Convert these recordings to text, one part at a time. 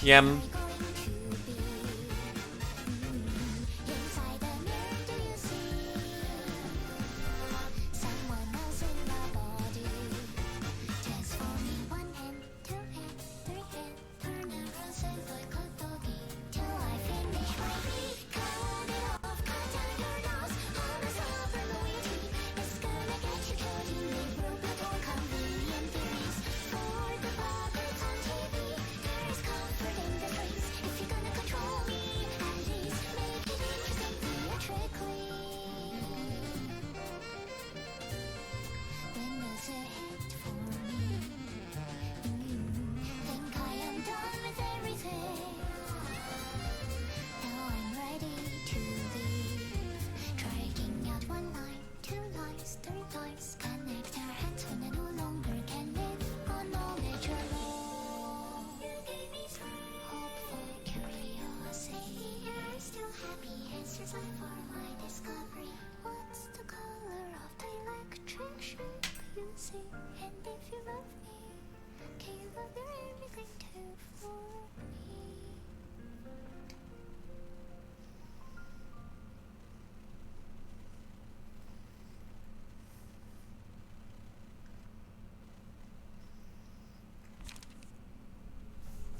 Yum.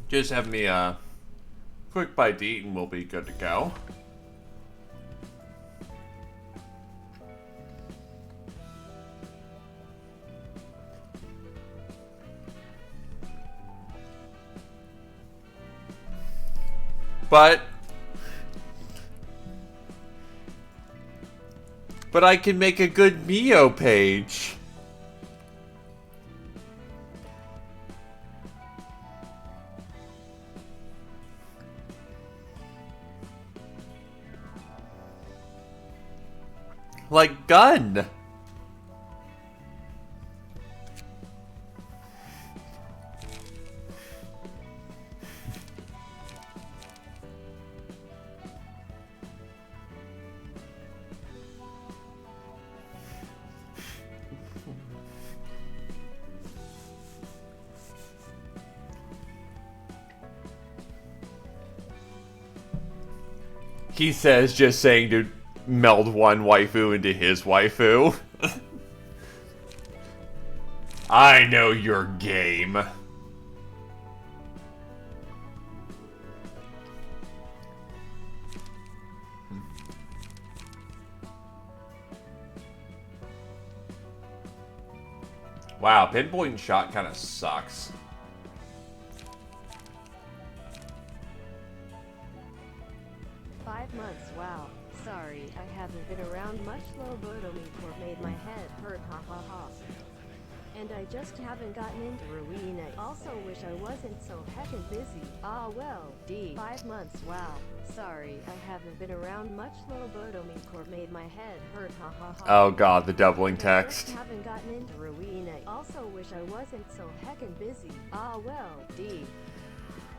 Just have me a quick bite to eat and we'll be good to go. But I can make a good Mio page. Like gun. He says, just saying to meld one waifu into his waifu. I know your game. Wow, pinpoint shot kind of sucks. Months, wow. Sorry, I haven't been around much. Lobotomy made my head hurt, ha ha ha. And I just haven't gotten into Ruina. Also wish I wasn't so heckin' busy. Ah well, D. 5 months, wow. Sorry, I haven't been around much. Lobotomy made my head hurt, ha ha ha. Oh god, the doubling text. I just haven't gotten into Ruina. Also wish I wasn't so heckin' busy. Ah well, D.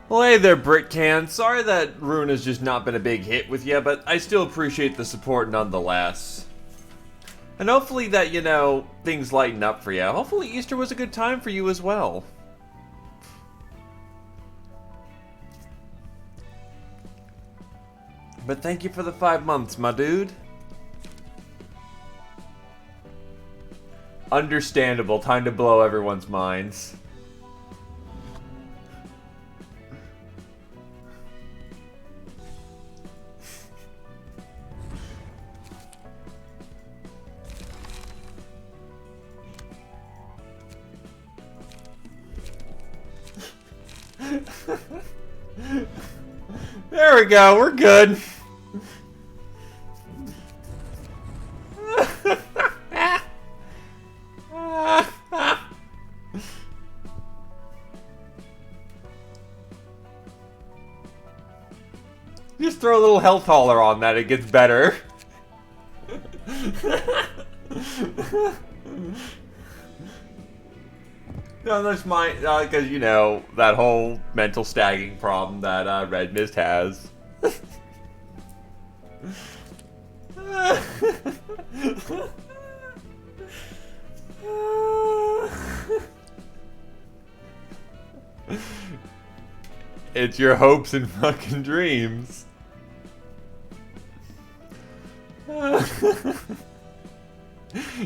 Well, hey there, Britcan. Sorry that Ruina's just not been a big hit with you, but I still appreciate the support nonetheless. And hopefully that, you know, things lighten up for you. Hopefully Easter was a good time for you as well. But thank you for the 5 months, my dude. Understandable. Time to blow everyone's minds. There we go, we're good. Just throw a little health hauler on that, it gets better. No, that's mine, because, you know, that whole mental stagging problem that Red Mist has. It's your hopes and fucking dreams.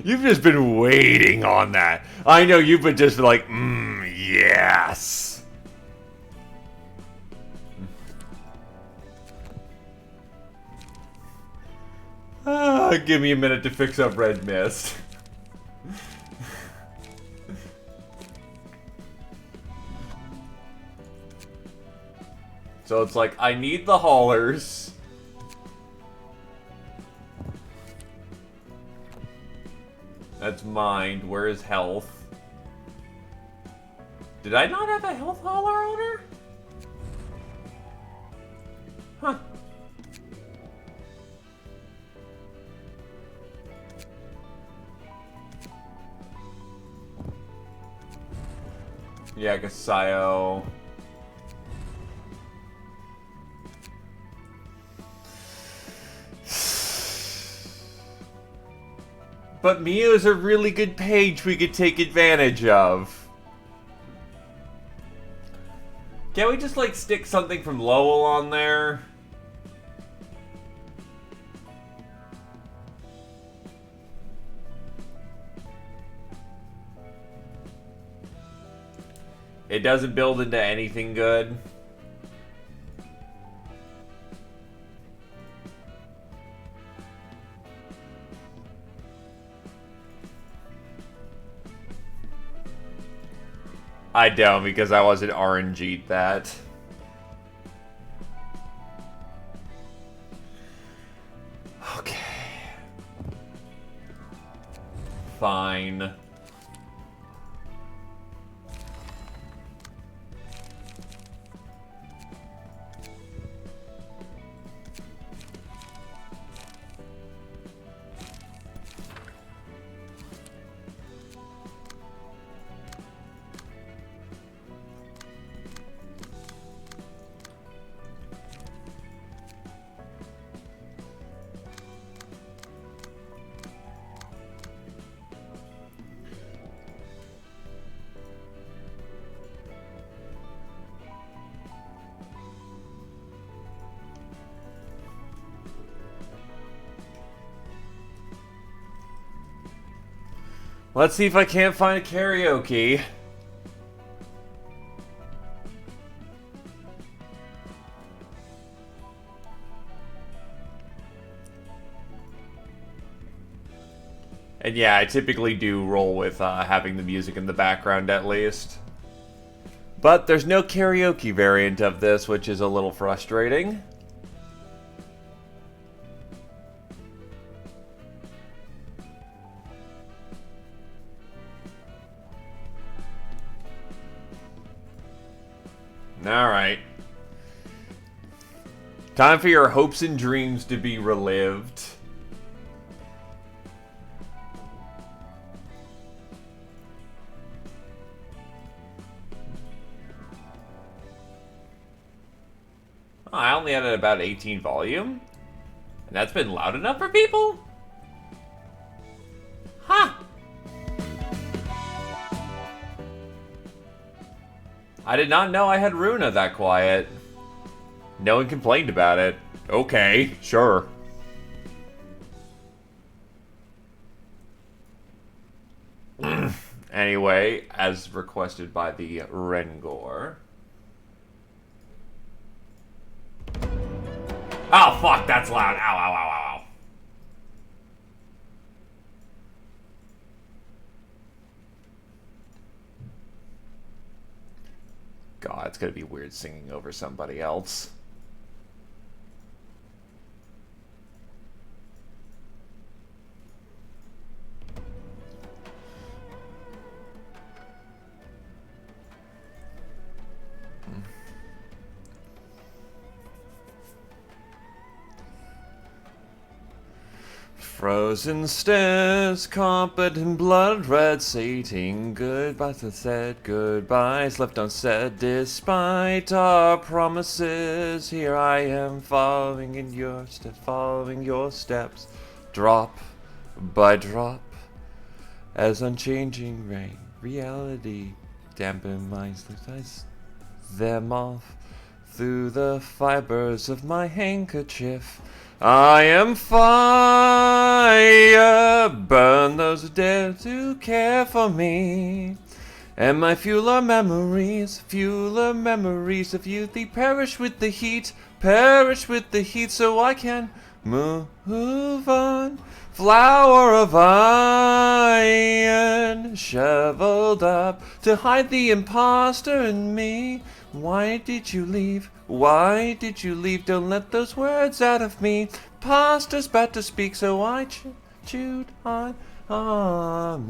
You've just been waiting on that. I know you've been just like, yes. Give me a minute to fix up Red Mist. So it's like, I need the haulers. That's mine. Where is health? Did I not have a health hauler on her? Huh. Yeah, Gasayo. But Mio's a really good page we could take advantage of. Can't we just, like, stick something from Lowell on there? It doesn't build into anything good. I don't, because I wasn't RNG'd that. Okay. Fine. Let's see if I can't find a karaoke. And yeah, I typically do roll with having the music in the background at least. But there's no karaoke variant of this, which is a little frustrating. Alright. Time for your hopes and dreams to be relived. Oh, I only had about 18 volume? And that's been loud enough for people? Huh. I did not know I had Ruina that quiet. No one complained about it. Okay, sure. Anyway, as requested by the Rengor. Oh, fuck, that's loud. Ow, ow, ow, ow, ow. God, it's gonna be weird singing over somebody else. Frozen stairs, carpet in blood red, sating goodbyes and said goodbyes left unsaid. Despite our promises, here I am following in your steps, following your steps, drop by drop, as unchanging rain. Reality dampen minds, lift them off. through the fibers of my handkerchief. I am fire, burn those who dare to care for me. And my fuel are memories of youth. They perish with the heat, so I can move on. Flower of iron, shoveled up to hide the imposter in me. Why did you leave? Why did you leave? Don't let those words out of me. Imposter's about to speak, so I chewed on. Automaton,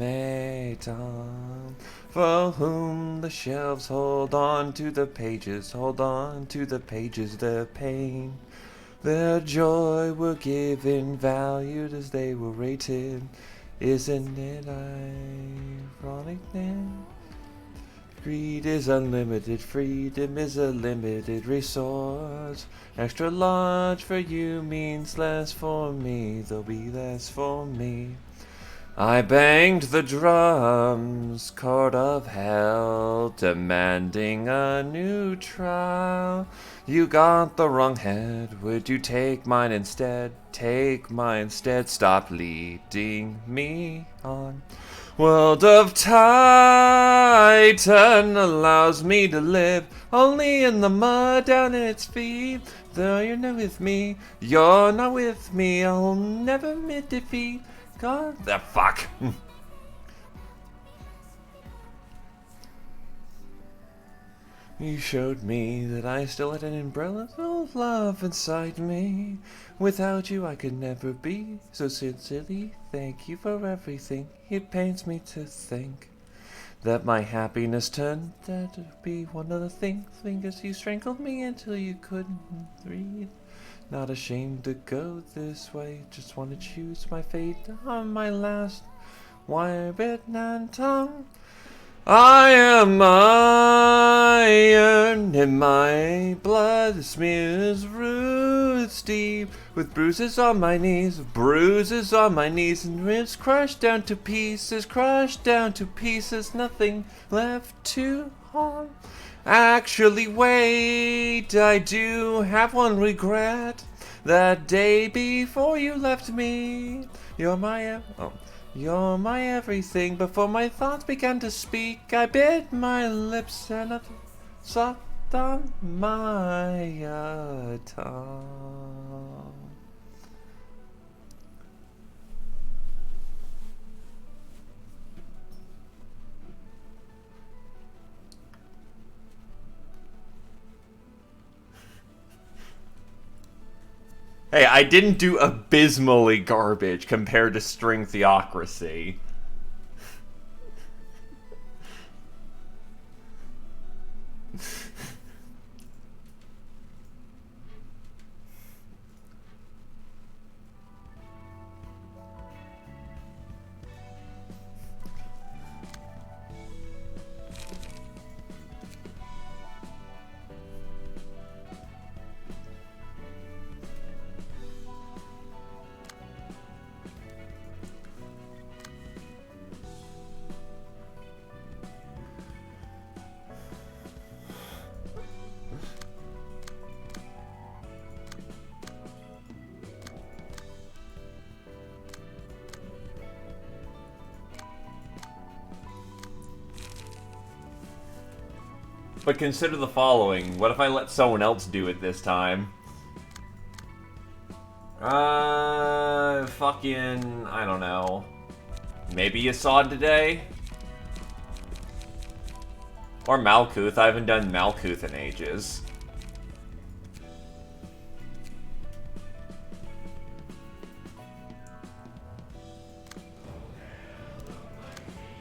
for whom the shelves hold on to the pages, their pain. Their joy were given, valued as they were rated. Isn't it ironic then? Greed is unlimited, freedom is a limited resource. Extra large for you means less for me, there'll be less for me. I banged the drums, court of hell, demanding a new trial. You got the wrong head, would you take mine instead? Stop leading me on. World of Titan allows me to live only in the mud down its feet. Though you're not with me, I'll never admit defeat. God, the fuck. You showed me that I still had an umbrella of love inside me. Without you I could never be. So sincerely, thank you for everything. It pains me to think that my happiness turned out to be one of the fingers you strangled me until you couldn't breathe. Not ashamed to go this way, just want to choose my fate on my last wire-bitten tongue. I am iron in my blood, smears roots deep, with bruises on my knees, and ribs crushed down to pieces, nothing left to harm. Actually, wait, I do have one regret. That day before you left me, you're my everything. Before my thoughts began to speak, I bit my lips and I sucked on my tongue. Hey, I didn't do abysmally garbage compared to String Theocracy. But consider the following. What if I let someone else do it this time? Fucking... I don't know. Maybe Yasod today? Or Malkuth. I haven't done Malkuth in ages.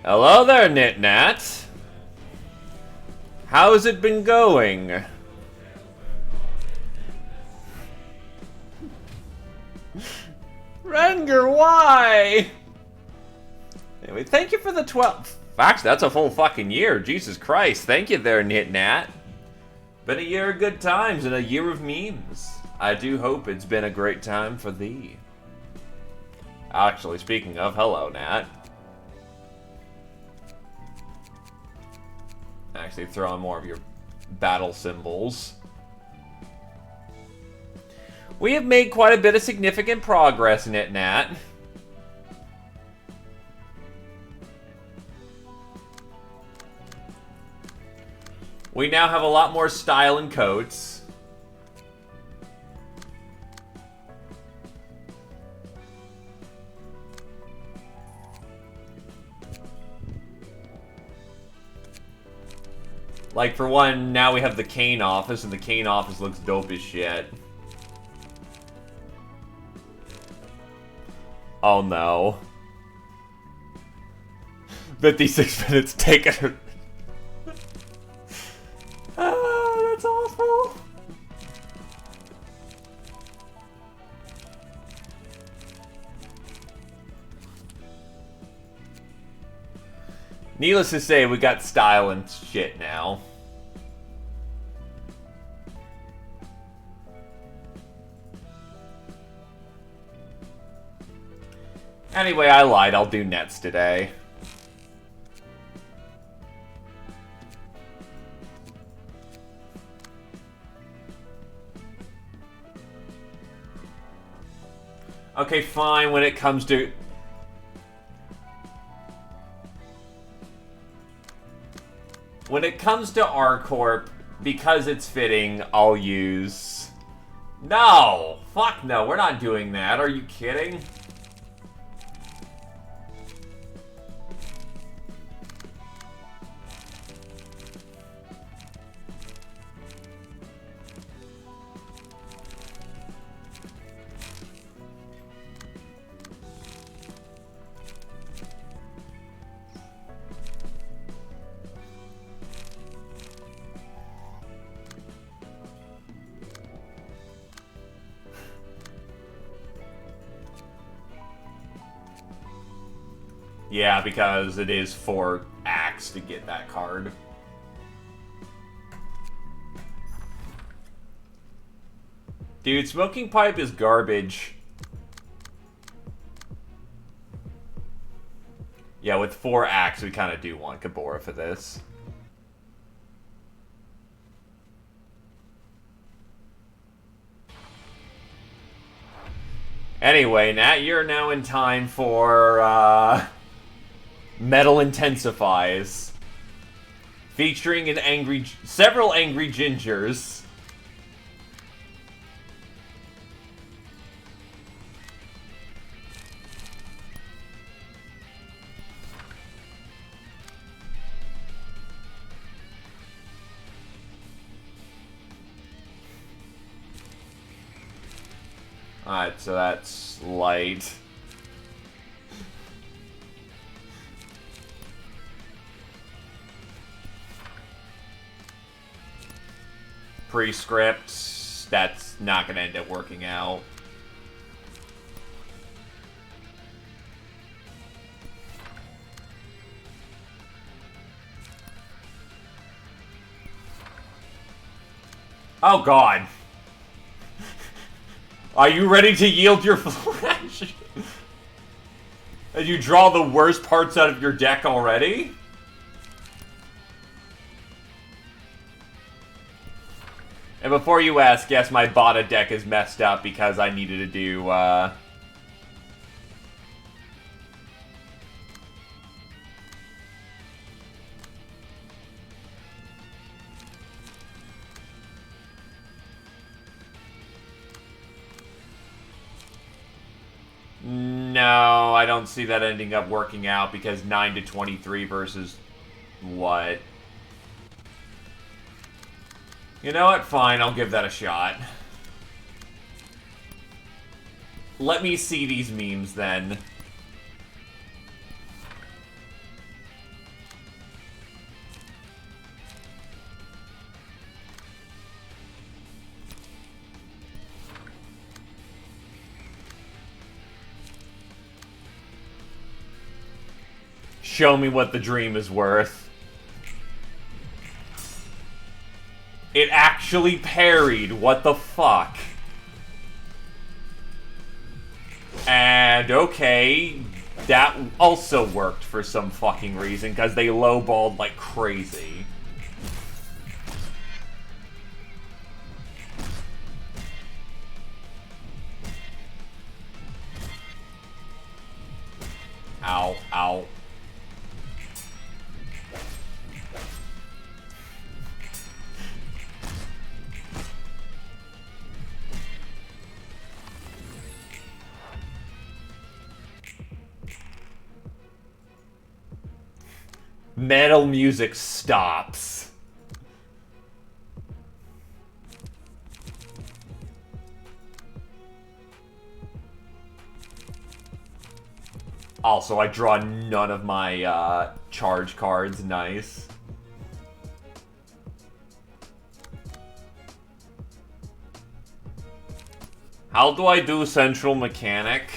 Hello there, Nitnat. How's it been going? Renger, why? Anyway, thank you for the 12. Actually, that's a full fucking year. Jesus Christ. Thank you there, Nitnat. Been a year of good times and a year of memes. I do hope it's been a great time for thee. Actually, speaking of, hello, Nat. Actually, throw on more of your battle symbols. We have made quite a bit of significant progress in it, Nat. We now have a lot more style and coats. Like, for one, now we have the cane office, and the cane office looks dope as shit. Oh no. 56 minutes taken. Ah, that's awful. Needless to say, we got style and shit now. Anyway, I lied. I'll do nets today. Okay, fine, when it comes to... When it comes to R-Corp, because it's fitting, I'll use... No! Fuck no, we're not doing that. Are you kidding? Yeah, because it is 4 acts to get that card. Dude, smoking pipe is garbage. Yeah, with 4 acts, we kind of do want Kabora for this. Anyway, Nat, you're now in time for, Metal Intensifies. Featuring several angry gingers. Alright, so that's light. Prescript, that's not gonna end up working out. Oh god. Are you ready to yield your flesh? Did you draw the worst parts out of your deck already? And before you ask, yes, my Bada deck is messed up because I needed to do, No, I don't see that ending up working out because 9 to 23 versus what? You know what? Fine, I'll give that a shot. Let me see these memes then. Show me what the dream is worth. It actually parried. What the fuck? And okay, that also worked for some fucking reason because they lowballed like crazy. Ow, ow. Metal music stops. Also, I draw none of my charge cards. Nice. How do I do Central Mechanic?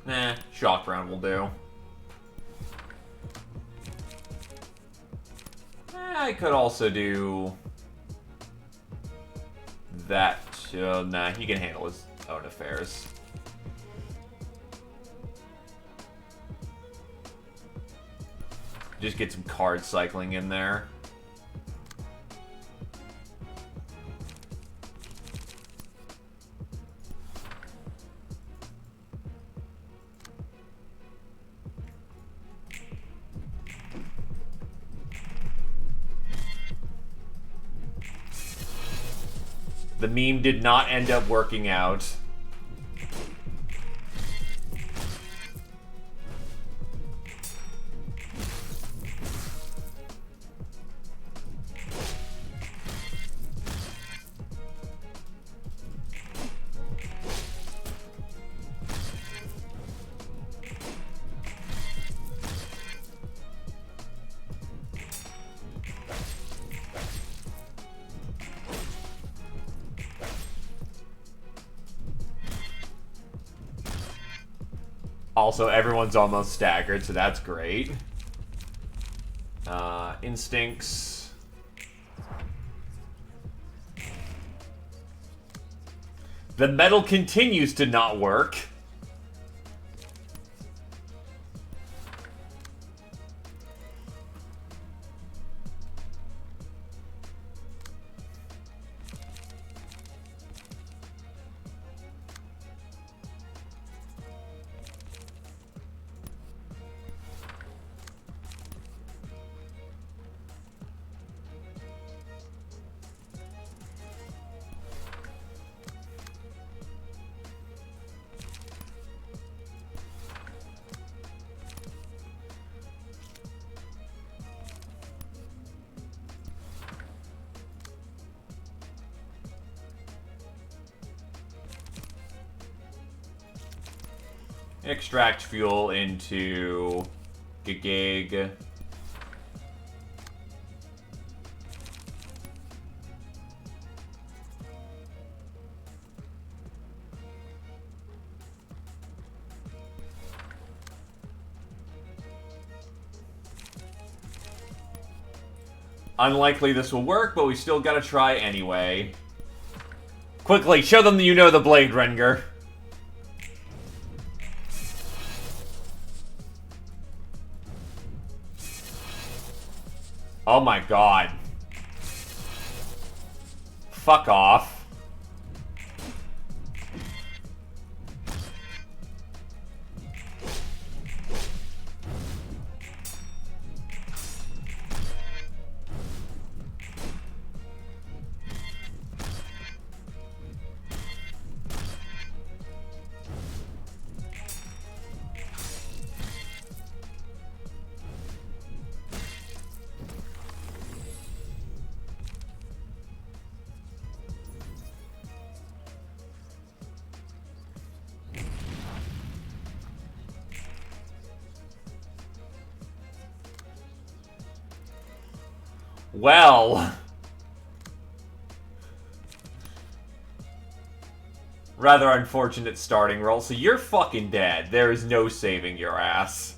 Nah, shock round will do. I could also do that. Nah, he can handle his own affairs. Just get some card cycling in there. The meme did not end up working out. Also, everyone's almost staggered, so that's great. Instincts. The metal continues to not work. Extract fuel into Gig. Unlikely this will work, but we still gotta try anyway. Quickly, show them that you know the Blade Renger. Oh my god. Fuck off. Well. Rather unfortunate starting roll, so you're fucking dead. There is no saving your ass.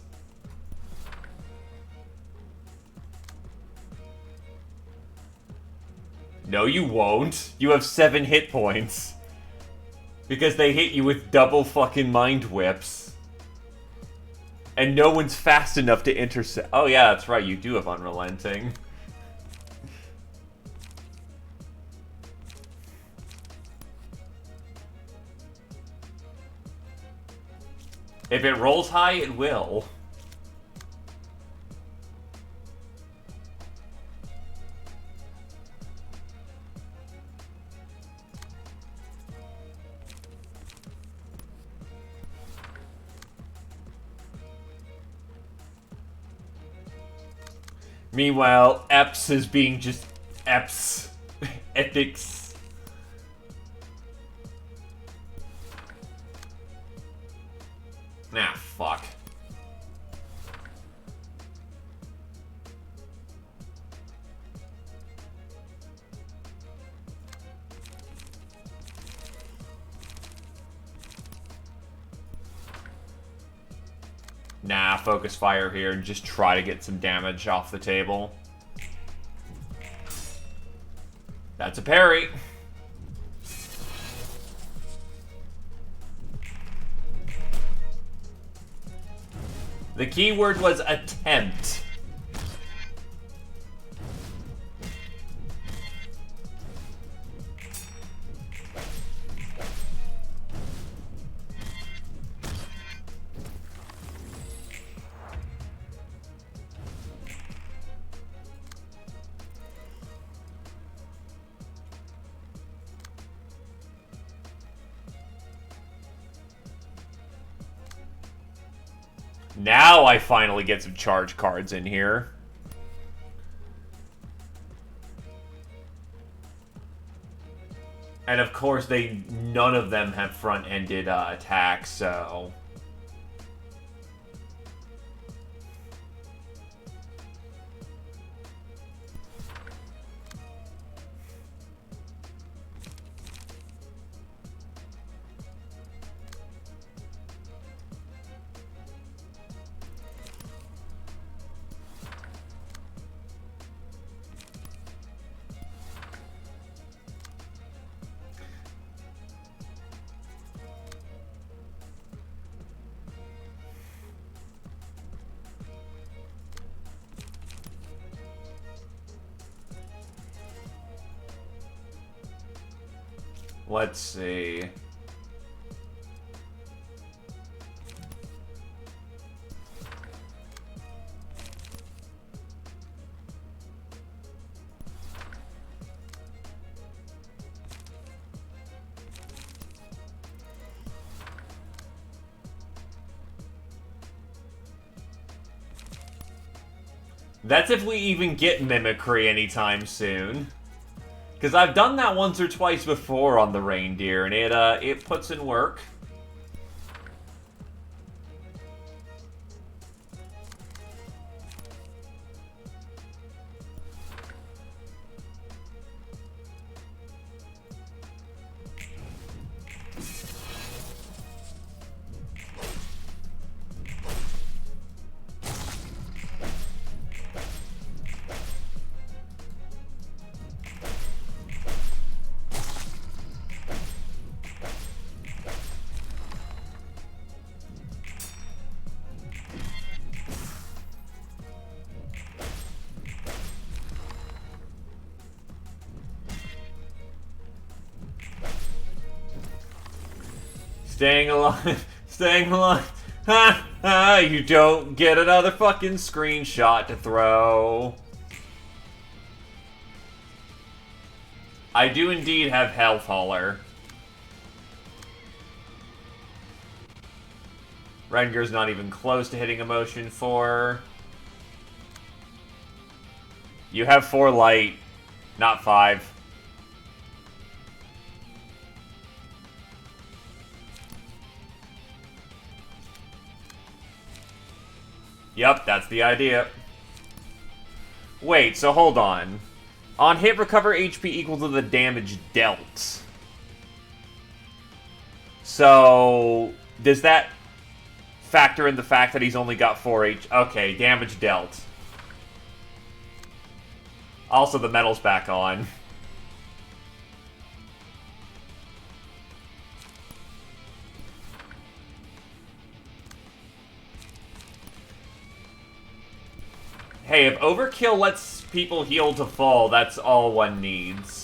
No, you won't. You have 7 hit points. Because they hit you with double fucking mind whips. And no one's fast enough to intercept. Oh yeah, that's right, you do have unrelenting. If it rolls high, it will. Meanwhile, Eps is being just Eps. Epics. Nah, fuck. Nah, focus fire here and just try to get some damage off the table. That's a parry. The keyword was attempt. Now I finally get some charge cards in here. And of course, none of them have front-ended attacks, so... Let's see. That's if we even get mimicry anytime soon. Because I've done that once or twice before on the reindeer, and it puts in work. Staying alive. Staying alive. Ha ha! You don't get another fucking screenshot to throw. I do indeed have Health Hauler. Renger's not even close to hitting Emotion 4. You have 4 light, not 5. Yep, that's the idea. Wait, so hold on. On hit, recover HP equal to the damage dealt. So, does that factor in the fact that he's only got 4 H? Okay, damage dealt. Also, the metal's back on. Hey, if overkill lets people heal to full, that's all one needs.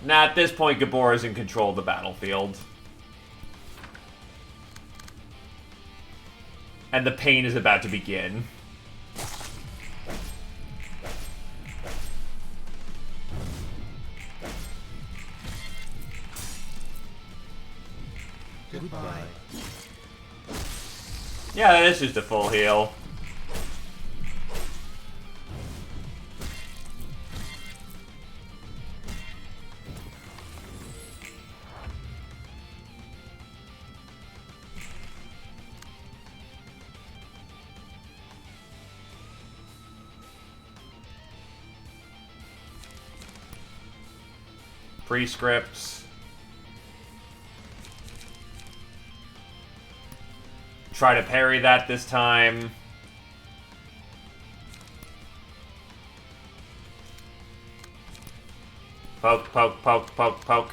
Now, at this point, Gabor is in control of the battlefield. And the pain is about to begin. Goodbye. Yeah, that is just a full heal. Prescripts. Try to parry that this time. Poke, poke, poke, poke, poke.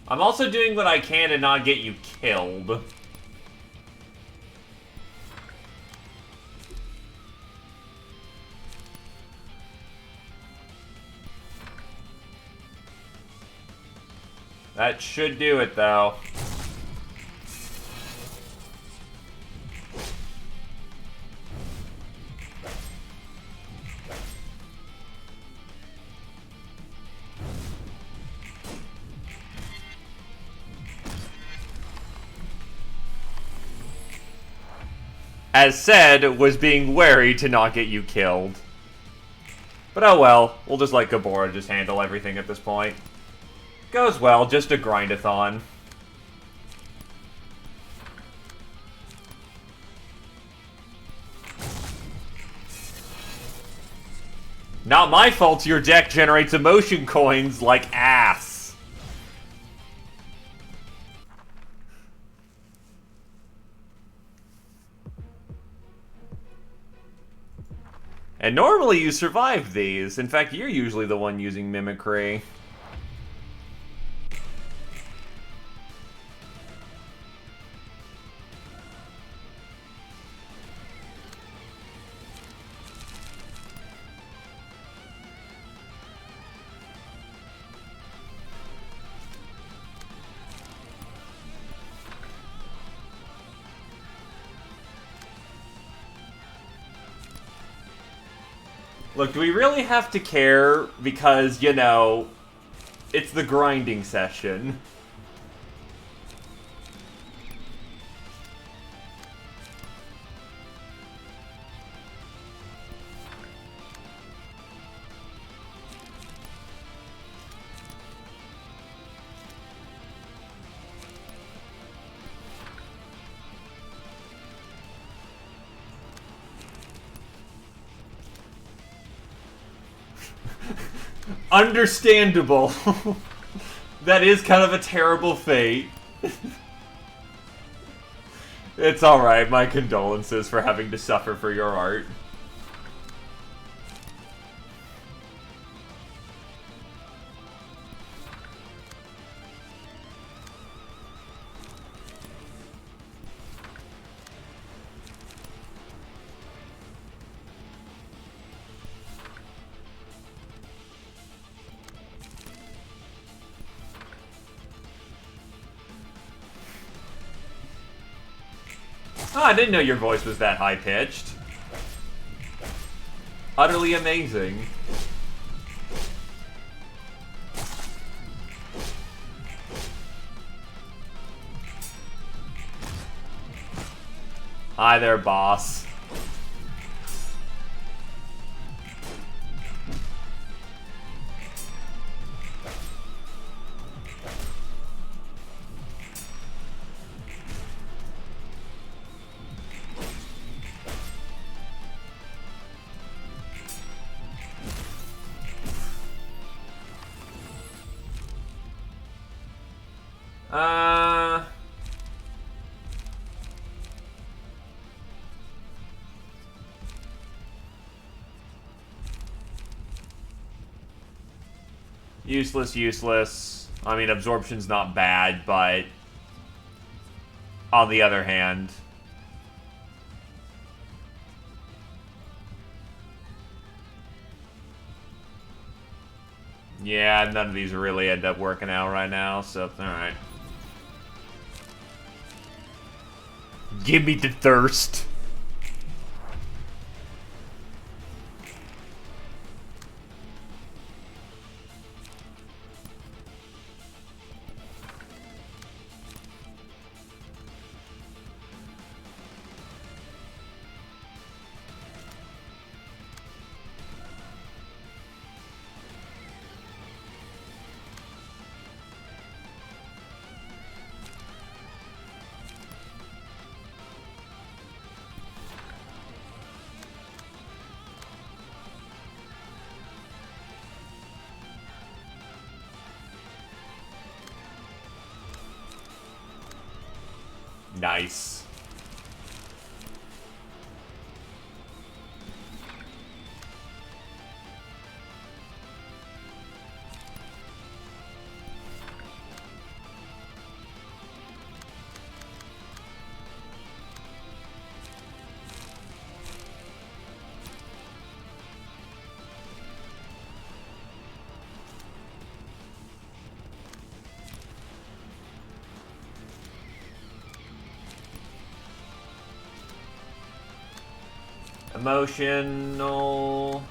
I'm also doing what I can to not get you killed. That should do it, though. As said, was being wary to not get you killed. But oh well, we'll just let Gabora just handle everything at this point. Goes well, just a grindathon. Not my fault your deck generates emotion coins like ass. And normally you survive these. In fact, you're usually the one using mimicry. Look, do we really have to care? Because, you know, it's the grinding session. Understandable. That is kind of a terrible fate. It's alright, my condolences for having to suffer for your art. Oh, I didn't know your voice was that high-pitched. Utterly amazing. Hi there, boss. Uh... Useless, useless. I mean, absorption's not bad, but... On the other hand... Yeah, none of these really end up working out right now, so, alright. Give me the thirst. Nice. Emotional.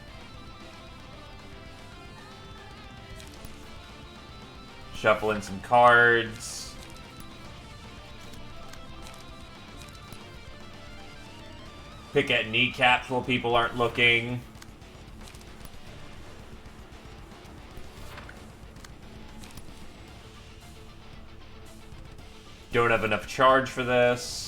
Shuffle in some cards. Pick at kneecaps while people aren't looking. Don't have enough charge for this.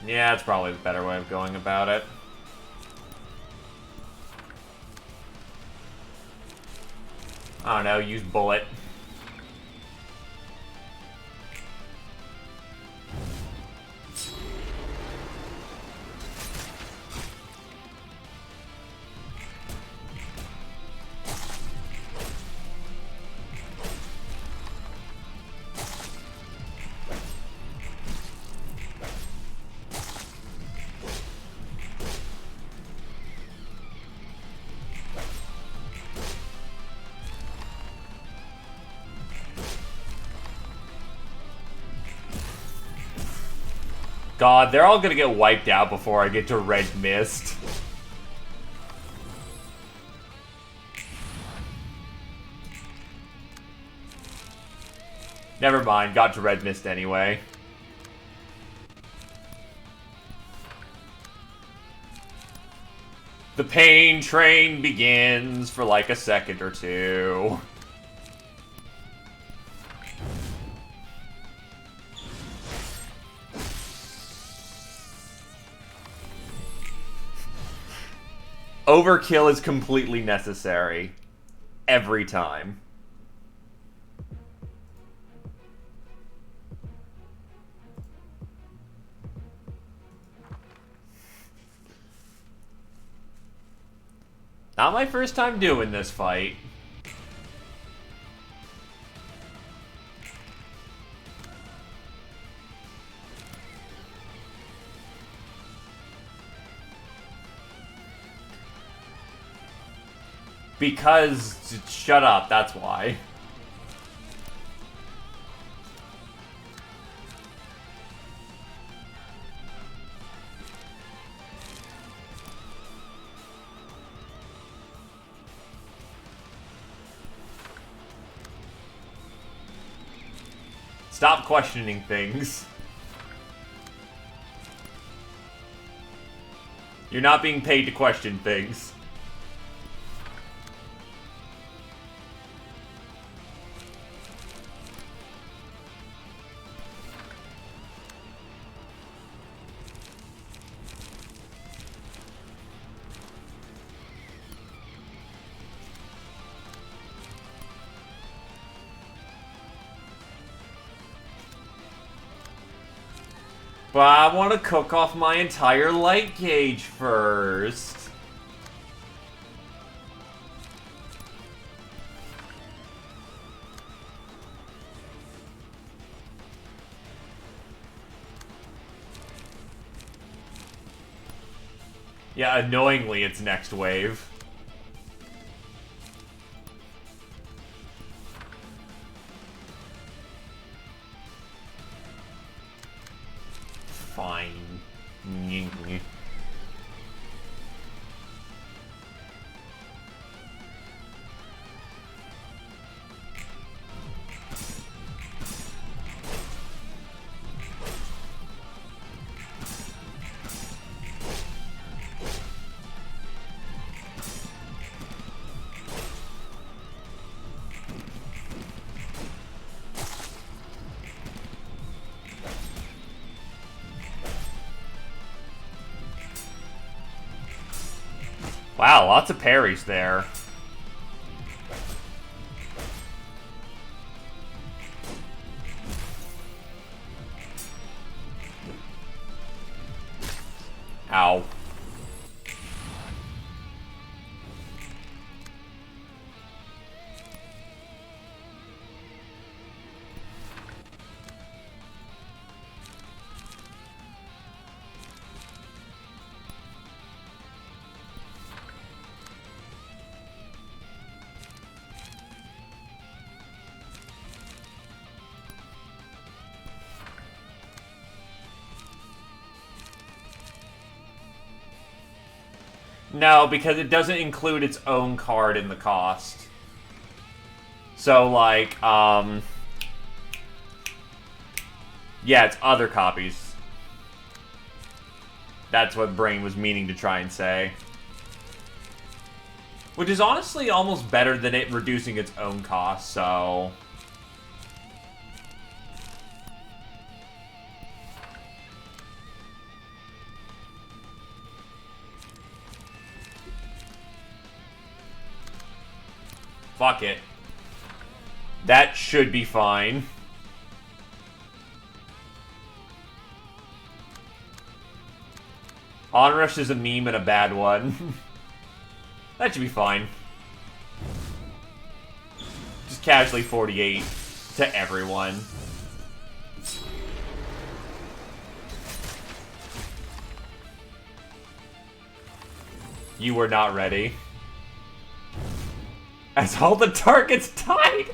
Yeah, that's probably the better way of going about it. I don't know, use bullet. God, they're all gonna get wiped out before I get to Red Mist. Never mind, got to Red Mist anyway. The pain train begins for like a second or two. Overkill is completely necessary. Every time. Not my first time doing this fight. Because, shut up, that's why. Stop questioning things. You're not being paid to question things. But I want to cook off my entire light gauge first. Yeah, annoyingly, it's next wave. Fine. Wow, lots of parries there. Ow. No, because it doesn't include its own card in the cost. So, like, yeah, it's other copies. That's what Brain was meaning to try and say. Which is honestly almost better than it reducing its own cost, so... Fuck it. That should be fine. Onrush is a meme and a bad one. That should be fine. Just casually 48 to everyone. You were not ready. As all the targets died!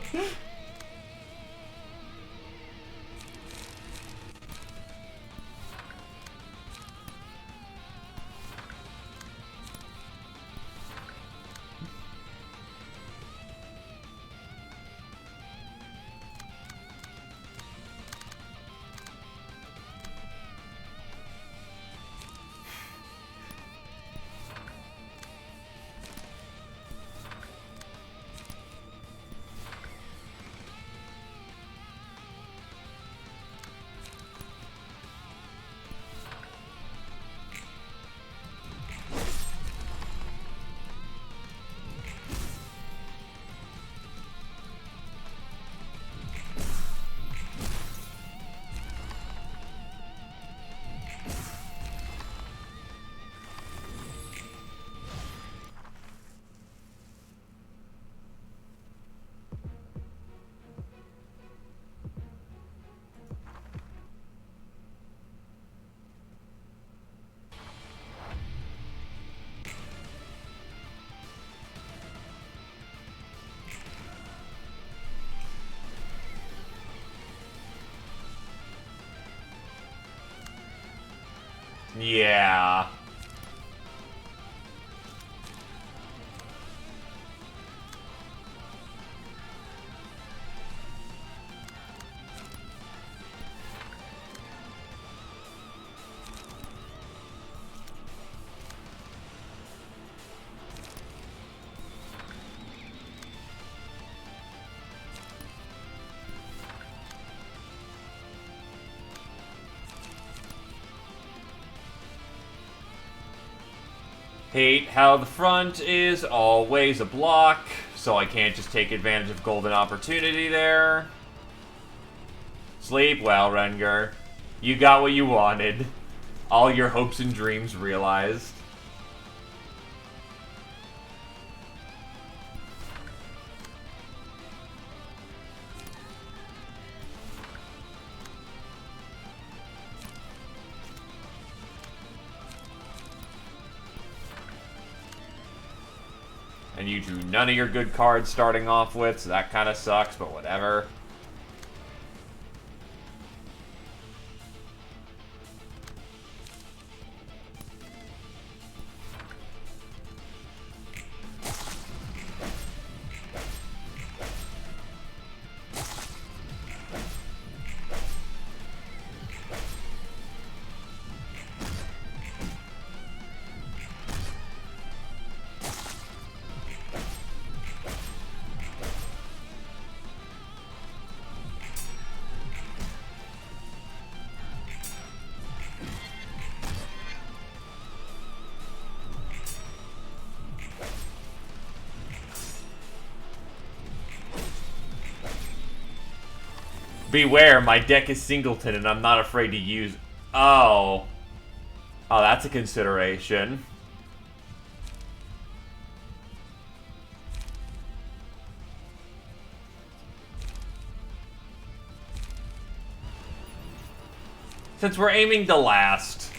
Yeah. Hate how the front is always a block, so I can't just take advantage of golden opportunity there. Sleep well, Rengar. You got what you wanted. All your hopes and dreams realized. And you drew none of your good cards starting off with, so that kind of sucks, but whatever. Beware, my deck is singleton and I'm not afraid to use... Oh. Oh, that's a consideration. Since we're aiming to last...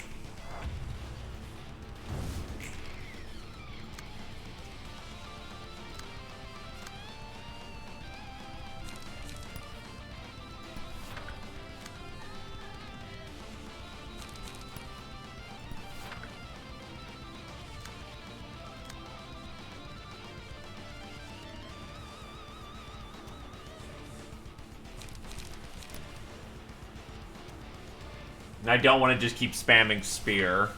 And I don't want to just keep spamming Spear.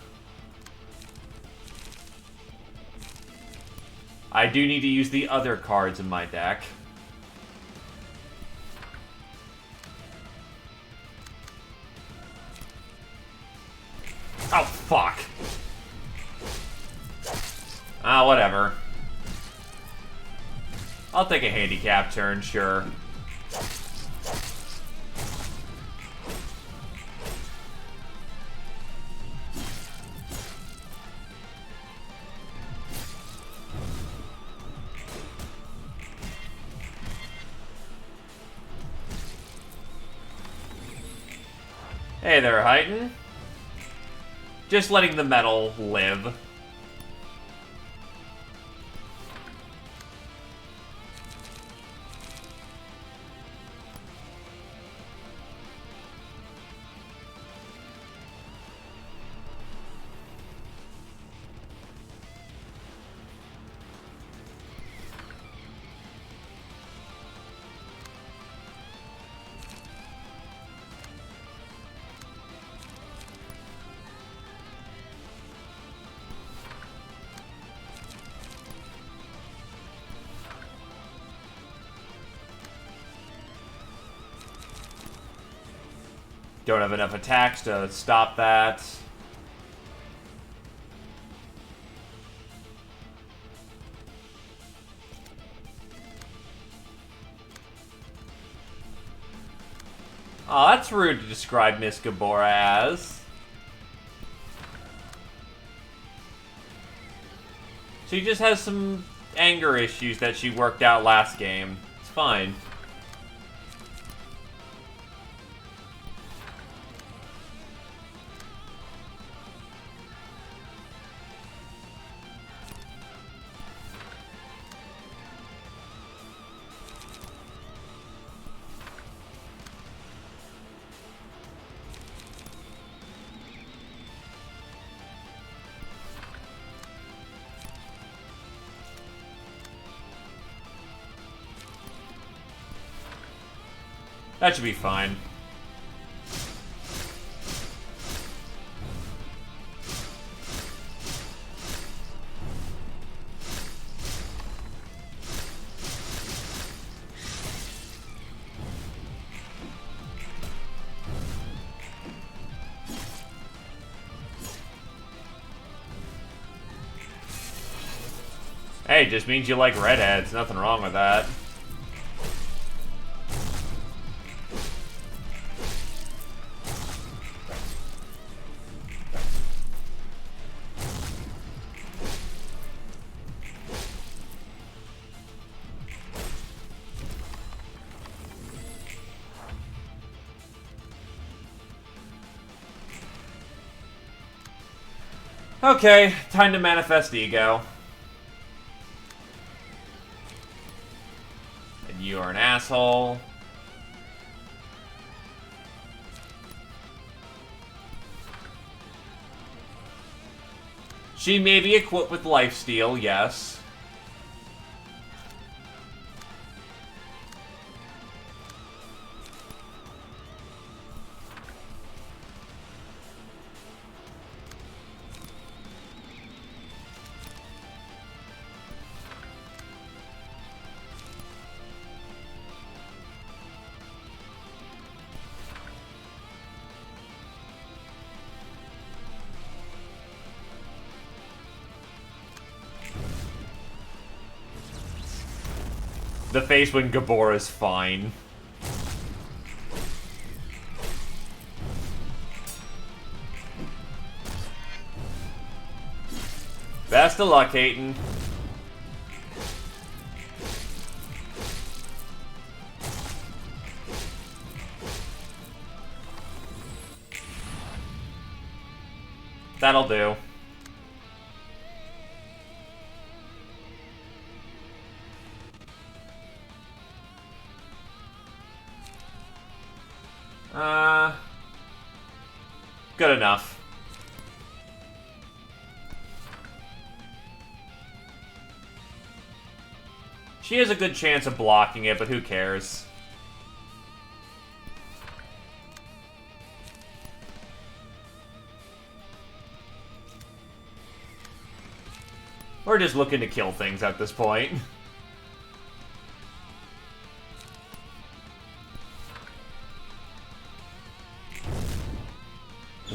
I do need to use the other cards in my deck. Oh, fuck. Ah, whatever. I'll take a handicap turn, sure. Hey there, Heighten. Just letting the metal live. Don't have enough attacks to stop that. Oh, that's rude to describe Miss Gabora as. She just has some anger issues that she worked out last game. It's fine. That should be fine. Hey, it just means you like redheads. Nothing wrong with that. Okay, time to manifest ego. And you are an asshole. She may be equipped with lifesteal, yes. The face when Gabor is fine. Best of luck, Hayton. That'll do. Good enough. She has a good chance of blocking it, but who cares? We're just looking to kill things at this point.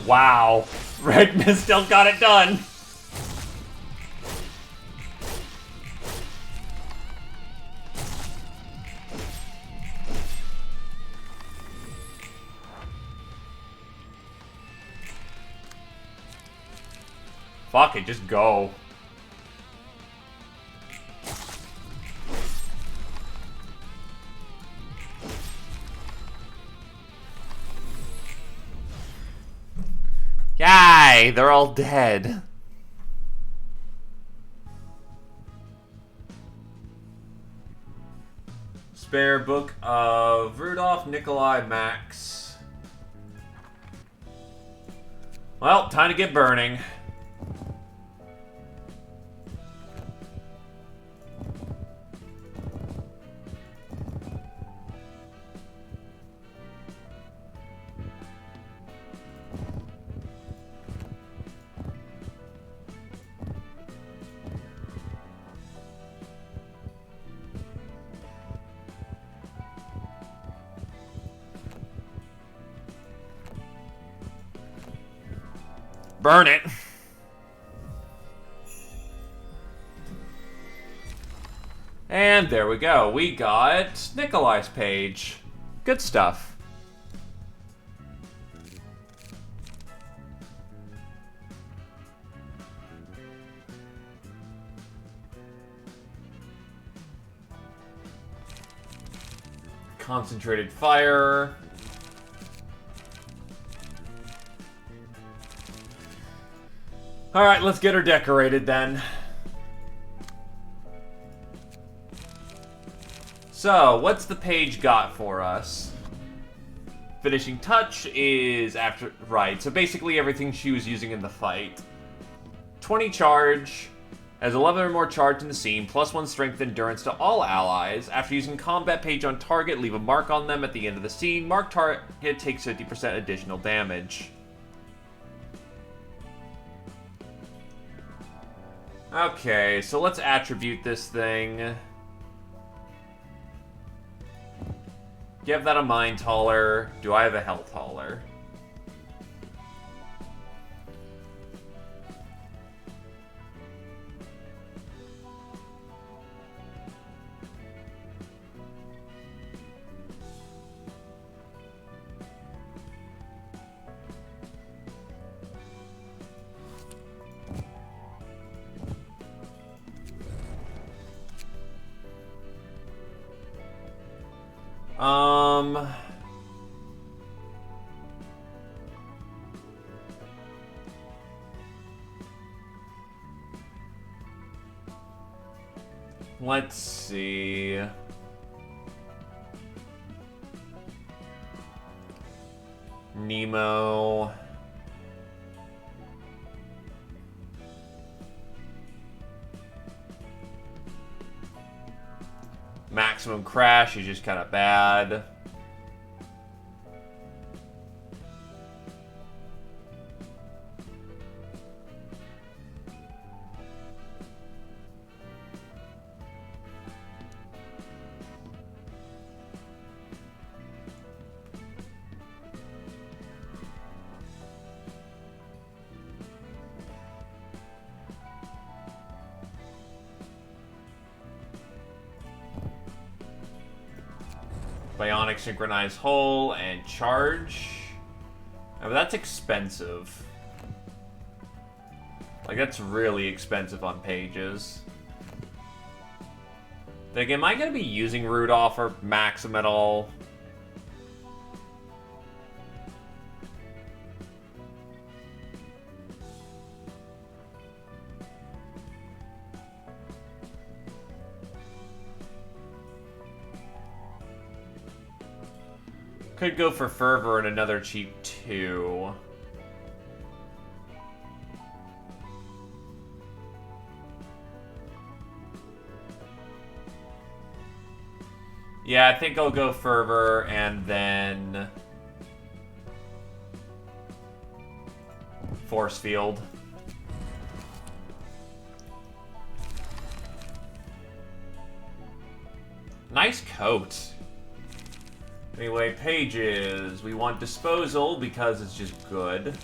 Wow. Regna still got it done. Fuck it, just go. Yay! They're all dead. Spare book of Rudolph, Nikolai, Max. Well, time to get burning. Burn it. And there we go. We got Nikolai's page. Good stuff. Concentrated fire. Alright, let's get her decorated then. So, what's the page got for us? Finishing touch is after... Right, so basically everything she was using in the fight. 20 charge, has 11 or more charge in the scene, plus 1 strength endurance to all allies. After using combat page on target, leave a mark on them at the end of the scene. Marked target takes 50% additional damage. Okay, so let's attribute this thing. Give that a mind hauler. Do I have a health hauler? Um... Let's see... Nemo... Maximum Crash is just kind of bad. Bionic Synchronized Hull and Charge. Oh, but that's expensive. Like, that's really expensive on pages. Like, am I going to be using Rudolph or Maxim at all? Could go for Fervor and another cheap 2. Yeah, I think I'll go Fervor and then Force Field. Nice coat. Anyway, pages. We want Disposal because it's just good.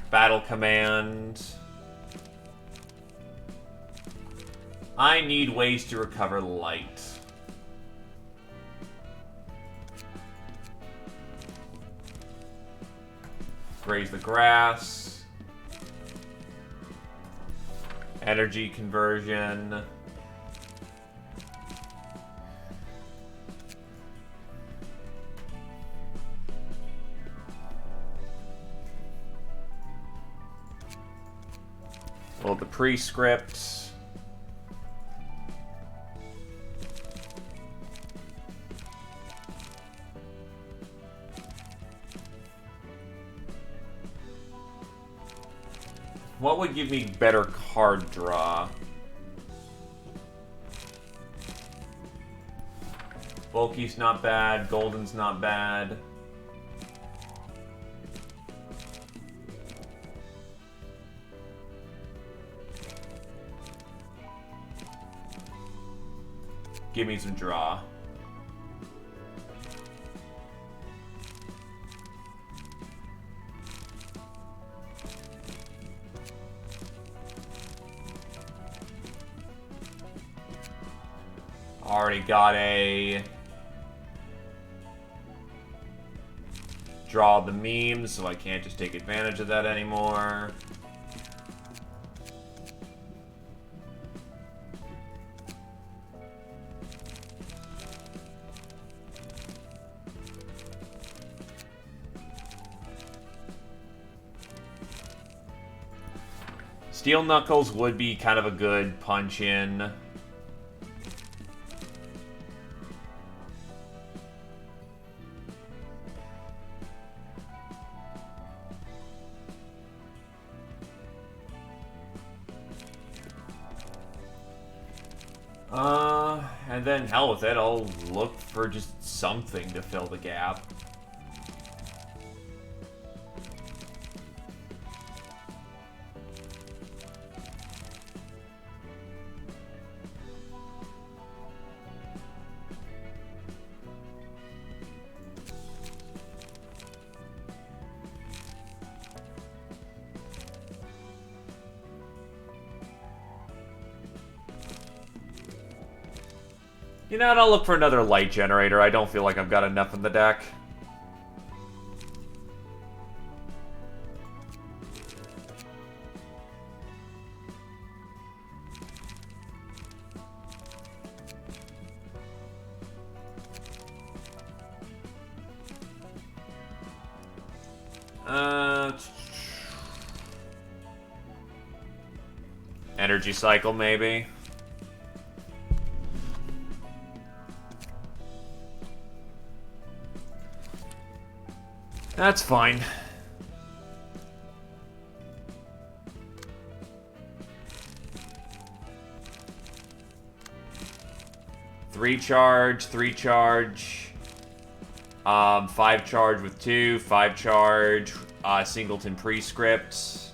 Battle Command. I need ways to recover light. Graze the Grass. Energy Conversion. Well, the Prescript. What would give me better card draw? Bulky's not bad. Golden's not bad. Give me some draw. Already got a draw the memes, so I can't just take advantage of that anymore. Steel Knuckles would be kind of a good punch-in. And then hell with it, I'll look for just something to fill the gap. You know, and I'll look for another light generator. I don't feel like I've got enough in the deck. Energy cycle, maybe. That's fine. Three charge, 5 charge with 2, 5 charge, singleton prescript.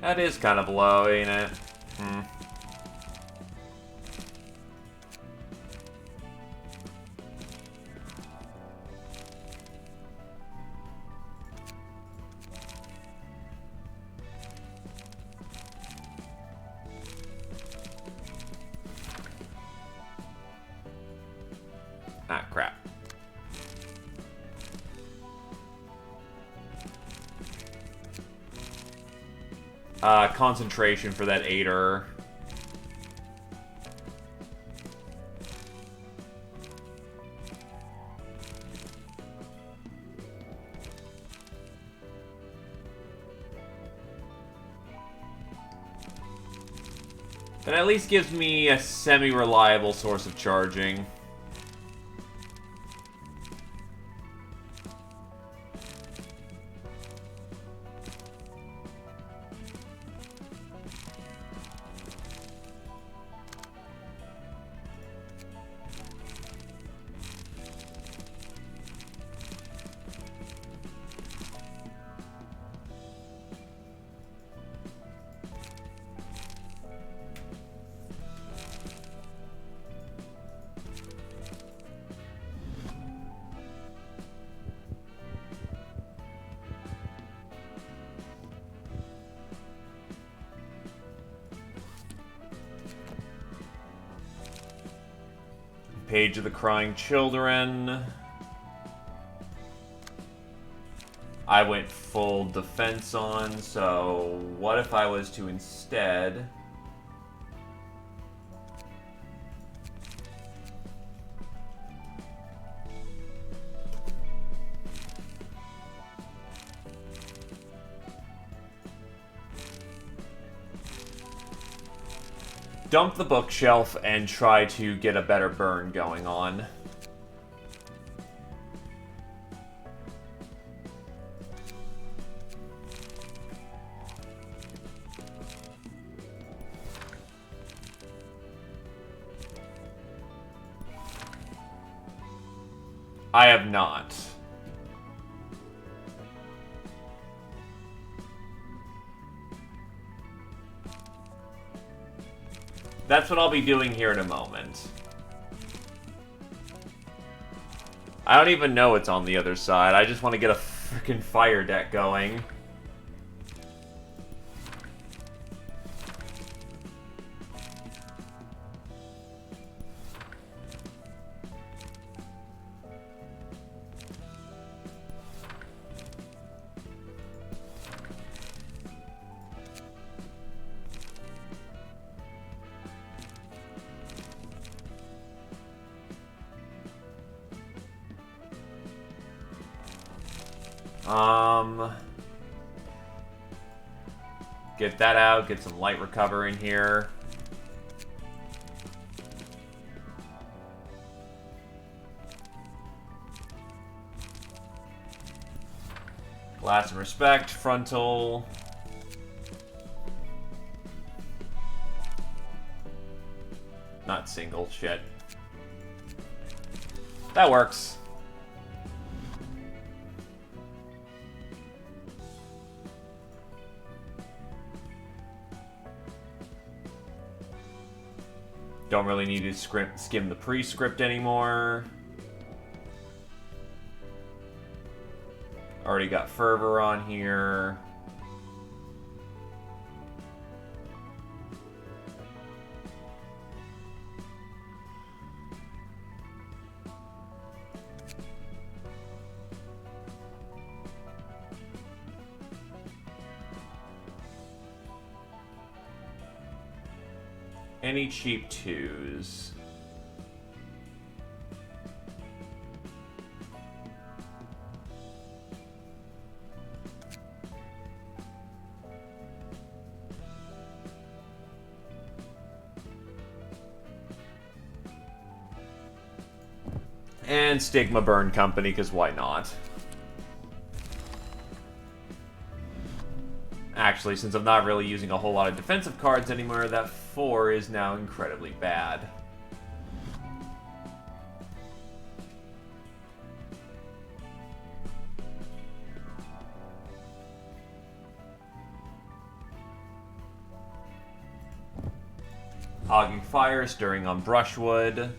That is kind of low, ain't it? Ah, crap. Concentration for that 8er. That at least gives me a semi-reliable source of charging. Page of the Crying Children. I went full defense on, so what if I was to instead... dump the bookshelf and try to get a better burn going on. I have not. That's what I'll be doing here in a moment. I don't even know what's on the other side. I just want to get a freaking fire deck going. Get that out, get some light recover in here. Glass and respect, frontal. Not single, shit. That works. Don't really need to skim the prescript anymore. Already got Fervor on here. Any cheap twos? And Stigma Burn Company, because why not? Actually, since I'm not really using a whole lot of defensive cards anymore, that 4 is now incredibly bad. Hogging Fire, Stirring on Brushwood.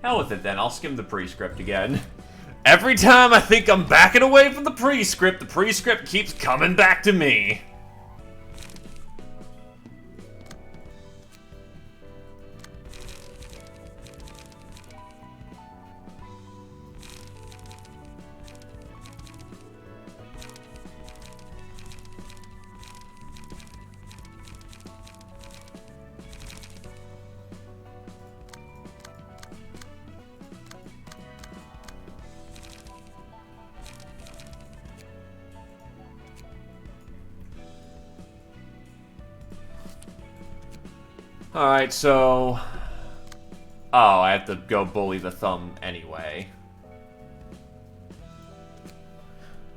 Hell with it then, I'll skim the prescript again. Every time I think I'm backing away from the prescript keeps coming back to me. Alright, so... Oh, I have to go bully the thumb anyway.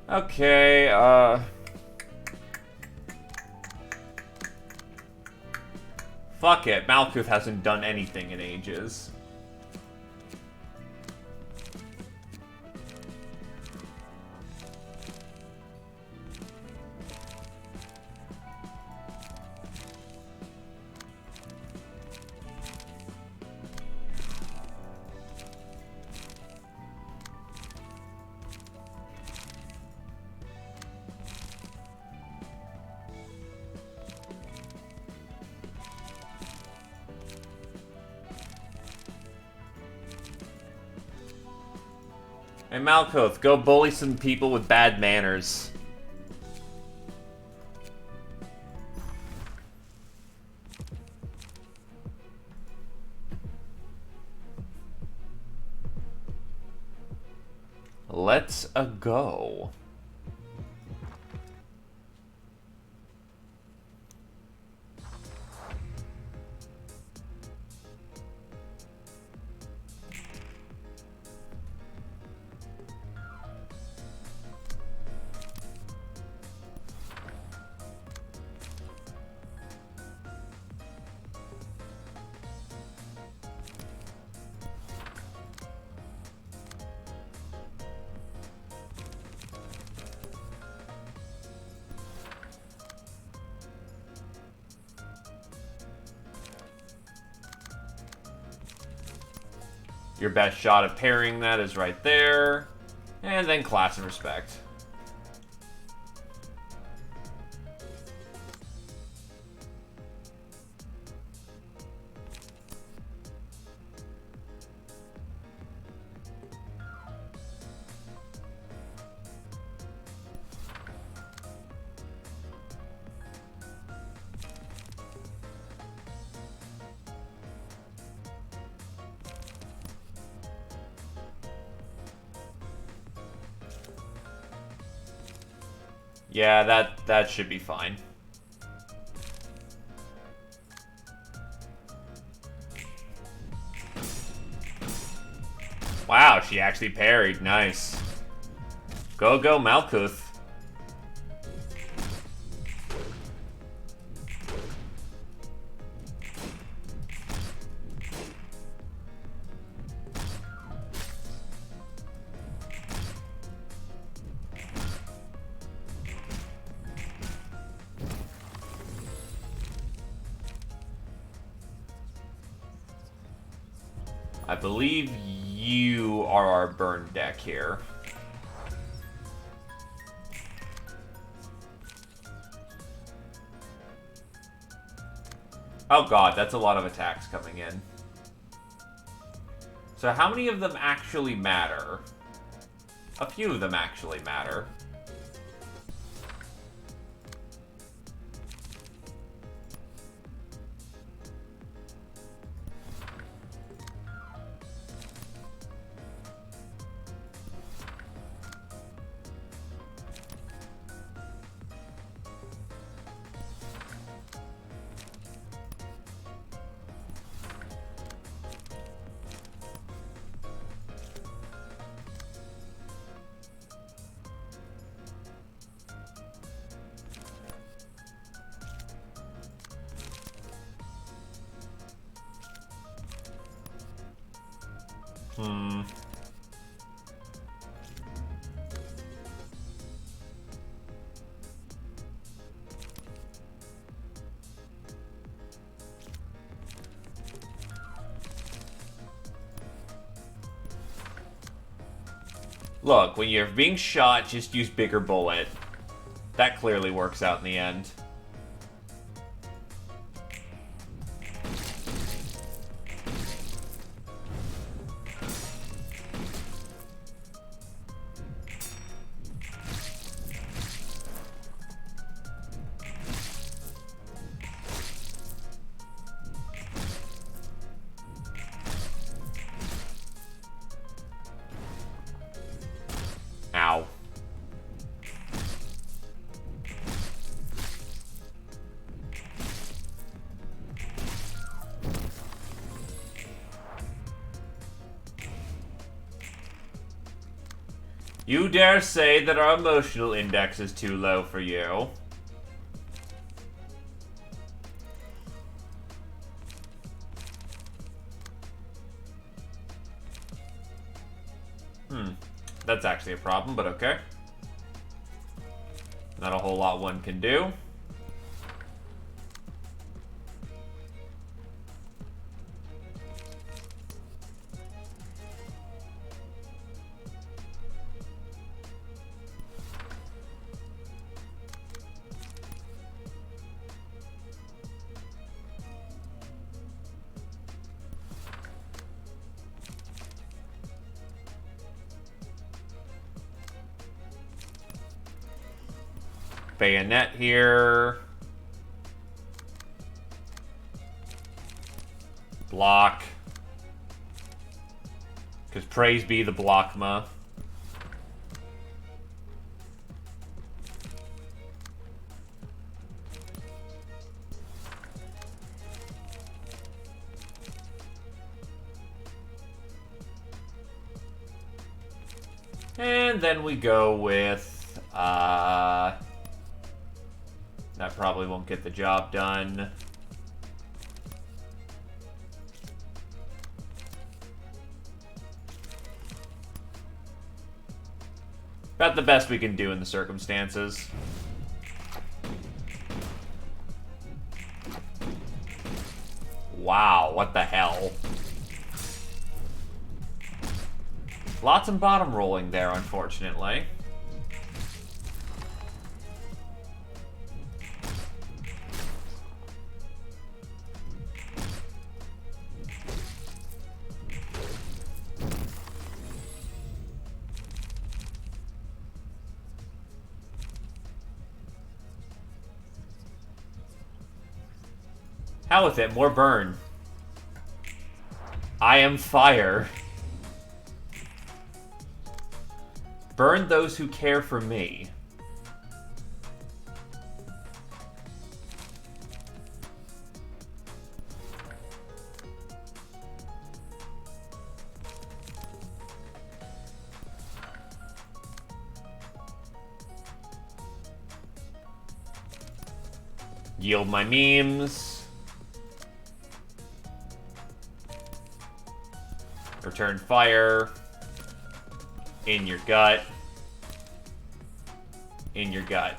Okay, fuck it, Malkuth hasn't done anything in ages. Hey Malkuth, go bully some people with bad manners. Let's go. Your best shot of parrying that is right there. And then Class and Respect. Yeah, that should be fine. Wow, she actually parried. Nice. Go, Malkuth. I believe you are our burn deck here. Oh god, that's a lot of attacks coming in. So how many of them actually matter? A few of them actually matter. Look, when you're being shot, just use bigger bullet. That clearly works out in the end. Ow. You dare say that our emotional index is too low for you? That's actually a problem, but okay. Not a whole lot one can do. Bayonet here. Block. Because praise be the Blockma. And then we go with, that probably won't get the job done. About the best we can do in the circumstances. Wow, what the hell? Lots of bottom rolling there, unfortunately. Hell with it, more burn. I am fire. Burn those who care for me. Yield my memes. Return fire. In your gut. In your gut.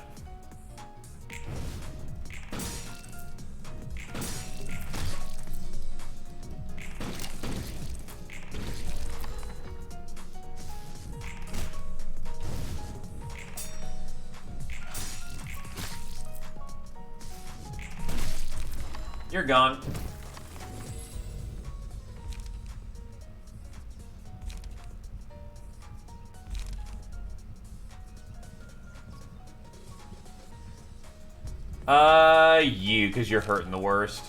You're gone. You, because you're hurting the worst.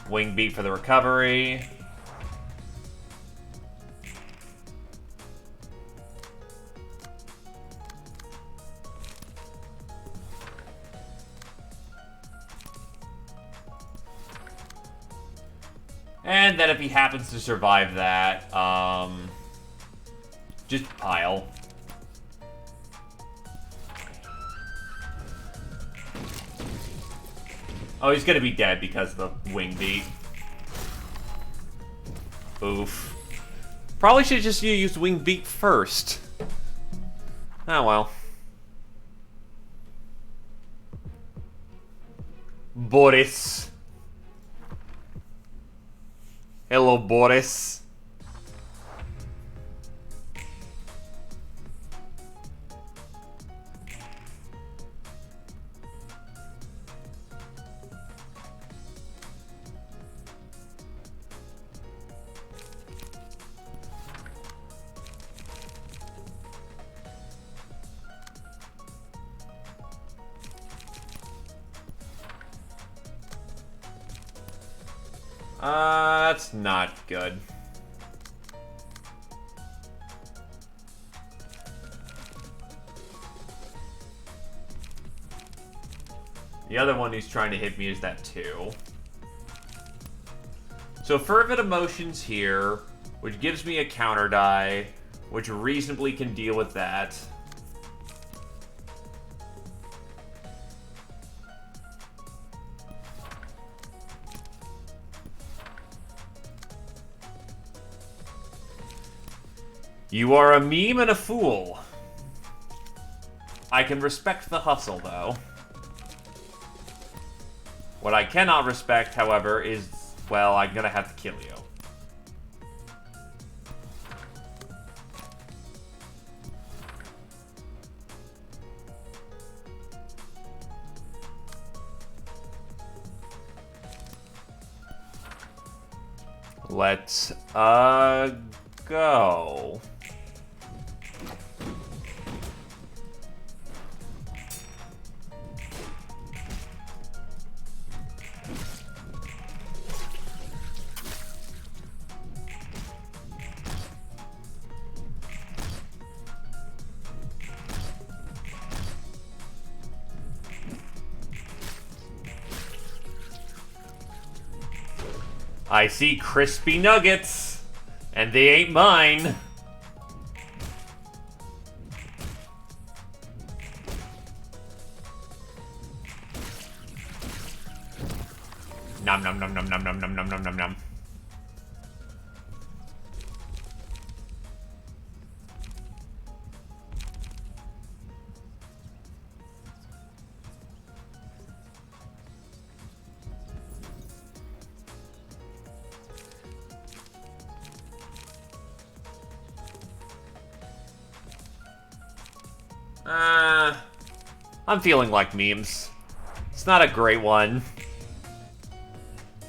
Wing beat for the recovery. And then if he happens to survive that, just pile. Oh, he's gonna be dead because of the wing beat. Oof. Probably should just use Wing Beat first. Oh well. Boris. Hello, Boris. That's not good. The other one who's trying to hit me is that 2. So Fervent Emotions here, which gives me a counter die, which reasonably can deal with that. You are a meme and a fool. I can respect the hustle, though. What I cannot respect, however, is, well, I'm gonna have to kill you. Let's, go. I see crispy nuggets, and they ain't mine. Nom nom nom nom nom nom nom nom nom nom nom. I'm feeling like memes. It's not a great one.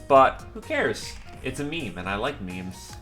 But who cares? It's a meme, and I like memes.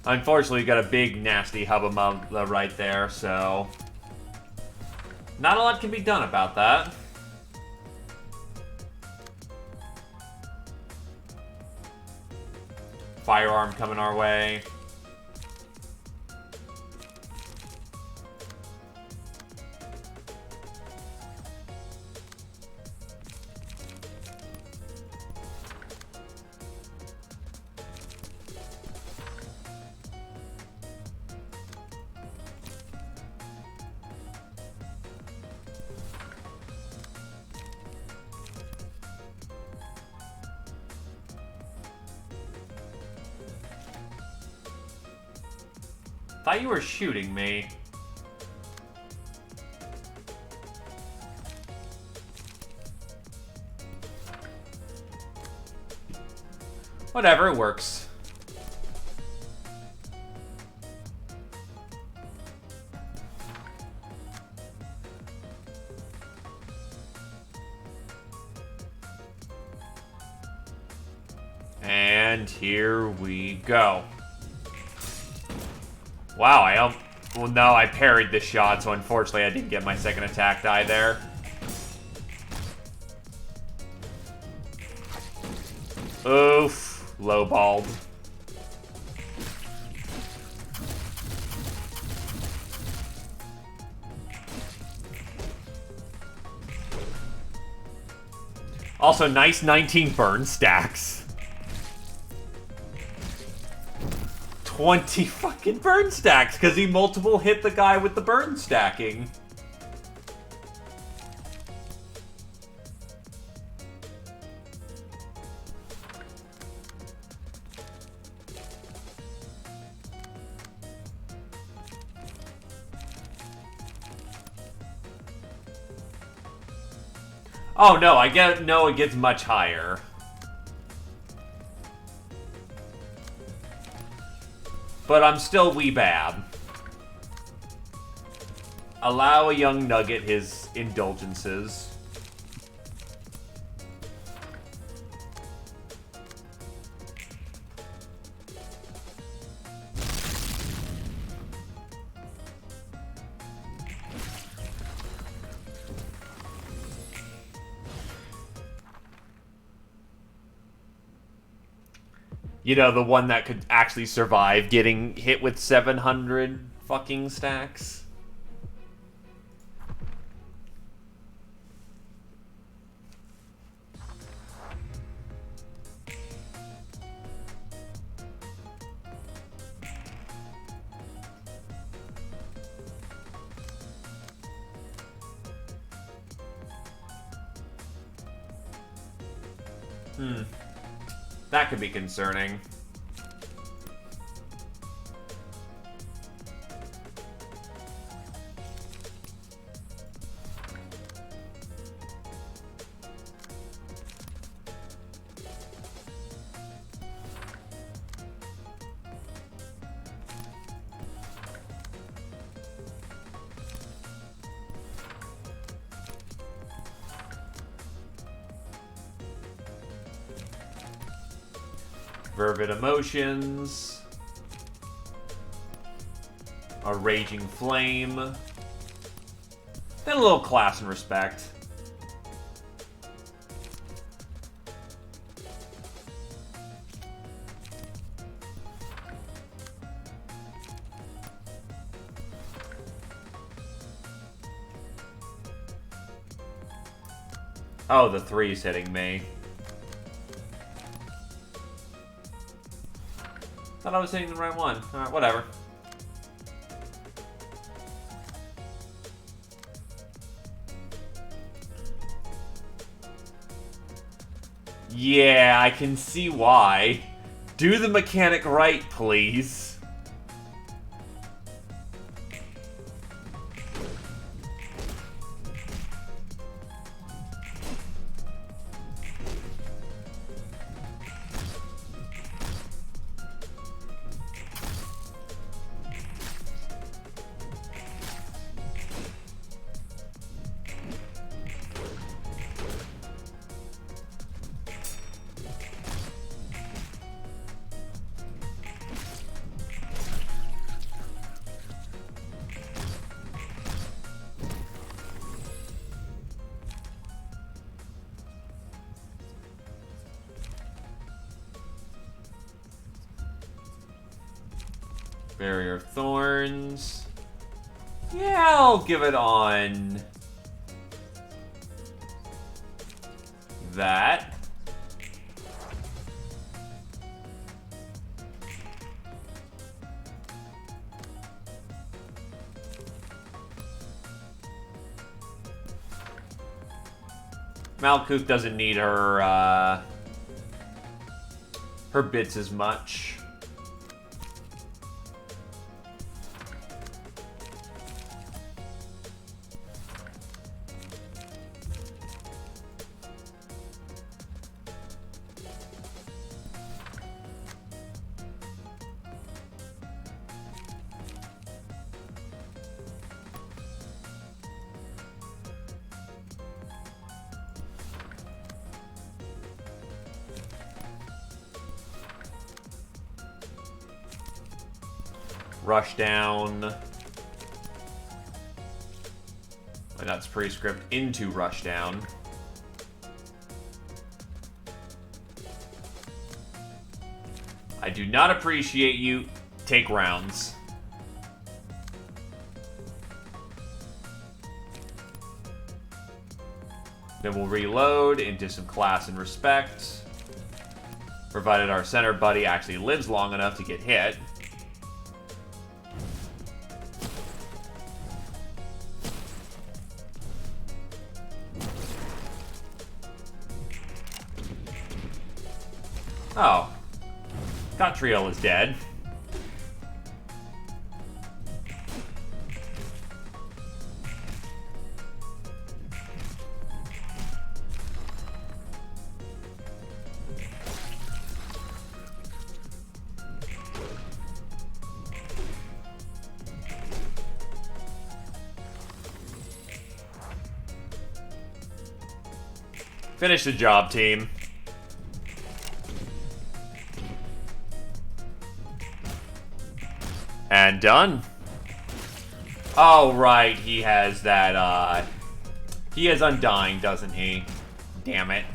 Unfortunately, we got a big, nasty Hubba Mugga right there, so... not a lot can be done about that. Firearm coming our way. Thought you were shooting me. Whatever, it works. And here we go. Wow, well, no, I parried the shot, so unfortunately I didn't get my second attack die there. Oof, lowballed. Also, nice 19 burn stacks. 20 fucking burn stacks, because he multiple hit the guy with the burn stacking. Oh no, it gets much higher. But I'm still wee bad. Allow a young nugget his indulgences. You know, the one that could actually survive getting hit with 700 fucking stacks. That could be concerning. Fervid emotions. A raging flame. Then a little class and respect. Oh, the 3's hitting me. Thought I was hitting the right one. Alright, whatever. Yeah, I can see why. Do the mechanic right, please. Barrier of Thorns. Yeah, I'll give it on that. Malkuth doesn't need her her bits as much. Rush down. That's prescript into rush down. I do not appreciate you. Take rounds. Then we'll reload into some class and respect. Provided our center buddy actually lives long enough to get hit. Oh. Catriel is dead. Finish the job, team. And done. Oh, right, he has that, he has Undying, doesn't he? Damn it.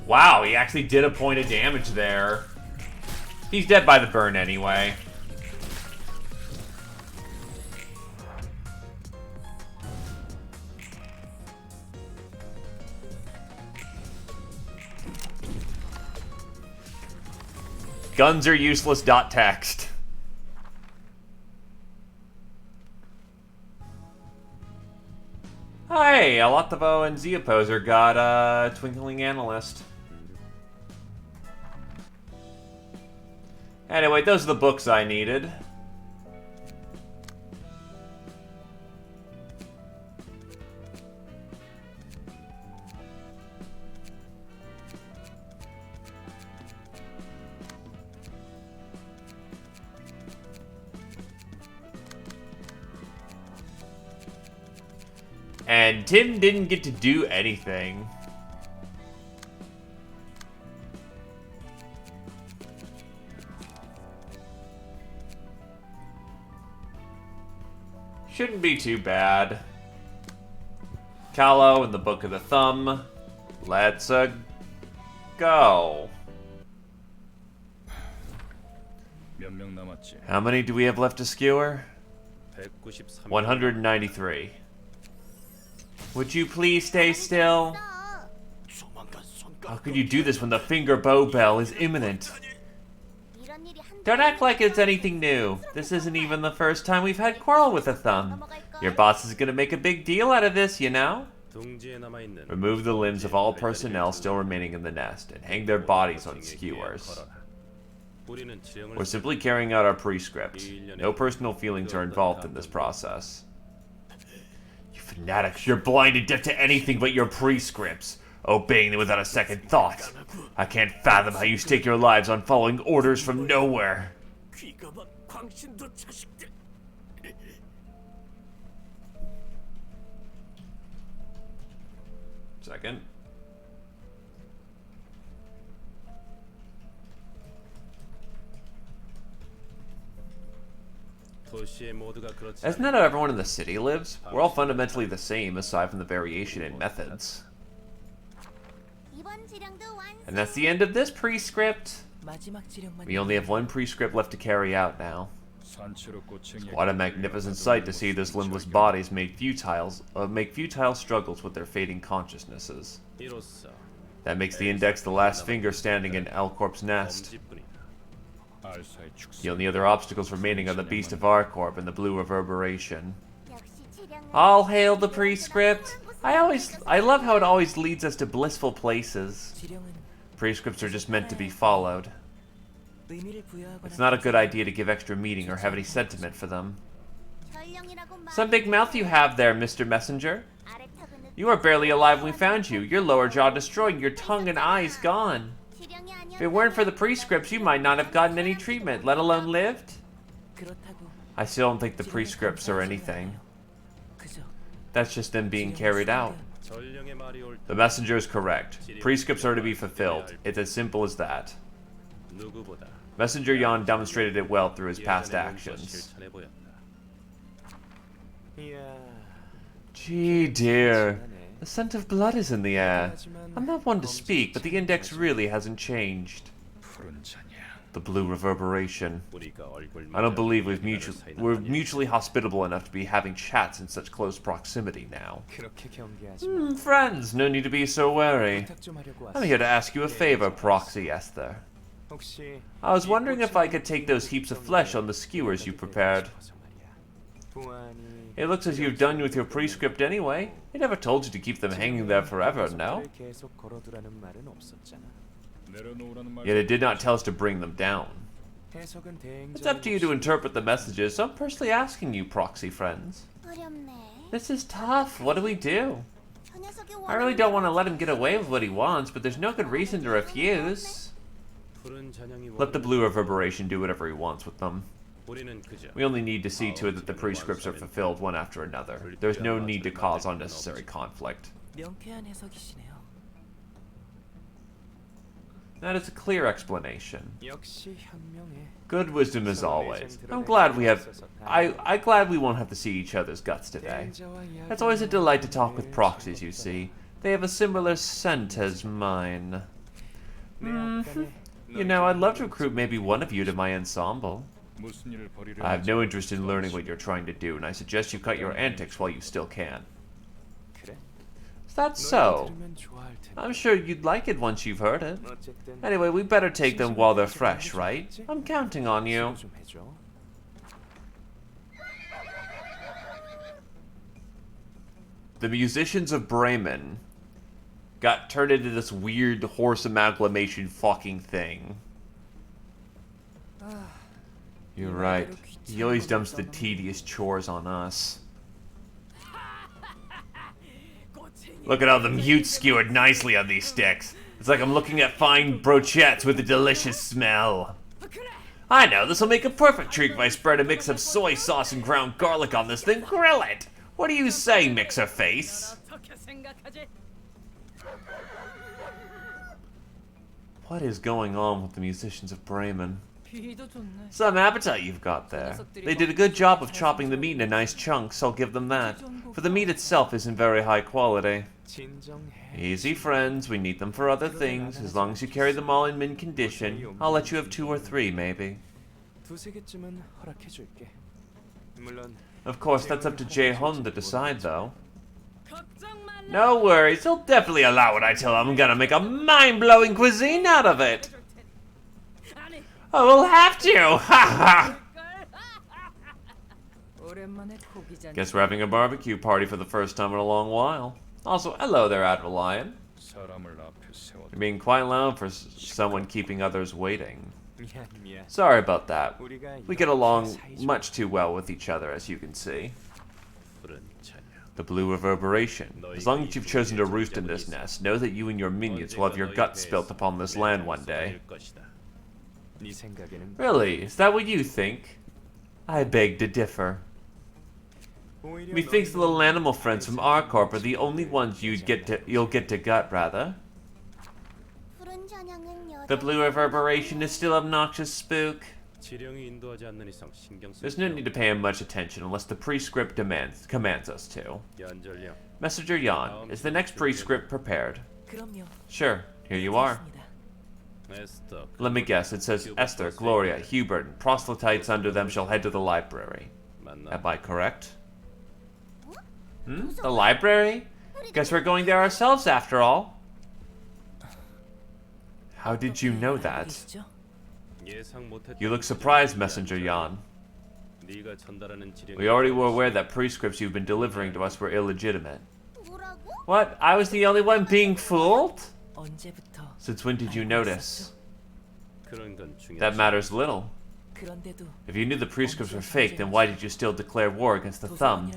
Wow, he actually did a point of damage there. He's dead by the burn anyway. Guns are useless. Text. Hey, Alatovo and Zeoposer got Twinkling Analyst. Anyway, those are the books I needed. And Tim didn't get to do anything. Shouldn't be too bad. Callow and the Book of the Thumb. Let's go. How many do we have left to skewer? 193. Would you please stay still? How could you do this when the finger bow bell is imminent? Don't act like it's anything new. This isn't even the first time we've had quarrel with a thumb. Your boss is gonna make a big deal out of this, you know? Remove the limbs of all personnel still remaining in the nest and hang their bodies on skewers. We're simply carrying out our prescript. No personal feelings are involved in this process. You fanatics, you're blind and deaf to anything but your prescripts, obeying them without a second thought. I can't fathom how you stake your lives on following orders from nowhere. Second. Isn't that how everyone in the city lives? We're all fundamentally the same, aside from the variation in methods. And that's the end of this prescript. We only have one prescript left to carry out now. What a magnificent sight to see those limbless bodies make futile struggles with their fading consciousnesses. That makes the index the last finger standing in Alcorp's nest. The only other obstacles remaining are the Beast of Arcorp and the Blue Reverberation. All hail the prescript! I love how it always leads us to blissful places. Prescripts are just meant to be followed. It's not a good idea to give extra meaning or have any sentiment for them. Some big mouth you have there, Mr. Messenger. You were barely alive when we found you. Your lower jaw destroyed, your tongue and eyes gone. If it weren't for the prescripts, you might not have gotten any treatment, let alone lived. I still don't think the prescripts are anything. That's just them being carried out. The messenger is correct. Prescripts are to be fulfilled. It's as simple as that. Messenger Yan demonstrated it well through his past actions. Gee dear, the scent of blood is in the air. I'm not one to speak, but the index really hasn't changed. The blue reverberation. I don't believe we're mutually hospitable enough to be having chats in such close proximity now. Friends, no need to be so wary. I'm here to ask you a favor, Proxy Esther. I was wondering if I could take those heaps of flesh on the skewers you prepared. It looks as you've done with your prescript anyway. It never told you to keep them hanging there forever, no? Yet it did not tell us to bring them down. It's up to you to interpret the messages, so I'm personally asking you, proxy friends. This is tough. What do we do? I really don't want to let him get away with what he wants, but there's no good reason to refuse. Let the blue reverberation do whatever he wants with them. We only need to see to it that the prescripts are fulfilled one after another. There's no need to cause unnecessary conflict. That is a clear explanation. Good wisdom as always. I'm glad we won't have to see each other's guts today. It's always a delight to talk with proxies, you see. They have a similar scent as mine. You know, I'd love to recruit maybe one of you to my ensemble. I have no interest in learning what you're trying to do, and I suggest you cut your antics while you still can. Is that so? I'm sure you'd like it once you've heard it. Anyway, we better take them while they're fresh, right? I'm counting on you. The musicians of Bremen got turned into this weird horse amalgamation fucking thing. You're right. He always dumps the tedious chores on us. Look at how the mute skewered nicely on these sticks. It's like I'm looking at fine brochettes with a delicious smell. I know, this will make a perfect treat if I spread a mix of soy sauce and ground garlic on this thing. Grill it! What do you say, Mixer Face? What is going on with the musicians of Bremen? Some appetite you've got there. They did a good job of chopping the meat into nice chunks, I'll give them that. For the meat itself isn't very high quality. Easy, friends. We need them for other things. As long as you carry them all in mint condition, I'll let you have 2 or 3, maybe. Of course, that's up to Jae-Hun to decide, though. No worries. He'll definitely allow it, I tell him. I'm gonna make a mind-blowing cuisine out of it. Oh, we'll have to! Ha ha! Guess we're having a barbecue party for the first time in a long while. Also, hello there, Admiral Lion. You're being quite loud for someone keeping others waiting. Sorry about that. We get along much too well with each other, as you can see. The blue reverberation. As long as you've chosen to roost in this nest, know that you and your minions will have your guts spilt upon this land one day. Really? Is that what you think? I beg to differ. Methinks the little animal friends from our corp are the only ones you'll get to gut, rather. The blue reverberation is still obnoxious, Spook. There's no need to pay him much attention unless the prescript commands us to. Messenger Jan, is the next prescript prepared? Sure, here you are. Let me guess, it says Esther, Gloria, Hubert, and proselytes under them shall head to the library. Am I correct? The library? Guess we're going there ourselves after all. How did you know that? You look surprised, Messenger Jan. We already were aware that prescripts you've been delivering to us were illegitimate. What? I was the only one being fooled? Since when did you notice? That matters little. If you knew the prescripts were fake, then why did you still declare war against the Thumb?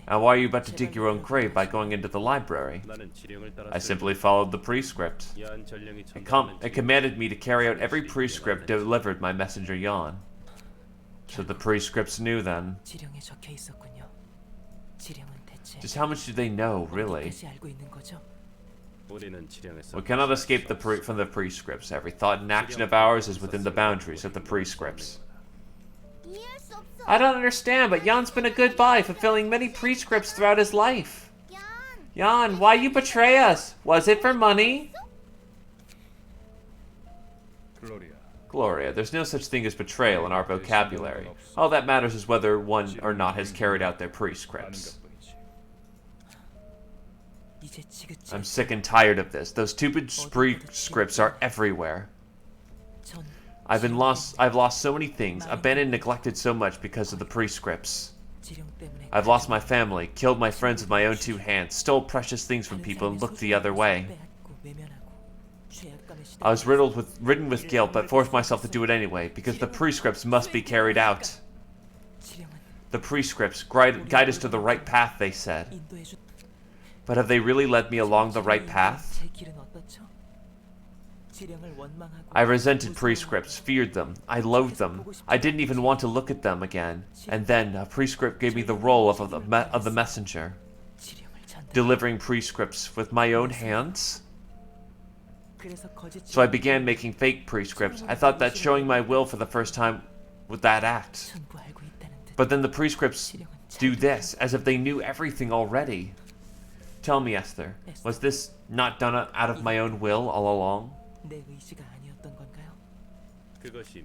And why are you about to dig your own grave by going into the library? I simply followed the prescript. It commanded me to carry out every prescript delivered by Messenger Jan. So the prescripts knew then. Just how much do they know, really? We cannot escape from the prescripts. Every thought and action of ours is within the boundaries of the prescripts. I don't understand, but Jan's been a good boy, fulfilling many prescripts throughout his life. Jan, why you betray us? Was it for money? Gloria, there's no such thing as betrayal in our vocabulary. All that matters is whether one or not has carried out their prescripts. I'm sick and tired of this. Those stupid prescripts are everywhere. I've lost so many things. I've been and neglected so much because of the prescripts. I've lost my family, killed my friends with my own two hands, stole precious things from people and looked the other way. I was ridden with guilt, but forced myself to do it anyway, because the prescripts must be carried out. The prescripts guide us to the right path, they said. But have they really led me along the right path? I resented prescripts, feared them, I loathed them. I didn't even want to look at them again. And then a prescript gave me the role of the messenger. Delivering prescripts with my own hands? So I began making fake prescripts. I thought that showing my will for the first time with that act. But then the prescripts do this, as if they knew everything already. Tell me, Esther, was this not done out of my own will all along?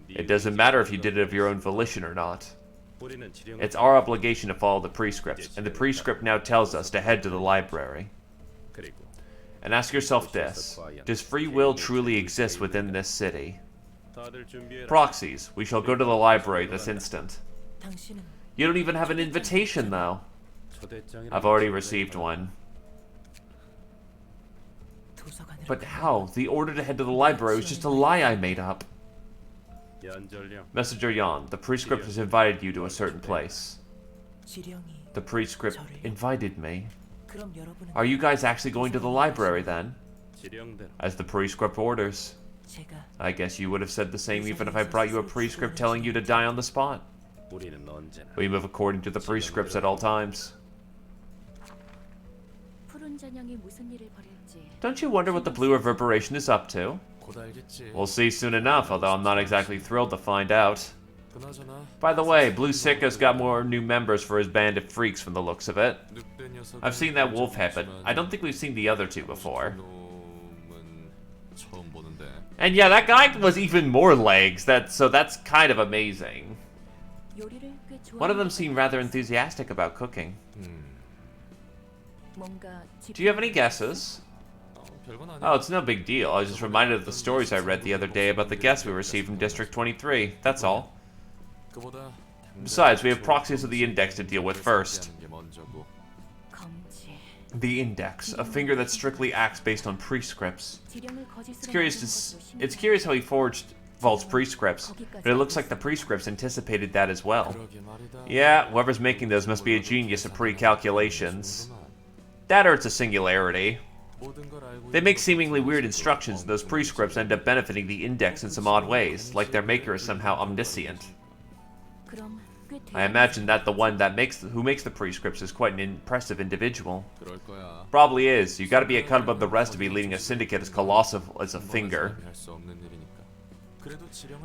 It doesn't matter if you did it of your own volition or not. It's our obligation to follow the prescripts, and the prescript now tells us to head to the library. And ask yourself this, does free will truly exist within this city? Proxies, we shall go to the library this instant. You don't even have an invitation, though. I've already received one. But how? The order to head to the library was just a lie I made up. Messenger Jan, the prescript has invited you to a certain place. The prescript invited me. Are you guys actually going to the library then? As the prescript orders. I guess you would have said the same even if I brought you a prescript telling you to die on the spot. We move according to the prescripts at all times. Don't you wonder what the blue reverberation is up to? We'll see soon enough, although I'm not exactly thrilled to find out. By the way, Blue Sicka's got more new members for his band of freaks from the looks of it. I've seen that wolf head, but I don't think we've seen the other two before. And yeah, that guy was even more legs, so that's kind of amazing. One of them seemed rather enthusiastic about cooking. Do you have any guesses? Oh, it's no big deal. I was just reminded of the stories I read the other day about the guests we received from District 23. That's all. Besides, we have proxies of the Index to deal with first. The Index, a finger that strictly acts based on prescripts. It's curious how he forged false prescripts, but it looks like the prescripts anticipated that as well. Yeah, whoever's making those must be a genius at pre-calculations. That or it's a singularity. They make seemingly weird instructions, and those prescripts end up benefiting the Index in some odd ways, like their maker is somehow omniscient. I imagine that the one who makes the prescripts is quite an impressive individual. Probably is. You gotta be a cut above the rest to be leading a syndicate as colossal as a finger.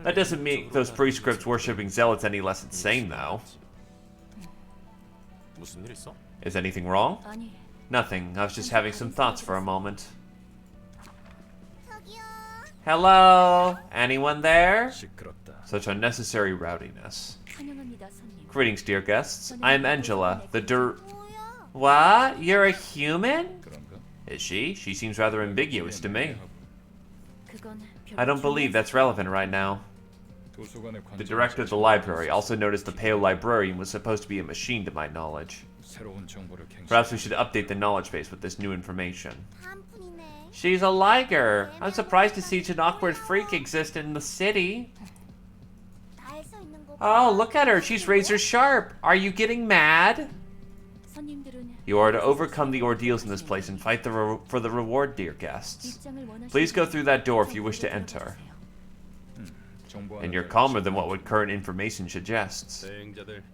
That doesn't make those prescripts worshipping zealots any less insane, though. Is anything wrong? Nothing. I was just having some thoughts for a moment. Hello? Anyone there? Such unnecessary rowdiness. Greetings, dear guests. I am Angela, the What? You're a human? Is she? She seems rather ambiguous to me. I don't believe that's relevant right now. The director of the library also noticed the pale librarian was supposed to be a machine to my knowledge. Perhaps we should update the knowledge base with this new information. She's a liger. I'm surprised to see such an awkward freak exist in the city. Oh, look at her. She's razor sharp. Are you getting mad? You are to overcome the ordeals in this place and fight for the reward, dear guests. Please go through that door if you wish to enter. And you're calmer than what current information suggests.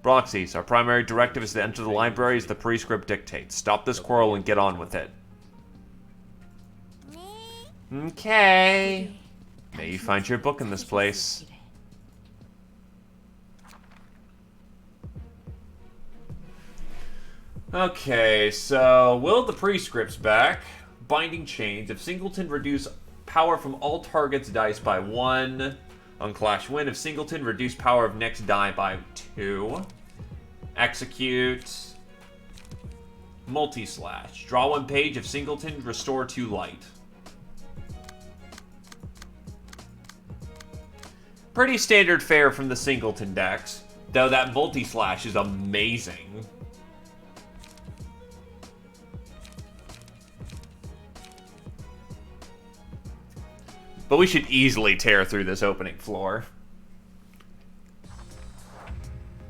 Proxies, our primary directive is to enter the library as the prescript dictates. Stop this quarrel and get on with it. Okay. May you find your book in this place. Okay, so will the prescripts back. Binding chains. If Singleton reduce power from all targets' dice by 1. On Clash Win, if Singleton reduce power of next die by 2. Execute. Multi-slash. Draw 1 page. If Singleton, restore 2 light. Pretty standard fare from the Singleton decks. Though that multi-slash is amazing. But we should easily tear through this opening floor.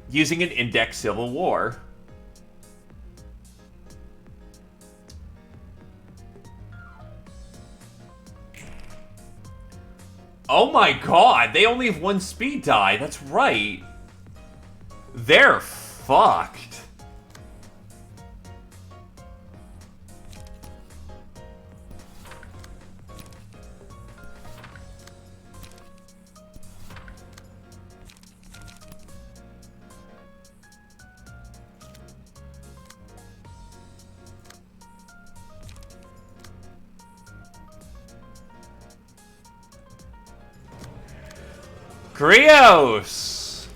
Using an Index Civil War. Oh my god, they only have 1 speed die. That's right. They're fucked. Krios!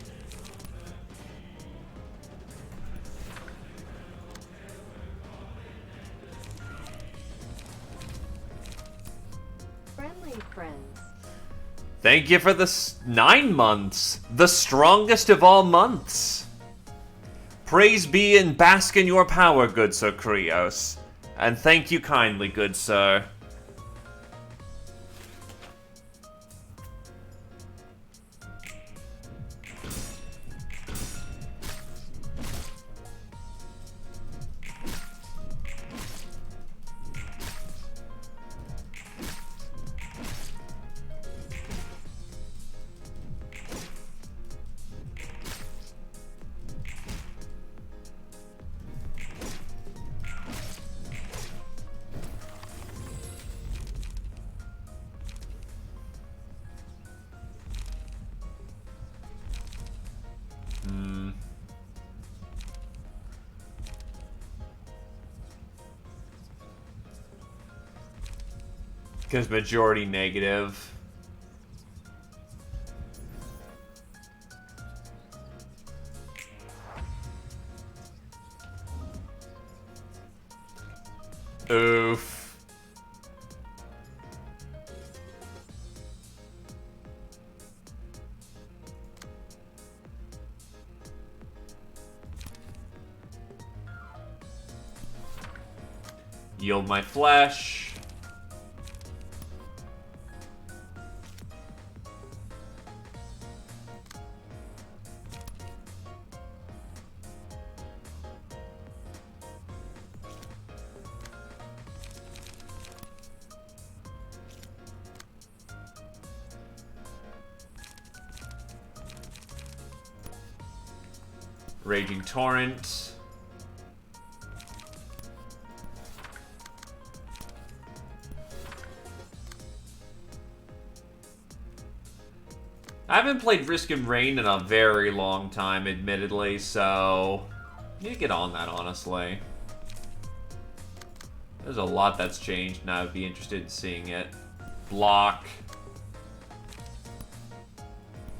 Friendly friends. Thank you for the 9 months. The strongest of all months. Praise be and bask in your power, good Sir Krios. And thank you kindly, good sir. Because majority negative. Oof. Yield my flesh. Raging Torrent. I haven't played Risk and Rain in a very long time, admittedly, so you get on that, honestly. There's a lot that's changed, and I would be interested in seeing it. Block.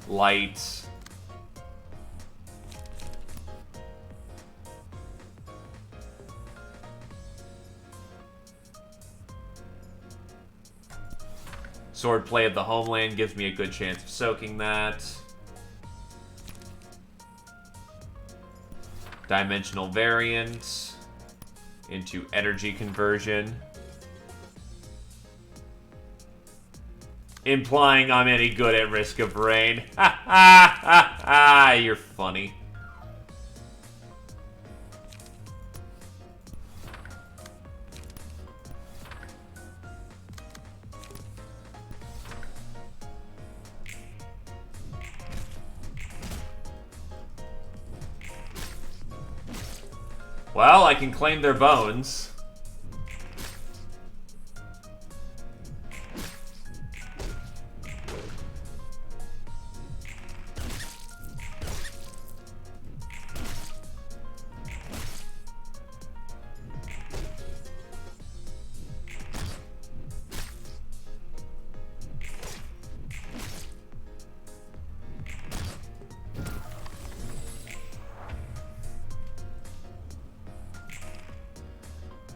Light. Swordplay of the Homeland gives me a good chance of soaking that. Dimensional Variant into Energy Conversion. Implying I'm any good at Risk of Rain. Ha ha ha ha! You're funny. Well, I can claim their bones.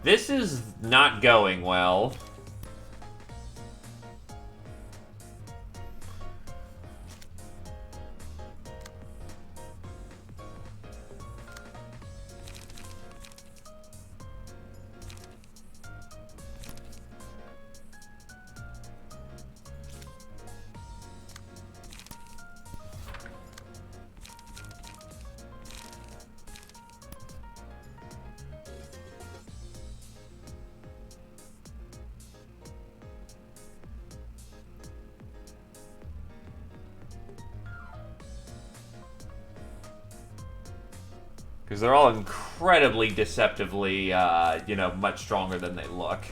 This is not going well. Because they're all incredibly deceptively, you know, much stronger than they look.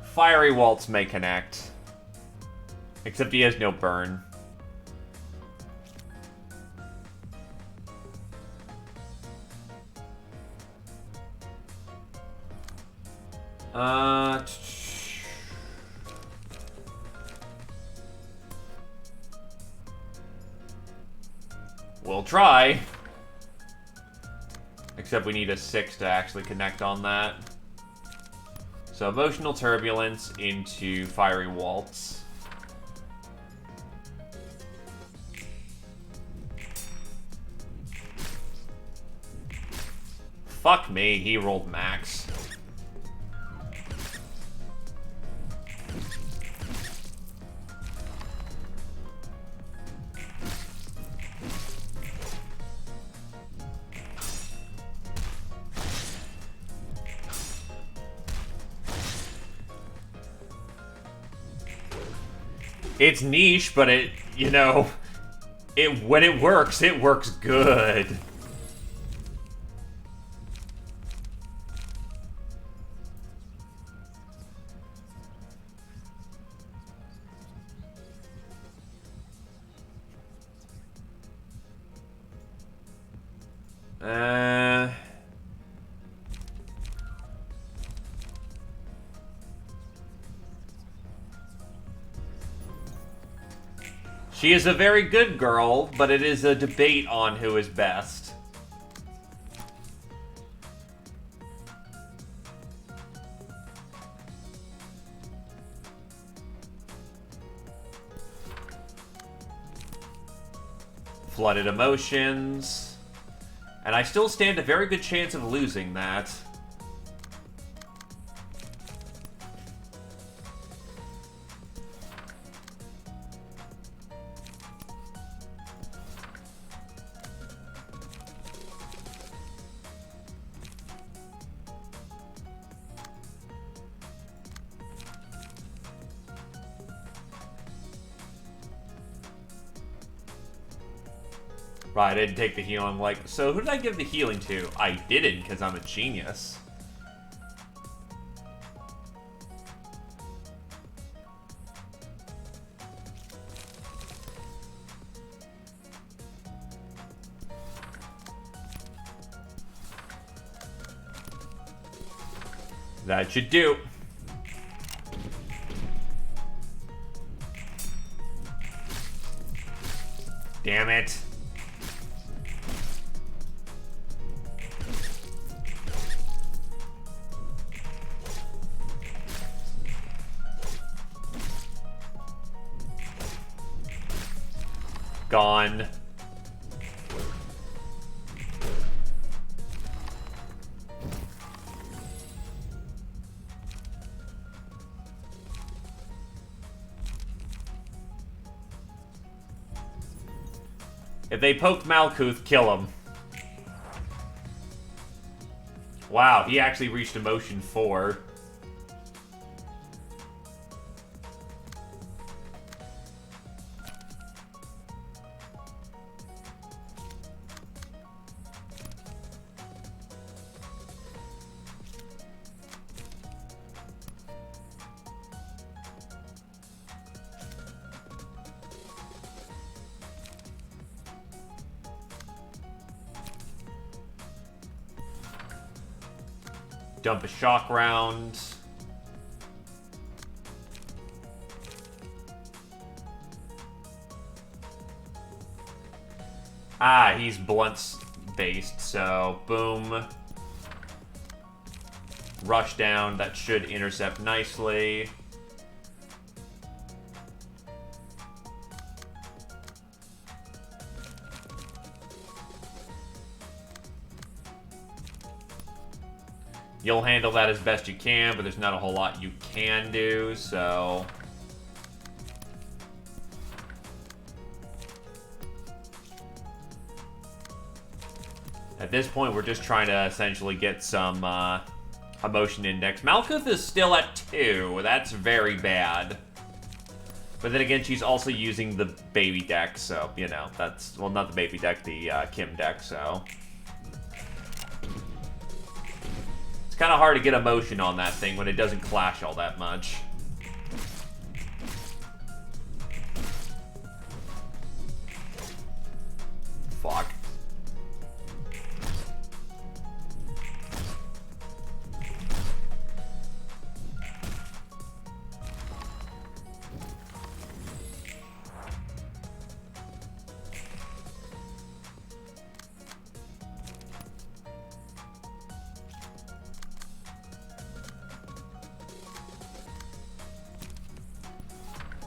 Fiery Waltz may connect. Except he has no burn. We'll try. Except we need a 6 to actually connect on that. So Emotional Turbulence into Fiery Waltz. Fuck me, he rolled max. It's niche, but it, you know, when it works good. She is a very good girl, but it is a debate on who is best. Flooded Emotions. And I still stand a very good chance of losing that. Right, I didn't take the healing. Like, so who did I give the healing to? I didn't, because I'm a genius. That should do. Damn it. on. If they poke Malkuth, kill him. Wow, he actually reached emotion 4. Dump a shock round. Ah, he's blunts based, so boom. Rush down, that should intercept nicely. You'll handle that as best you can, but there's not a whole lot you can do, so... At this point, we're just trying to essentially get some emotion index. Malkuth is still at 2. That's very bad. But then again, she's also using the baby deck, so, you know, that's... Well, not the baby deck, the Kim deck, so... Kind of hard to get emotion on that thing when it doesn't clash all that much. Fuck.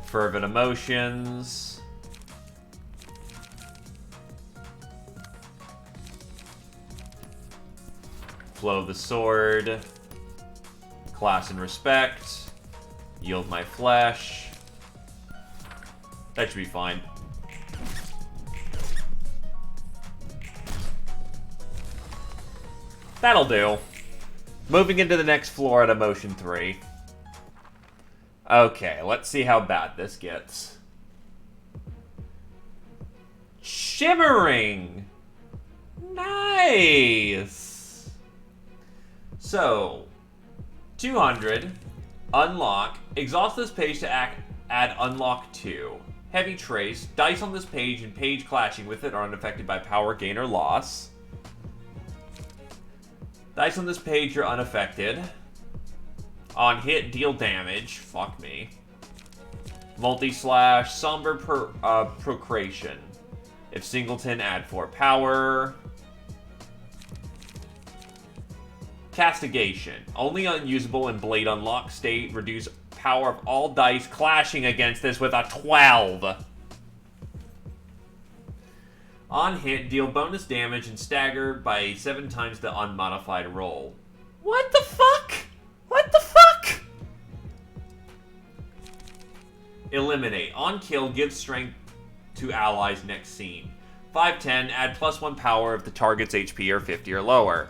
Fervent emotions. Flow of the sword. Class and respect. Yield my flesh. That should be fine. That'll do. Moving into the next floor at emotion 3. Okay, let's see how bad this gets. Shimmering! Nice! So, 200, unlock, exhaust this page to add unlock 2. Heavy trace, dice on this page and page clashing with it are unaffected by power gain or loss. Dice on this page are unaffected. On hit, deal damage. Fuck me. Multi-slash, somber procreation. If singleton, add 4 power. Castigation. Only unusable in blade unlock state. Reduce power of all dice clashing against this with a 12. On hit, deal bonus damage and stagger by 7 times the unmodified roll. What the fuck? What the fuck? Eliminate. On kill, give strength to allies next scene. 5/10, add +1 power if the target's HP are 50 or lower.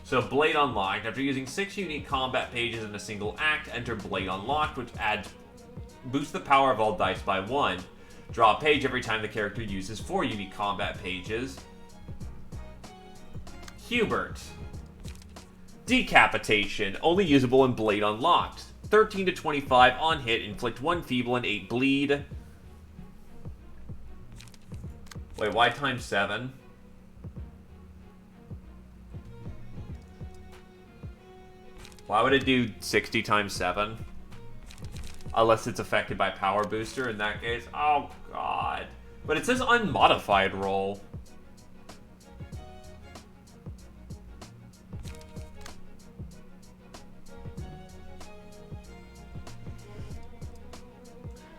So Blade Unlocked. After using 6 unique combat pages in a single act, enter Blade Unlocked, which boosts the power of all dice by 1. Draw a page every time the character uses 4 unique combat pages. Hubert. Decapitation. Only usable in Blade Unlocked. 13 to 25 on hit, inflict 1 feeble and 8 bleed. Wait, why times 7? Why would it do 60 times 7? Unless it's affected by power booster in that case. Oh, God. But it says unmodified roll.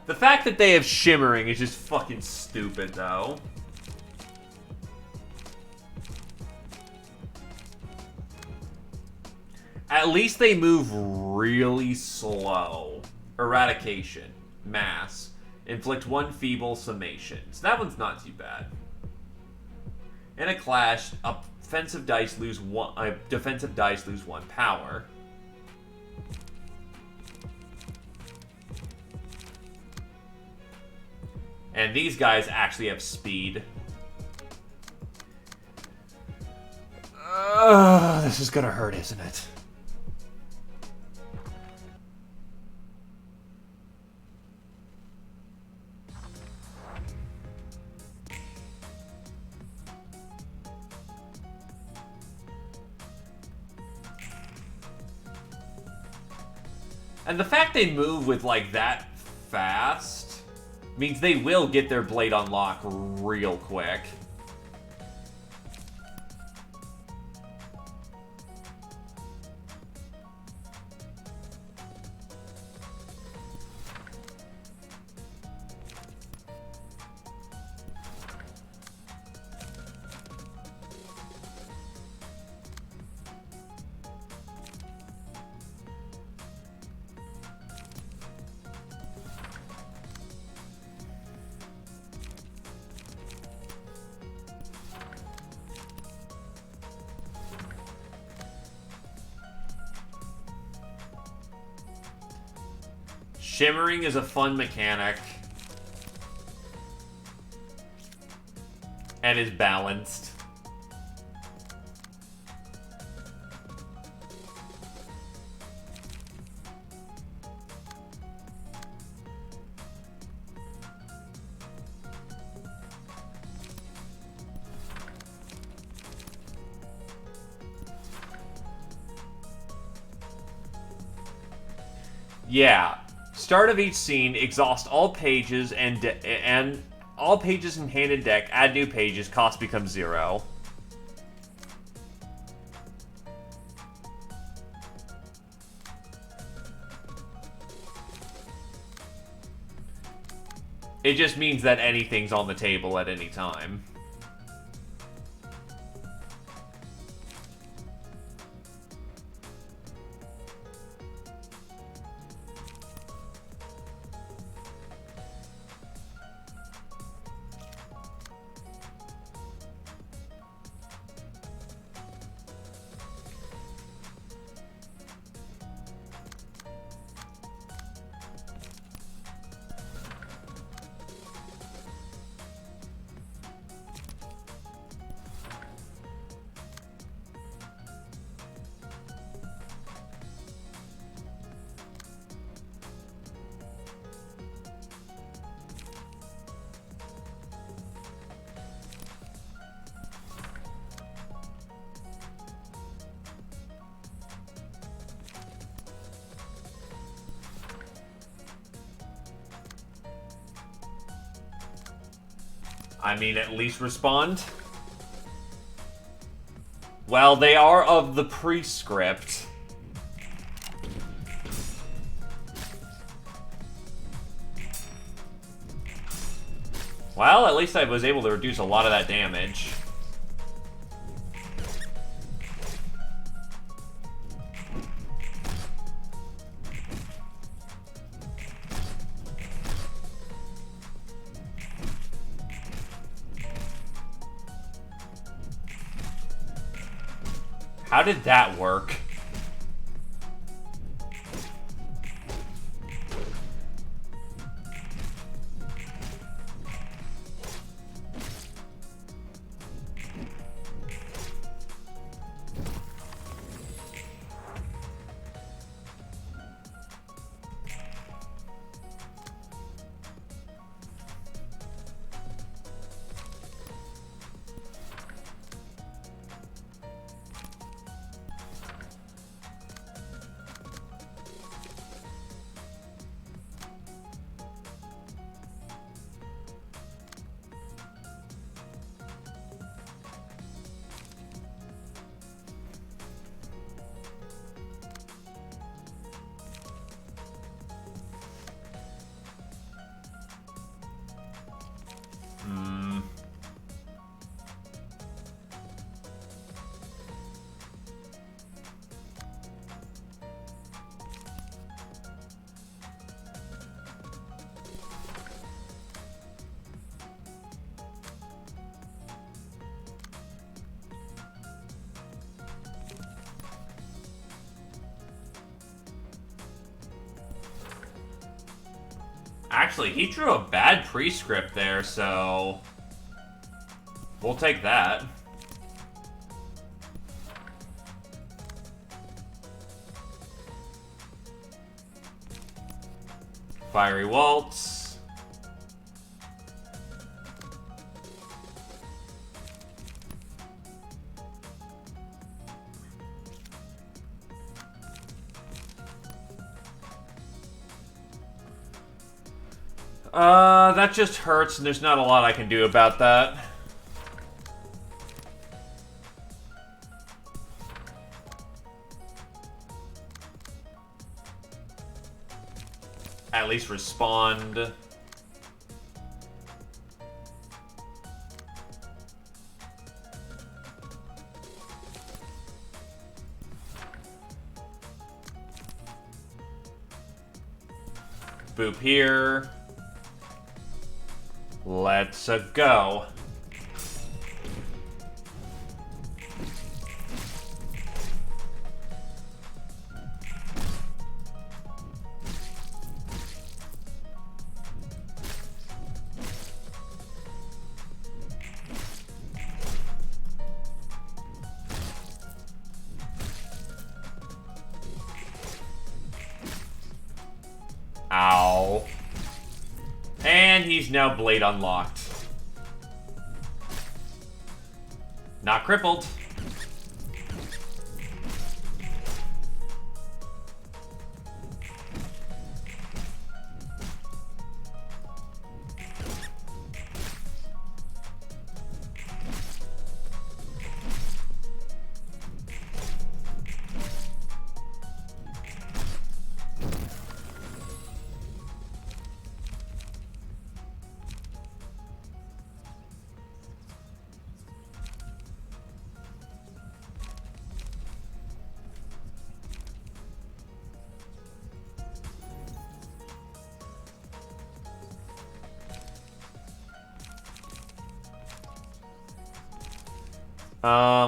The fact that they have shimmering is just fucking stupid, though. At least they move really slow. Eradication. Mass. Inflict 1 feeble summation. So that one's not too bad. In a clash, offensive dice lose 1. Defensive dice lose 1 power. And these guys actually have speed. This is gonna hurt, isn't it? And the fact they move with, like, that fast means they will get their blade on lock real quick. Shimmering is a fun mechanic. And is balanced. Yeah. Start of each scene, exhaust all pages and all pages in hand and deck, add new pages, cost becomes 0. It just means that anything's on the table at any time. I mean, at least respond. Well, they are of the prescript. Well, at least I was able to reduce a lot of that damage. How did that work? Actually, he drew a bad prescript there, so... we'll take that. Fiery Waltz. That just hurts, and there's not a lot I can do about that. At least respond. Boop here. Let's go. Ow. And he's now Blade unlocked. Not crippled.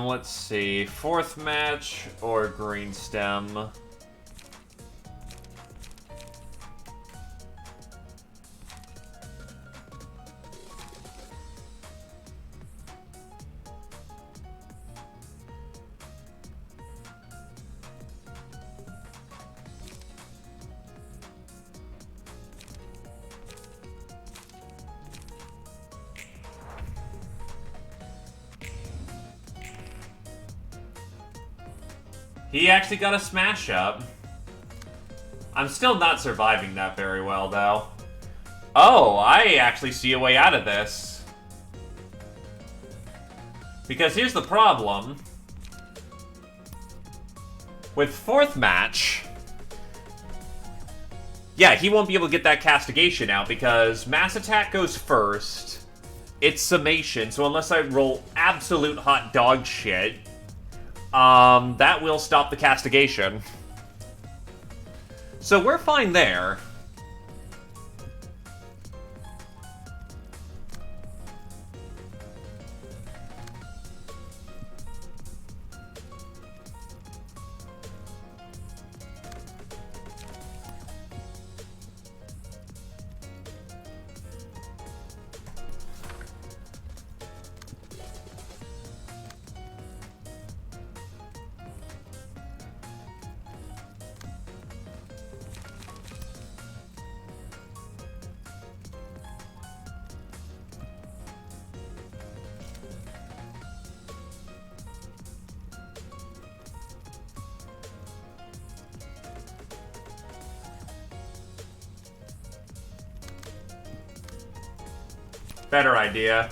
Let's see. Fourth match or green stem? He actually got a smash up. I'm still not surviving that very well, though. Oh, I actually see a way out of this. Because here's the problem. With fourth match... yeah, he won't be able to get that castigation out because mass attack goes first. It's summation, so unless I roll absolute hot dog shit... that will stop the castigation. So we're fine there. Better idea.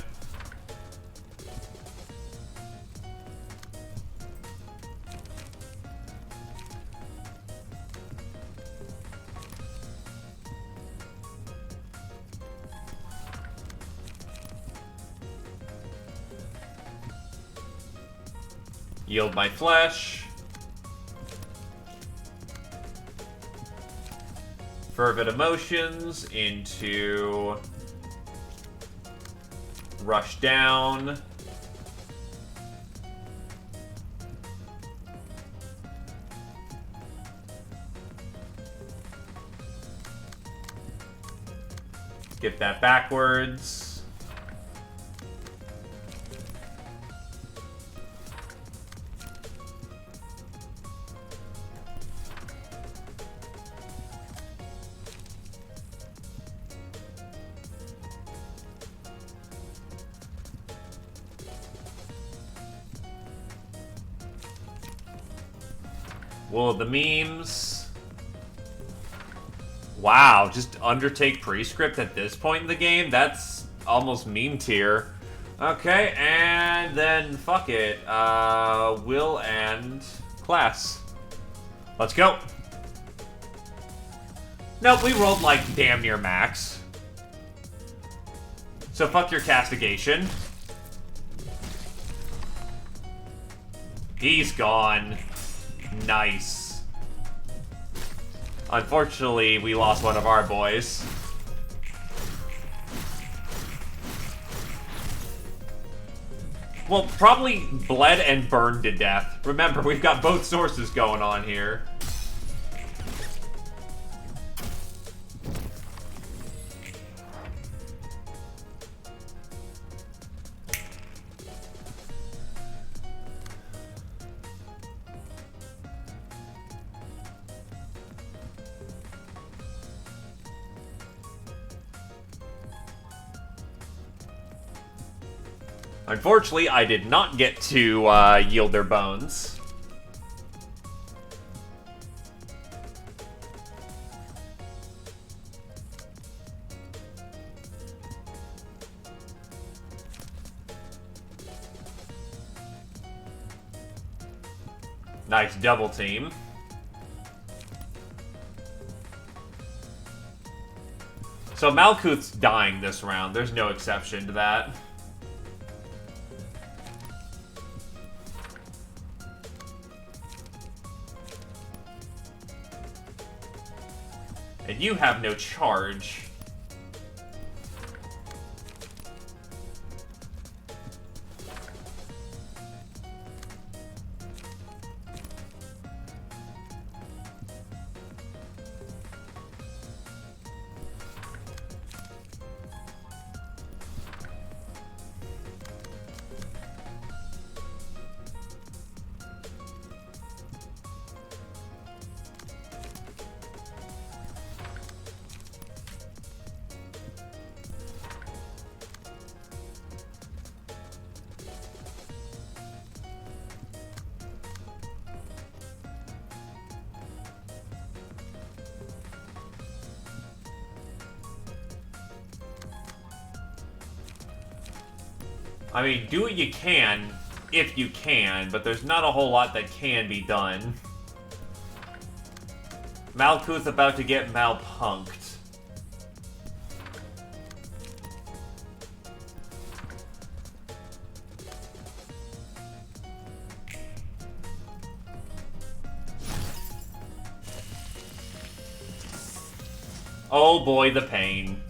Yield my flesh. Fervid emotions into... rush down. Get that backwards. Wool of the memes. Wow, just undertake prescript at this point in the game? That's almost meme tier. Okay, and then fuck it. Will and class. Let's go. Nope, we rolled like damn near max. So fuck your castigation. He's gone. Nice. Unfortunately, we lost one of our boys. Well, probably bled and burned to death. Remember, we've got both sources going on here. Unfortunately, I did not get to yield their bones. Nice double team. So Malkuth's dying this round. There's no exception to that. And you have no charge. I mean, do what you can, if you can, but there's not a whole lot that can be done. Malkuth about to get malpunked. Oh boy, the pain.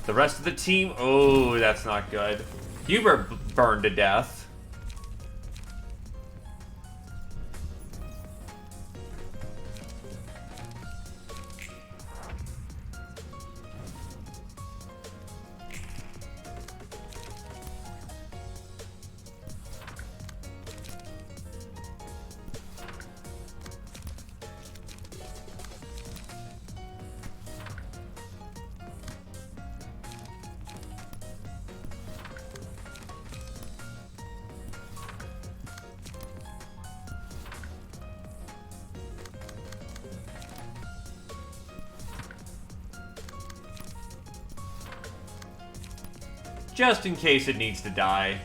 The rest of the team, oh, that's not good. You were burned to death. Just in case it needs to die.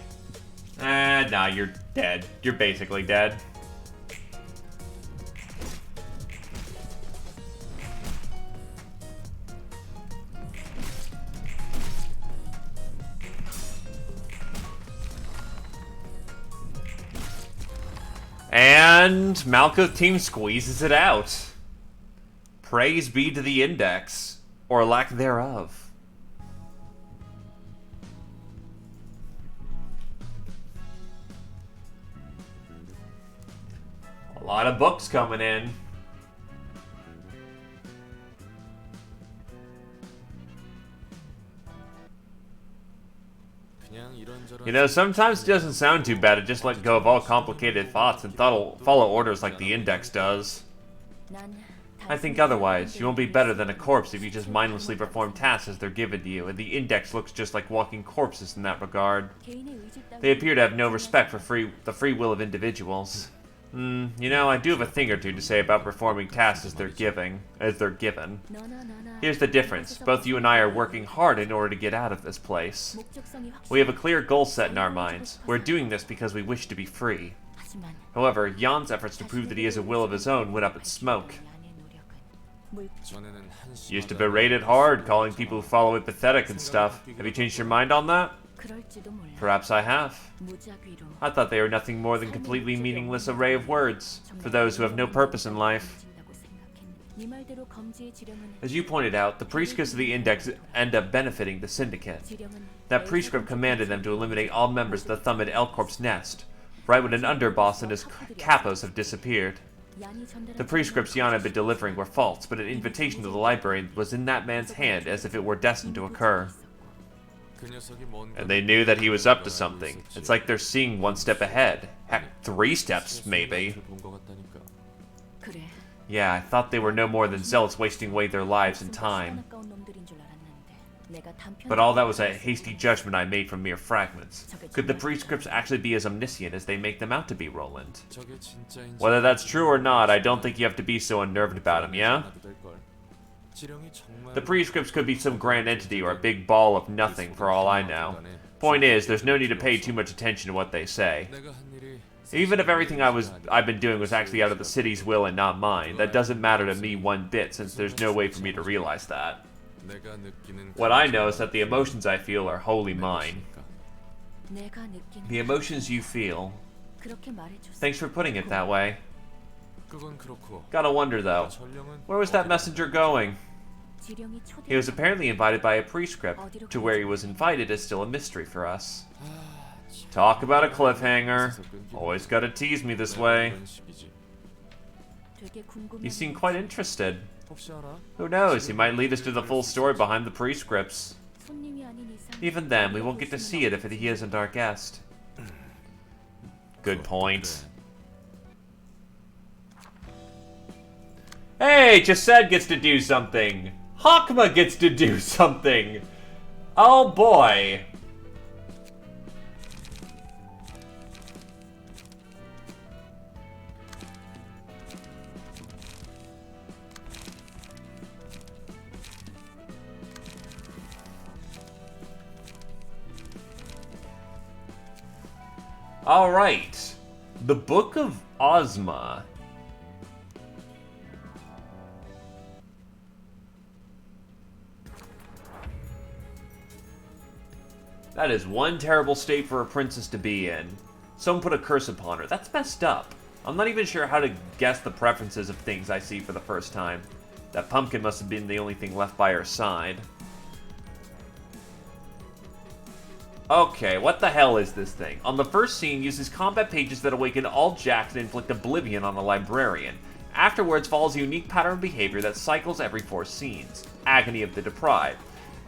Nah, you're dead. You're basically dead. And Malkuth team squeezes it out. Praise be to the Index, or lack thereof. A lot of books coming in. You know, sometimes it doesn't sound too bad to just let go of all complicated thoughts and follow orders like the Index does. I think otherwise. You won't be better than a corpse if you just mindlessly perform tasks as they're given to you, and the Index looks just like walking corpses in that regard. They appear to have no respect for the free will of individuals. You know, I do have a thing or two to say about performing tasks as they're given. Here's the difference. Both you and I are working hard in order to get out of this place. We have a clear goal set in our minds. We're doing this because we wish to be free. However, Jan's efforts to prove that he has a will of his own went up in smoke. Used to berate it hard, calling people who follow it pathetic and stuff. Have you changed your mind on that? Perhaps I have. I thought they were nothing more than completely meaningless array of words, for those who have no purpose in life. As you pointed out, the prescripts of the Index end up benefiting the Syndicate. That prescript commanded them to eliminate all members of the Thummid L-Corp's nest, right when an underboss and his capos have disappeared. The prescripts Jan had been delivering were false, but an invitation to the library was in that man's hand as if it were destined to occur. And they knew that he was up to something. It's like they're seeing one step ahead. Heck, 3 steps, maybe. Yeah, I thought they were no more than zealots wasting away their lives and time. But all that was a hasty judgment I made from mere fragments. Could the prescripts actually be as omniscient as they make them out to be, Roland? Whether that's true or not, I don't think you have to be so unnerved about him, yeah? The prescripts could be some grand entity or a big ball of nothing for all I know. Point is, there's no need to pay too much attention to what they say. Even if everything I've been doing was actually out of the city's will and not mine, that doesn't matter to me one bit, since there's no way for me to realize that. What I know is that the emotions I feel are wholly mine. The emotions you feel. Thanks for putting it that way. Gotta wonder, though, where was that messenger going? He was apparently invited by a prescript. To where he was invited is still a mystery for us. Talk about a cliffhanger. Always gotta tease me this way. You seem quite interested. Who knows, he might lead us to the full story behind the prescripts. Even then, we won't get to see it if he isn't our guest. Good point. Hey, Chesed gets to do something! Hakma gets to do something! Oh boy! Alright. The Book of Ozma. That is one terrible state for a princess to be in. Someone put a curse upon her. That's messed up. I'm not even sure how to guess the preferences of things I see for the first time. That pumpkin must have been the only thing left by her side. Okay, what the hell is this thing? On the first scene, uses combat pages that awaken all jacks and inflict oblivion on a librarian. Afterwards follows a unique pattern of behavior that cycles every 4 scenes. Agony of the Deprived.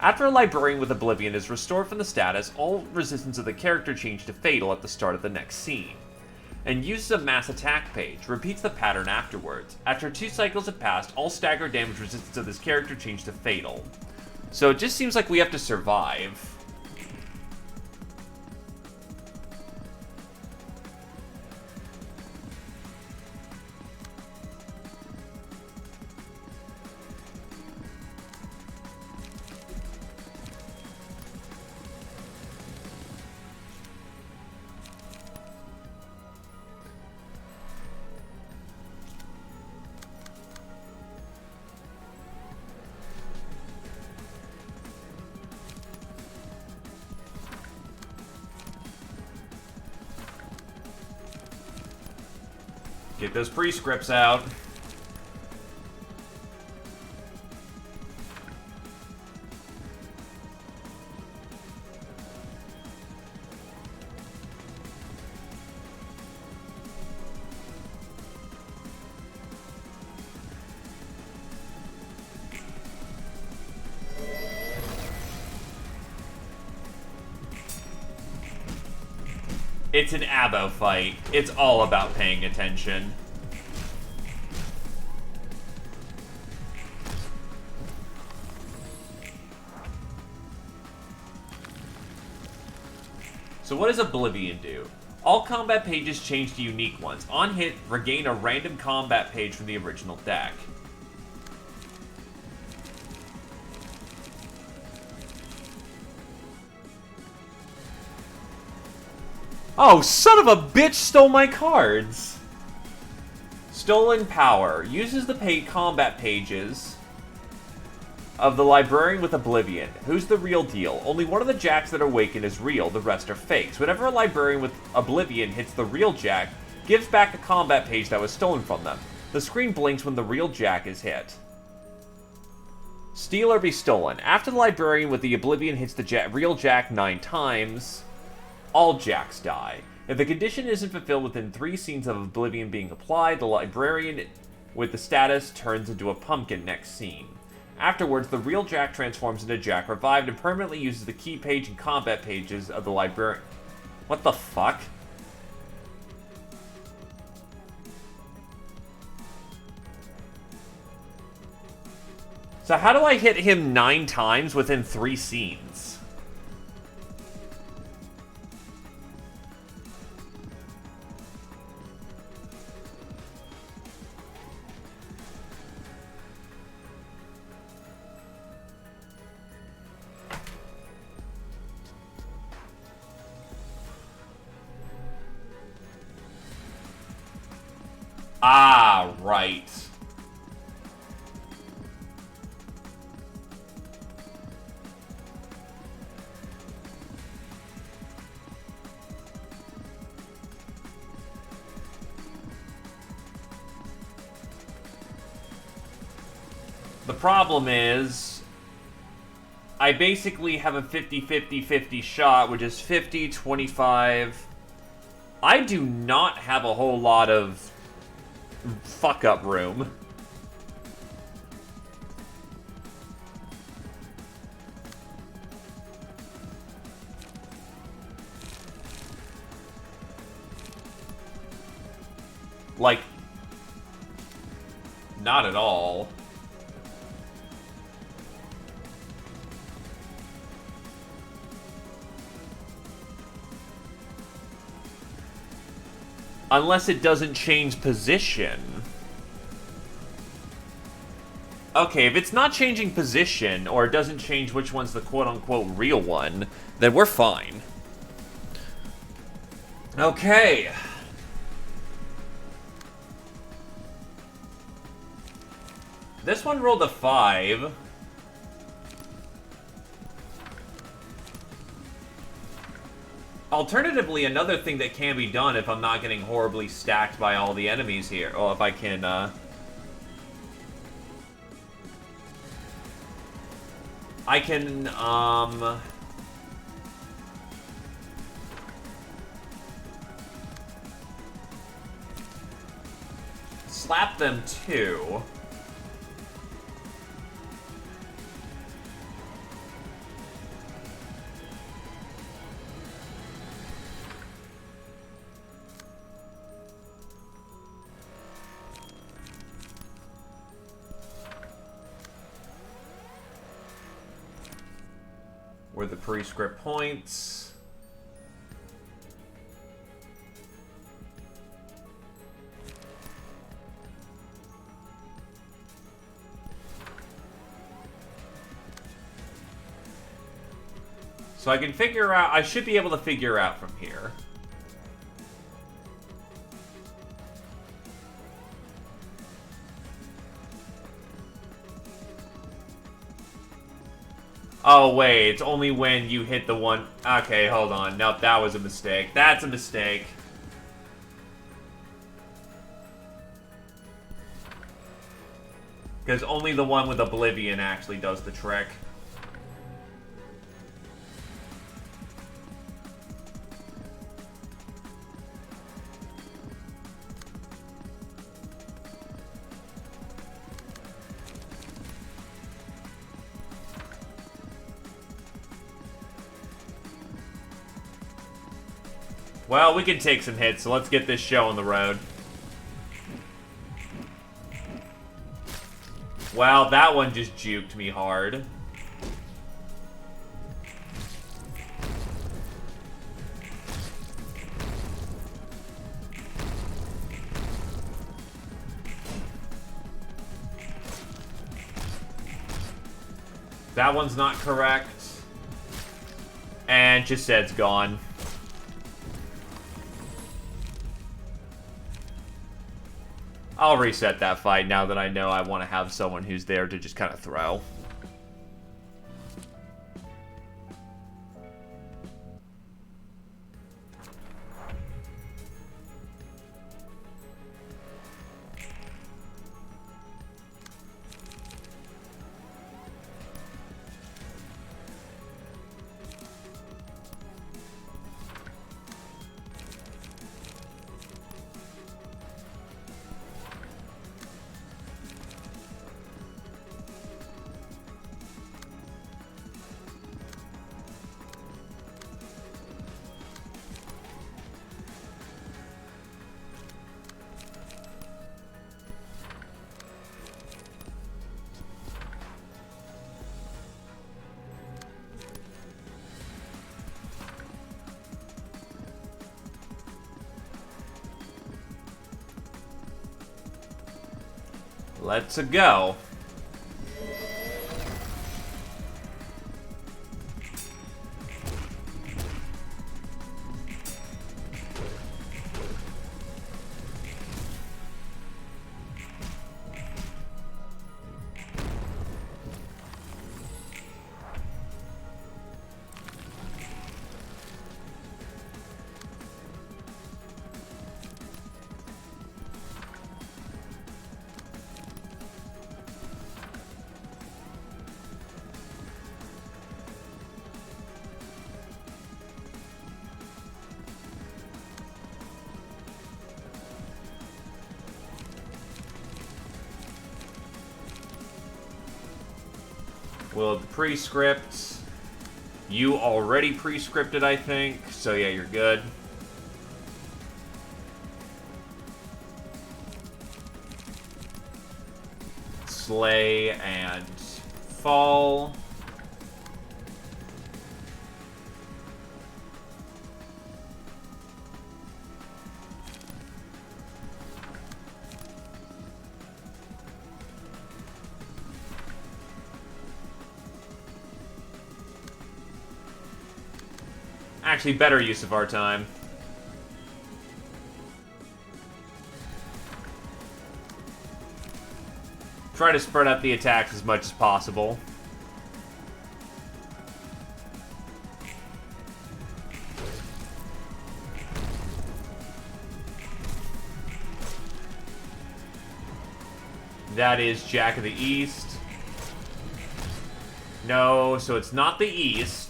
After a librarian with oblivion is restored from the status, all resistance of the character change to fatal at the start of the next scene. And uses a mass attack page, repeats the pattern afterwards. After 2 cycles have passed, all stagger damage resistance of this character change to fatal. So it just seems like we have to survive. Get those prescripts out. It's an abo fight. It's all about paying attention. So what does Oblivion do? All combat pages change to unique ones. On hit, regain a random combat page from the original deck. Oh, son of a bitch stole my cards! Stolen Power. Uses the combat pages of the Librarian with Oblivion. Who's the real deal? Only one of the jacks that are awakened is real, the rest are fakes. Whenever a Librarian with Oblivion hits the real jack, gives back a combat page that was stolen from them. The screen blinks when the real jack is hit. Steal or be stolen. After the Librarian with the Oblivion hits the real jack 9 times... all jacks die. If the condition isn't fulfilled within 3 scenes of Oblivion being applied, the Librarian with the status turns into a pumpkin next scene. Afterwards, the real jack transforms into Jack Revived and permanently uses the key page and combat pages of the Librarian. What the fuck? So how do I hit him 9 times within 3 scenes? Ah, right. The problem is, I basically have a 50-50-50 shot, which is 50, 25. I do not have a whole lot of fuck-up room. Like, not at all. Unless it doesn't change position. Okay, if it's not changing position, or it doesn't change which one's the quote-unquote real one, then we're fine. Okay. This one rolled a 5. Alternatively, another thing that can be done if I'm not getting horribly stacked by all the enemies here, or if I can, I can, slap them too. Where the prescript points. So I can figure out, I should be able to figure out from here. Oh, wait, it's only when you hit the one... Okay, hold on. Nope, that was a mistake. That's a mistake. Because only the one with Oblivion actually does the trick. Well, we can take some hits, so let's get this show on the road. Wow, that one just juked me hard. That one's not correct. And just said's gone. I'll reset that fight now that I know I want to have someone who's there to just kind of throw. Let's go. Well, the pre-script. You already pre-scripted, I think. So yeah, you're good. Slay and fall. Actually, better use of our time. Try to spread out the attacks as much as possible. That is Jack of the East. No, so it's not the East.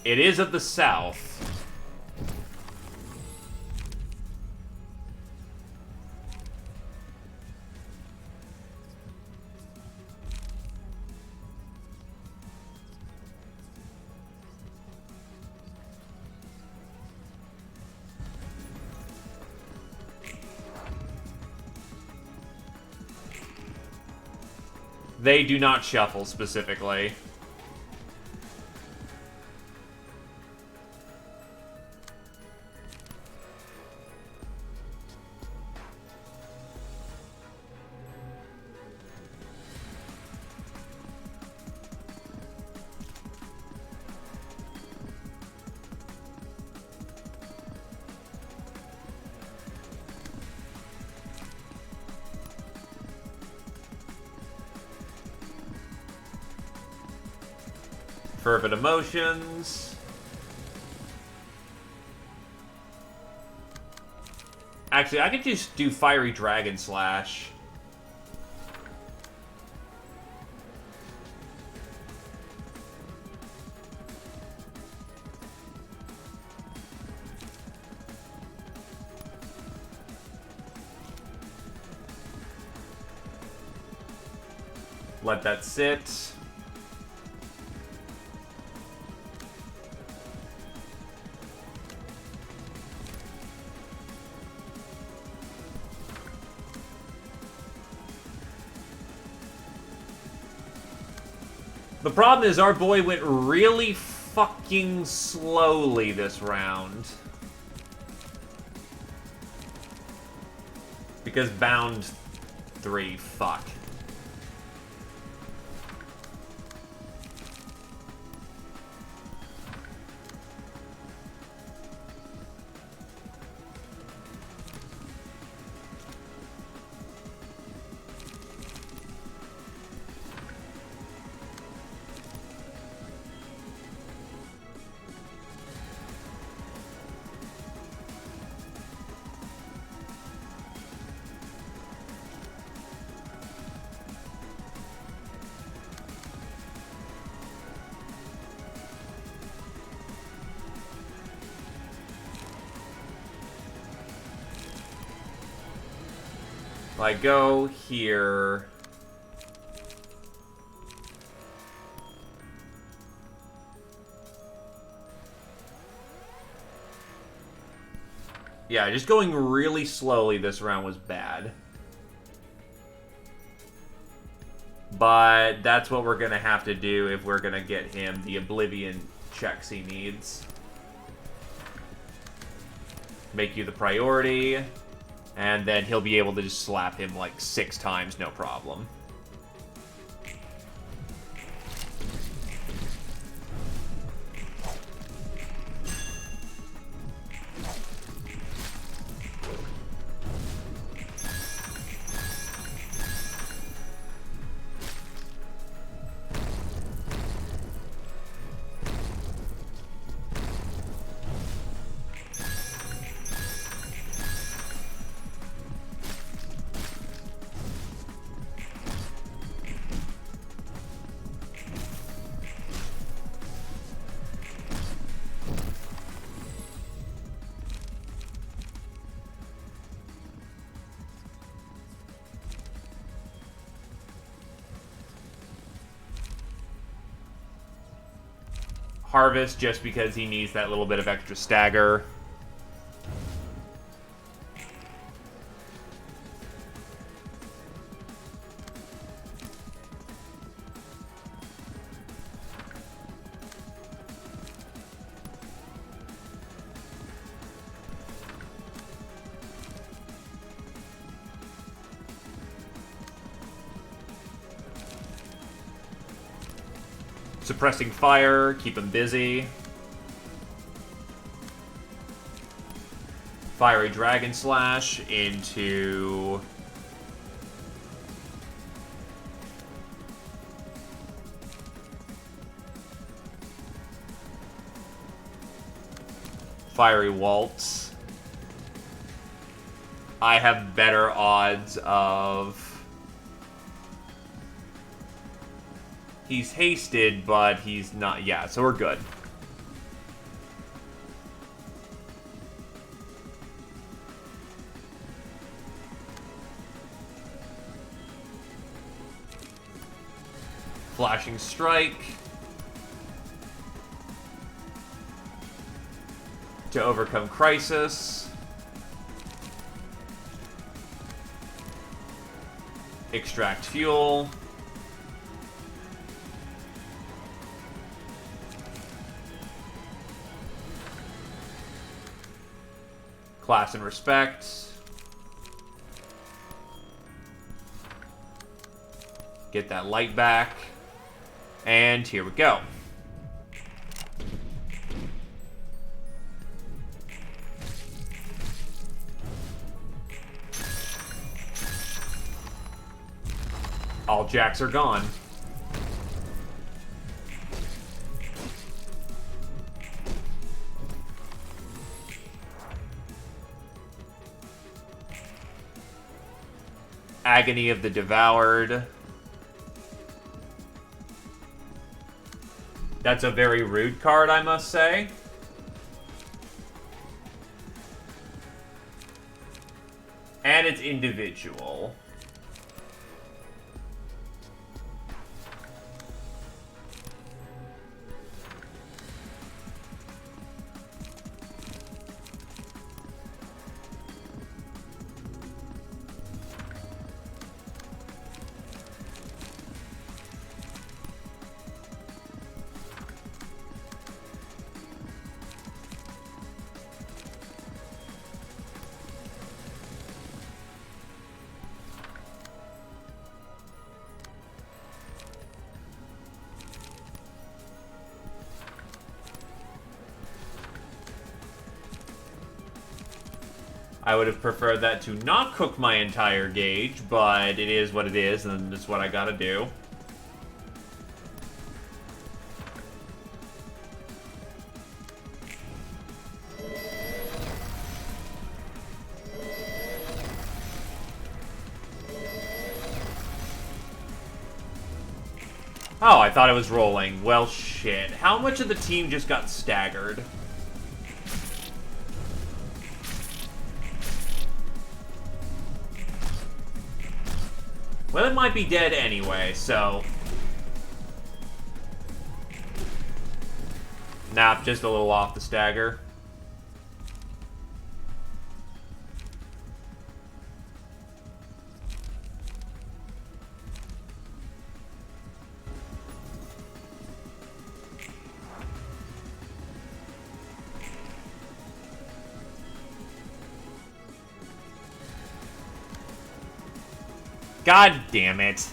It is of the south. They do not shuffle specifically. Fervent Emotions. Actually, I could just do Fiery Dragon Slash. Let that sit. The problem is our boy went really fucking slowly this round. Because bound 3, fuck. I go here. Yeah, just going really slowly this round was bad. But that's what we're going to have to do if we're going to get him the Oblivion checks he needs. Make you the priority. And then he'll be able to just slap him like 6 times, no problem. Harvest just because he needs that little bit of extra stagger. Suppressing fire, keep him busy. Fiery Dragon Slash into... Fiery Waltz. I have better odds of... He's hasted, but he's not... Yeah, so we're good. Flashing Strike. To overcome Crisis. Extract Fuel. Class and Respect. Get that light back. And here we go. All jacks are gone. Agony of the Devoured. That's a very rude card, I must say. And it's individual. I would have preferred that to not cook my entire gauge, but it is what it is, and it's what I gotta do. Oh, I thought it was rolling. Well, shit. How much of the team just got staggered? Well, it might be dead anyway, so... Nah, just a little off the stagger. God damn it.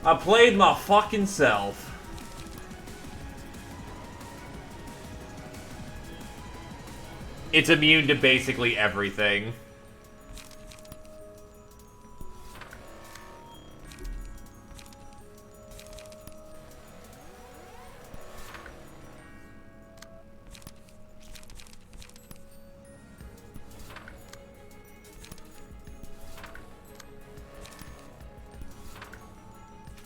I played my fucking self. It's immune to basically everything.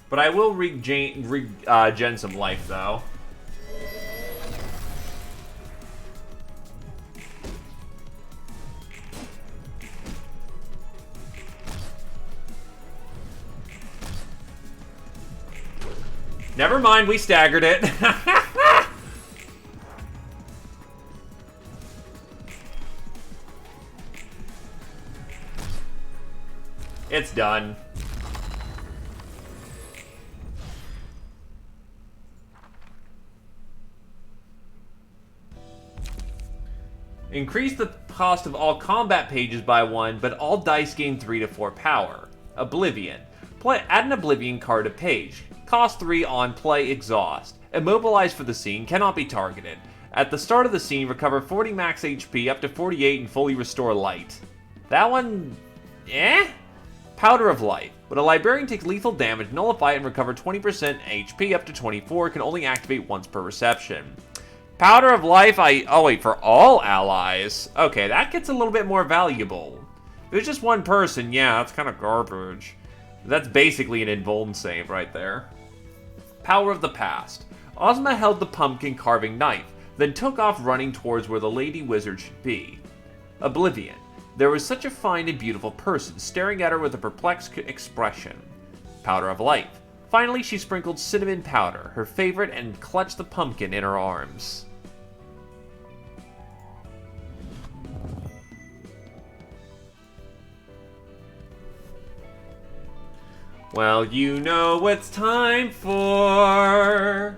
But I will regen some life, though. Never mind, we staggered it. It's done. Increase the cost of all combat pages by 1, but all dice gain 3 to 4 power. Oblivion. Add an Oblivion card to page. Cost 3 on play, exhaust. Immobilized for the scene, cannot be targeted. At the start of the scene, recover 40 max HP, up to 48, and fully restore light. That one... eh? Powder of Life. When a Librarian takes lethal damage, nullify it and recover 20% HP, up to 24, can only activate once per reception. Powder of Life, oh wait, for all allies. Okay, that gets a little bit more valuable. If it's just one person, yeah, that's kind of garbage. That's basically an invuln save right there. Power of the Past. Ozma held the pumpkin carving knife, then took off running towards where the Lady Wizard should be. Oblivion. There was such a fine and beautiful person, staring at her with a perplexed expression. Powder of Life. Finally, she sprinkled cinnamon powder, her favorite, and clutched the pumpkin in her arms. Well, you know what it's time for.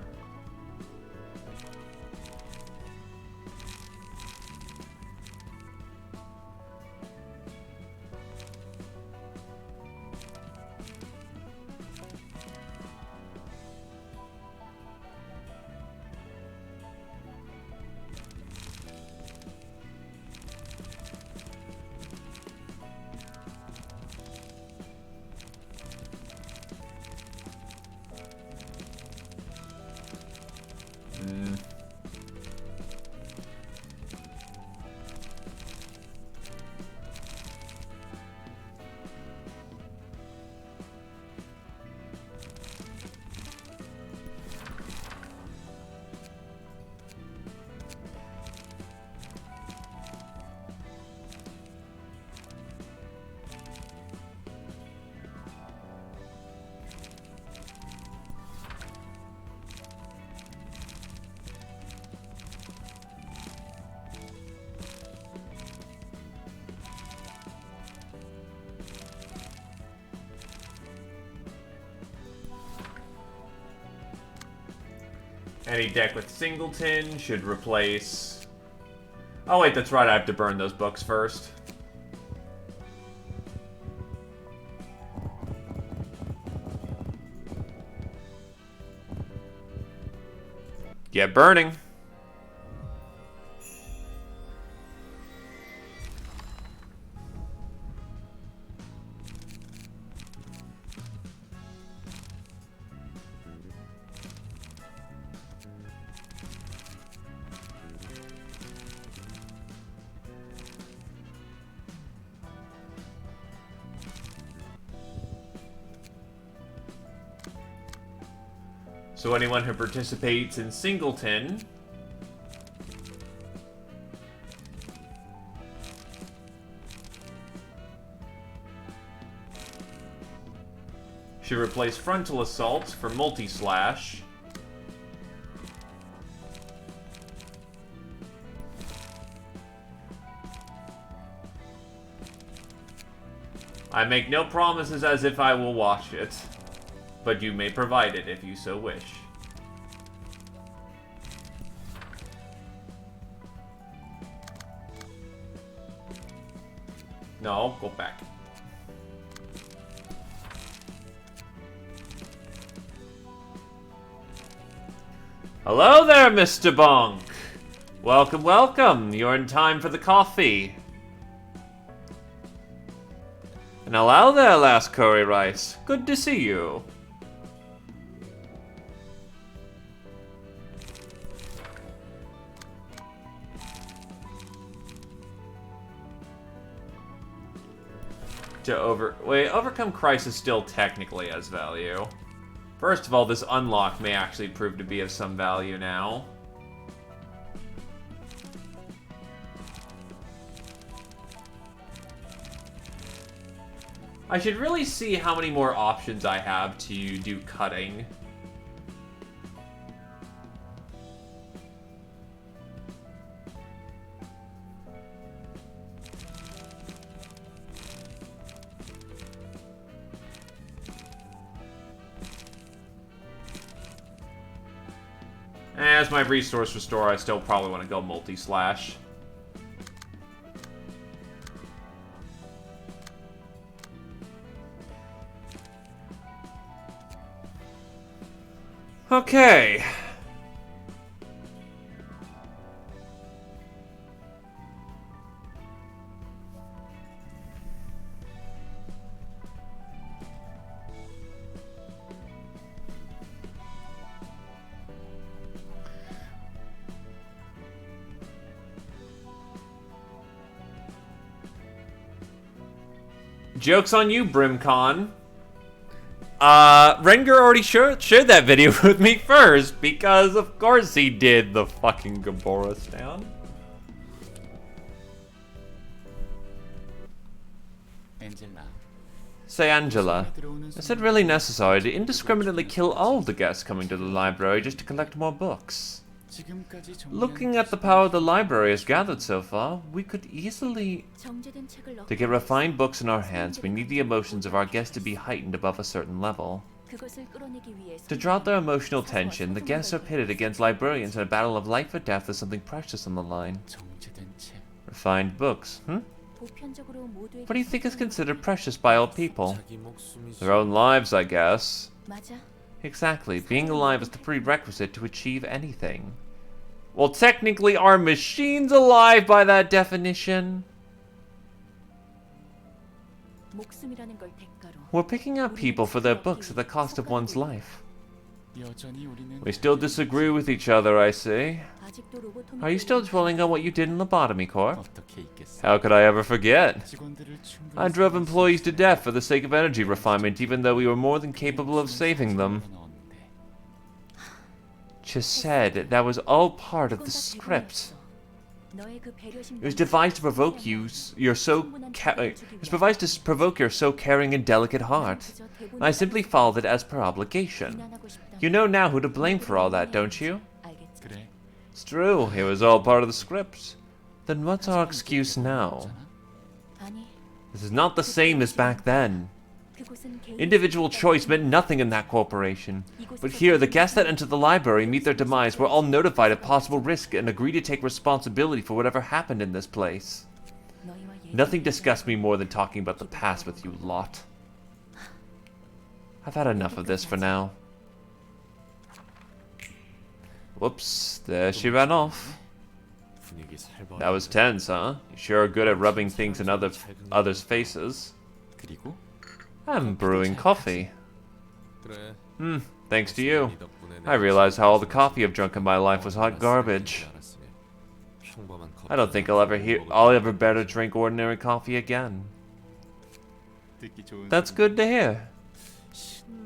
Any deck with Singleton should replace... Oh wait, that's right, I have to burn those books first. Get burning. So anyone who participates in Singleton should replace Frontal Assault for Multi-Slash. I make no promises as if I will watch it, but you may provide it if you so wish. No, go back. Hello there, Mr. Bonk! Welcome, welcome! You're in time for the coffee. And hello there, last curry rice. Good to see you. Overcome crisis still technically has value. First of all, this unlock may actually prove to be of some value now. I should really see how many more options I have to do cutting. As my resource restore, I still probably want to go multi-slash. Okay. Joke's on you, Brimcon. Rengar already shared that video with me first, because of course he did, the fucking Gabora stand. Say, Angela, is it really necessary to indiscriminately kill all the guests coming to the library just to collect more books? Looking at the power the library has gathered so far, we could easily... To get refined books in our hands, we need the emotions of our guests to be heightened above a certain level. To draw out their emotional tension, the guests are pitted against librarians in a battle of life or death with something precious on the line. Refined books, What do you think is considered precious by all people? Their own lives, I guess. Exactly, being alive is the prerequisite to achieve anything. Well, technically, are machines alive by that definition? We're picking up people for their books at the cost of one's life. We still disagree with each other, I see. Are you still dwelling on what you did in Lobotomy Corp? How could I ever forget? I drove employees to death for the sake of energy refinement, even though we were more than capable of saving them. Just said that was all part of the script. It was devised to provoke your so caring and delicate heart. I simply followed it as per obligation. You know now who to blame for all that, don't you? It's true, it was all part of the script. Then what's our excuse now? This is not the same as back then. Individual choice meant nothing in that corporation. But here, the guests that enter the library meet their demise were all notified of possible risk and agree to take responsibility for whatever happened in this place. Nothing disgusts me more than talking about the past with you lot. I've had enough of this for now. Whoops, there she ran off. That was tense, huh? You sure are good at rubbing things in others' faces. I'm brewing coffee. Thanks to you. I realized how all the coffee I've drunk in my life was hot garbage. I don't think I'll ever better drink ordinary coffee again. That's good to hear.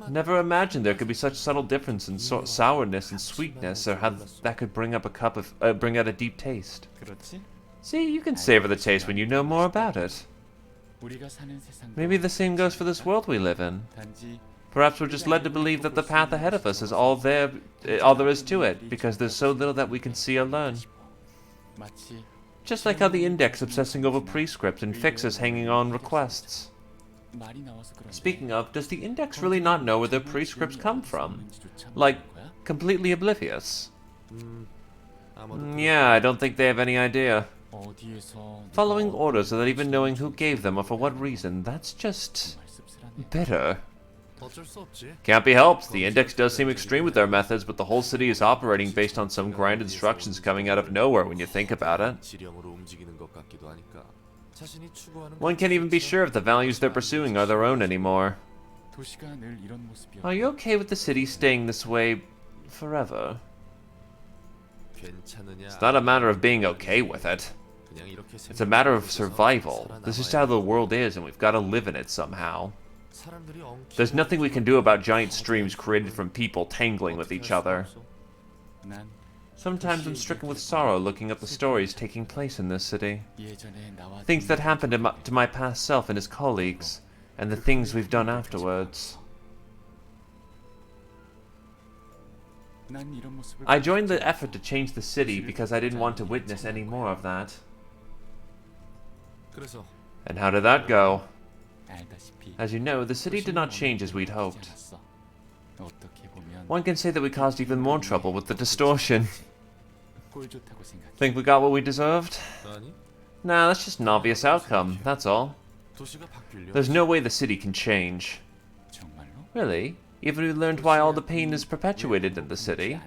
Never imagined there could be such subtle difference in sourness and sweetness, or how that could bring up bring out a deep taste. See, you can savor the taste when you know more about it. Maybe the same goes for this world we live in. Perhaps we're just led to believe that the path ahead of us is all there is to it, because there's so little that we can see or learn. Just like how the Index obsessing over prescripts and fixes hanging on requests. Speaking of, does the Index really not know where their prescripts come from? Like, completely oblivious? Yeah, I don't think they have any idea. Following orders without even knowing who gave them or for what reason, that's just bitter. Can't be helped. The Index does seem extreme with their methods, but the whole city is operating based on some grand instructions coming out of nowhere when you think about it. One can't even be sure if the values they're pursuing are their own anymore. Are you okay with the city staying this way forever? It's not a matter of being okay with it. It's a matter of survival. This is how the world is, and we've got to live in it somehow. There's nothing we can do about giant streams created from people tangling with each other. Sometimes I'm stricken with sorrow looking at the stories taking place in this city. Things that happened to my past self and his colleagues, and the things we've done afterwards. I joined the effort to change the city because I didn't want to witness any more of that. And how did that go? As you know, the city did not change as we'd hoped. One can say that we caused even more trouble with the distortion. Think we got what we deserved? Nah, that's just an obvious outcome, that's all. There's no way the city can change. Really? Even if we learned why all the pain is perpetuated in the city?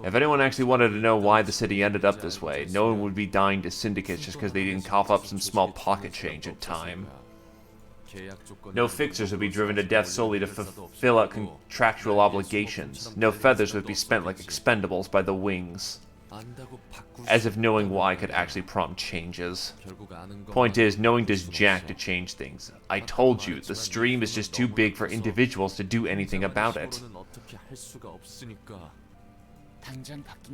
If anyone actually wanted to know why the city ended up this way, no one would be dying to syndicates just because they didn't cough up some small pocket change in time. No fixers would be driven to death solely to fulfill out contractual obligations. No feathers would be spent like expendables by the wings. As if knowing why could actually prompt changes. Point is, knowing does jack to change things. I told you, the stream is just too big for individuals to do anything about it.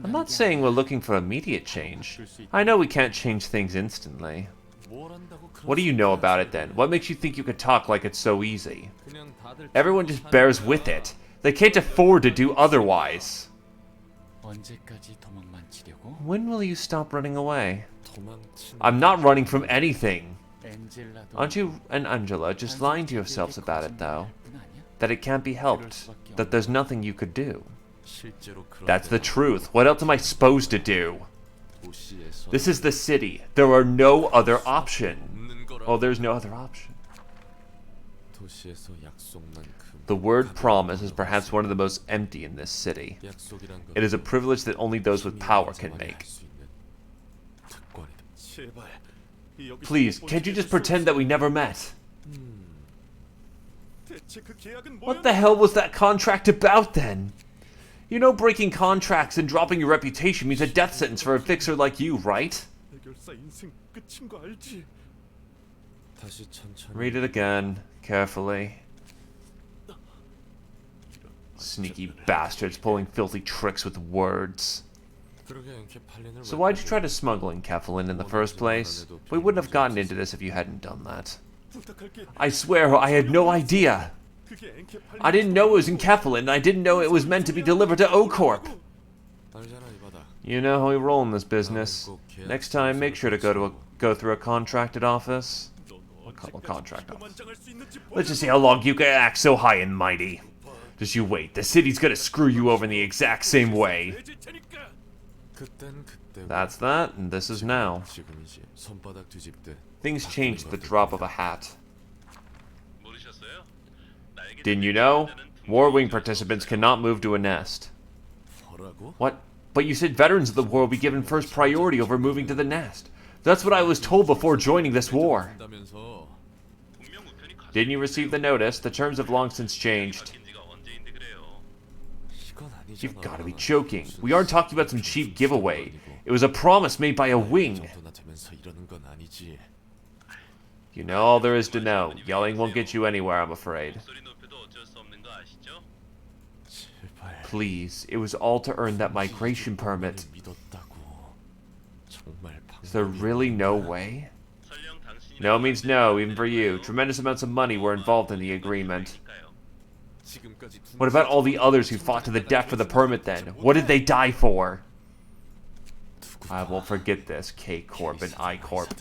I'm not saying we're looking for immediate change. I know we can't change things instantly. What do you know about it then? What makes you think you could talk like it's so easy? Everyone just bears with it. They can't afford to do otherwise. When will you stop running away? I'm not running from anything. Aren't you and Angela just lying to yourselves about it, though? That it can't be helped. That there's nothing you could do. That's the truth. What else am I supposed to do? This is the city. There are no other option. Oh, there's no other option. The word promise is perhaps one of the most empty in this city. It is a privilege that only those with power can make. Please, can't you just pretend that we never met? What the hell was that contract about then? You know breaking contracts and dropping your reputation means a death sentence for a fixer like you, right? Read it again, carefully. Sneaky bastards pulling filthy tricks with words. So why'd you try to smuggle in Kefalin in the first place? We wouldn't have gotten into this if you hadn't done that. I swear I had no idea. I didn't know it was in Kefalin, and I didn't know it was meant to be delivered to O-Corp. You know how we roll in this business. Next time, make sure to go through a contracted office. contract office. Let's just see how long you can act so high and mighty. Just you wait. The city's gonna screw you over in the exact same way. That's that, and this is now. Things change at the drop of a hat. Didn't you know? War Wing participants cannot move to a nest. What? But you said veterans of the war will be given first priority over moving to the nest. That's what I was told before joining this war. Didn't you receive the notice? The terms have long since changed. You've got to be joking. We aren't talking about some cheap giveaway. It was a promise made by a wing. You know all there is to know. Yelling won't get you anywhere, I'm afraid. Please, it was all to earn that migration permit. Is there really no way? No means no, even for you. Tremendous amounts of money were involved in the agreement. What about all the others who fought to the death for the permit then? What did they die for? I won't forget this, K Corp and I Corp.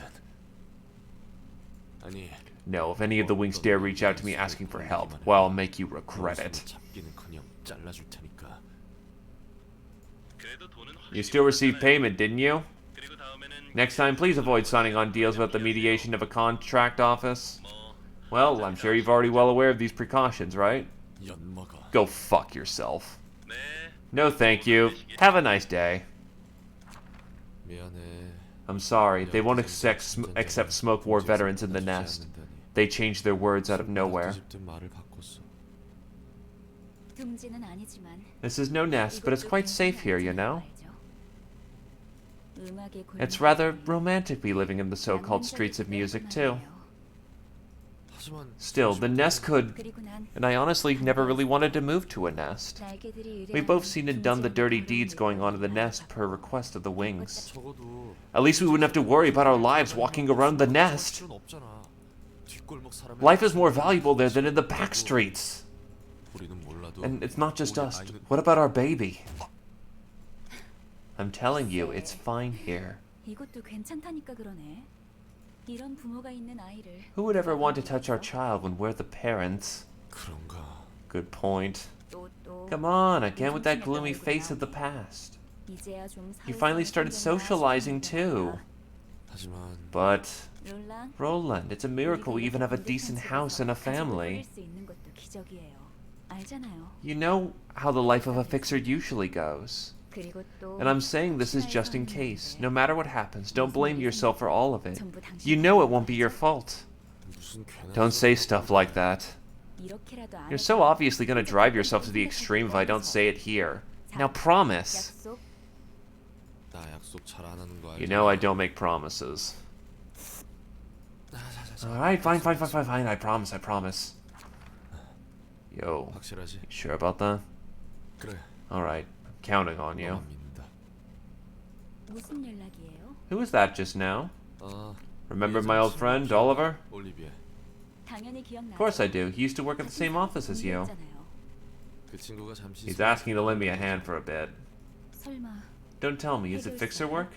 No, if any of the wings dare reach out to me asking for help, well, I'll make you regret it. You still received payment, didn't you? Next time, please avoid signing on deals without the mediation of a contract office. Well, I'm sure you're already well aware of these precautions, right? Go fuck yourself. No thank you. Have a nice day. I'm sorry, they won't accept smoke war veterans in the nest. They changed their words out of nowhere. This is no nest, but it's quite safe here, you know? It's rather romantic be living in the so-called streets of music, too. Still, the nest could... And I honestly never really wanted to move to a nest. We've both seen and done the dirty deeds going on in the nest per request of the wings. At least we wouldn't have to worry about our lives walking around the nest. Life is more valuable there than in the back streets. And it's not just us. What about our baby? I'm telling you, it's fine here. Who would ever want to touch our child when we're the parents? Good point. Come on, again with that gloomy face of the past. You finally started socializing too. But, Roland, it's a miracle we even have a decent house and a family. You know how the life of a fixer usually goes. And I'm saying this is just in case. No matter what happens, don't blame yourself for all of it. You know it won't be your fault. Don't say stuff like that. You're so obviously going to drive yourself to the extreme if I don't say it here. Now promise. You know I don't make promises. Alright, fine, I promise. Yo, you sure about that? Alright. Counting on you. Who was that just now? Remember my old friend, Oliver? Of course I do. He used to work at the same office as you. He's asking to lend me a hand for a bit. Don't tell me, is it fixer work?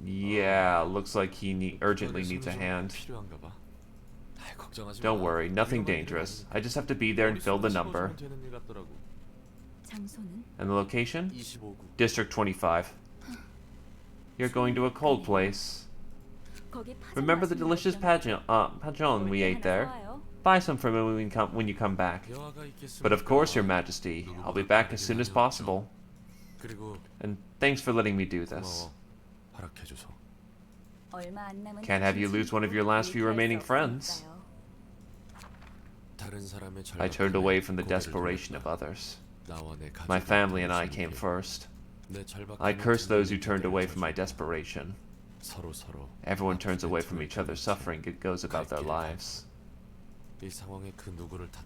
Yeah, looks like he urgently needs a hand. Don't worry, nothing dangerous. I just have to be there and fill the number. And the location? District 25. You're going to a cold place. Remember the delicious pajon we ate there? Buy some for me when you come back. But of course, Your Majesty, I'll be back as soon as possible. And thanks for letting me do this. Can't have you lose one of your last few remaining friends. I turned away from the desperation of others. My family and I came first. I curse those who turned away from my desperation. Everyone turns away from each other's suffering and goes about their lives.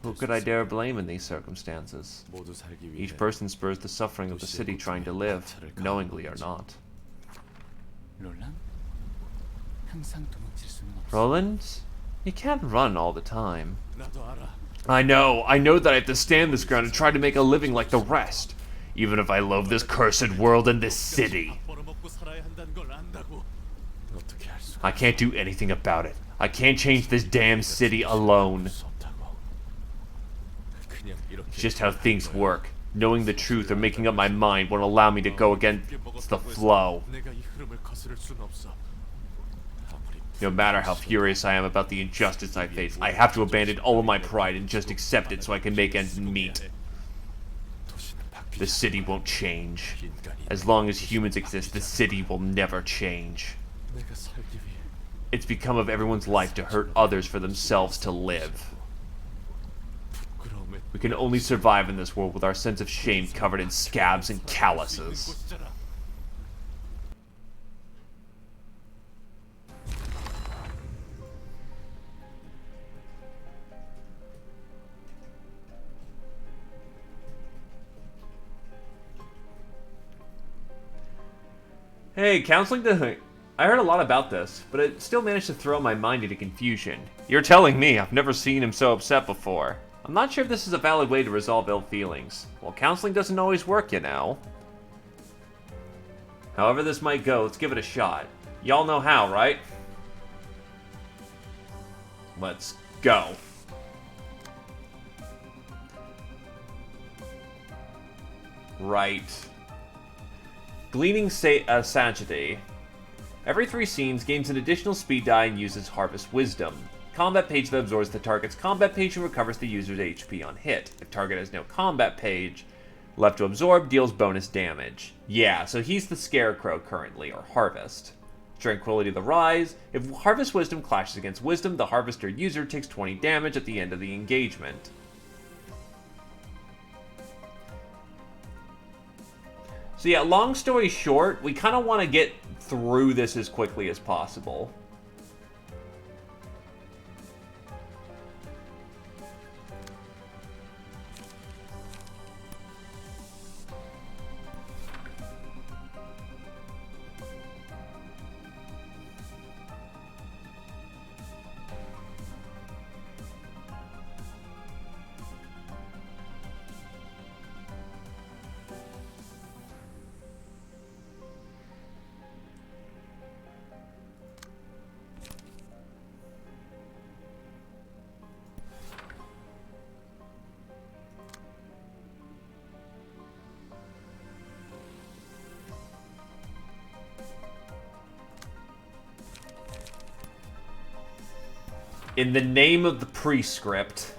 Who could I dare blame in these circumstances? Each person spurs the suffering of the city trying to live, knowingly or not. Roland? You can't run all the time. I know that I have to stand this ground and try to make a living like the rest, even if I loathe this cursed world and this city. I can't do anything about it. I can't change this damn city alone. It's just how things work. Knowing the truth or making up my mind won't allow me to go against the flow. No matter how furious I am about the injustice I face, I have to abandon all of my pride and just accept it so I can make ends meet. The city won't change. As long as humans exist, the city will never change. It's become of everyone's life to hurt others for themselves to live. We can only survive in this world with our sense of shame covered in scabs and calluses. Hey, counseling to... I heard a lot about this, but it still managed to throw my mind into confusion. You're telling me I've never seen him so upset before. I'm not sure if this is a valid way to resolve ill feelings. Well, counseling doesn't always work, you know. However this might go, let's give it a shot. Y'all know how, right? Let's go. Right. Gleaning Sagitty. Every 3 scenes gains an additional speed die and uses Harvest Wisdom. Combat page that absorbs the target's combat page and recovers the user's HP on hit. If target has no combat page left to absorb, deals bonus damage. Yeah, so he's the Scarecrow currently, or Harvest. Tranquility of the Rise. If Harvest Wisdom clashes against Wisdom, the Harvester user takes 20 damage at the end of the engagement. So yeah, long story short, we kind of want to get through this as quickly as possible. In the name of the prescript.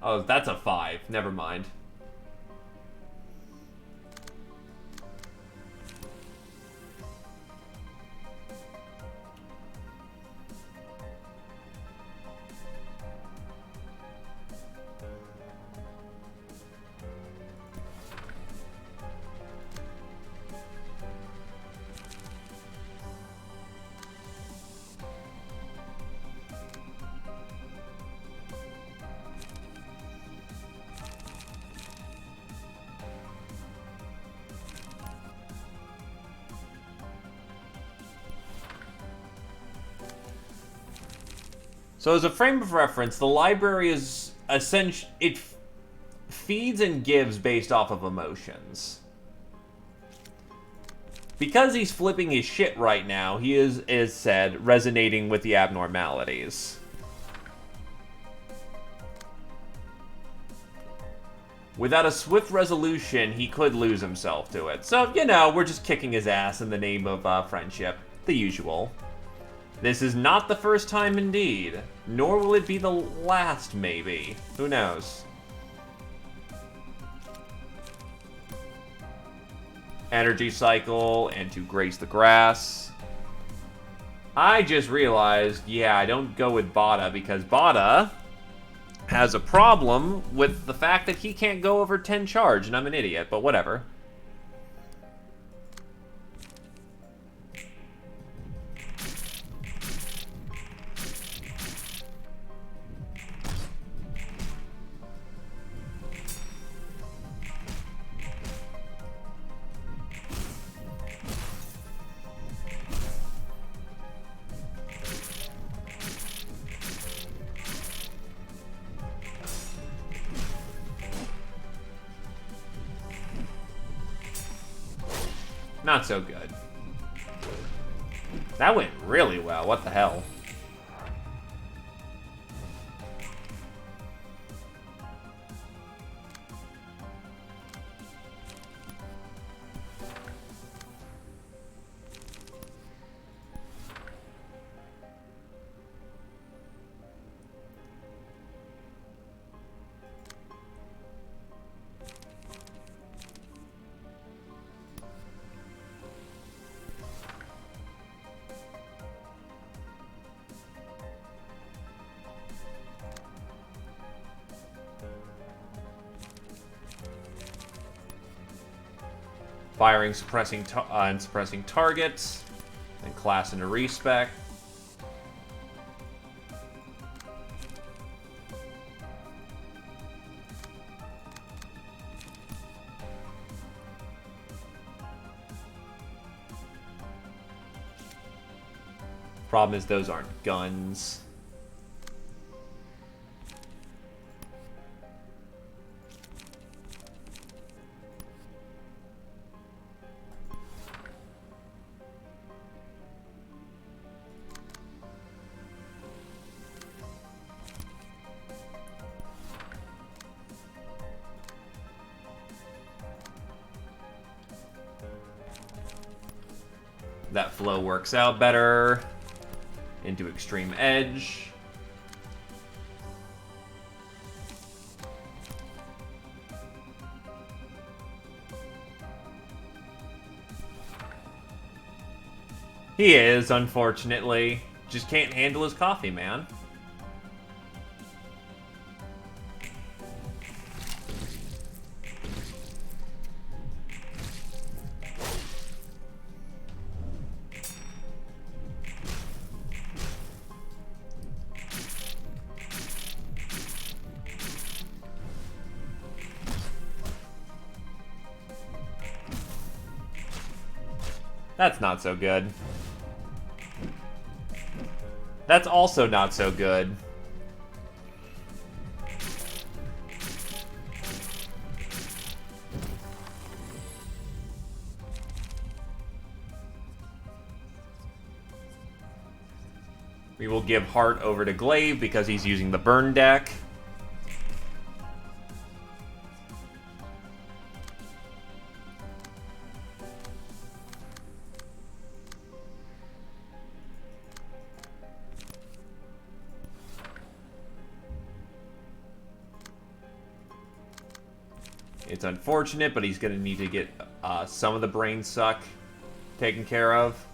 Oh, that's a 5. Never mind. So as a frame of reference, the library is essentially, it feeds and gives based off of emotions. Because he's flipping his shit right now, he is, as said, resonating with the abnormalities. Without a swift resolution, he could lose himself to it. So, you know, we're just kicking his ass in the name of friendship. The usual. This is not the first time indeed. Nor will it be the last, maybe. Who knows? Energy cycle, and to grace the grass. I just realized, yeah, I don't go with Bada because Bada has a problem with the fact that he can't go over 10 charge, and I'm an idiot, but whatever. Not so good. That went really well. What the hell? Firing, suppressing, and suppressing targets. And class into respec. Problem is those aren't guns. That flow works out better. Into extreme edge. He is, unfortunately. Just can't handle his coffee, man. That's not so good. That's also not so good. We will give Heart over to Glaive because he's using the burn deck. It's unfortunate, but he's going to need to get some of the brain suck taken care of.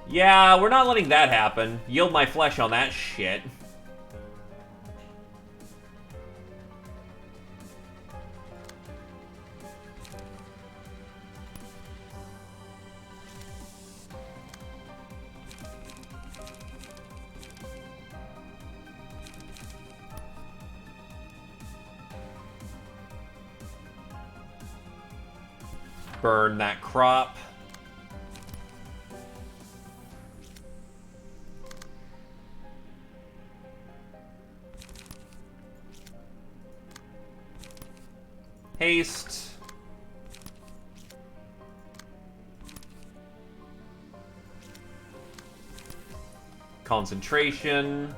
Yeah, we're not letting that happen. Yield my flesh on that shit. Burn that crop. Haste. Concentration.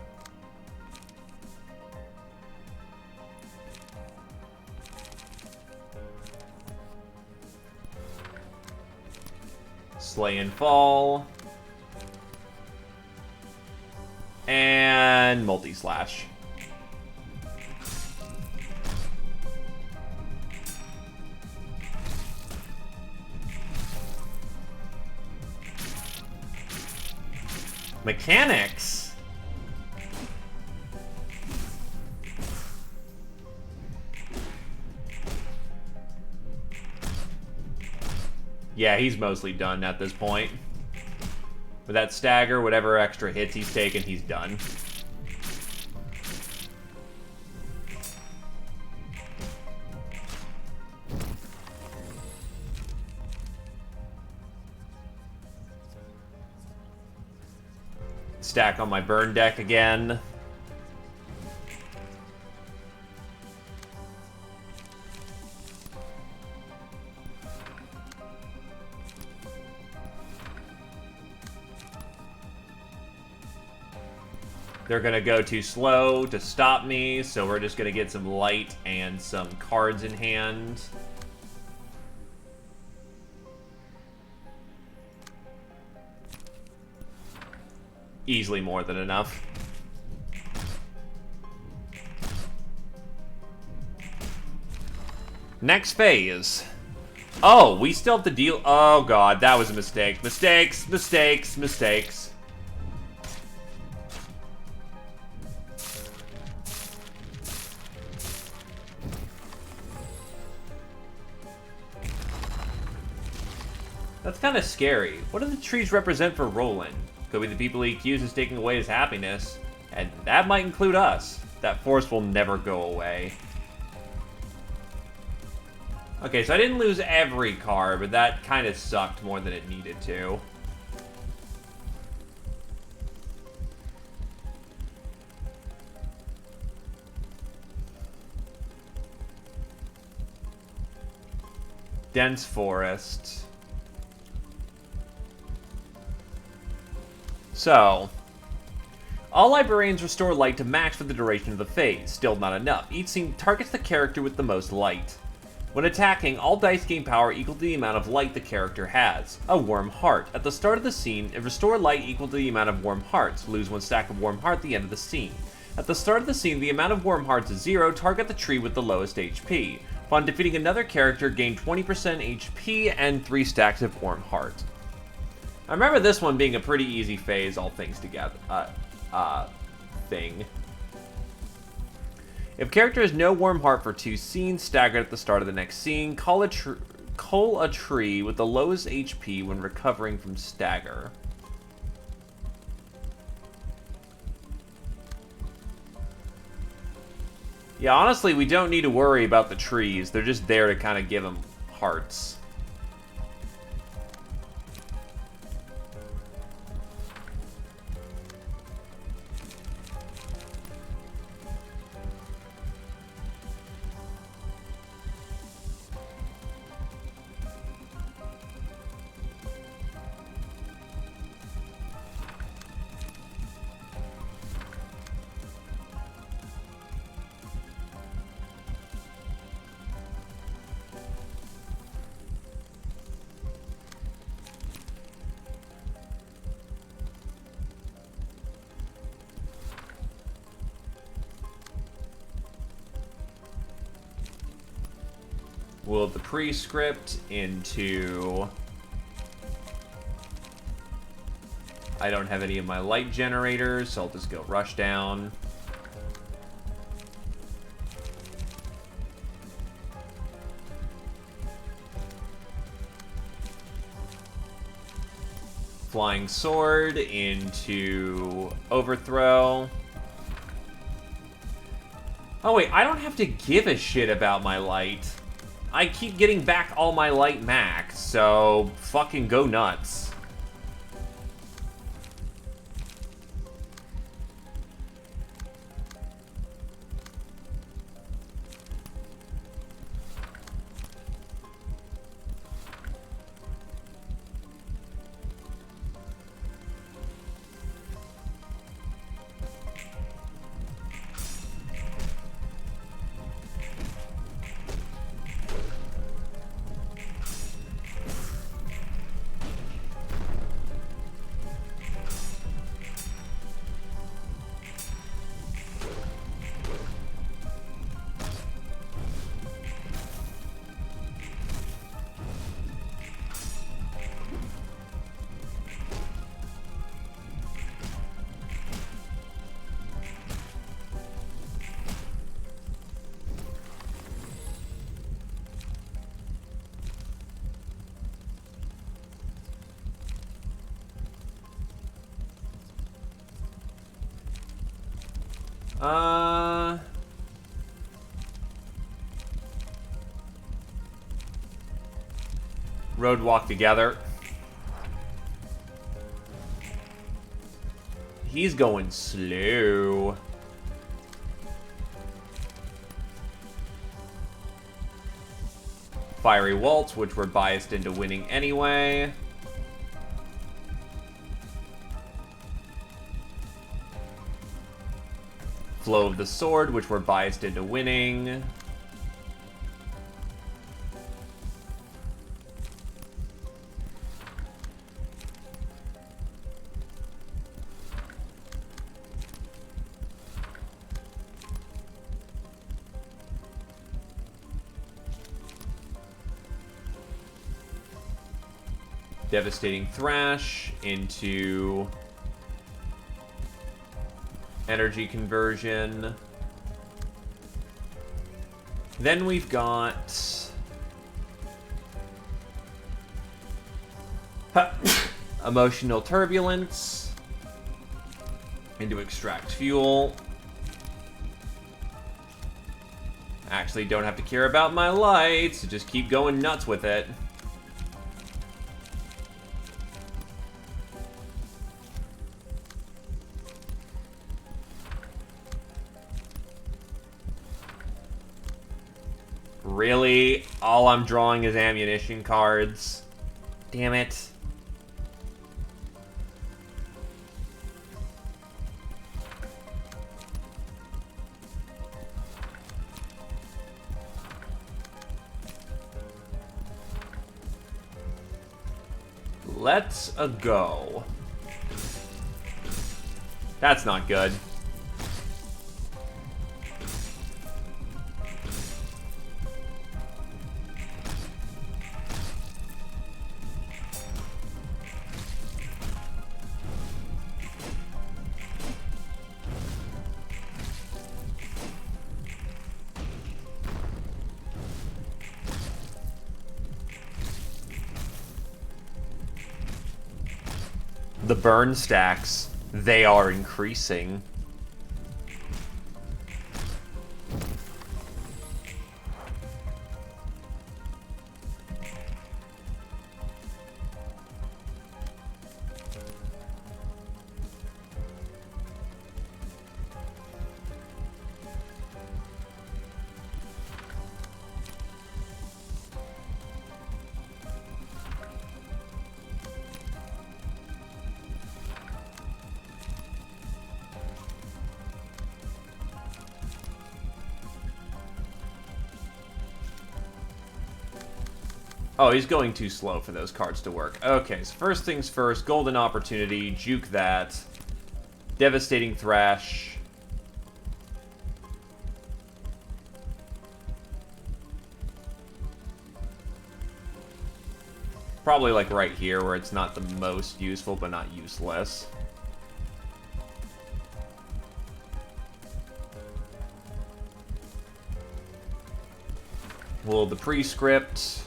Slay and fall. And multi-slash. Mechanics? Yeah, he's mostly done at this point. With that stagger, whatever extra hits he's taken, he's done. Stack on my burn deck again. They're gonna go too slow to stop me, so we're just gonna get some light and some cards in hand. Easily more than enough. Next phase. Oh, we still have to deal... Oh, God, that was a mistake. Mistakes, mistakes, mistakes. That's kind of scary. What do the trees represent for Roland? Could be the people he accuses taking away his happiness. And that might include us. That force will never go away. Okay, so I didn't lose every card, but that kind of sucked more than it needed to. Dense forest. So, all librarians restore light to max for the duration of the phase. Still not enough. Each scene targets the character with the most light. When attacking, all dice gain power equal to the amount of light the character has. A warm heart. At the start of the scene, restore light equal to the amount of warm hearts. Lose 1 stack of warm heart at the end of the scene. At the start of the scene, the amount of warm hearts is 0. Target the tree with the lowest HP. Upon defeating another character, gain 20% HP and 3 stacks of warm heart. I remember this one being a pretty easy phase, all things together. Thing. If character has no warm heart for 2 scenes, staggered at the start of the next scene, cull a tree with the lowest HP when recovering from stagger. Yeah, honestly, we don't need to worry about the trees. They're just there to kind of give them hearts. We'll have the prescript into... I don't have any of my light generators, so I'll just go rush down. Flying sword into overthrow. Oh wait, I don't have to give a shit about my light. I keep getting back all my light max, so fucking go nuts. Road walk together. He's going slow. Fiery Waltz, which we're biased into winning anyway. flow of the sword, which we're biased into winning. Devastating Thrash into energy conversion. Then we've got Emotional Turbulence into Extract Fuel. Actually, don't have to care about my lights, so just keep going nuts with it. Really? All I'm drawing is ammunition cards? Damn it. Let's go. That's not good. The burn stacks, they are increasing. Oh, he's going too slow for those cards to work. Okay, so first things first, Golden Opportunity, juke that. Devastating Thrash. Probably like right here where it's not the most useful, but not useless. Well, the Prescript.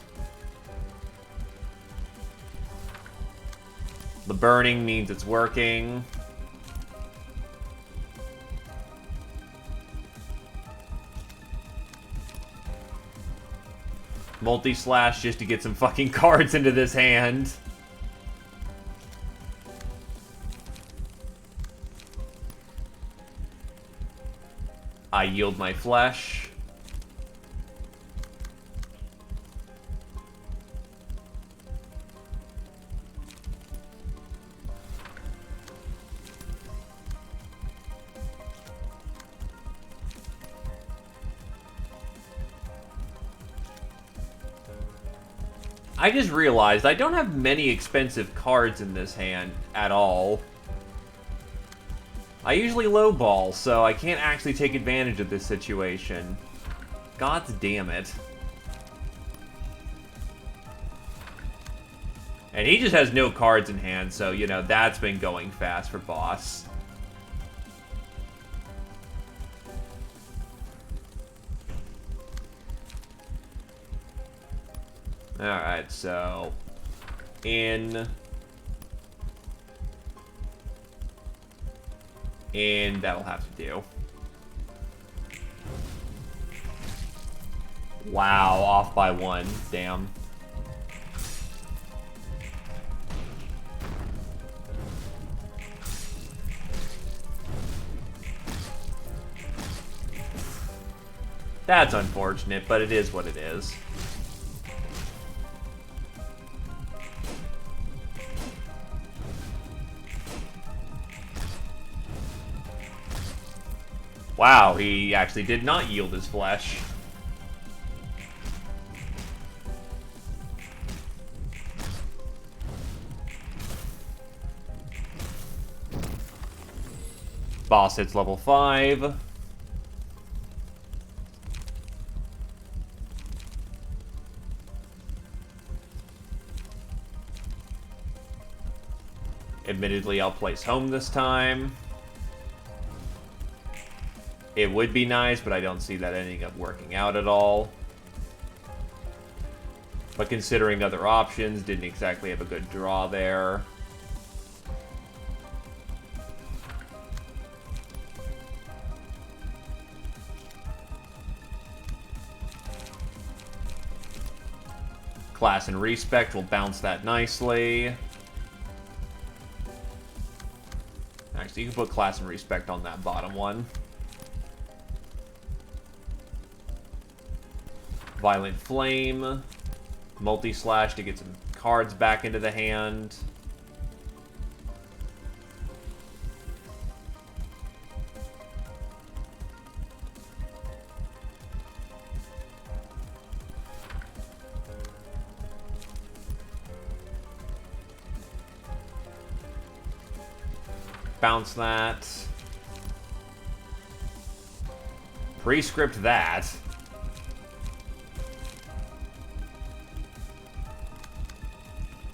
The burning means it's working. Multi-slash just to get some fucking cards into this hand. I yield my flesh. I just realized I don't have many expensive cards in this hand at all. I usually lowball, so I can't actually take advantage of this situation. God damn it. And he just has no cards in hand, so, you know, that's been going fast for boss. Alright, so... And that'll have to do. Wow, off by one. Damn. That's unfortunate, but it is what it is. Wow, he actually did not yield his flesh. Boss hits level 5. Admittedly, I'll place home this time. It would be nice, but I don't see that ending up working out at all. But considering other options, didn't exactly have a good draw there. Class and Respect will bounce that nicely. Actually, you can put Class and Respect on that bottom one. Violent Flame. Multi-slash to get some cards back into the hand. Bounce that. Prescript that.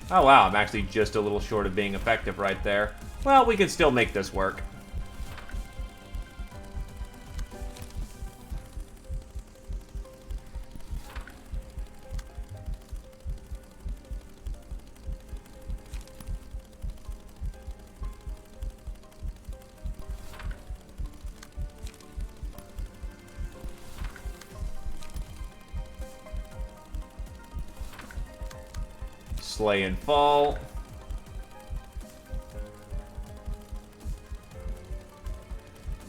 Oh wow, I'm actually just a little short of being effective right there. Well, we can still make this work. Slay and Fall.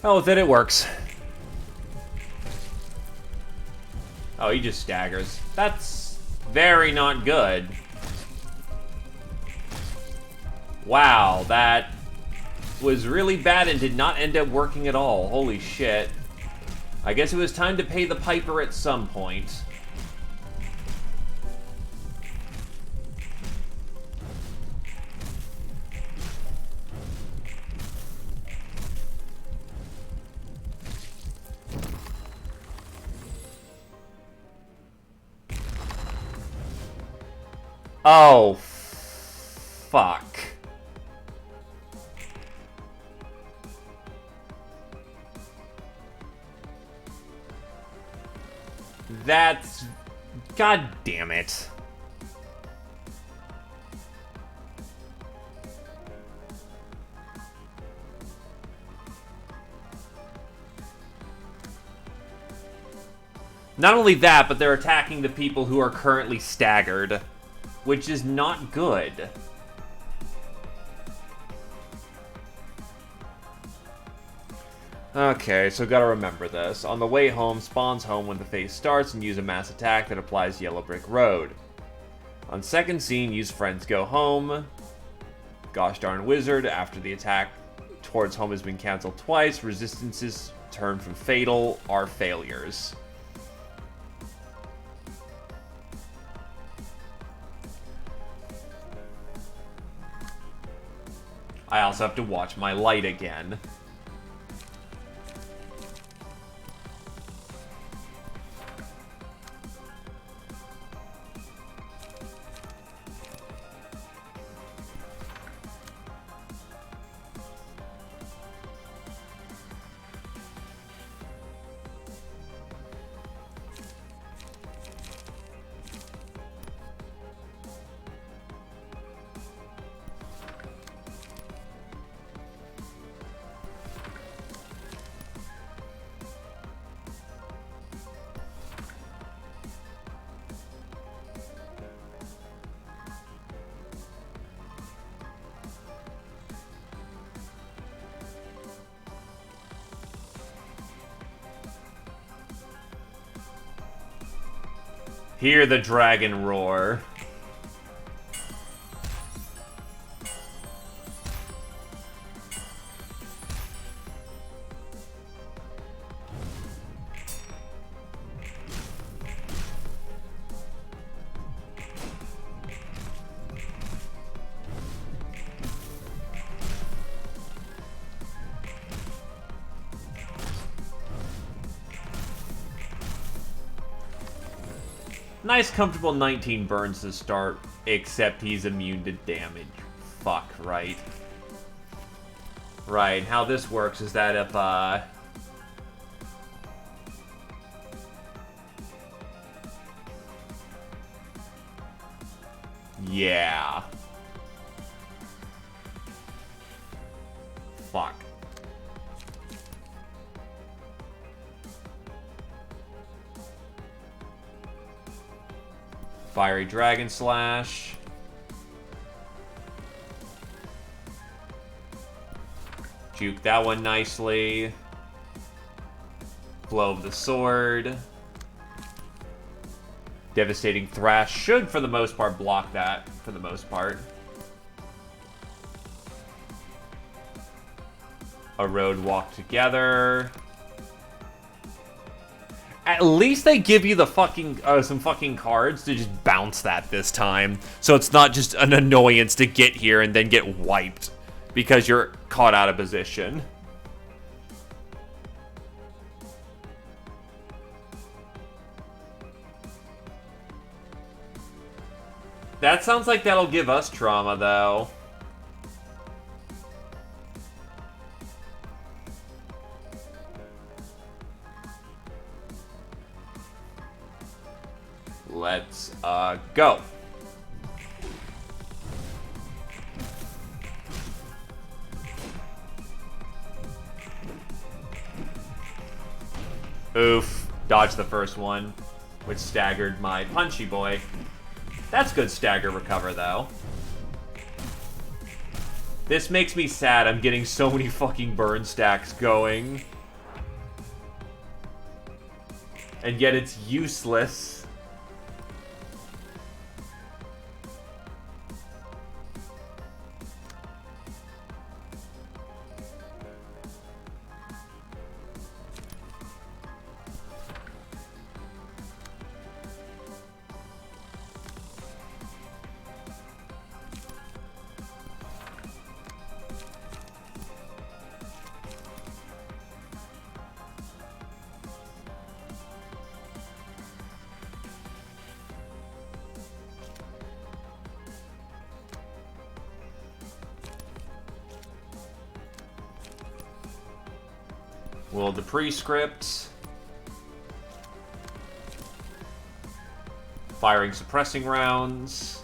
Oh, then it works. Oh, he just staggers. That's very not good. Wow, that was really bad and did not end up working at all. Holy shit. I guess it was time to pay the piper at some point. Oh, fuck. That's... God damn it. Not only that, but they're attacking the people who are currently staggered, which is not good. Okay, so gotta remember this. On the way home, spawns home when the phase starts and use a mass attack that applies Yellow Brick Road. On second scene, use Friends Go Home. Gosh darn wizard, after the attack towards home has been cancelled twice, resistances turn from fatal are failures. I also have to watch my light again. Hear the dragon roar. Nice, comfortable 19 burns to start, except he's immune to damage. Fuck, right? Right, how this works is that if, yeah. Fuck. Fiery Dragon Slash. Juke that one nicely. Blow of the Sword. Devastating Thrash should, for the most part, block that, for the most part. A Road Walk Together. At least they give you the fucking, some fucking cards to just bounce that this time. So it's not just an annoyance to get here and then get wiped because you're caught out of position. That sounds like that'll give us trauma, though. Let's, go. Oof. Dodged the first one, which staggered my punchy boy. That's good stagger recover, though. This makes me sad. I'm getting so many fucking burn stacks going. And yet it's useless. Well, the prescript. Firing suppressing rounds.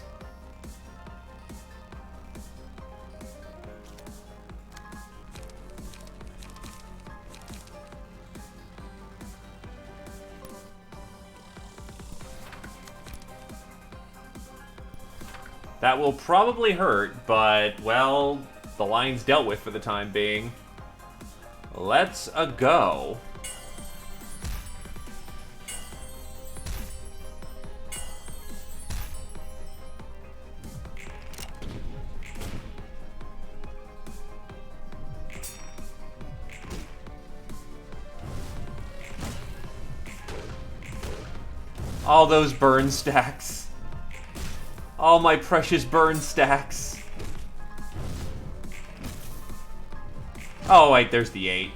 That will probably hurt, but, well, the line's dealt with for the time being. Let's go. All those burn stacks. All my precious burn stacks. Oh, wait, there's the 8.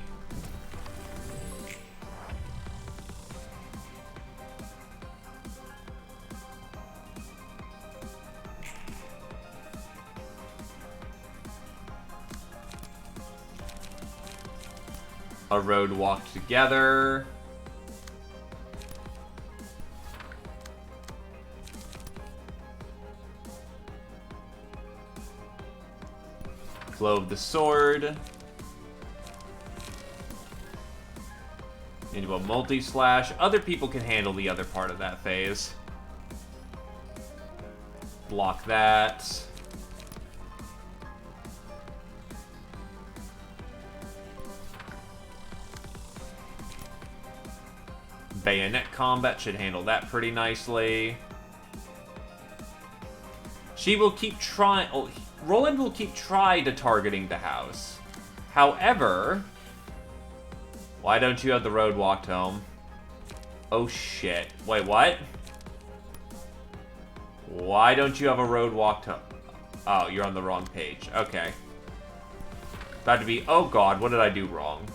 A Road Walk Together. Blow of the Sword. Into a multi-slash. Other people can handle the other part of that phase. Block that. Bayonet combat should handle that pretty nicely. She will keep trying... Oh, Roland will keep trying to targeting the house. However... Why don't you have the road walked home? Oh shit. Wait, what? Why don't you have a road walked home? Oh, you're on the wrong page. Okay. About to be... Oh god, what did I do wrong?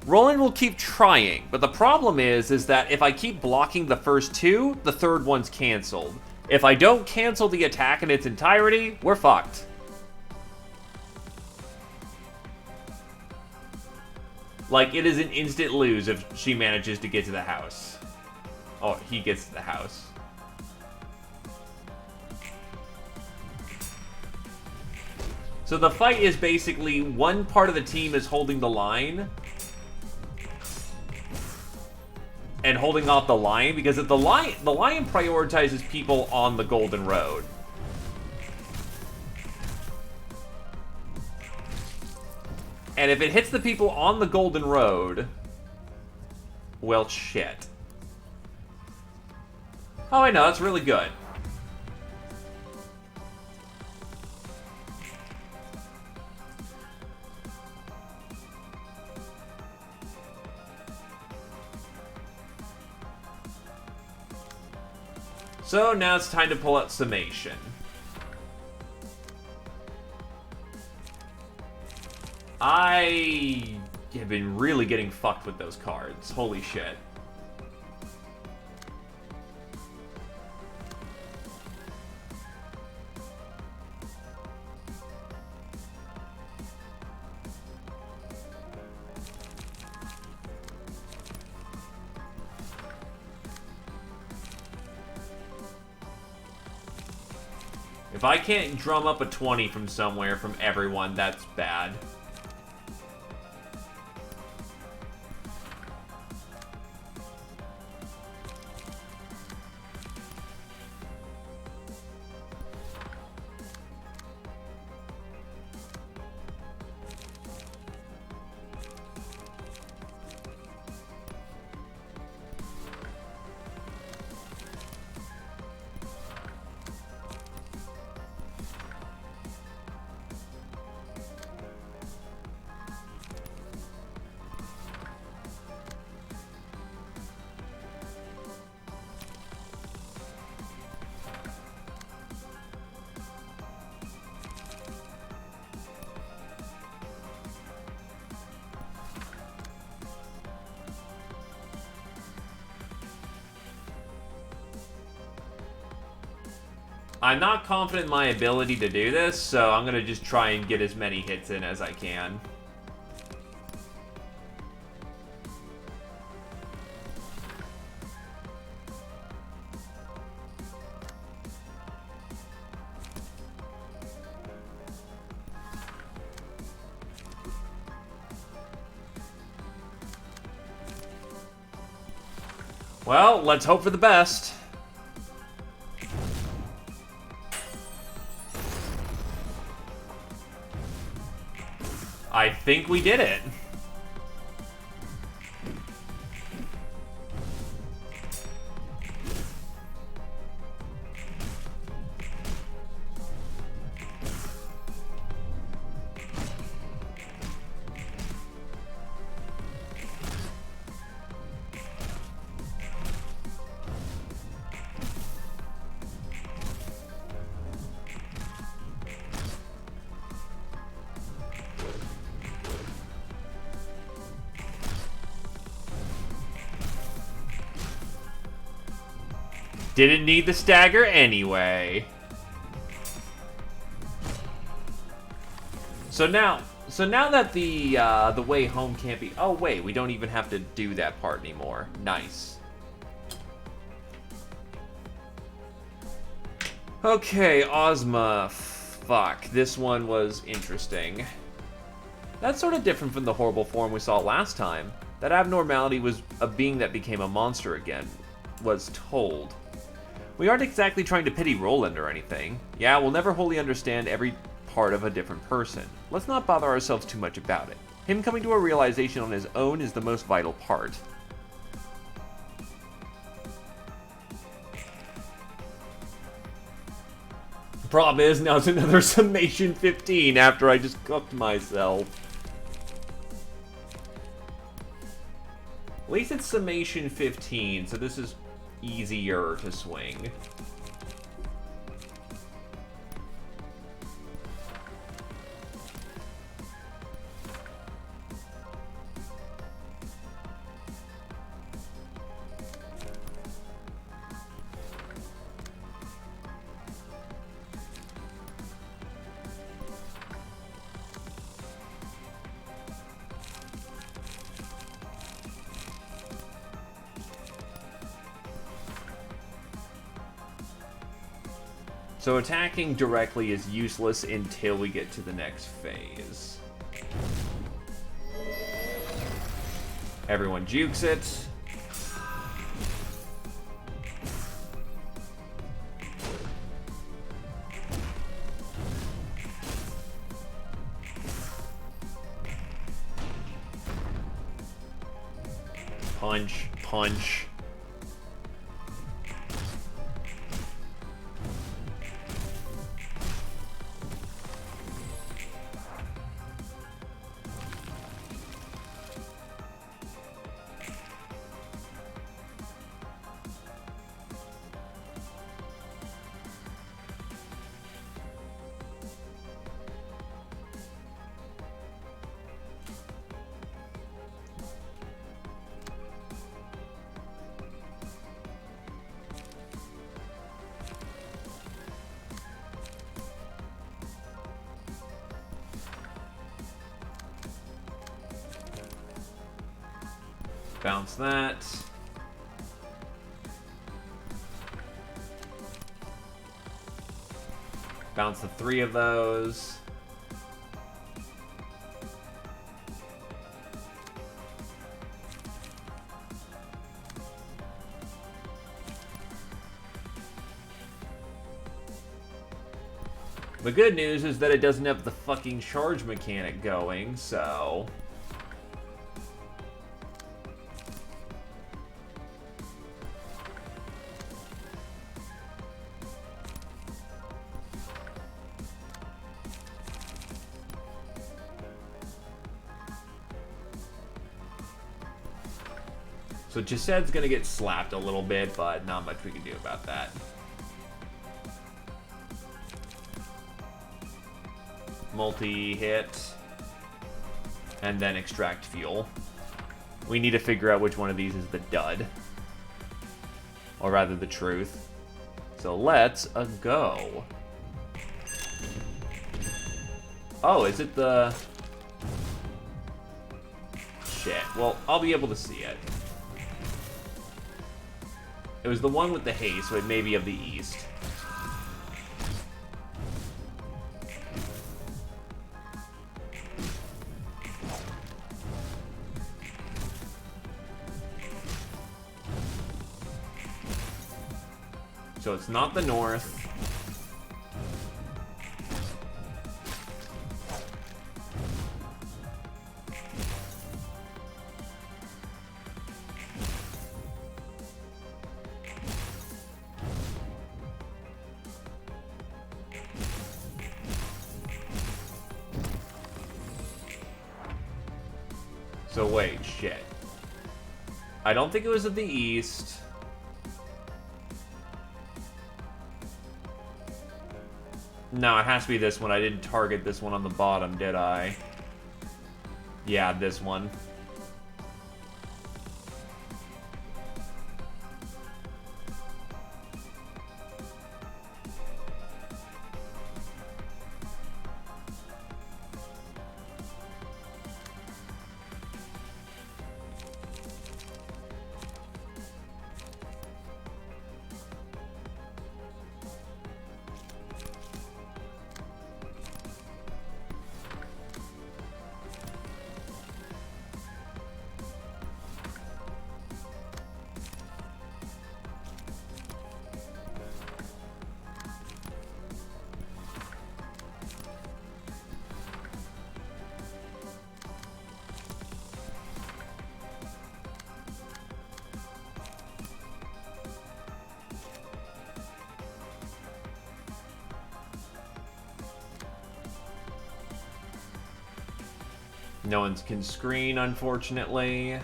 Roland will keep trying, but the problem is that if I keep blocking the first two, the third one's canceled. If I don't cancel the attack in its entirety, we're fucked. Like, it is an instant lose if she manages to get to the house. Oh, he gets to the house. So the fight is basically one part of the team is holding the line and holding off the lion, because if the lion prioritizes people on the Golden Road. And if it hits the people on the Golden Road, well, shit. Oh, I know, that's really good. So now it's time to pull out Summation. I have been really getting fucked with those cards. Holy shit. If I can't drum up a 20 from somewhere from everyone, that's bad. I'm not confident in my ability to do this, so I'm gonna just try and get as many hits in as I can. Well, let's hope for the best. I think we did it. Didn't need the stagger anyway. So now that the way home can't be... Oh, wait, we don't even have to do that part anymore. Nice. Okay, Ozma. Fuck, this one was interesting. That's sort of different from the horrible form we saw last time. That abnormality was a being that became a monster again, was told. We aren't exactly trying to pity Roland or anything. Yeah, we'll never wholly understand every part of a different person. Let's not bother ourselves too much about it. Him coming to a realization on his own is the most vital part. The problem is, now it's another Summation 15 after I just cooked myself. At least it's Summation 15, so this is easier to swing. So attacking directly is useless until we get to the next phase. Everyone jukes it. Punch, punch. Bounce that. Bounce the 3 of those. The good news is that it doesn't have the fucking charge mechanic going, so... So Jased's gonna get slapped a little bit, but not much we can do about that. Multi-hit. And then extract fuel. We need to figure out which one of these is the dud. Or rather, the truth. So let's go. Oh, is it the... Shit. Well, I'll be able to see it. It was the one with the haste, so it may be of the east. So it's not the north. So wait, shit. I don't think it was at the east. No, it has to be this one. I didn't target this one on the bottom, did I? Yeah, this one. No one can screen, unfortunately.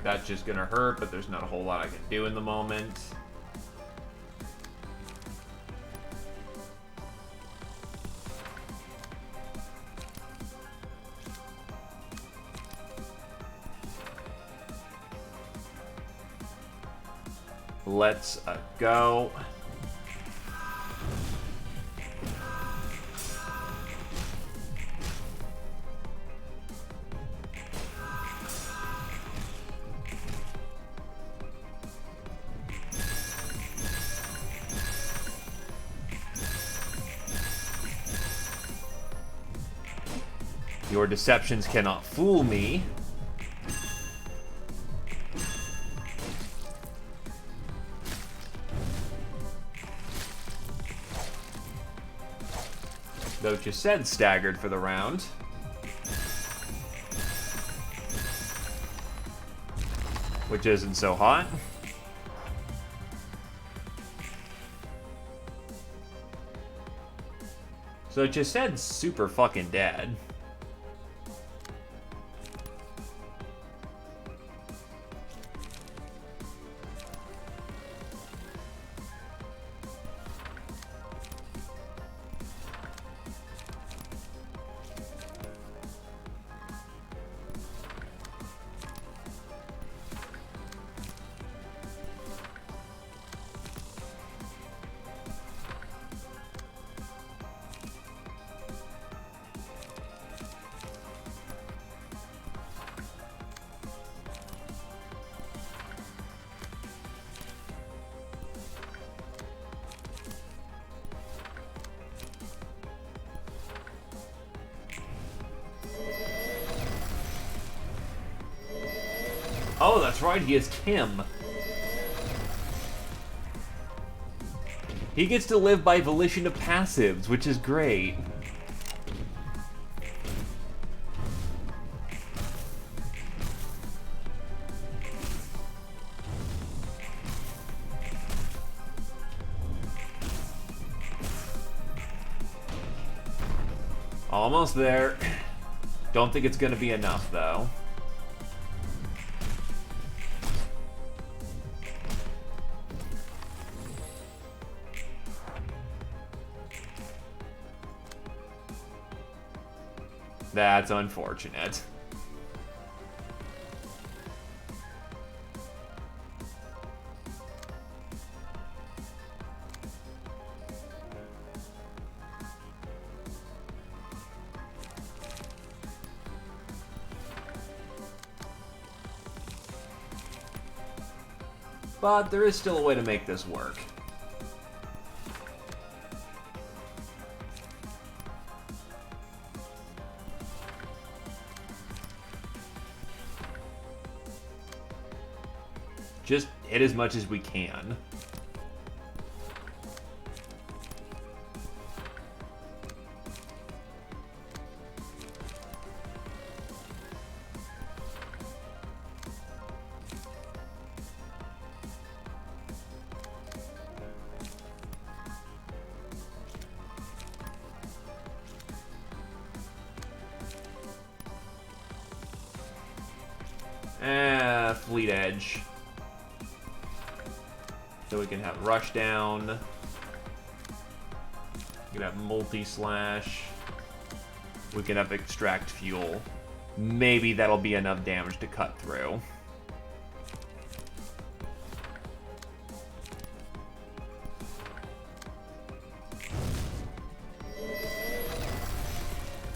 That's just gonna hurt, but there's not a whole lot I can do in the moment. Let's go. Your deceptions cannot fool me. Though you said staggered for the round. Which isn't so hot. So you said super fucking dead. Oh, that's right, he is Kim. He gets to live by volition of passives, which is great. Almost there. Don't think it's gonna be enough, though. That's unfortunate. But there is still a way to make this work. Just hit as much as we can. Fleet Edge. So we can have Rush Down. We can have Multi-Slash. We can have Extract Fuel. Maybe that'll be enough damage to cut through.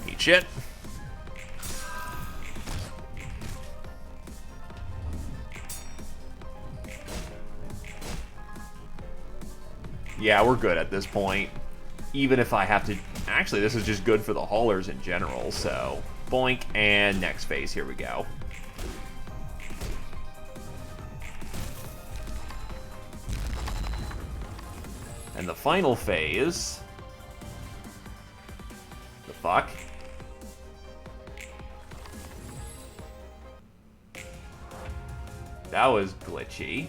Eat shit. Yeah, we're good at this point. Even if I have to... Actually, this is just good for the haulers in general, so... Boink, and next phase, here we go. And the final phase... The fuck? That was glitchy.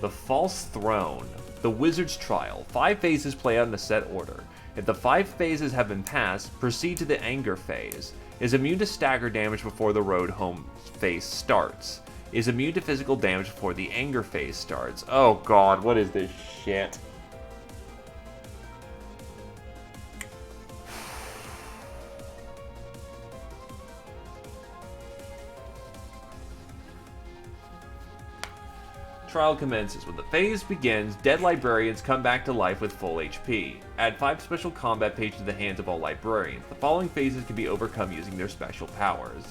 The False Throne. The Wizard's Trial. 5 phases play out in a set order. If the 5 phases have been passed, proceed to the Anger phase. Is immune to stagger damage before the Road Home phase starts. Is immune to physical damage before the Anger phase starts. Oh god, what is this shit? Trial commences. When the phase begins, dead librarians come back to life with full HP. Add 5 special combat pages to the hands of all librarians. The following phases can be overcome using their special powers.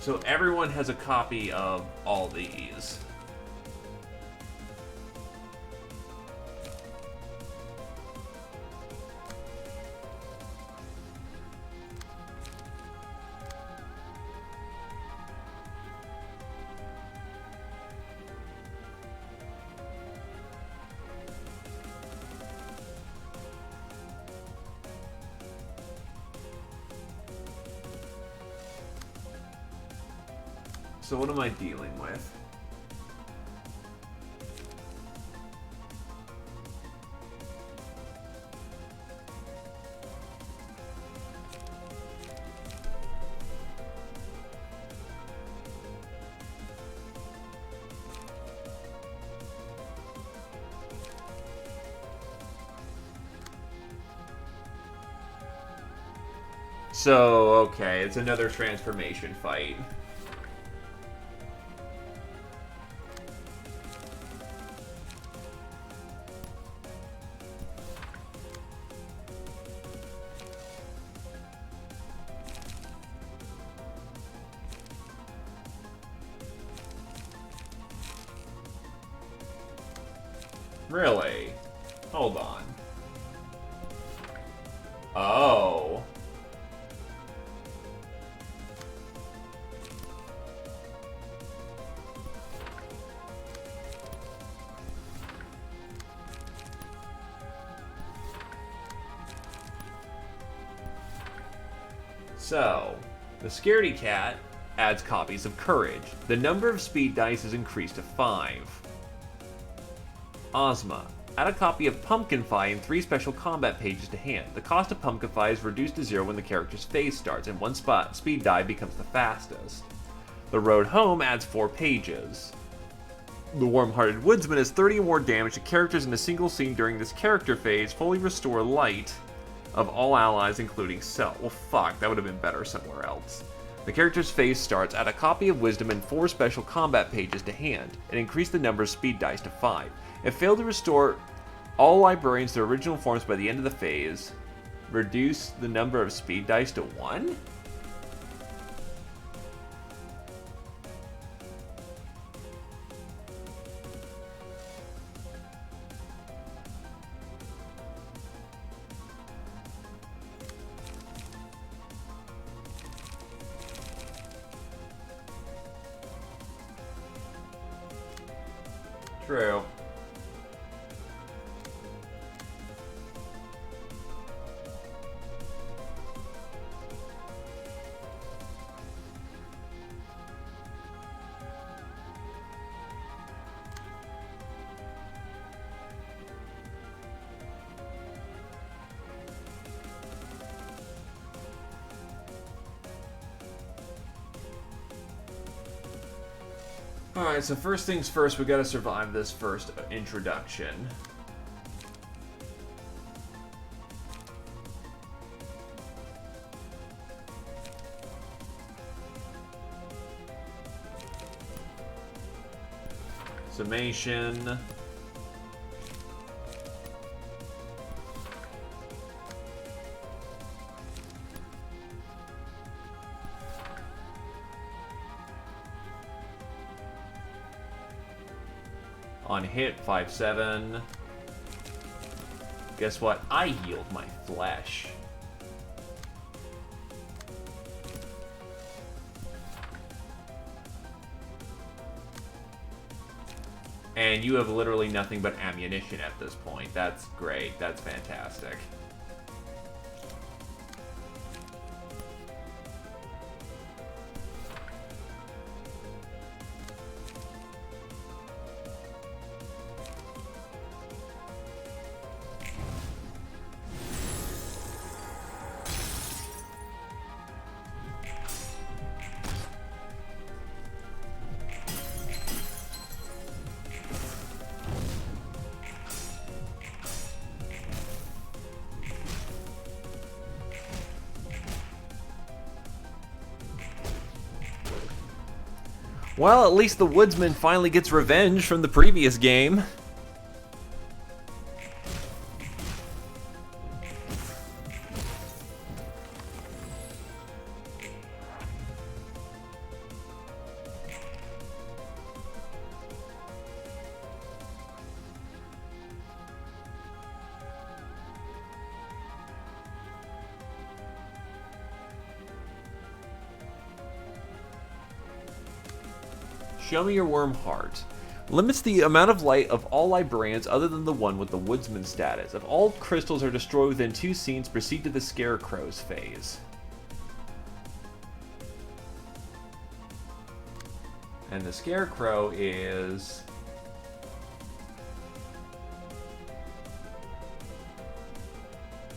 So everyone has a copy of all these. So what am I dealing with? So, okay, it's another transformation fight. Really? Hold on. Oh. So, the Scaredy Cat adds copies of Courage. The number of speed dice is increased to 5. Ozma. Add a copy of Pumpkin Pie and 3 special combat pages to hand. The cost of Pumpkin Pie is reduced to 0 when the character's phase starts, and 1 speed die becomes the fastest. The Road Home adds 4 pages. The Warm-Hearted Woodsman has 30 or more damage to characters in a single scene during this character phase. Fully restore light of all allies, including self. Well, fuck, that would have been better somewhere else. The character's phase starts. Add a copy of Wisdom and 4 special combat pages to hand, and increase the number of speed dice to 5. If failed to restore all librarians to their original forms by the end of the phase, reduce the number of speed dice to 1? True. Alright, so first things first, we gotta survive this first introduction. Summation. On hit, 5-7. Guess what? I yield my flesh. And you have literally nothing but ammunition at this point. That's great. That's fantastic. Well, at least the woodsman finally gets revenge from the previous game. Show me your worm heart. Limits the amount of light of all librarians other than the one with the woodsman status. If all crystals are destroyed within 2 scenes, proceed to the scarecrow's phase. And the scarecrow is...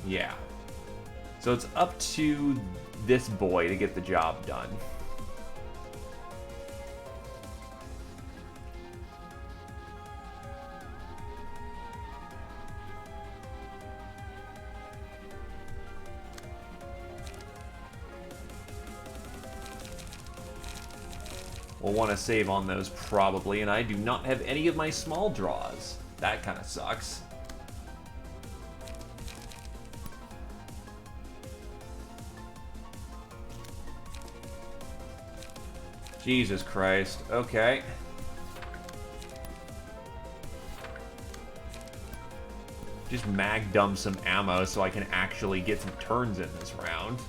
yeah. So it's up to this boy to get the job done. We'll want to save on those probably, and I do not have any of my small draws. That kind of sucks. Jesus Christ. Okay. Just mag dump some ammo so I can actually get some turns in this round.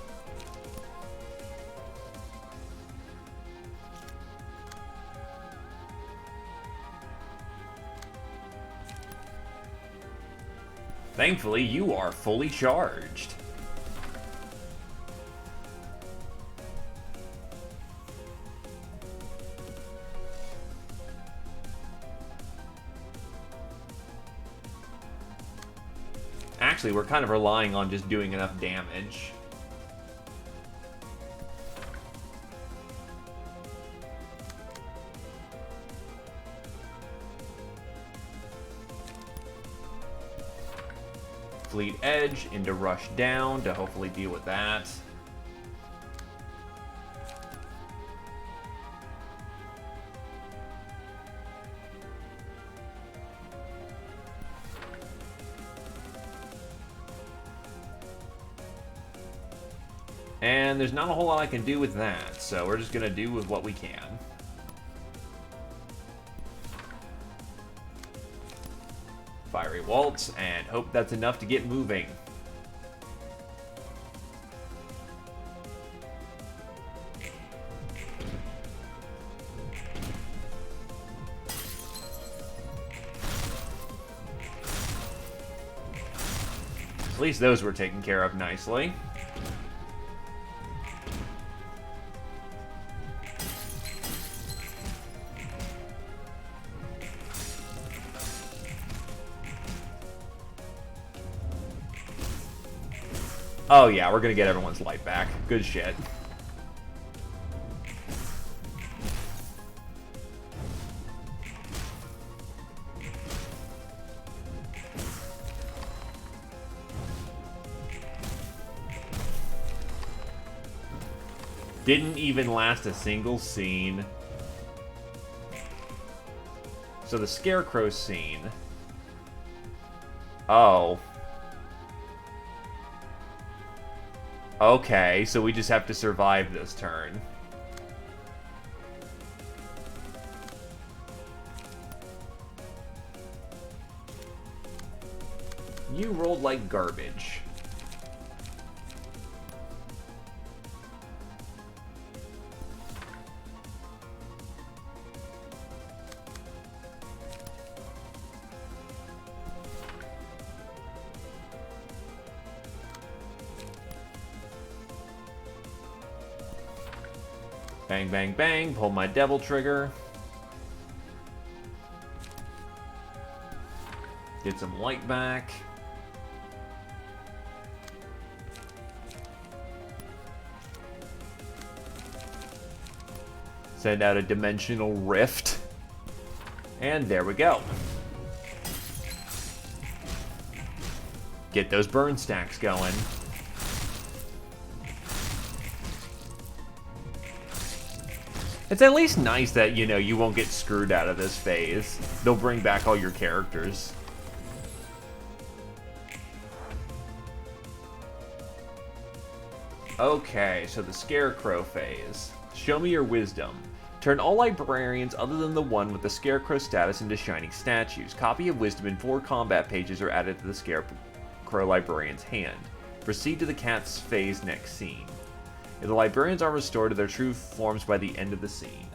Thankfully, you are fully charged. Actually, we're kind of relying on just doing enough damage. Fleet Edge into Rush Down to hopefully deal with that. And there's not a whole lot I can do with that, so we're just going to do with what we can. Fiery Waltz, and hope that's enough to get moving. At least those were taken care of nicely. Oh yeah, we're gonna get everyone's light back. Good shit. Didn't even last a single scene. So the Scarecrow scene. Oh. Okay, so we just have to survive this turn. You rolled like garbage. Bang, bang, bang. Pull my devil trigger. Get some light back. Send out a dimensional rift. And there we go. Get those burn stacks going. It's at least nice that, you know, you won't get screwed out of this phase. They'll bring back all your characters. Okay, so the Scarecrow phase. Show me your wisdom. Turn all librarians other than the one with the Scarecrow status into shining statues. Copy of wisdom and 4 combat pages are added to the Scarecrow librarian's hand. Proceed to the cat's phase next scene. If the librarians are restored to their true forms by the end of the scene.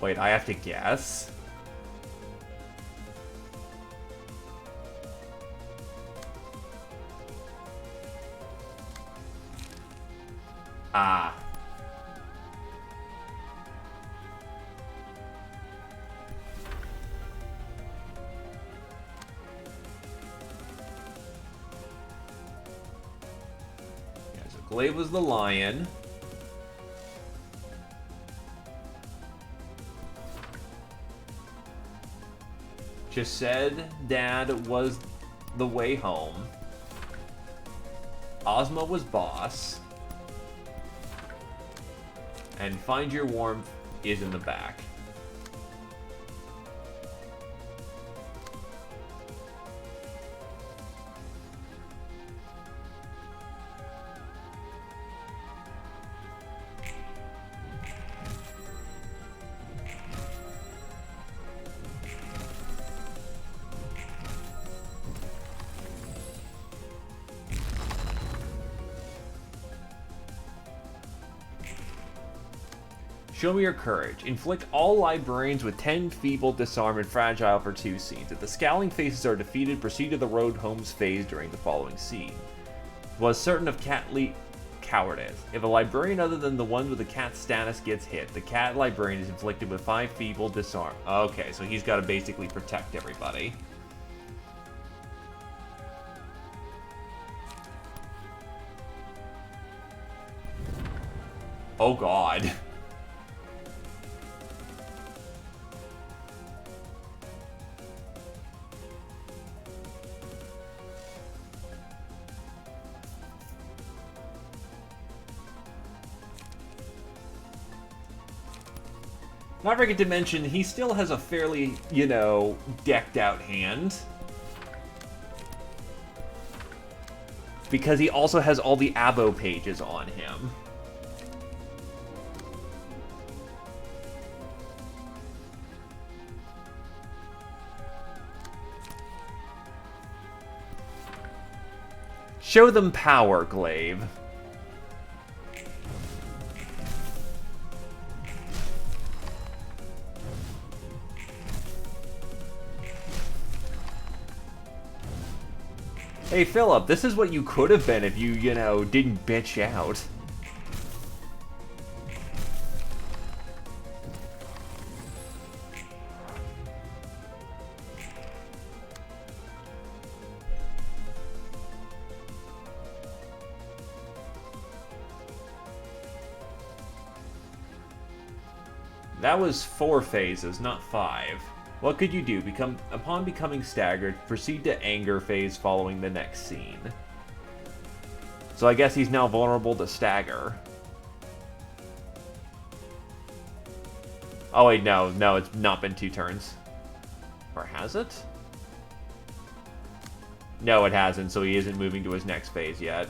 Wait, I have to guess? Ah. Yeah, so Glaive was the lion. Just said Dad was the way home. Ozma was boss. And Find Your Warmth is in the back. Show me your courage. Inflict all librarians with 10 feeble, disarm, and fragile for 2 scenes. If the scowling faces are defeated, proceed to the road home's phase during the following scene. Was certain of catly cowardice. If a librarian other than the one with the cat status gets hit, the cat librarian is inflicted with 5 feeble, disarm. Okay, so he's got to basically protect everybody. Oh god. Not forget to mention, he still has a fairly, you know, decked out hand. Because he also has all the abo pages on him. Show them power, Glaive. Hey, Philip, this is what you could have been if you know, didn't bitch out. That was 4 phases, not 5. What could you do? Upon becoming staggered, proceed to anger phase following the next scene. So I guess he's now vulnerable to stagger. Oh wait, no, it's not been 2 turns. Or has it? No, it hasn't, so he isn't moving to his next phase yet.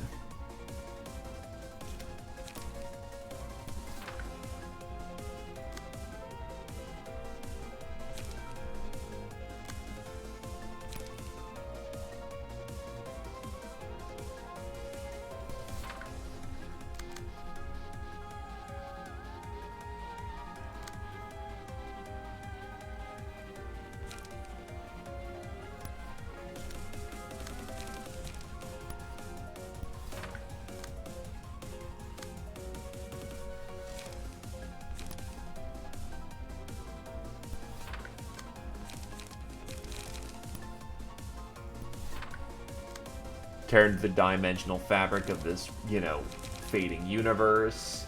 Tear the dimensional fabric of this, you know, fading universe.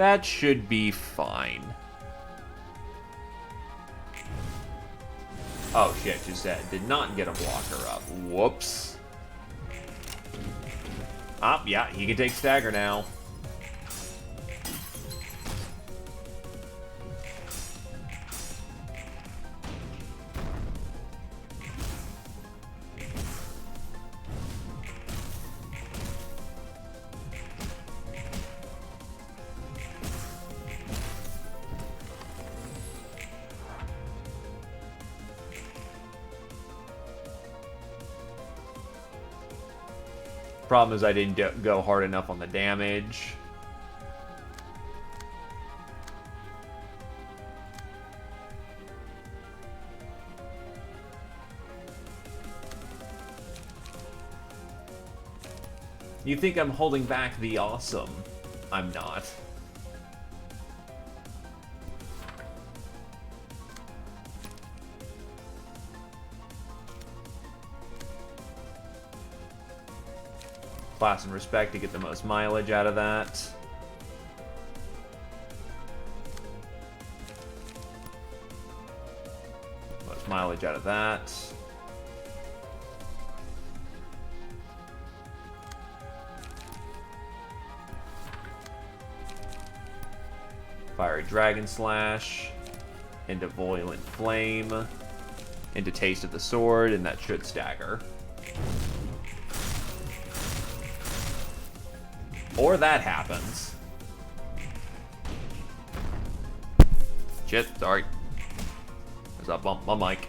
That should be fine. Oh shit, she said. Did not get a blocker up. Whoops. Ah, yeah, he can take stagger now. Problem is I didn't go hard enough on the damage. You think I'm holding back the awesome? I'm not. Class and respect to get the most mileage out of that. Most mileage out of that. Fiery Dragon Slash. Into Violent Flame. Into Taste of the Sword, and that should stagger. Or that happens. Shit, sorry. There's a bump my mic.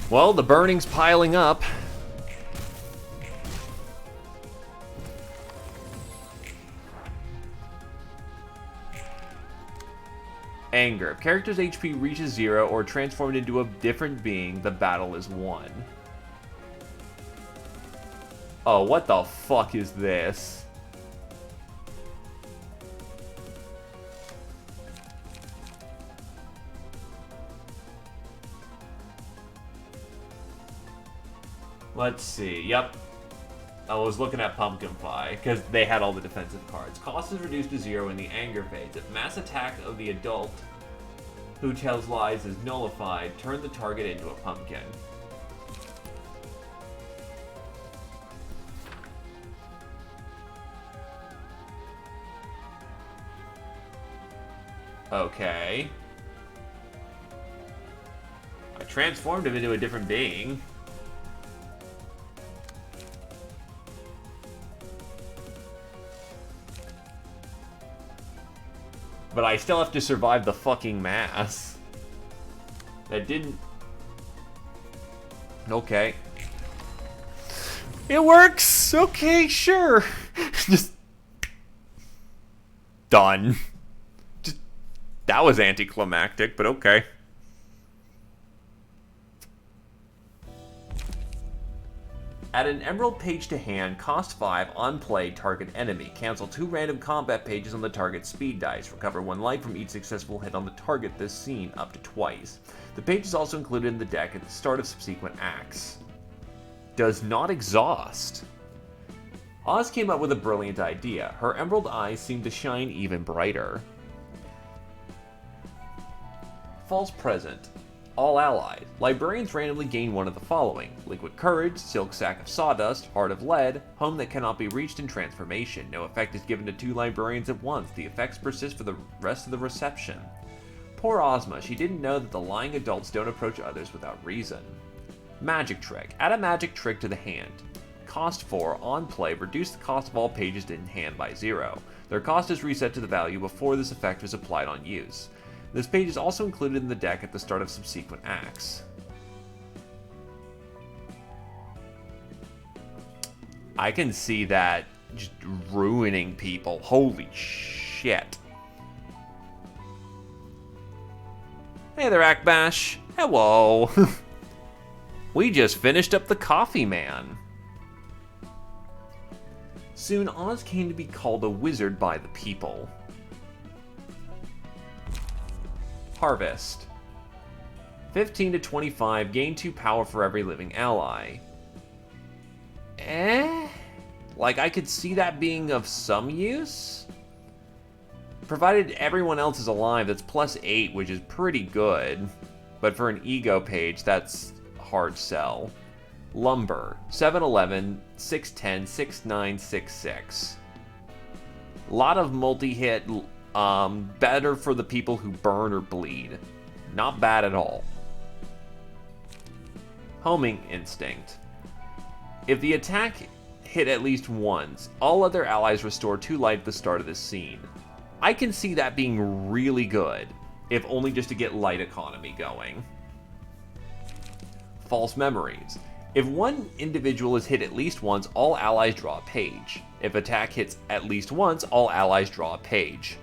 Well, the burning's piling up. Anger. If character's HP reaches 0 or transformed into a different being, the battle is won. Oh, what the fuck is this? Let's see. Yep. I was looking at Pumpkin Pie, because they had all the defensive cards. Cost is reduced to 0 when the anger fades. If mass attack of the adult who tells lies is nullified, turn the target into a pumpkin. Okay. I transformed him into a different being. But I still have to survive the fucking mass. That didn't... Okay. It works! Okay, sure. Just... Done. Just... That was anticlimactic, but okay. Add an emerald page to hand, cost 5, on play, target enemy. Cancel 2 random combat pages on the target's speed dice. Recover 1 life from each successful hit on the target this scene, up to twice. The page is also included in the deck at the start of subsequent acts. Does not exhaust. Oz came up with a brilliant idea. Her emerald eyes seem to shine even brighter. False present. All allies. Librarians randomly gain one of the following: Liquid Courage, Silk Sack of Sawdust, Heart of Lead, Home that cannot be reached in transformation. No effect is given to 2 librarians at once. The effects persist for the rest of the reception. Poor Ozma, she didn't know that the lying adults don't approach others without reason. Magic Trick. Add a magic trick to the hand. Cost 4, on play, reduce the cost of all pages in hand by 0. Their cost is reset to the value before this effect is applied on use. This page is also included in the deck at the start of subsequent acts. I can see that just ruining people. Holy shit. Hey there, Akbash. Hello. We just finished up the Coffee Man. Soon, Oz came to be called a wizard by the people. Harvest. 15 to 25, gain 2 power for every living ally. Like, I could see that being of some use? Provided everyone else is alive, that's plus 8, which is pretty good. But for an ego page, that's a hard sell. Lumber, 711, 610, 6966. A lot of multi-hit, better for the people who burn or bleed. Not bad at all. Homing Instinct. If the attack hit at least once, all other allies restore 2 light at the start of this scene. I can see that being really good, if only just to get light economy going. False Memories. If one individual is hit at least once, all allies draw a page. If attack hits at least once, all allies draw a page.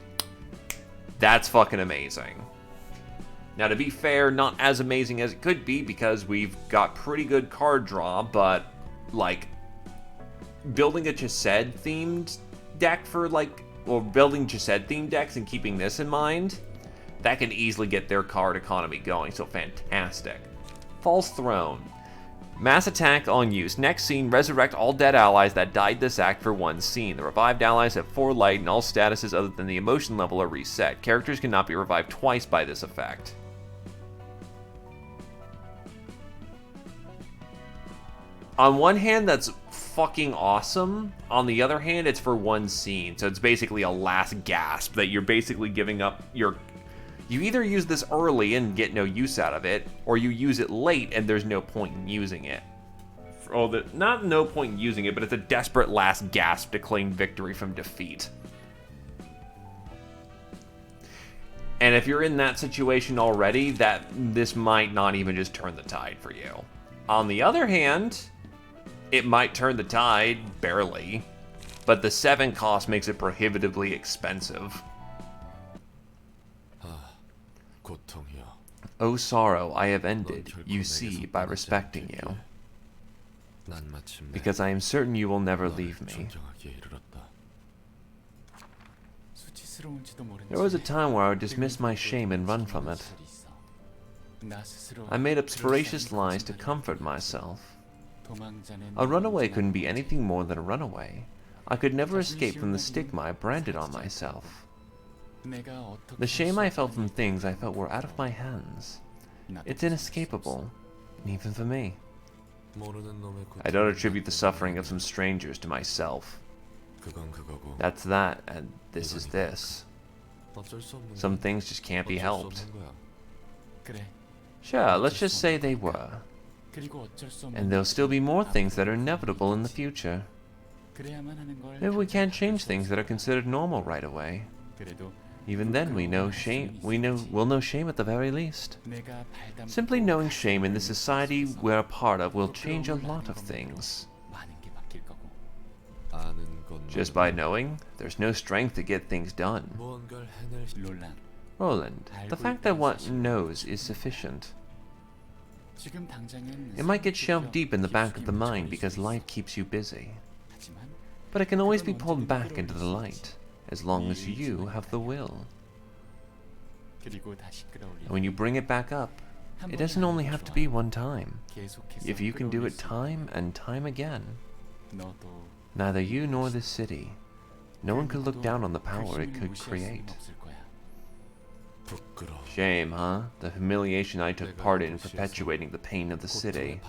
That's fucking amazing. Now, to be fair, not as amazing as it could be because we've got pretty good card draw, but, like, building a Chesed-themed deck for, like, or building Chesed-themed decks and keeping this in mind, that can easily get their card economy going, so fantastic. False Throne. Mass attack on use. Next scene, resurrect all dead allies that died this act for one scene. The revived allies have 4 light and all statuses other than the emotion level are reset. Characters cannot be revived twice by this effect. On one hand, that's fucking awesome. On the other hand, it's for one scene, so it's basically a last gasp that you're basically giving up your... You either use this early and get no use out of it, or you use it late and there's no point in using it. Not no point in using it, but it's a desperate last gasp to claim victory from defeat. And if you're in that situation already, this might not even just turn the tide for you. On the other hand, it might turn the tide, barely, but the 7 cost makes it prohibitively expensive. O sorrow I have ended, you see, by respecting you, because I am certain you will never leave me. There was a time where I would dismiss my shame and run from it. I made up spurious lies to comfort myself. A runaway couldn't be anything more than a runaway. I could never escape from the stigma I branded on myself. The shame I felt from things I felt were out of my hands. It's inescapable, even for me. I don't attribute the suffering of some strangers to myself. That's that, and this is this. Some things just can't be helped. Sure, let's just say they were. And there'll still be more things that are inevitable in the future. Maybe we can't change things that are considered normal right away. Even then, we'll know shame at the very least. Simply knowing shame in the society we're a part of will change a lot of things. Just by knowing, there's no strength to get things done. Roland, the fact that one knows is sufficient. It might get shelved deep in the back of the mind because life keeps you busy. But it can always be pulled back into the light, as long as you have the will. And when you bring it back up, it doesn't only have to be one time. If you can do it time and time again, neither you nor this city, no one could look down on the power it could create. Shame, huh? The humiliation I took part in perpetuating the pain of the city.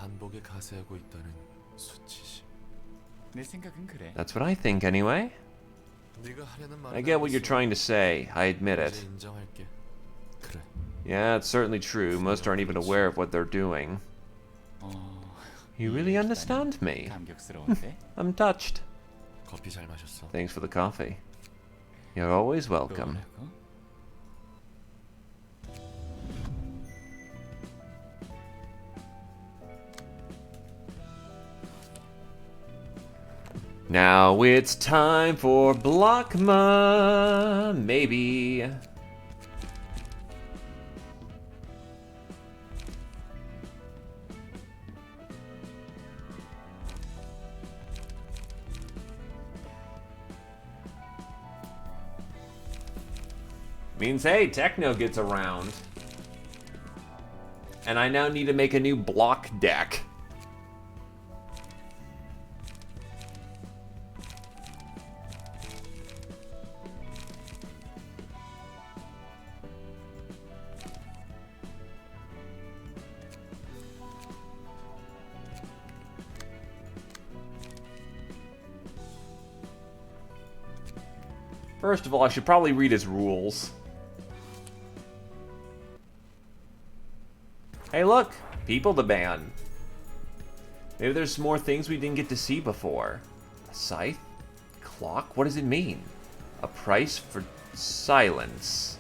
That's what I think, anyway. I get what you're trying to say, I admit it. Yeah, it's certainly true. Most aren't even aware of what they're doing. You really understand me? I'm touched. Thanks for the coffee. You're always welcome. Now it's time for Blockma, maybe. Means, hey, Techno gets around. And I now need to make a new block deck. First of all, I should probably read his rules. Hey look! People to ban. Maybe there's more things we didn't get to see before. A scythe? Clock? What does it mean? A price for silence.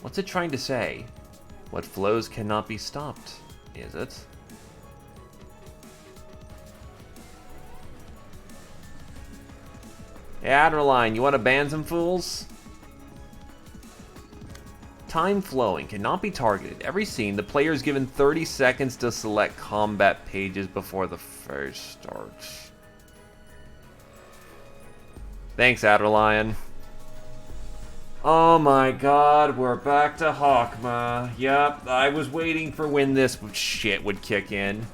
What's it trying to say? What flows cannot be stopped, is it? Hey, Adrenaline, you want to ban some fools? Time flowing cannot be targeted. Every scene, the player is given 30 seconds to select combat pages before the first starts. Thanks, Adrenaline. Oh my god, we're back to Hawkma. Yep, I was waiting for when this shit would kick in.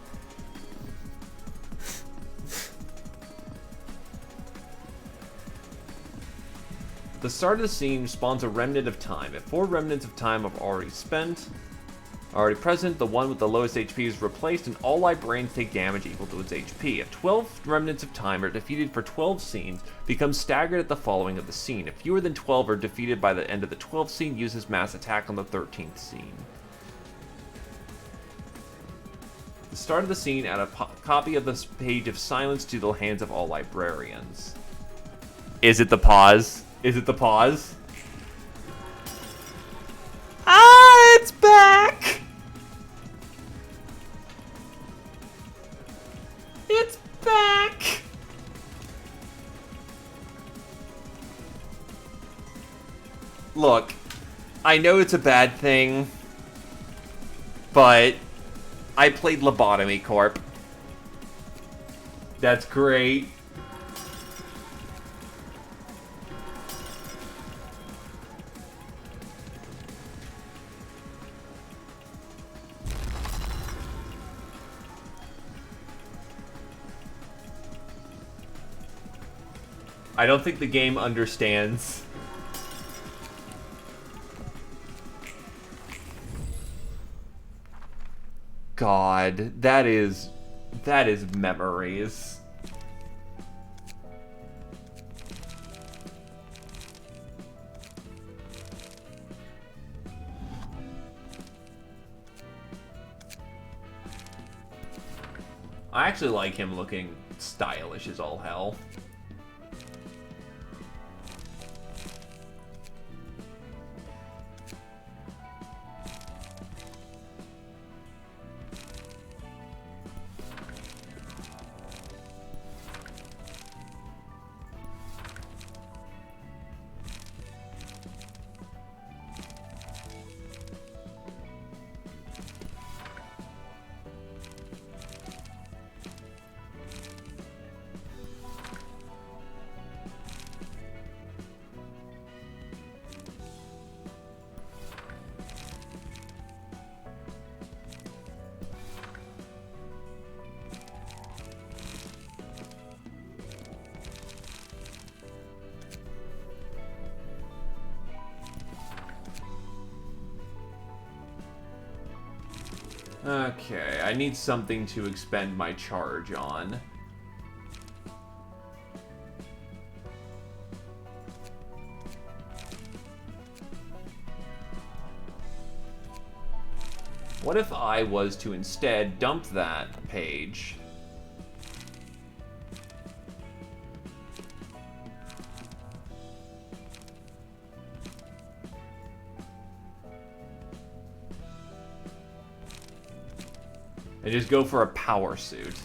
The start of the scene spawns a remnant of time. If 4 remnants of time are already present, the one with the lowest HP is replaced and all librarians take damage equal to its HP. If 12 remnants of time are defeated for 12 scenes, become staggered at the following of the scene. If fewer than 12 are defeated by the end of the 12th scene, uses mass attack on the 13th scene. The start of the scene, add a copy of this page of silence to the hands of all librarians. Is it the pause? Is it the pause? Ah, it's back! It's back! Look, I know it's a bad thing, but I played Lobotomy Corp. That's great. I don't think the game understands. God, that is memories. I actually like him looking stylish as all hell. Okay, I need something to expend my charge on. What if I was to instead dump that page? And just go for a power suit.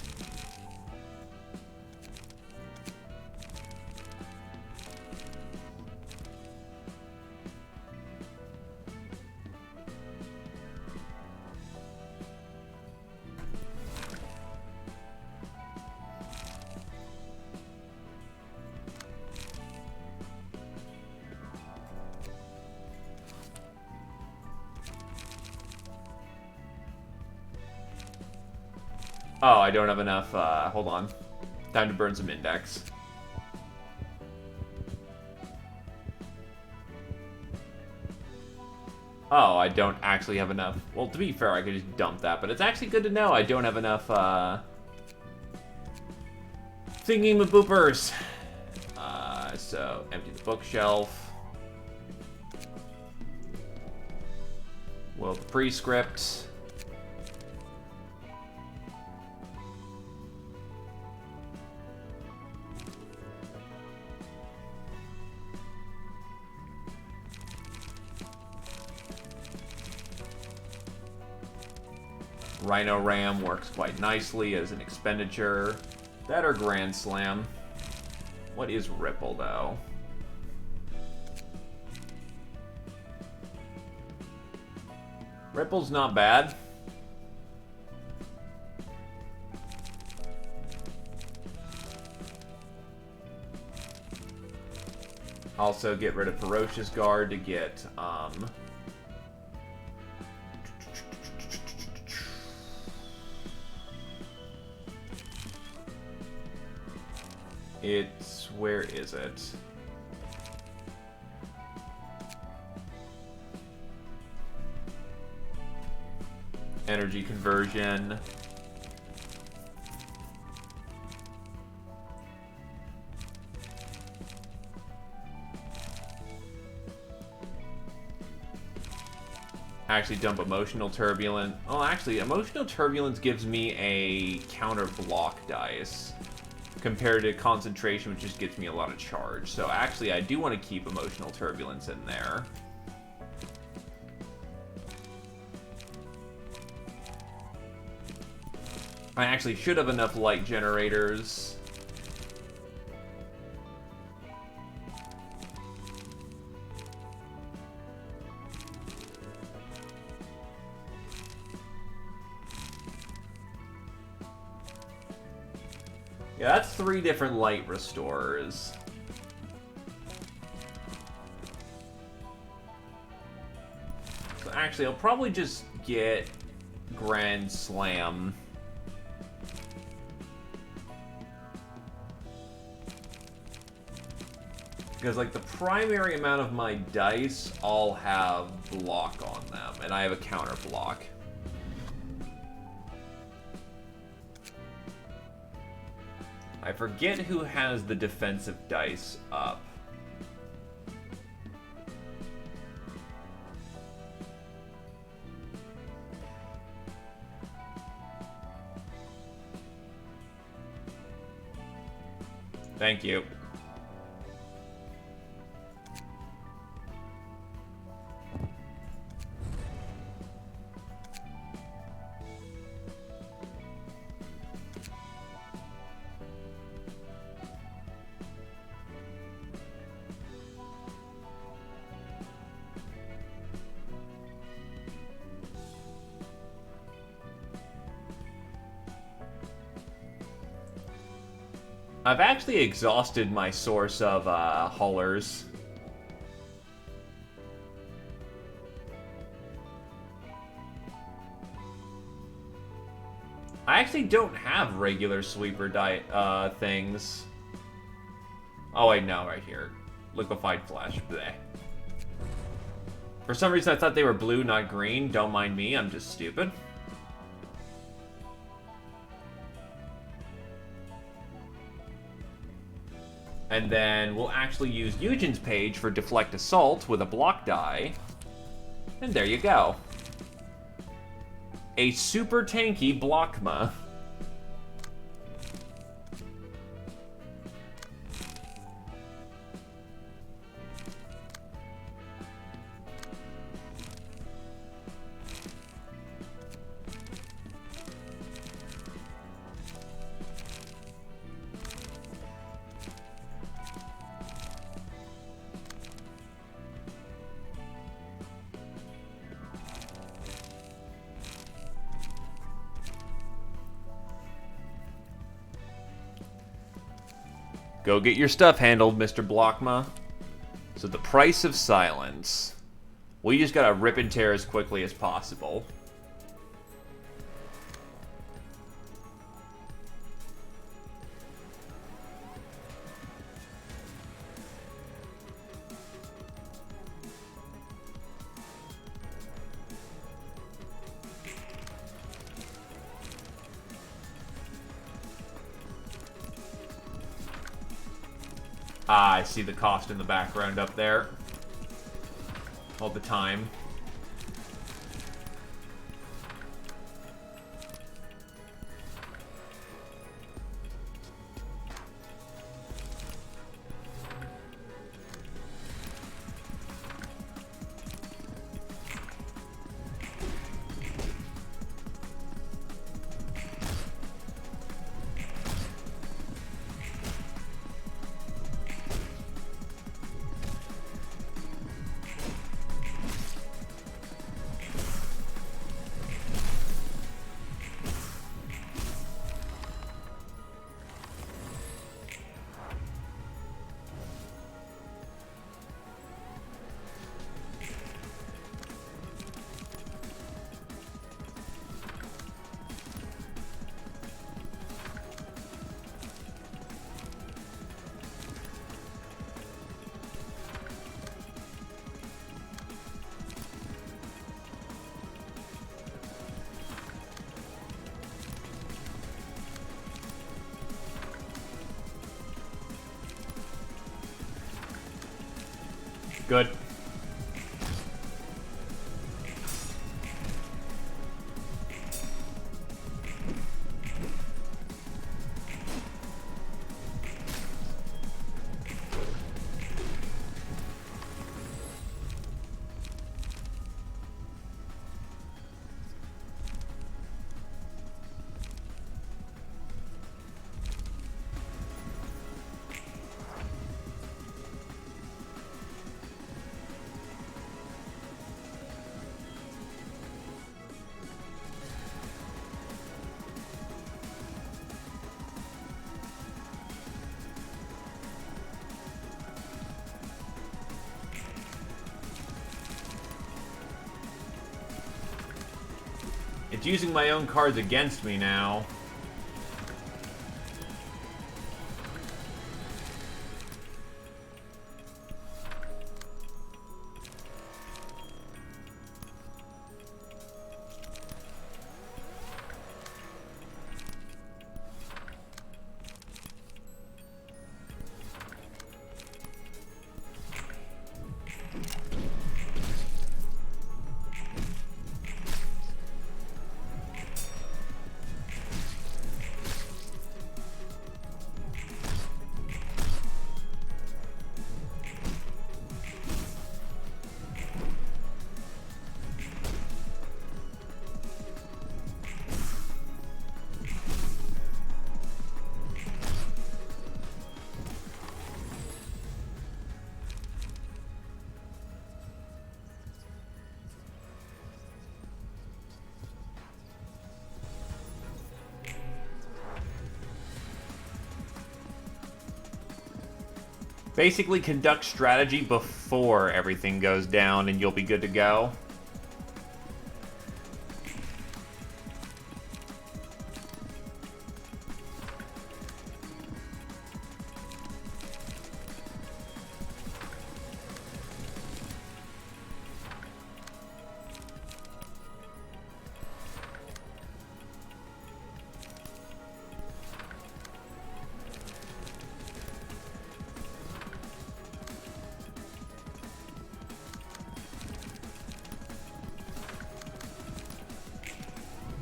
Oh, I don't have enough, hold on. Time to burn some index. Oh, I don't actually have enough. Well, to be fair, I could just dump that, but it's actually good to know I don't have enough, thingy-ma-boopers. So, empty the bookshelf. Will the prescript. Rhino Ram works quite nicely as an expenditure. That or Grand Slam. What is Ripple, though? Ripple's not bad. Also get rid of Ferocious Guard to get, where is it? Energy conversion. Actually dump Emotional Turbulence. Oh, actually, Emotional Turbulence gives me a counter block dice compared to Concentration, which just gives me a lot of charge. So actually, I do want to keep Emotional Turbulence in there. I actually should have enough light generators. Yeah, that's 3 different light restorers. So actually, I'll probably just get Grand Slam. Because, like, the primary amount of my dice all have block on them, and I have a counter block. I forget who has the defensive dice up. Thank you. I've actually exhausted my source of haulers. I actually don't have regular sweeper things. Oh wait, no, right here. Liquefied flesh. Bleh. For some reason I thought they were blue, not green. Don't mind me, I'm just stupid. And then we'll actually use Eugen's page for Deflect Assault with a block die. And there you go. A super tanky Blockma. Go get your stuff handled, Mr. Blockma. So the price of silence. We just gotta rip and tear as quickly as possible. Ah, I see the cost in the background up there. All the time. Good. It's using my own cards against me now. Basically conduct strategy before everything goes down and you'll be good to go.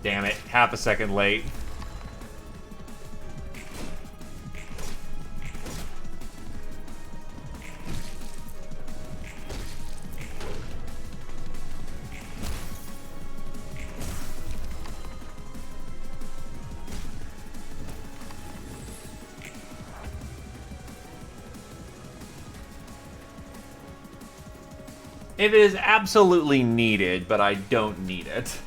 Damn it, half a second late. It is absolutely needed, but I don't need it.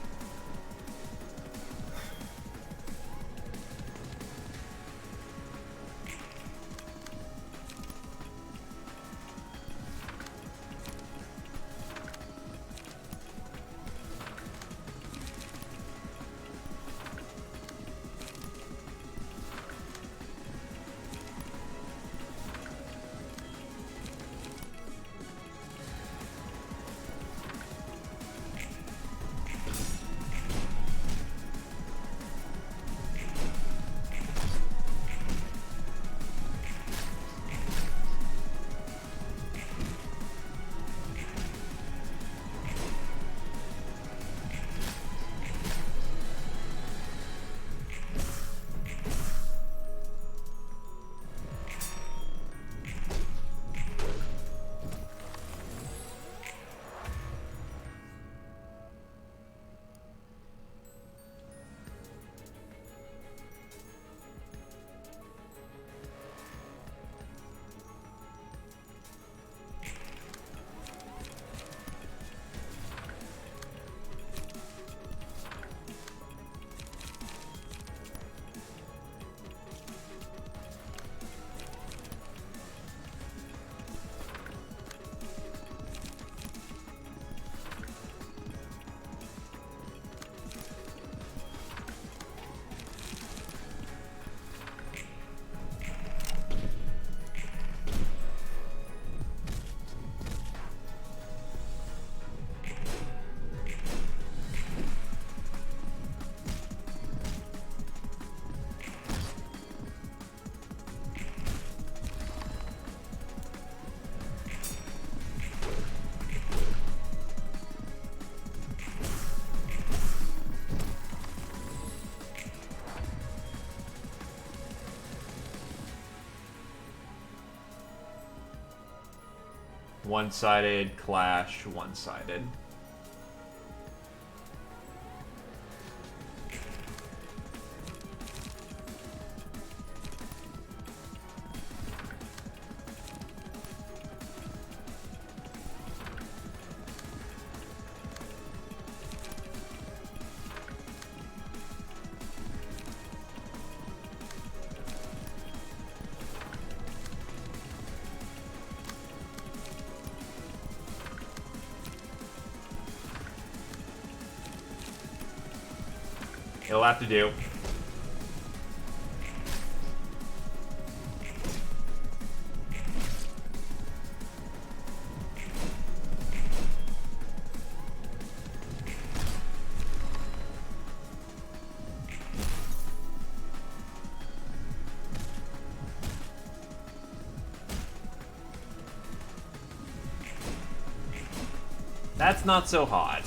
One-sided, clash, one-sided. He'll have to do. That's not so hot.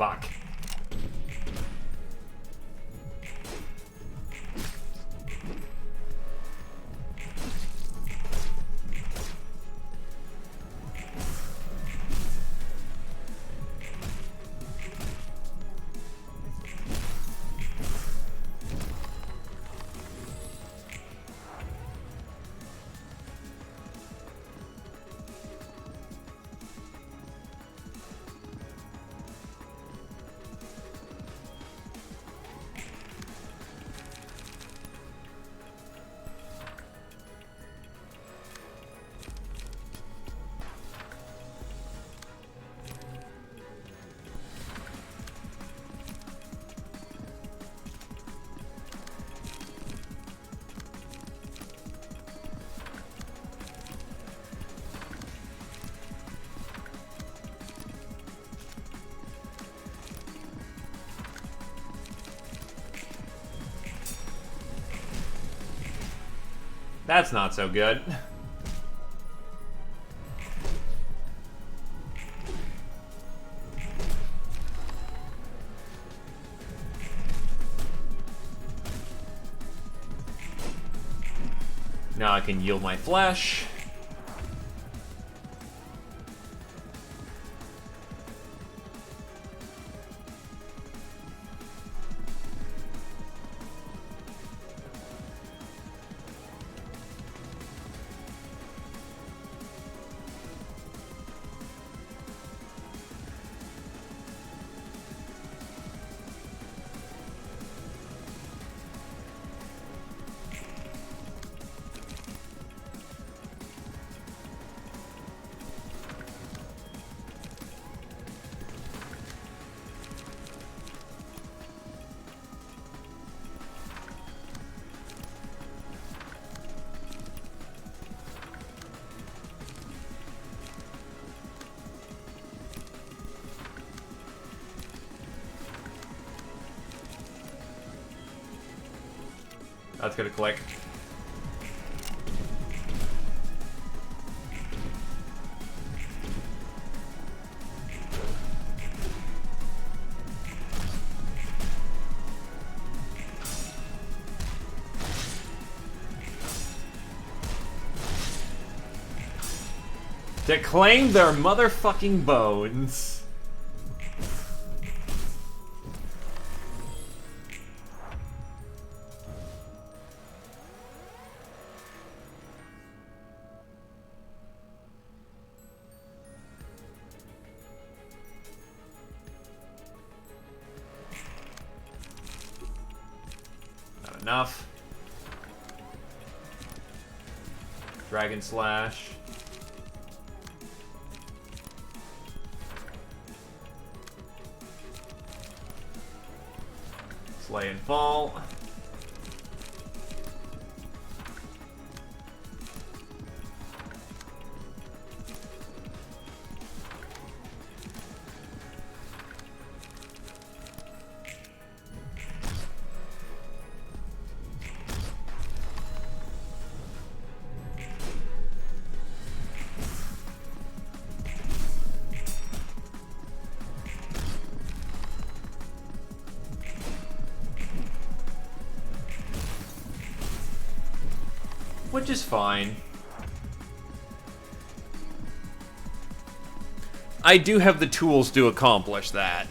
Fuck. That's not so good. Now I can yield my flesh. That's gonna click. To claim their motherfucking bones. Not enough. Dragon Slash. Slay and fall. Which is fine. I do have the tools to accomplish that.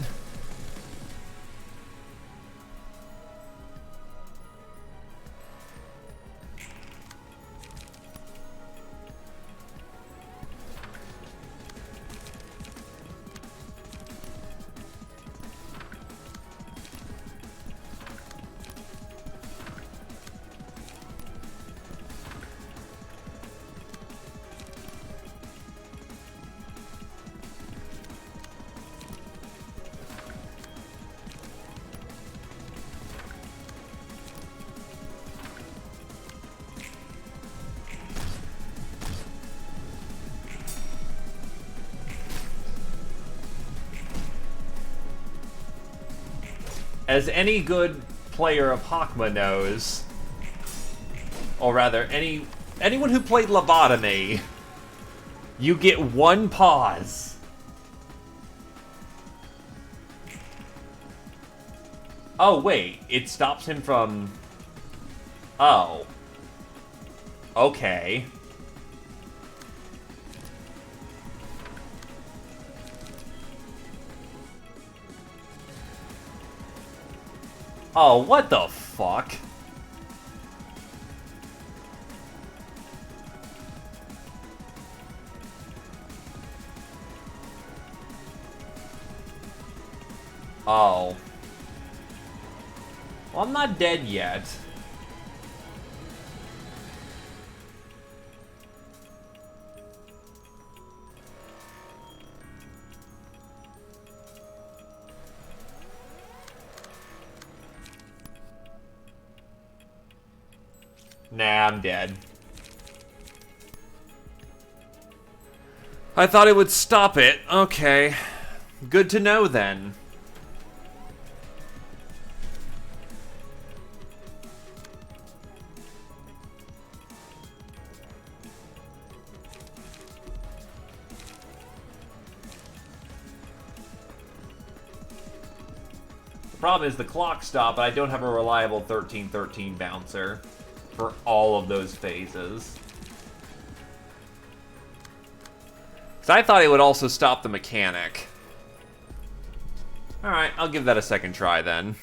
As any good player of Hakma knows, or rather, anyone who played Lobotomy, you get one pause. Oh, wait, it stops him from... Oh. Okay. Oh, what the fuck? Oh. Well, I'm not dead yet. Nah, I'm dead. I thought it would stop it. Okay. Good to know then. The problem is the clock stopped, but I don't have a reliable 1313 bouncer for all of those phases. Because I thought it would also stop the mechanic. Alright, I'll give that a second try then.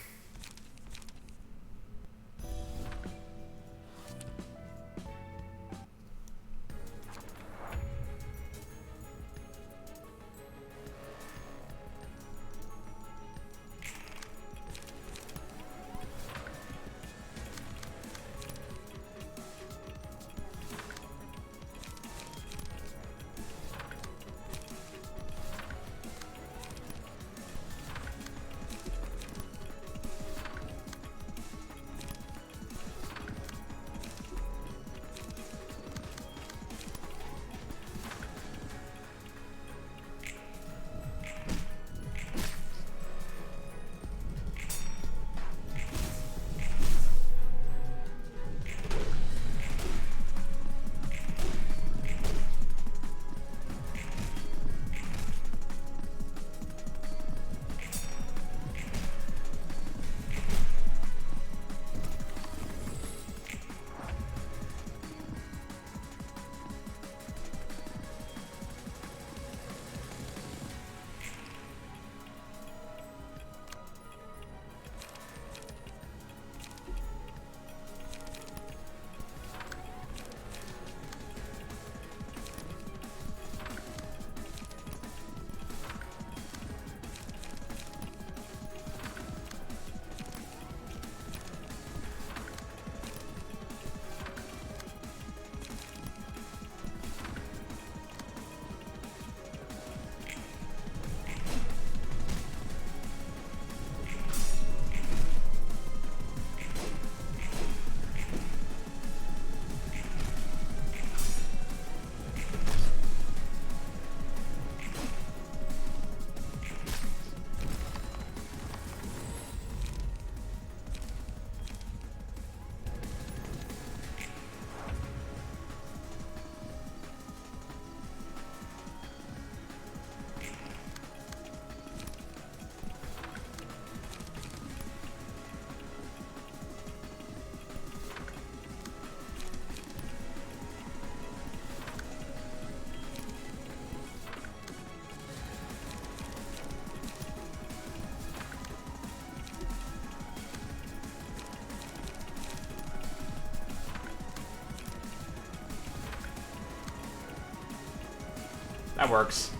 That works.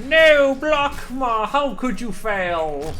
No, Blockma! How could you fail?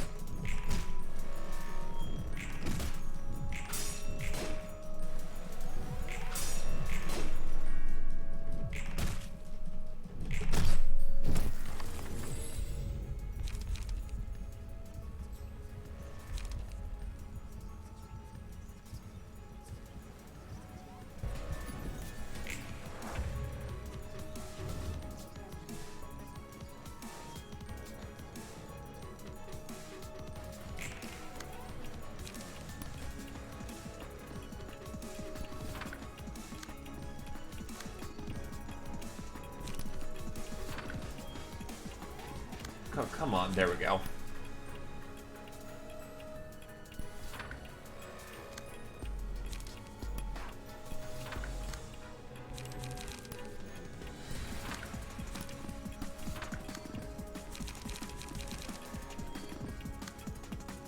Oh, come on, there we go.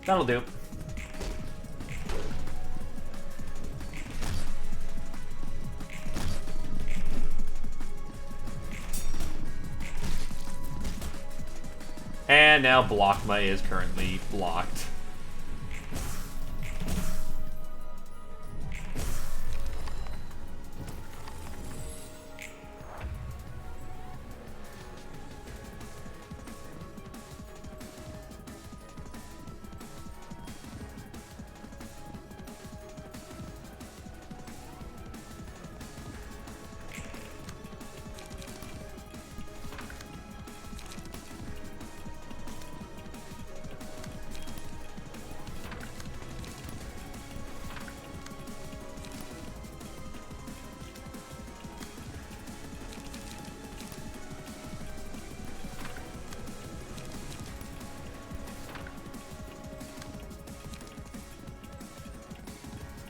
That'll do. And now Blockma is currently blocked.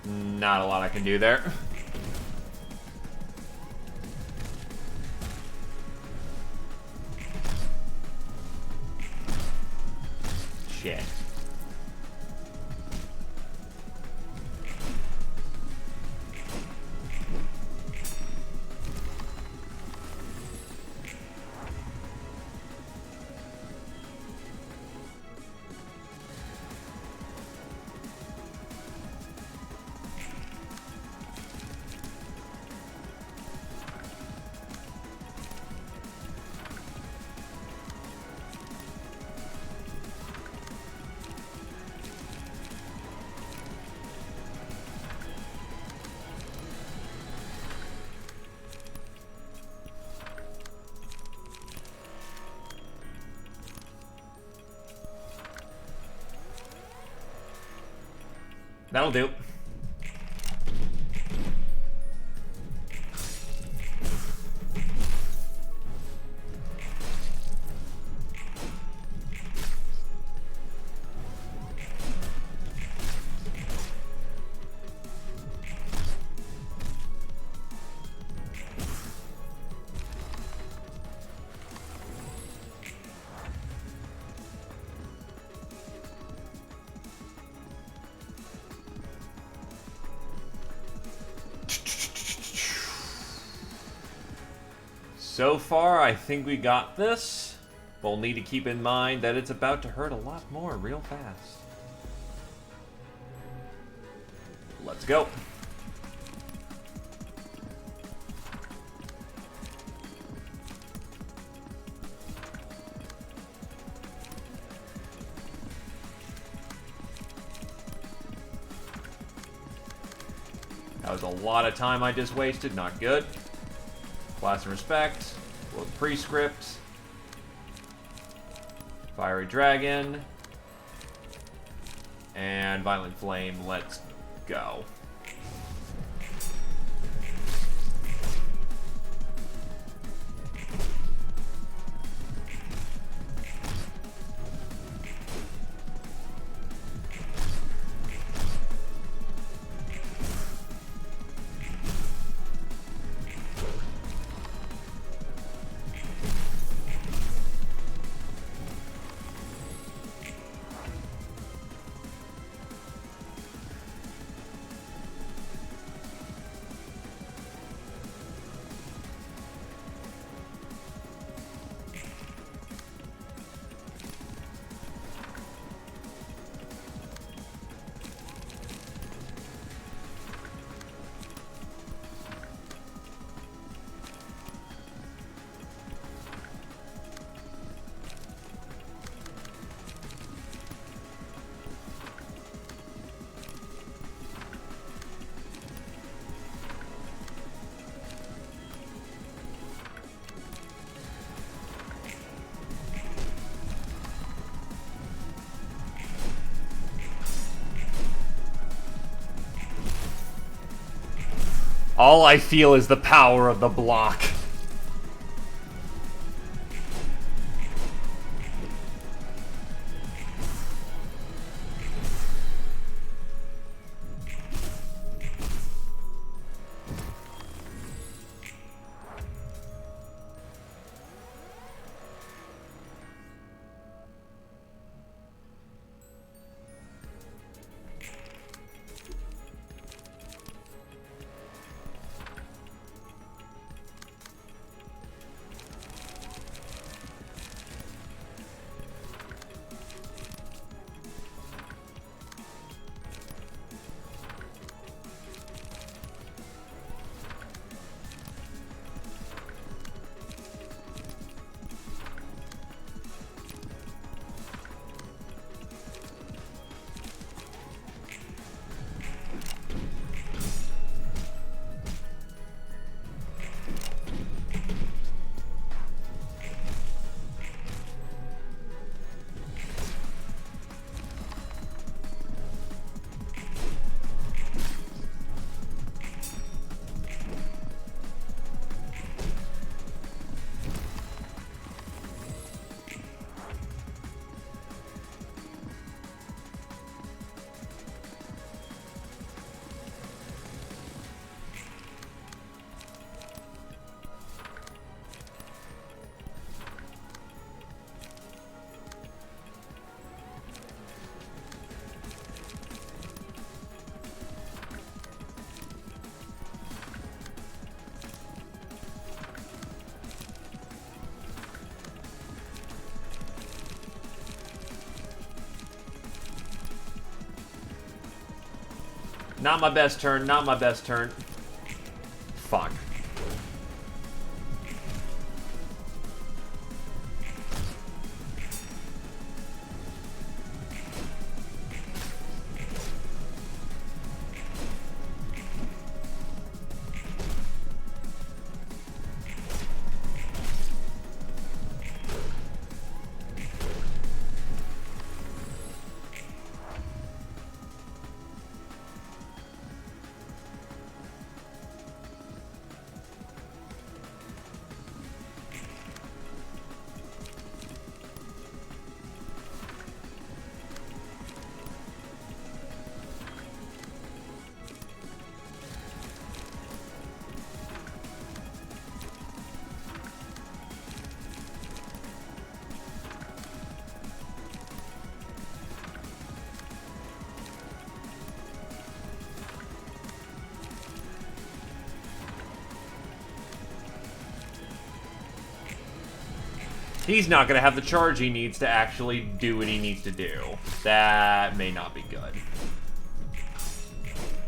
Not a lot I can do there. Shit. That'll do. So far, I think we got this. We'll need to keep in mind that it's about to hurt a lot more real fast. Let's go. That was a lot of time I just wasted, not good. Class and respect, world prescript, fiery dragon, and violent flame. Let's go. All I feel is the power of the block. Not my best turn, not my best turn. Fuck. He's not going to have the charge he needs to actually do what he needs to do. That may not be good.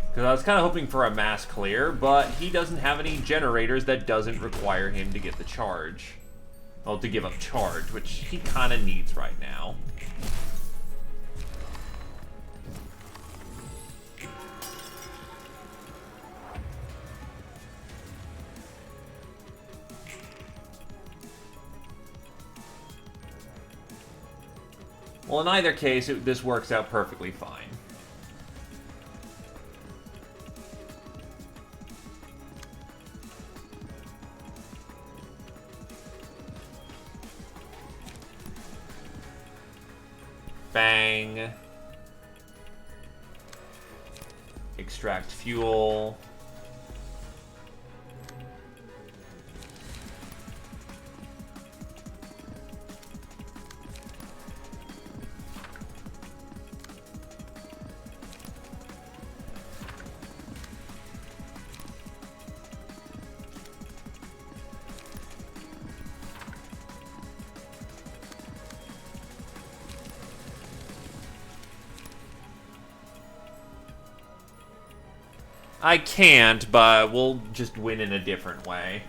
Because I was kind of hoping for a mass clear, but he doesn't have any generators that doesn't require him to get the charge. Well, to give up charge, which he kind of needs right now. Well, in either case, this works out perfectly fine. Bang. Extract fuel. I can't, but we'll just win in a different way.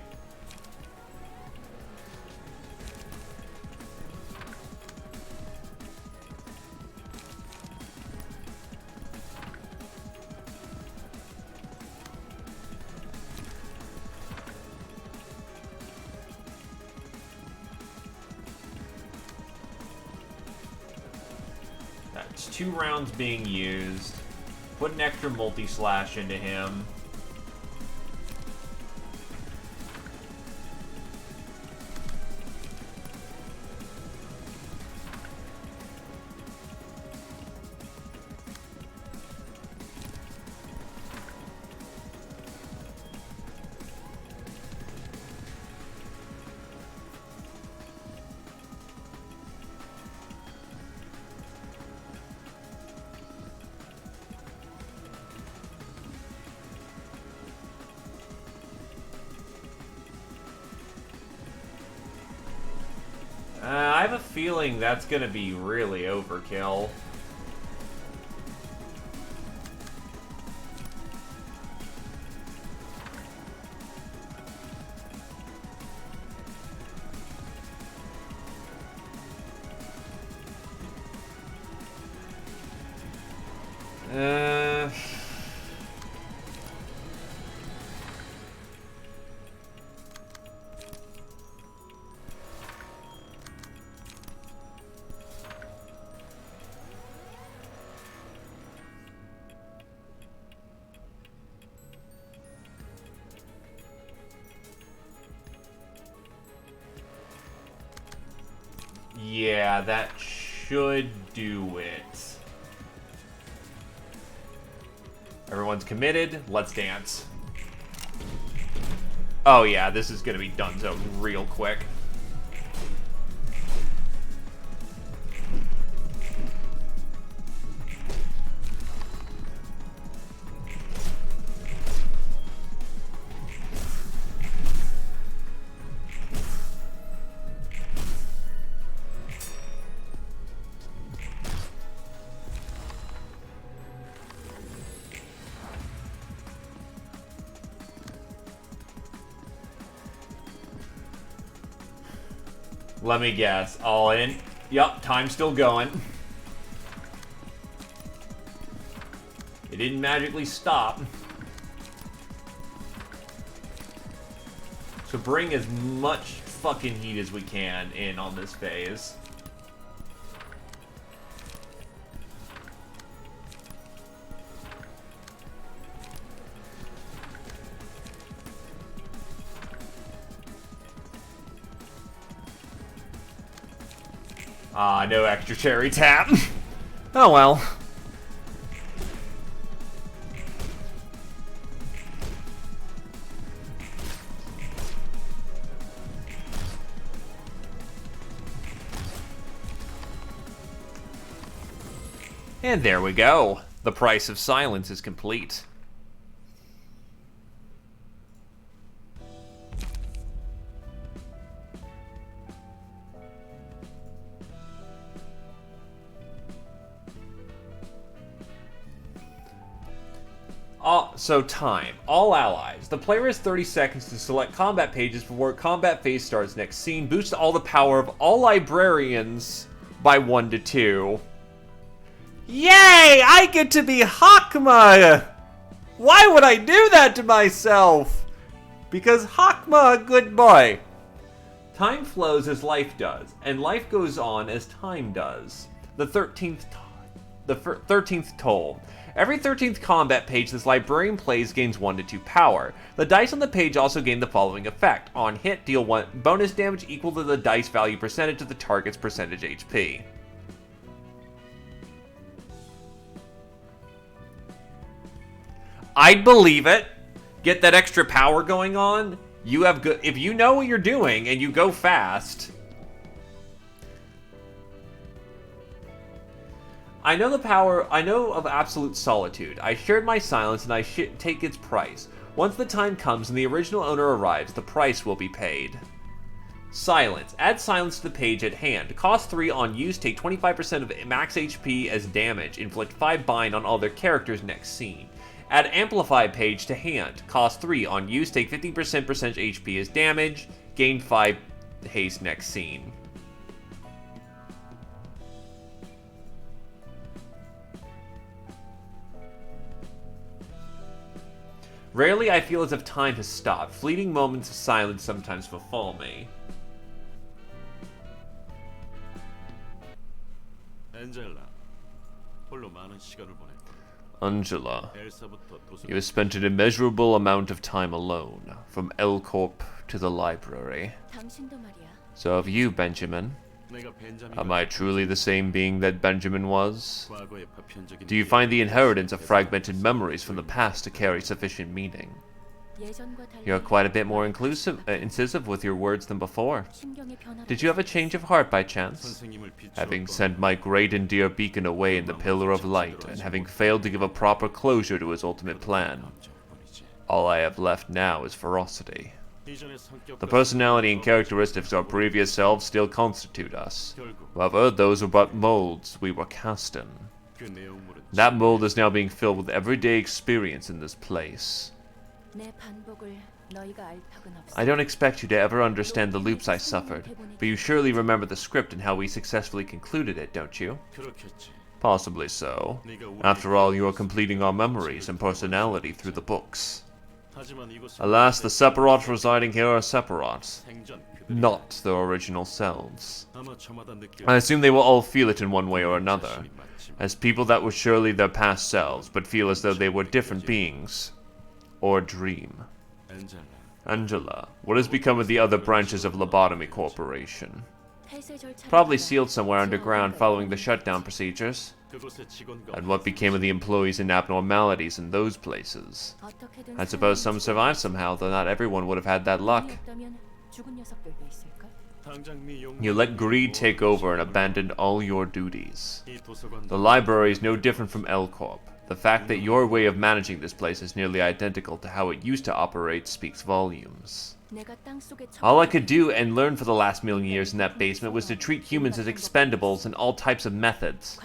That's 2 rounds being used. Put an extra multi-slash into him. I have a feeling that's gonna be really overkill. Yeah, that should do it. Everyone's committed. Let's dance. Oh yeah, this is gonna be done so real quick. Let me guess. All in? Yup, time's still going. It didn't magically stop. So bring as much fucking heat as we can in on this phase. Ah, no extra cherry tap. Oh well. And there we go. The price of silence is complete. So time. All allies. The player has 30 seconds to select combat pages before combat phase starts. Next scene. Boost all the power of all librarians by 1 to 2. Yay! I get to be Hakma! Why would I do that to myself? Because Hakma a good boy. Time flows as life does, and life goes on as time does. The 13th toll. Every 13th combat page this librarian plays gains 1 to 2 power. The dice on the page also gain the following effect. On hit, deal 1 bonus damage equal to the dice value percentage of the target's percentage HP. I'd believe it. Get that extra power going on. You have good if you know what you're doing and you go fast. I know the power, I know of absolute solitude. I shared my silence and I take its price. Once the time comes and the original owner arrives, the price will be paid. Silence. Add silence to the page at hand. Cost 3 on use, take 25% of max HP as damage. Inflict 5 bind on all their characters next scene. Add amplify page to hand. Cost 3 on use, take 15% percentage HP as damage. Gain 5 haste next scene. Rarely I feel as if time has stopped. Fleeting moments of silence sometimes befall me. Angela, you have spent an immeasurable amount of time alone, from L Corp to the library. So have you, Benjamin. Am I truly the same being that Benjamin was? Do you find the inheritance of fragmented memories from the past to carry sufficient meaning? You're quite a bit more incisive with your words than before. Did you have a change of heart by chance? Having sent my great and dear beacon away in the Pillar of Light, and having failed to give a proper closure to his ultimate plan, all I have left now is ferocity. The personality and characteristics of our previous selves still constitute us. However, those were but molds we were cast in. That mold is now being filled with everyday experience in this place. I don't expect you to ever understand the loops I suffered, but you surely remember the script and how we successfully concluded it, don't you? Possibly so. After all, you are completing our memories and personality through the books. Alas, the Sephiroths residing here are Sephiroths, not their original selves. I assume they will all feel it in one way or another, as people that were surely their past selves, but feel as though they were different beings. Or dream. Angela, what has become of the other branches of Lobotomy Corporation? Probably sealed somewhere underground following the shutdown procedures. And what became of the employees and abnormalities in those places? I suppose some survived somehow, though not everyone would have had that luck. You let greed take over and abandoned all your duties. The library is no different from L-Corp. The fact that your way of managing this place is nearly identical to how it used to operate speaks volumes. All I could do and learn for the last million years in that basement was to treat humans as expendables and all types of methods.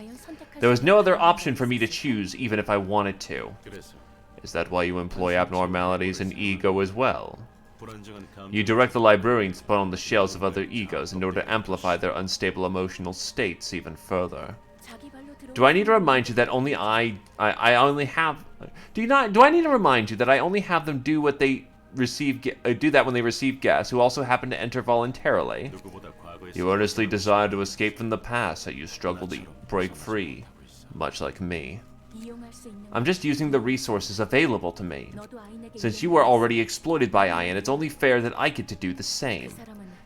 There was no other option for me to choose, even if I wanted to. Is that why you employ abnormalities and ego as well? You direct the librarians to put on the shells of other egos in order to amplify their unstable emotional states even further. Do I need to remind you that only I only have... Do I need to remind you that I only have them do what they do that when they receive guests who also happen to enter voluntarily? You earnestly desire to escape from the past, that you struggle to break free, much like me. I'm just using the resources available to me. Since you were already exploited by Ian, it's only fair that I get to do the same.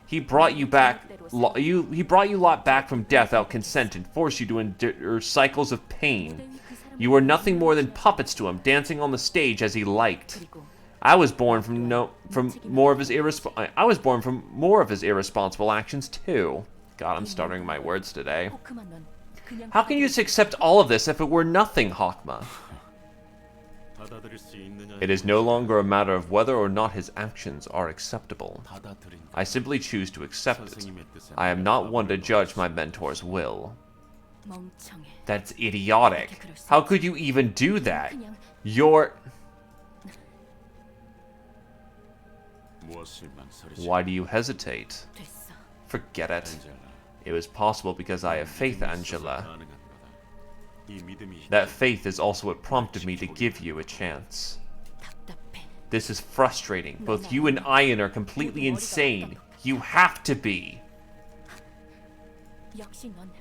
He brought you lot back from death without consent and forced you to endure cycles of pain. You were nothing more than puppets to him, dancing on the stage as he liked. I was born from more of his irresponsible actions too. God, I'm stuttering my words today. How can you just accept all of this if it were nothing, Hakma? It is no longer a matter of whether or not his actions are acceptable. I simply choose to accept it. I am not one to judge my mentor's will. That's idiotic. How could you even do that? Why do you hesitate? Forget it. It was possible because I have faith, Angela. That faith is also what prompted me to give you a chance. This is frustrating. Both you and Ian are completely insane. You have to be.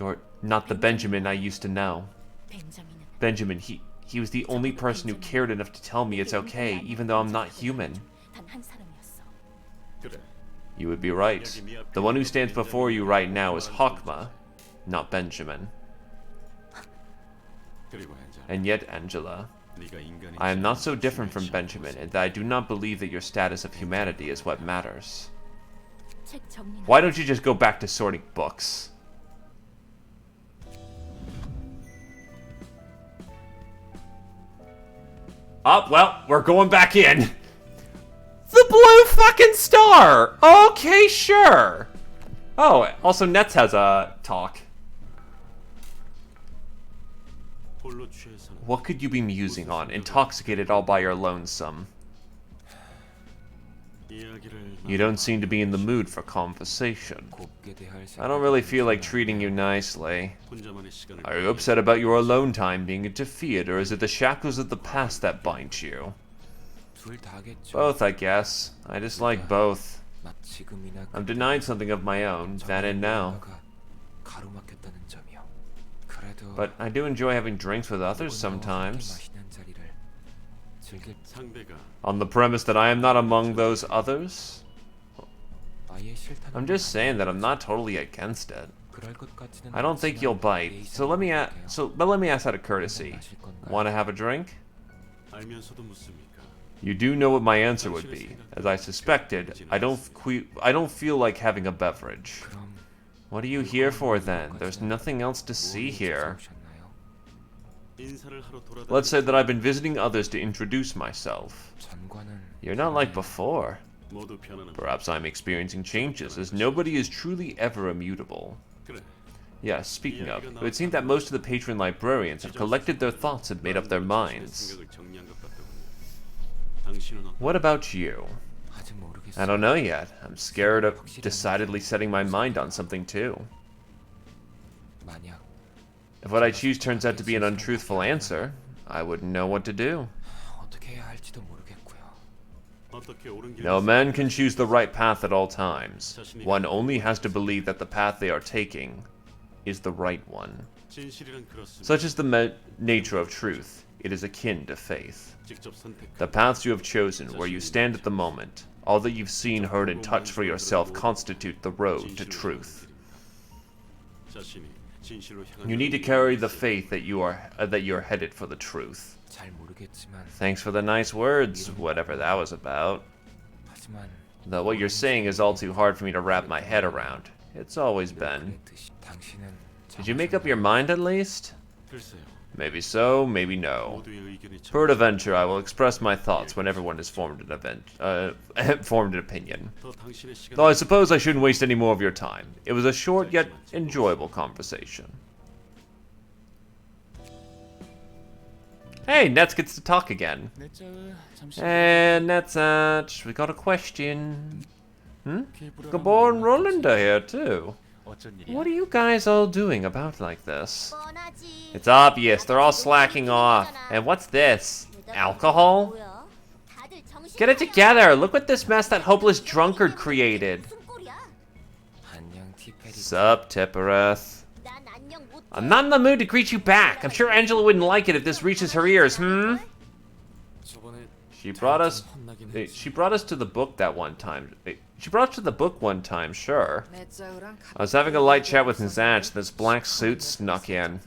You're not the Benjamin I used to know. Benjamin, he was the only person who cared enough to tell me it's okay, even though I'm not human. You would be right. The one who stands before you right now is Hakma, not Benjamin. And yet, Angela, I am not so different from Benjamin in that I do not believe that your status of humanity is what matters. Why don't you just go back to sorting books? Oh, well, we're going back in. The blue fucking star! Okay, sure. Oh, also Nets has a talk. What could you be musing on, intoxicated all by your lonesome? You don't seem to be in the mood for conversation. I don't really feel like treating you nicely. Are you upset about your alone time being interfered, or is it the shackles of the past that bind you? Both, I guess. I dislike both. I'm denied something of my own, then and now. But I do enjoy having drinks with others sometimes. On the premise that I am not among those others? I'm just saying that I'm not totally against it. I don't think you'll bite, but let me ask out of courtesy. Want to have a drink? You do know what my answer would be. As I suspected, I don't feel like having a beverage. What are you here for then? There's nothing else to see here. Let's say that I've been visiting others to introduce myself. You're not like before. Perhaps I'm experiencing changes, as nobody is truly ever immutable. Yes, speaking of, it would seem that most of the patron librarians have collected their thoughts and made up their minds. What about you? I don't know yet. I'm scared of decidedly setting my mind on something too. If what I choose turns out to be an untruthful answer, I wouldn't know what to do. No man can choose the right path at all times. One only has to believe that the path they are taking is the right one. Such is the nature of truth. It is akin to faith. The paths you have chosen, where you stand at the moment, all that you've seen, heard, and touched for yourself constitute the road to truth. You need to carry the faith that you're headed for the truth. Thanks for the nice words, whatever that was about. Though what you're saying is all too hard for me to wrap my head around. It's always been. Did you make up your mind at least? Maybe so, maybe no. Peradventure, I will express my thoughts when everyone has formed an opinion. Though I suppose I shouldn't waste any more of your time. It was a short yet enjoyable conversation. Hey, Nets gets to talk again. And Netsach, we got a question. Gabor and Roland are here too. What are you guys all doing about like this? It's obvious, they're all slacking off. And what's this? Alcohol? Get it together! Look what this mess that hopeless drunkard created. Sup, Tippereth? I'm not in the mood to greet you back. I'm sure Angela wouldn't like it if this reaches her ears, She brought us to the book that one time. She brought us to the book one time, sure. I was having a light chat with Nzach, this black suit snuck in.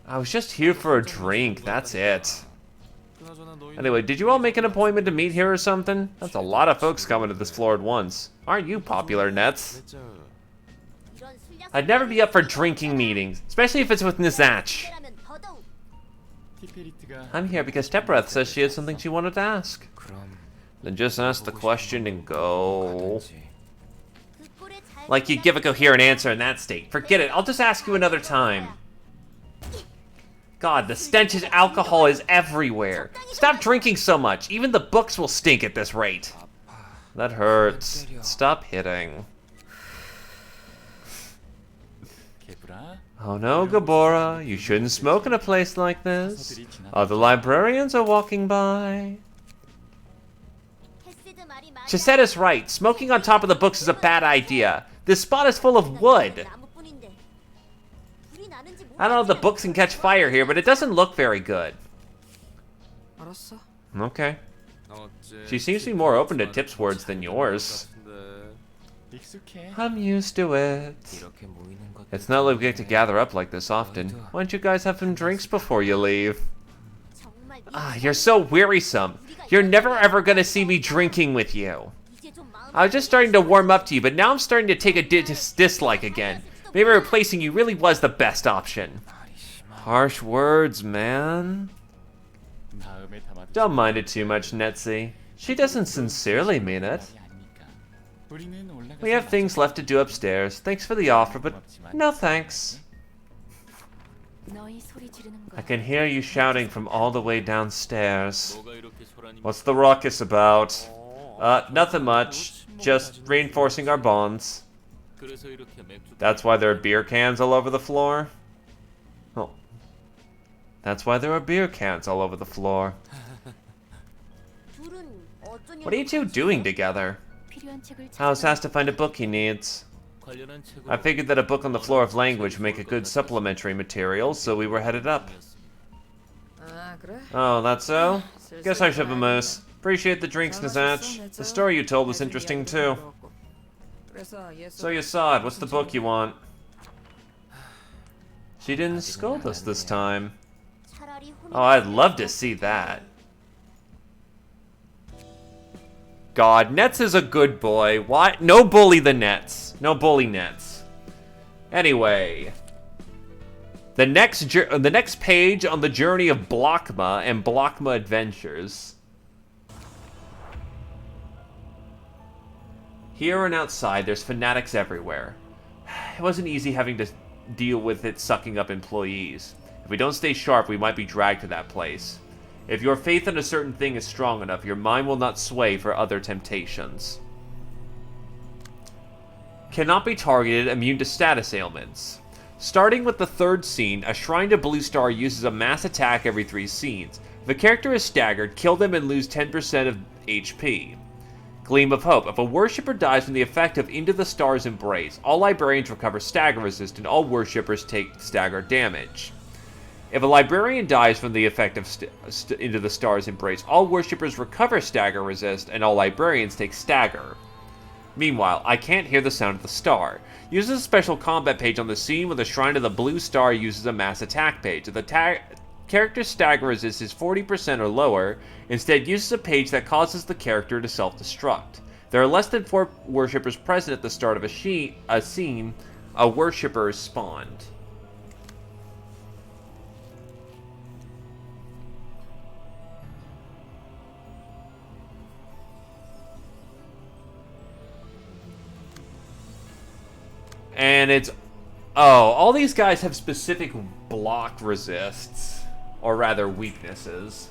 I was just here for a drink, that's it. Anyway, did you all make an appointment to meet here or something? That's a lot of folks coming to this floor at once. Aren't you popular, Nets? I'd never be up for drinking meetings, especially if it's with Nzach. I'm here because Tepreth says she had something she wanted to ask. Then just ask the question and go. Like you give a coherent answer in that state. Forget it, I'll just ask you another time. God, the stench of alcohol is everywhere. Stop drinking so much. Even the books will stink at this rate. That hurts. Stop hitting. Oh no, Gabora, you shouldn't smoke in a place like this. Other librarians are walking by. Chisette is right. Smoking on top of the books is a bad idea. This spot is full of wood. I don't know if the books can catch fire here, but it doesn't look very good. Okay. She seems to be more open to Tip's words than yours. I'm used to it. It's not like we get to gather up like this often. Why don't you guys have some drinks before you leave? Ah, you're so wearisome. You're never ever gonna see me drinking with you. I was just starting to warm up to you, but now I'm starting to take a dislike again. Maybe replacing you really was the best option. Harsh words, man. Don't mind it too much, Netsi. She doesn't sincerely mean it. We have things left to do upstairs. Thanks for the offer, but no thanks. I can hear you shouting from all the way downstairs. What's the ruckus about? Nothing much. Just reinforcing our bonds. That's why there are beer cans all over the floor? Oh. That's why there are beer cans all over the floor. What are you two doing together? House has to find a book he needs. I figured that a book on the floor of language would make a good supplementary material, so we were headed up. Oh, that's so? Guess I should have a moose. Appreciate the drinks, Nzach. The story you told was interesting, too. So you saw it. What's the book you want? She didn't scold us this time. Oh, I'd love to see that. God, Nets is a good boy. Why? No bully the Nets. No bully Nets. Anyway. The next page on the journey of Blockma and Blockma Adventures. Here and outside, there's fanatics everywhere. It wasn't easy having to deal with it sucking up employees. If we don't stay sharp, we might be dragged to that place. If your faith in a certain thing is strong enough, your mind will not sway for other temptations. Cannot be targeted, immune to status ailments. Starting with the third scene, a Shrine to Blue Star uses a mass attack every 3 scenes. If a character is staggered, kill them and lose 10% of HP. Gleam of Hope. If a worshipper dies from the effect of Into the Star's Embrace, all librarians recover stagger resist and all worshippers take stagger damage. If a librarian dies from the effect of Into the Star's Embrace, all worshippers recover stagger resist and all librarians take stagger. Meanwhile, I can't hear the sound of the star. Uses a special combat page on the scene where the Shrine of the Blue Star uses a mass attack page. If the character's stagger resist is 40% or lower, instead uses a page that causes the character to self-destruct. There are less than 4 worshippers present at the start of a scene, a worshipper is spawned. And it's... Oh, all these guys have specific block resists. Or rather, weaknesses.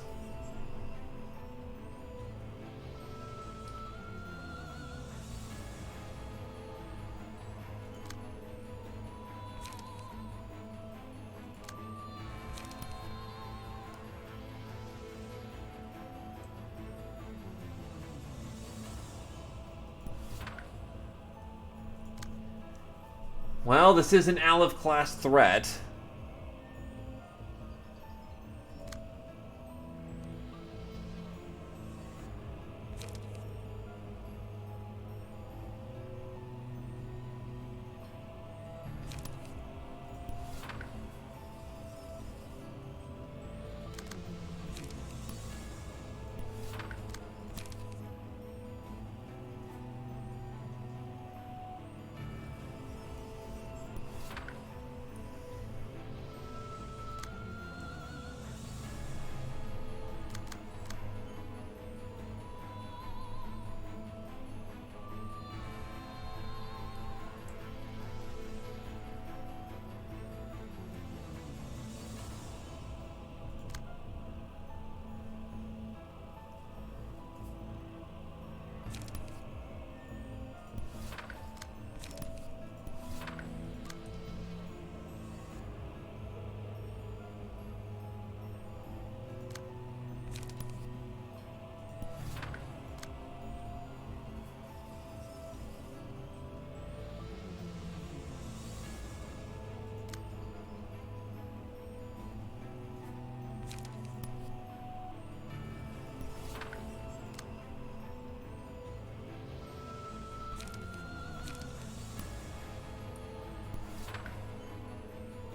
Well, this is an Aleph-class threat.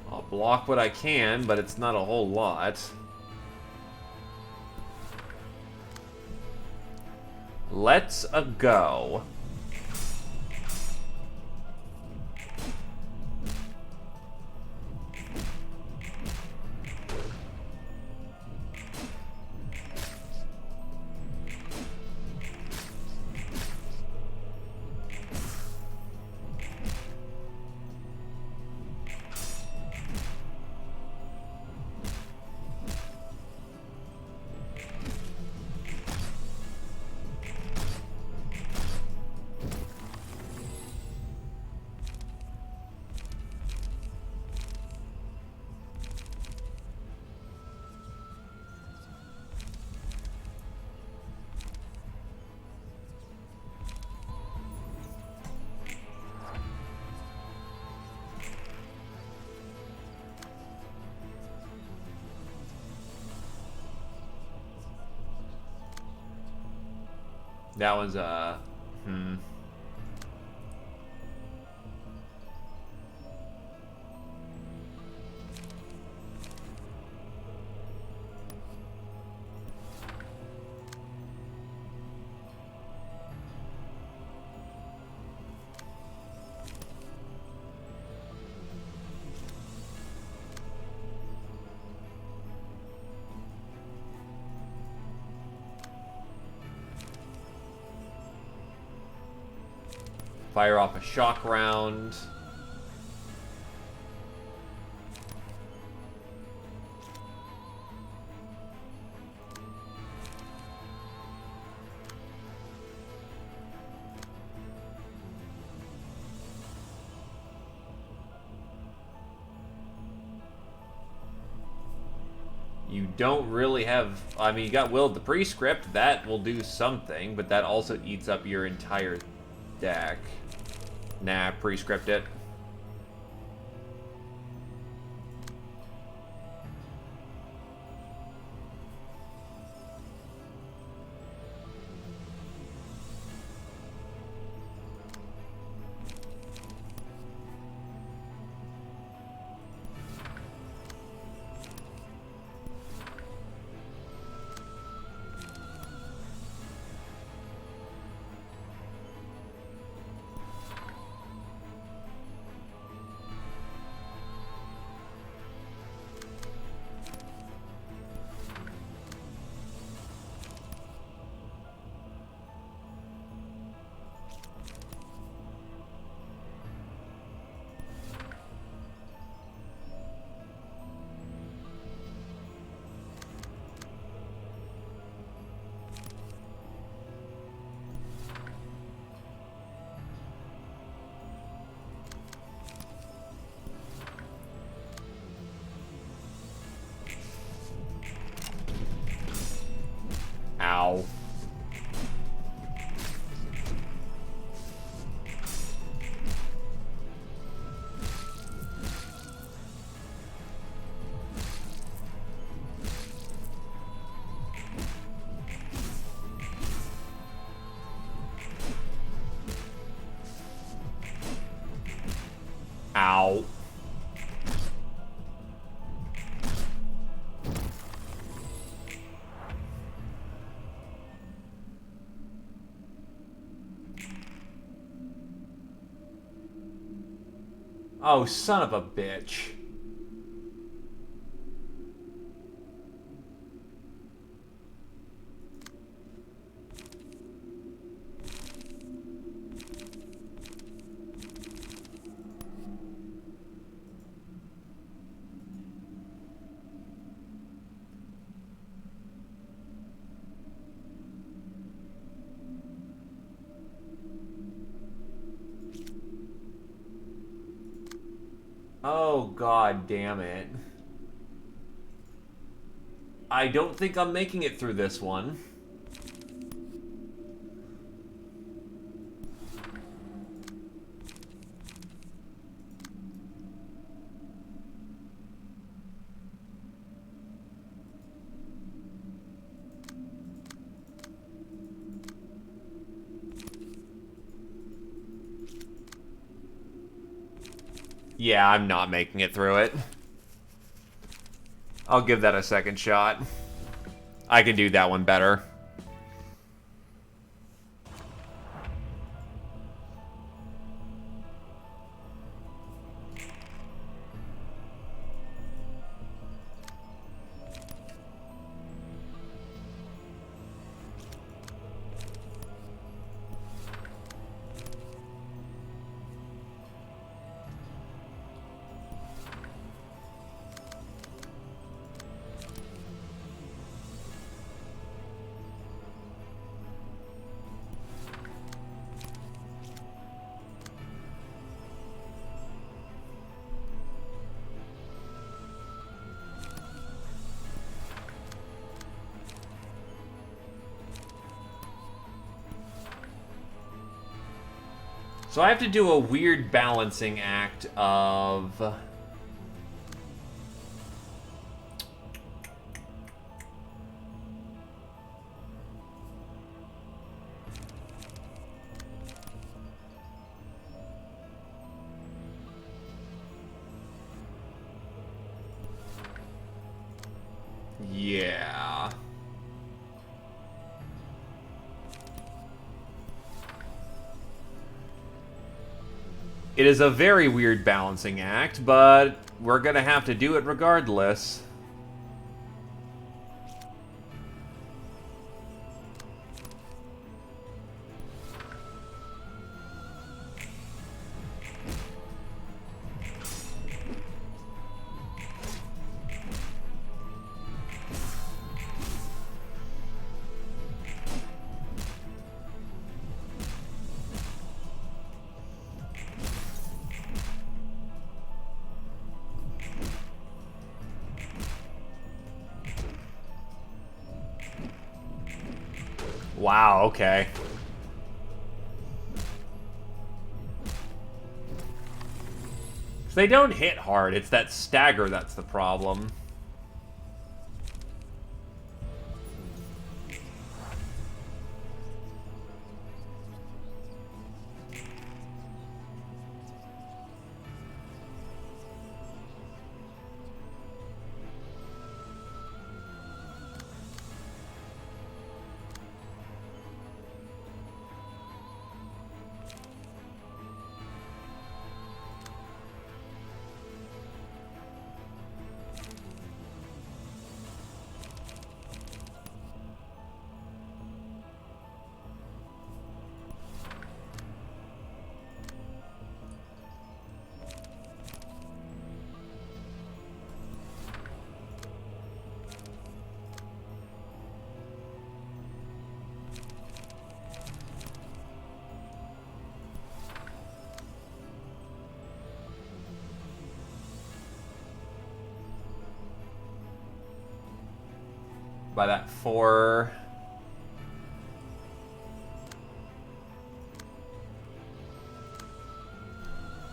I'll block what I can, but it's not a whole lot. Let's go. That one's, Fire off a shock round. You don't really have... I mean, you got Will of the Prescript. That will do something, but that also eats up your entire deck. Nah, Prescript it. Ow. Ow. Oh, son of a bitch. Oh, god damn it. I don't think I'm making it through this one. Yeah, I'm not making it through it. I'll give that a second shot. I can do that one better. So I have to do a weird balancing act of... Yeah. It is a very weird balancing act, but we're gonna have to do it regardless. Wow, okay. They don't hit hard, it's that stagger that's the problem. By that 4.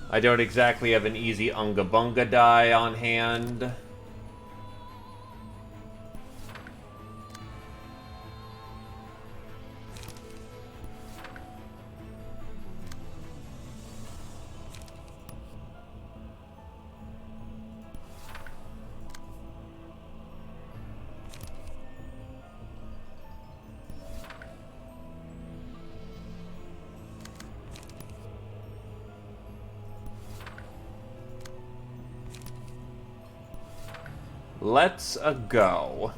I don't exactly have an easy Unga Bunga die on hand. Let's go.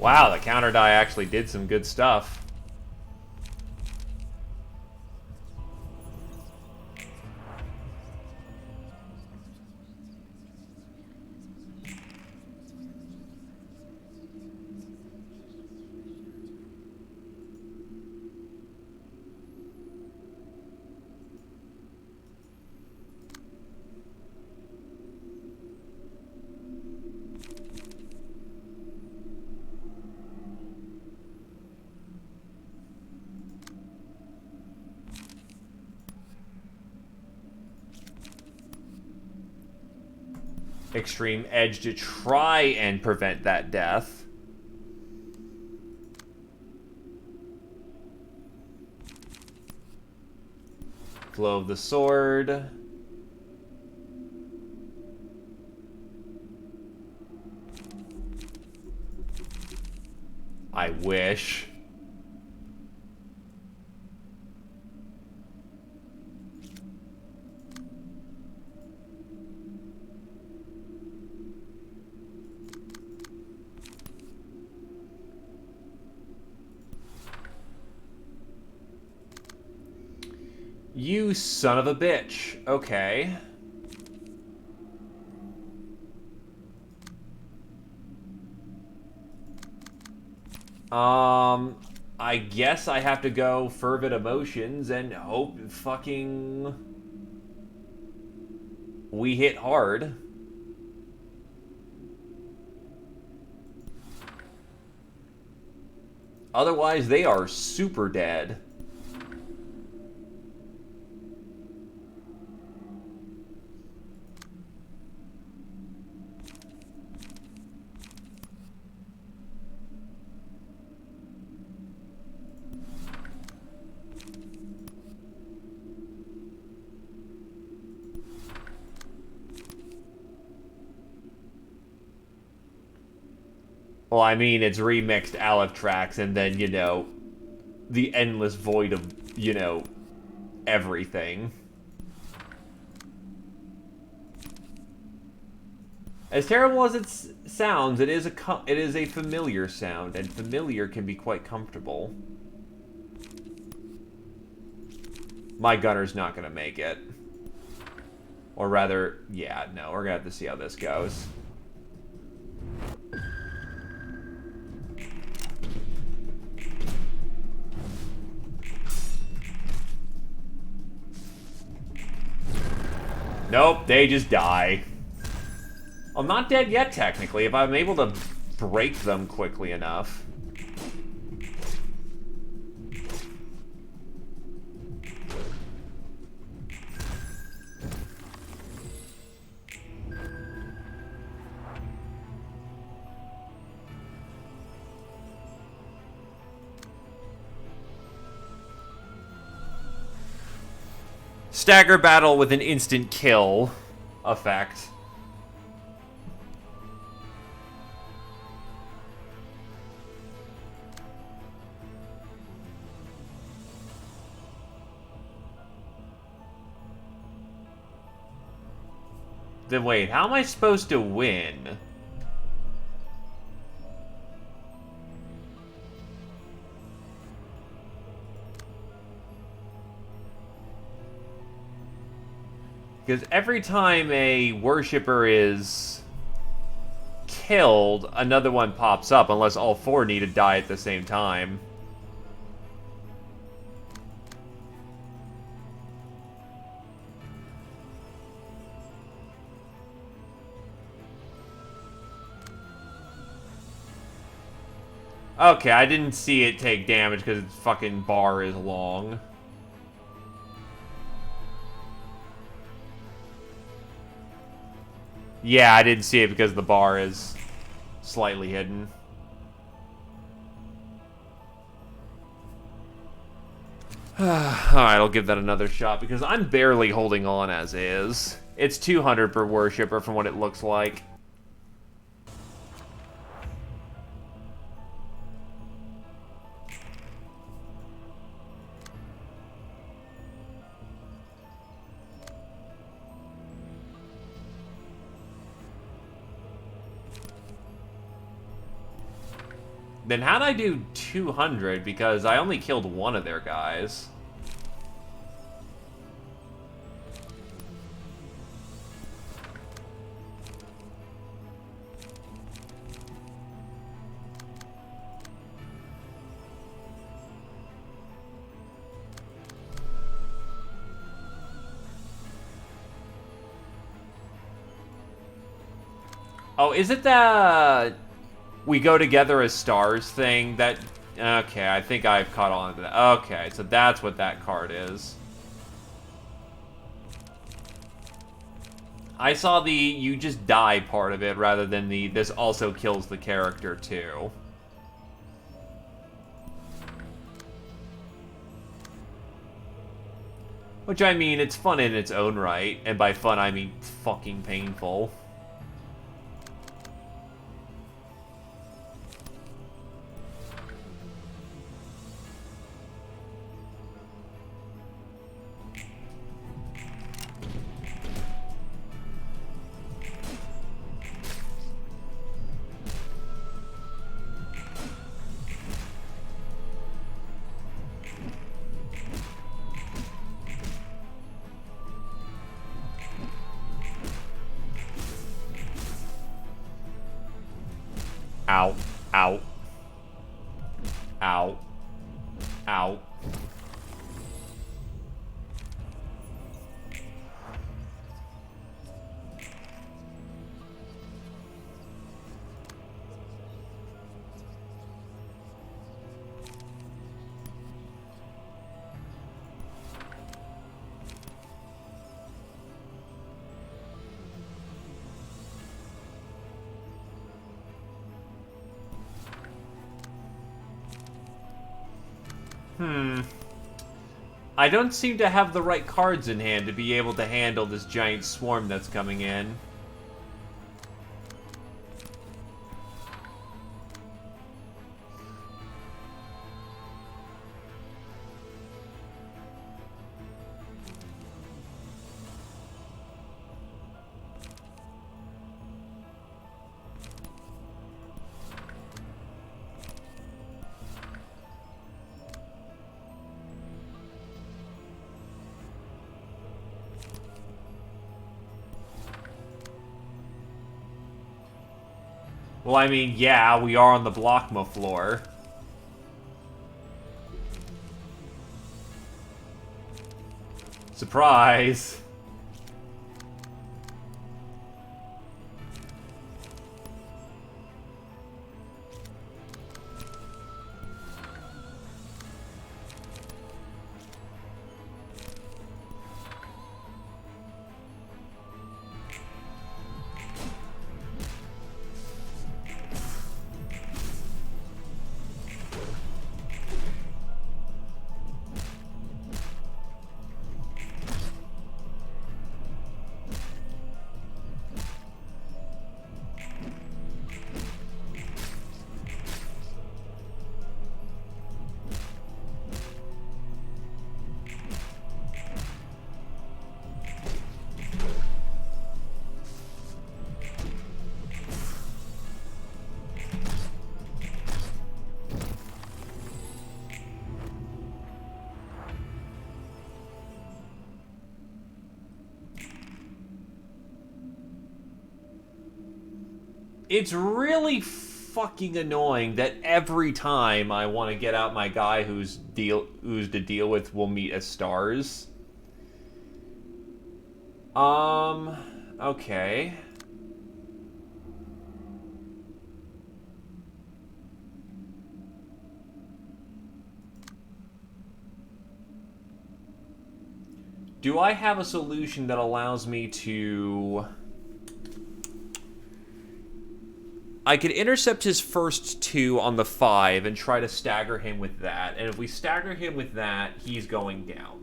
Wow, the counter die actually did some good stuff. Extreme Edge to try and prevent that death. Flow of the Sword. I wish. You son of a bitch. Okay. I guess I have to go Fervid Emotions and hope fucking we hit hard. Otherwise, they are super dead. Well, I mean, it's remixed Aleph tracks and then, you know, the endless void of, you know, everything. As terrible as it sounds, it is a familiar sound, and familiar can be quite comfortable. My gunner's not gonna make it. Or rather, yeah, no, we're gonna have to see how this goes. Nope, they just die. I'm not dead yet, technically, if I'm able to break them quickly enough. Stagger battle with an instant kill effect. Then wait, how am I supposed to win? Because every time a worshipper is killed, another one pops up, unless all four need to die at the same time. Okay, I didn't see it take damage because its fucking bar is long. Yeah, I didn't see it because the bar is slightly hidden. Alright, I'll give that another shot because I'm barely holding on as is. It's 200 per worshipper from what it looks like. Then how'd I do 200? Because I only killed one of their guys. Oh, is it the we go together as stars thing? That okay, I think I've caught on to that. Okay, so that's what that card is. I saw the you just die part of it rather than the this also kills the character too. Which I mean, it's fun in its own right, and by fun I mean fucking painful. Ow. Ow. Ow. Ow. I don't seem to have the right cards in hand to be able to handle this giant swarm that's coming in. Well, I mean, yeah, we are on the Blockma floor. Surprise! It's really fucking annoying that every time I want to get out my guy who's to deal with will meet as stars. Okay. Do I have a solution that allows me to... I could intercept his first 2 on the 5 and try to stagger him with that. And if we stagger him with that, he's going down.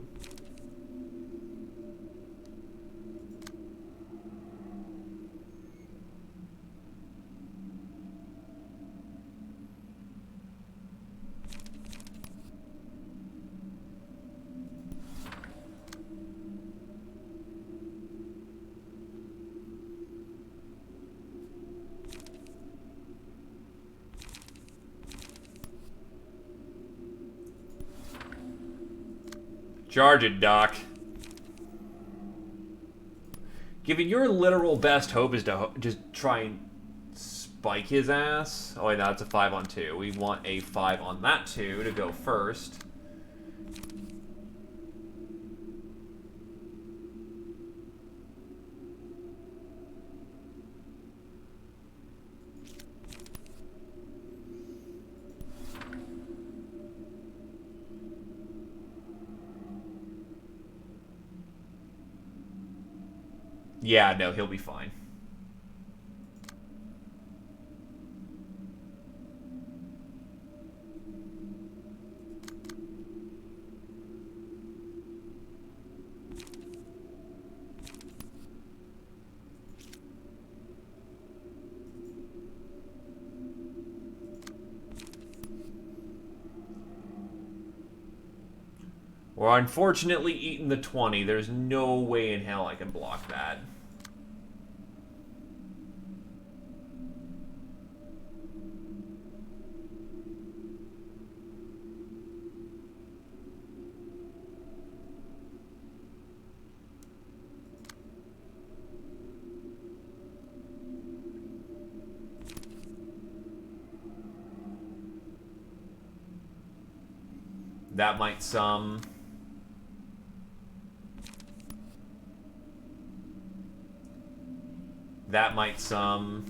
Charge it, Doc. Given your literal best hope is to just try and spike his ass. Oh wait, no, it's a 5 on 2. We want a 5 on that 2 to go first. Yeah, no, he'll be fine. We're unfortunately eating the 20. There's no way in hell I can block that. That might sum. That might sum.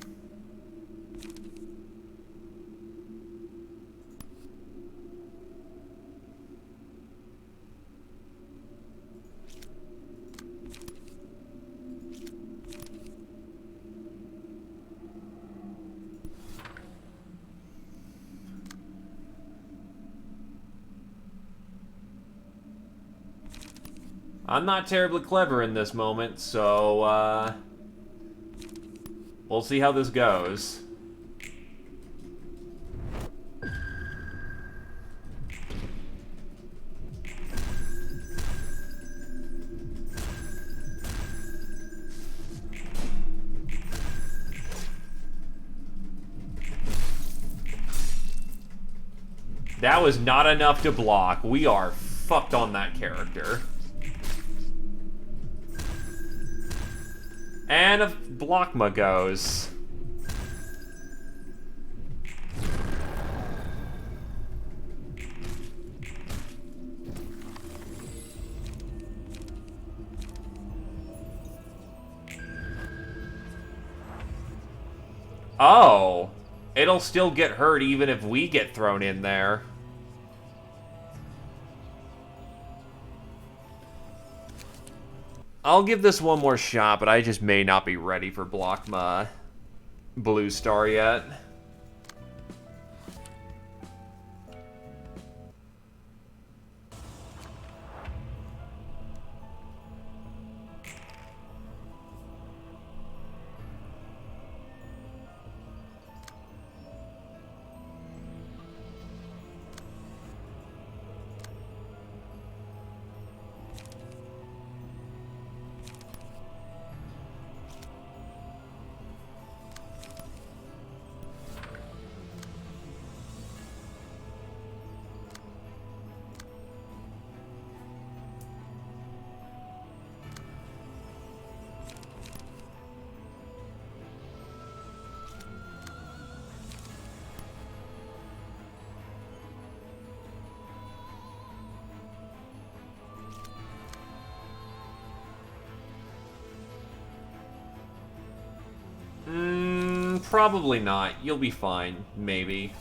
I'm not terribly clever in this moment, so, we'll see how this goes. That was not enough to block. We are fucked on that character. And if Blockma goes. Oh. It'll still get hurt even if we get thrown in there. I'll give this one more shot, but I just may not be ready for Blockma Blue Star yet. Probably not. You'll be fine. Maybe.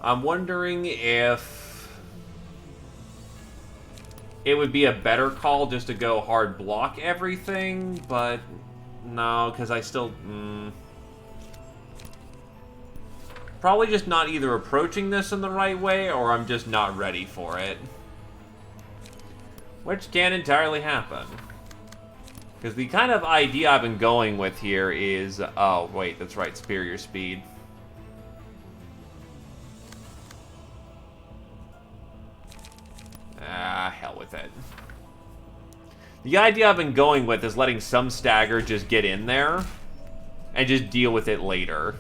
I'm wondering if it would be a better call just to go hard block everything, but no, because I still... Probably just not either approaching this in the right way, or I'm just not ready for it. Which can entirely happen. Because the kind of idea I've been going with here is... Oh, wait, that's right, superior speed. Hell with it. The idea I've been going with is letting some stagger just get in there and just deal with it later.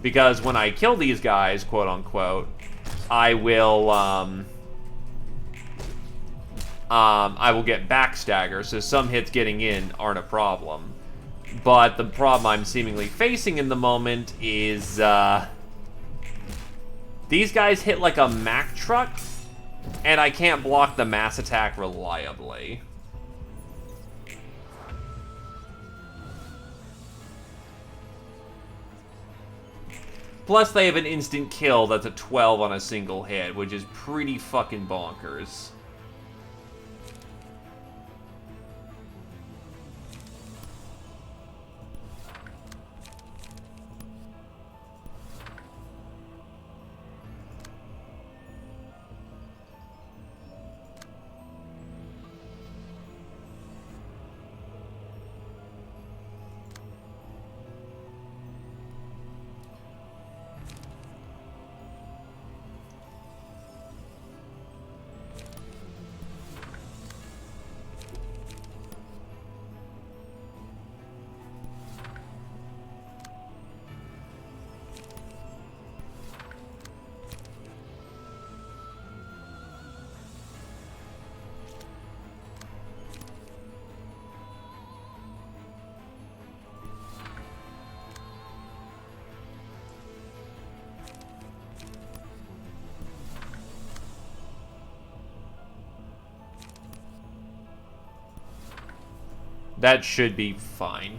Because when I kill these guys, quote unquote, I will get back stagger, so some hits getting in aren't a problem. But the problem I'm seemingly facing in the moment is these guys hit like a Mack truck, and I can't block the mass attack reliably. Plus, they have an instant kill that's a 12 on a single hit, which is pretty fucking bonkers. That should be fine.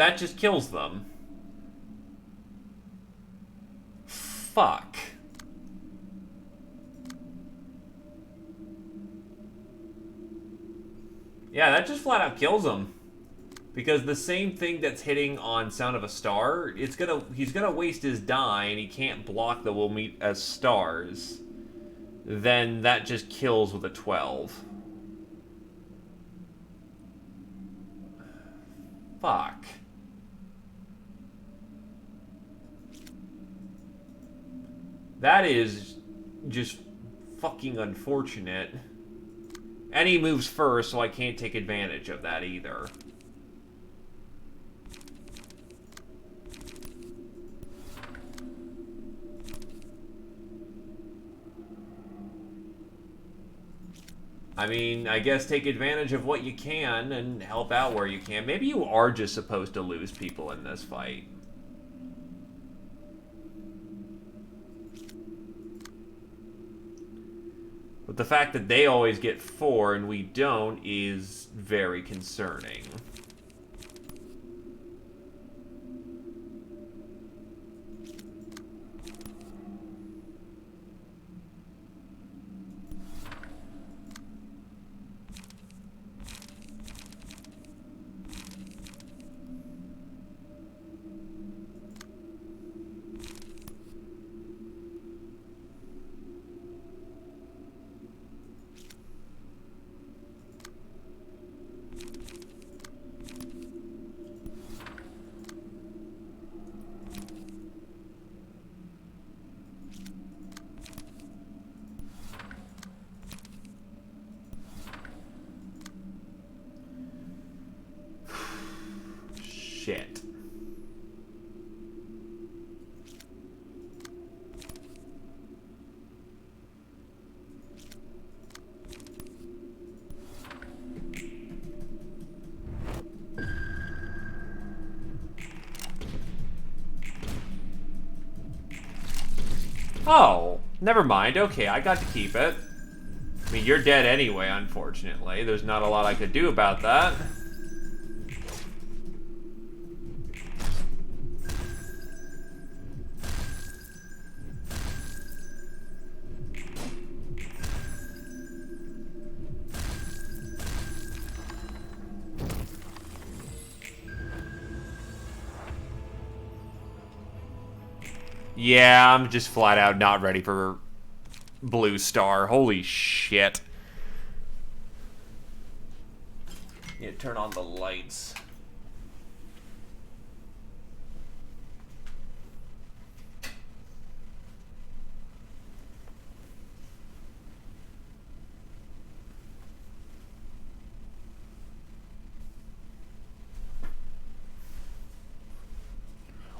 that just kills them. Fuck. Yeah, that just flat out kills him. Because the same thing that's hitting on Sound of a Star, he's gonna waste his die and he can't block the We'll Meet as Stars. Then that just kills with a 12. Fuck. That is just fucking unfortunate. And he moves first, so I can't take advantage of that either. I mean, I guess take advantage of what you can and help out where you can. Maybe you are just supposed to lose people in this fight. But the fact that they always get 4 and we don't is very concerning. Shit. Oh, never mind. Okay, I got to keep it. I mean, you're dead anyway, unfortunately. There's not a lot I could do about that. Yeah, I'm just flat out not ready for Blue Star. Holy shit. Yeah, turn on the lights.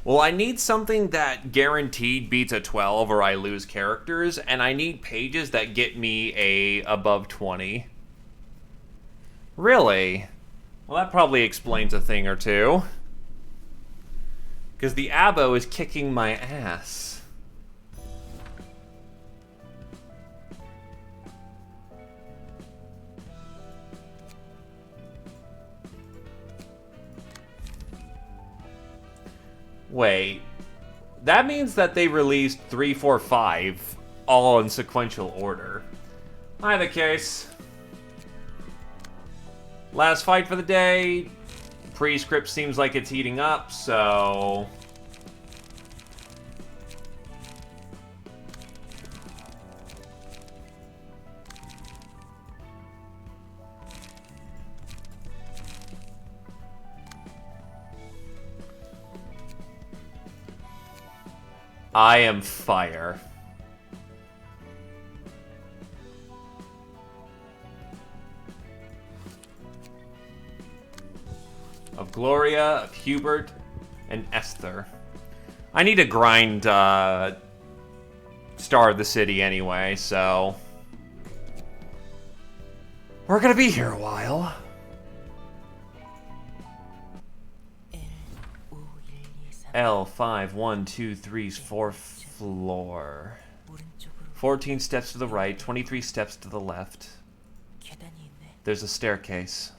Well, I need something that guaranteed beats a 12 or I lose characters, and I need pages that get me a above 20. Really? Well, that probably explains a thing or two. Because the abo is kicking my ass. Wait, that means that they released 3, 4, 5 all in sequential order. Either case. Last fight for the day. Prescript seems like it's heating up, so... I am fire. Of Gloria, of Hubert, and Esther. I need to grind Star of the City anyway, so... We're gonna be here a while. L5, 1, 2, 3, 4th floor. 14 steps to the right, 23 steps to the left. There's a staircase.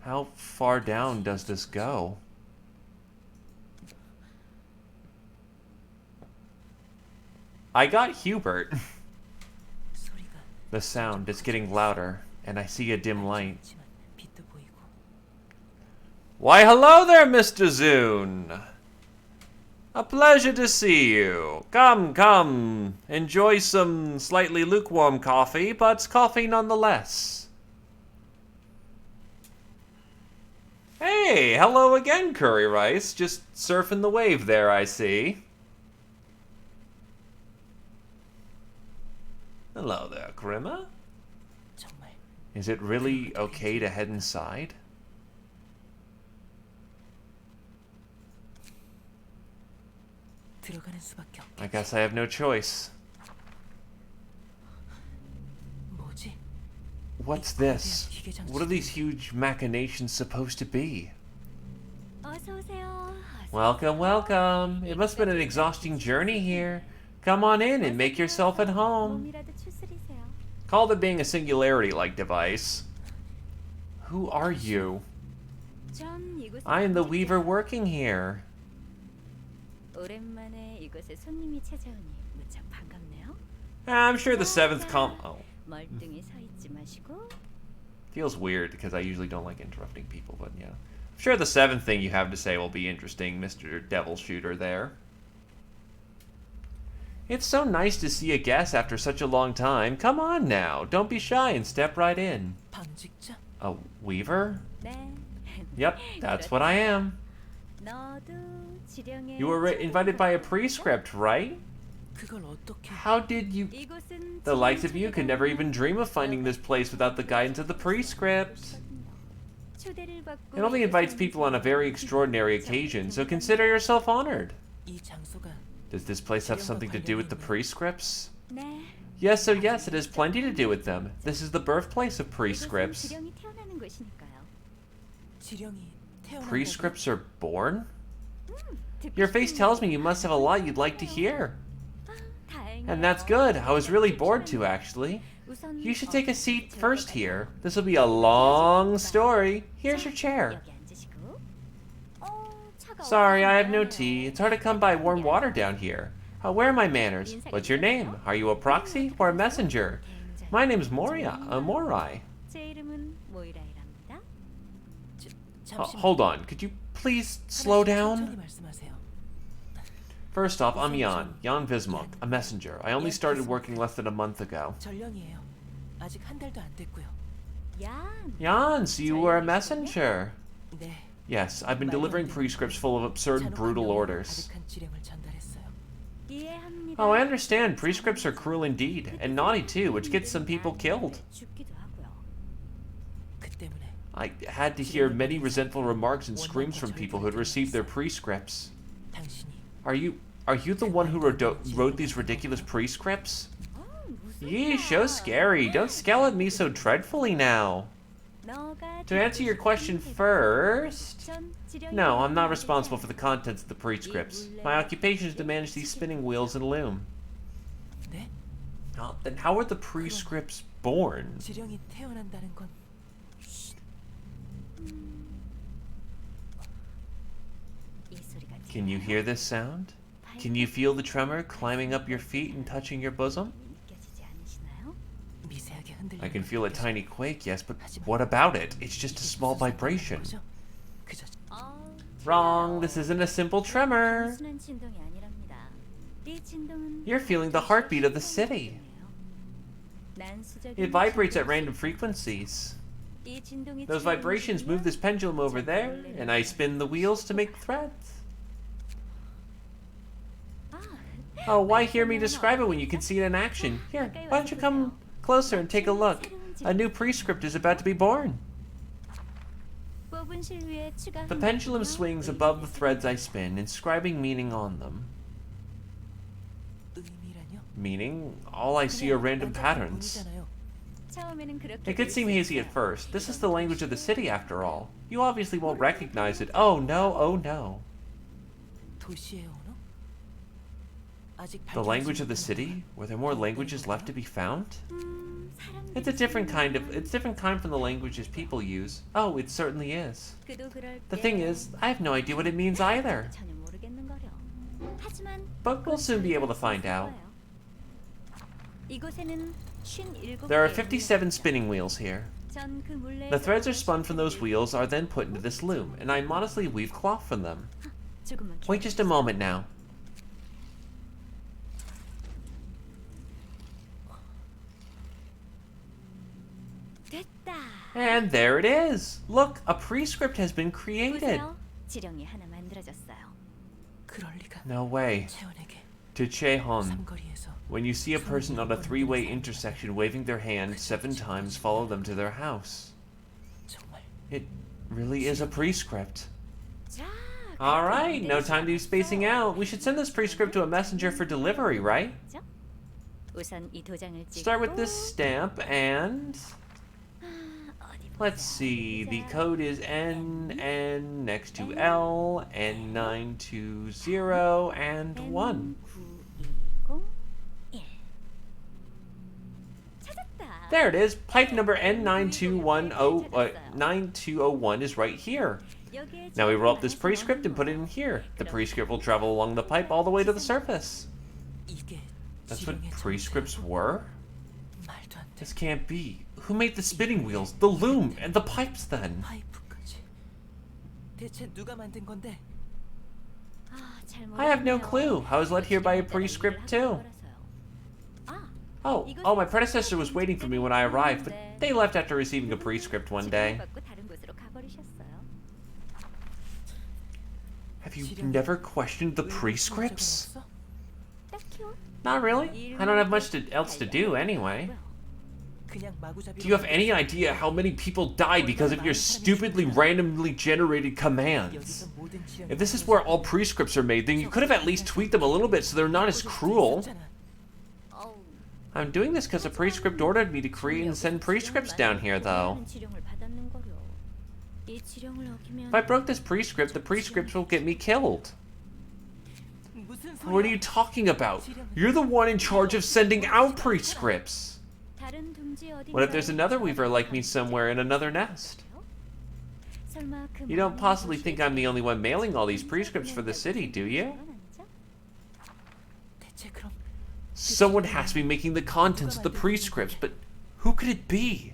How far down does this go? I got Hubert. 소리가 The sound is getting louder, and I see a dim light. 있지만 빛도 보이고. Why, hello there, Mr. Zune. A pleasure to see you. Come, come. Enjoy some slightly lukewarm coffee, but coffee nonetheless. Hey, hello again, Curry Rice. Just surfing the wave there, I see. Hello there, Grima. 정말 Is it really okay to head inside? 들어가는 수밖에 없겠지. I guess I have no choice. 뭐지? What's this? What are these huge machinations supposed to be? 어서 오세요. Welcome, welcome. It must have been an exhausting journey here. Come on in and make yourself at home. 몸이라도 추스리세요. Called it being a singularity-like device. Who are you? 전 이곳에 I am the weaver working here. 오랜만에 이곳에 손님이 찾아오니 무척 반갑네요. I'm sure the seventh Oh. 멀뚱히 서 있지 마시고. Feels weird because I usually don't like interrupting people, but yeah. I'm sure the seventh thing you have to say will be interesting, Mr. Devil Shooter there. It's so nice to see a guest after such a long time. Come on now, don't be shy and step right in. 방직자? A weaver? 네. Yep, that's what I am. 너도 지령에 You were invited by a prescript, right? 그걸 어떻게? How did you... 이곳은 The likes of you could never even dream of finding this place without the guidance of the prescript. 초대를 받고 It only invites people on a very extraordinary occasion, so consider yourself honored. 이 장소가 Does this place have something to do with the prescripts? 네. Yes, so yes, it has plenty to do with them. This is the birthplace of 이곳은 prescripts. 지령이 태어나는 곳이니까요. 지령이 태어난 Prescripts are born? 듣고 Your face 싶은 tells me 얘기 you must have a lot you'd like to hear. 다행이에요. And that's good. I was really bored too, actually. 우선 You should take a seat first here. This will be a long story. Here's your chair. 여기 앉으시고. Sorry, I have no tea. It's hard to come by warm water down here. Where are my manners? What's your name? Are you a proxy or a messenger? My name's Morai. 제 이름은 모이라이랍니다. Hold on, could you please slow down? 천천히 말씀하세요. First off, I'm Jan Vismuk, a messenger. I only started working less than a month ago. 전령이에요. 아직 한 달도 안 됐고요. 얀. Jan, so you were a messenger. 네. Yes, I've been delivering prescripts full of absurd, brutal orders. 가득한 지령을 전달했어요. 이해합니다. Oh, I understand. Prescripts are cruel indeed, and naughty too, which gets some people killed. 죽기도 하고요. 그 때문에 I had to hear many resentful remarks and screams from people who had received their prescripts. 당신이 Are you the one who wrote these ridiculous prescripts? 무슨 Yee, so scary. Don't scowl at me so dreadfully now. 너가 To answer your question first... 전 지령이 No, I'm not responsible for the contents of the prescripts. My occupation is to manage these spinning wheels and loom. 네? Oh, then how were the prescripts born? 지령이 태어난다는 건 이 소리가 Can you hear this sound? Can you feel the tremor climbing up your feet and touching your bosom? 느껴지지 않으시나요? 미세하게 흔들리는 I can feel a 걸 tiny quake, yes, but what about it? It's just a small vibration. 거죠? 그저 Wrong, this isn't a simple tremor. 단순한 진동이 아니랍니다. 이 진동은 You're feeling the heartbeat of the city. 난수적인 It vibrates at random frequencies. 이 진동이 Those vibrations move this pendulum over there, and I spin the wheels to make threads. Oh, why hear me describe it when you can see it in action? Here, why don't you come closer and take a look? A new prescript is about to be born. 뽑은 실 위에 추가 The pendulum swings above the threads I spin, inscribing meaning on them. 의미라뇨? Meaning, all I see are random patterns. 보이잖아요. 처음에는 그렇게 It could seem hazy at first. This is the language of the city, after all. You obviously won't recognize it. Oh no, oh no. 도시의 언어? 아직 The language of the city? Were there more languages left to be found? It's different kind from the languages people use. Oh, it certainly is. The thing is, I have no idea what it means either. 전혀 모르겠는거려. 하지만 But we'll soon be able to find out. 이곳에는 57 There are 개의 57 spinning wheels here. 전 그 물레에서 The threads are spun from those wheels are then put into this loom, and I modestly weave cloth from them. 조금만 Wait just a moment now. 됐다. And there it is! Look, a prescript has been created! 보세요. 지령이 하나 만들어졌어요. 그럴 리가. No way. 채원에게 To Chehon, 삼거리에서 when you see a person on a three-way intersection waving their hand 7 times, follow them to their house. 정말 It really is a prescript. 자, Alright, no time to be spacing out. We should send this prescript to a messenger for delivery, right? 우선 이 도장을 찍고 Start with this stamp and... 어디 보자. Let's see, the code is NN next to L, N920, and 1. 920 찾았다. There it is. Pipe number N9201 is right here. 여기에 Now we roll up this 지령이 prescript and put it in here. The prescript will travel along the pipe all the way to the surface. 이게 That's what 지령의 prescripts were? 말도 안 돼. This can't be. Who made the spinning wheels, the loom, and the pipes then? 파이프까지. 대체 누가 만든 건데? 아, 잘 I have no 모르겠네요. clue. I was led here by a prescript too. 아, Oh, my predecessor was waiting for me when I arrived, but they left after receiving a prescript one day. 지령을 받고 다른 곳으로 가버리셨어요. Have you never questioned the 왜 prescripts? 적은 없어? 딱히요. Not really. I don't have much else to do anyway. 그냥 마구잡이로 Do you have any idea how many people died because of your stupidly randomly generated commands? 여기서 모든 지령이 If this is where all prescripts are made, then you could have at least tweaked them a little bit so they're not as cruel. 어우, I'm doing this because a prescript ordered me to create and send prescripts down here, though. 지령을 받았는 거려. 이 지령을 어기면 If I broke this prescript, the prescripts will get me killed. 무슨 What are you talking about? You're the one in charge of sending out prescripts. 다른 둥지 어딘가에 What if there's another weaver like me somewhere in another nest? 설마 그 You don't 많은 possibly 도시에 think I'm the only one mailing all these prescripts for the city, do you? 드러났죠? 대체 그럼 Someone has to be making the contents of the prescripts, but who could it be?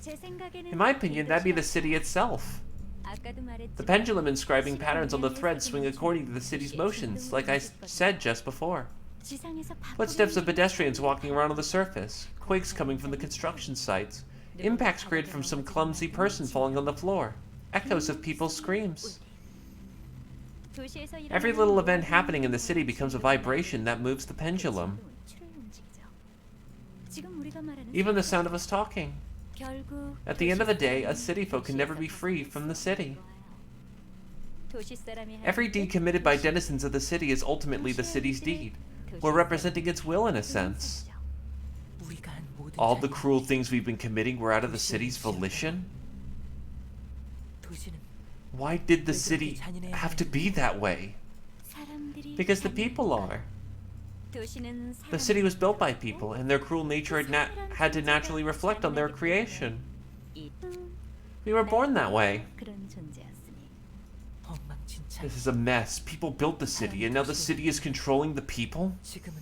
제 생각에는 In my opinion, that'd be the city itself. 아까도 말했지만 The pendulum inscribing patterns on the threads swing according to the city's motions, like I said just before. 지상에서 Footsteps of pedestrians walking around on the surface, quakes coming from the construction sites, impacts created from some clumsy person falling on the floor, echoes of people's screams. 도시에서 일어나는 Every little event 모든 happening in the city becomes a vibration that moves the pendulum. 추를 움직이죠. 지금 우리가 말하는 Even the sound of us talking. 결국 At the end of the day, us city folk can never be free from the city. 도시 사람이 하는 Every deed committed by denizens of the city is ultimately the city's deed. We're representing its will in a sense. 우리가 한 모든 All the 잘못이 cruel things we've been committing were out of the city's volition? 도시는 Why did the city have to be that way? 사람들이 Because the 사는 people 거다. are. 도시는 The city was built by people, and their cruel nature had to naturally reflect on their creation. 이 We were born that way. 그런 존재였으니 엉망진창. This is a mess. People built the city, and now the city is controlling the people? 지금은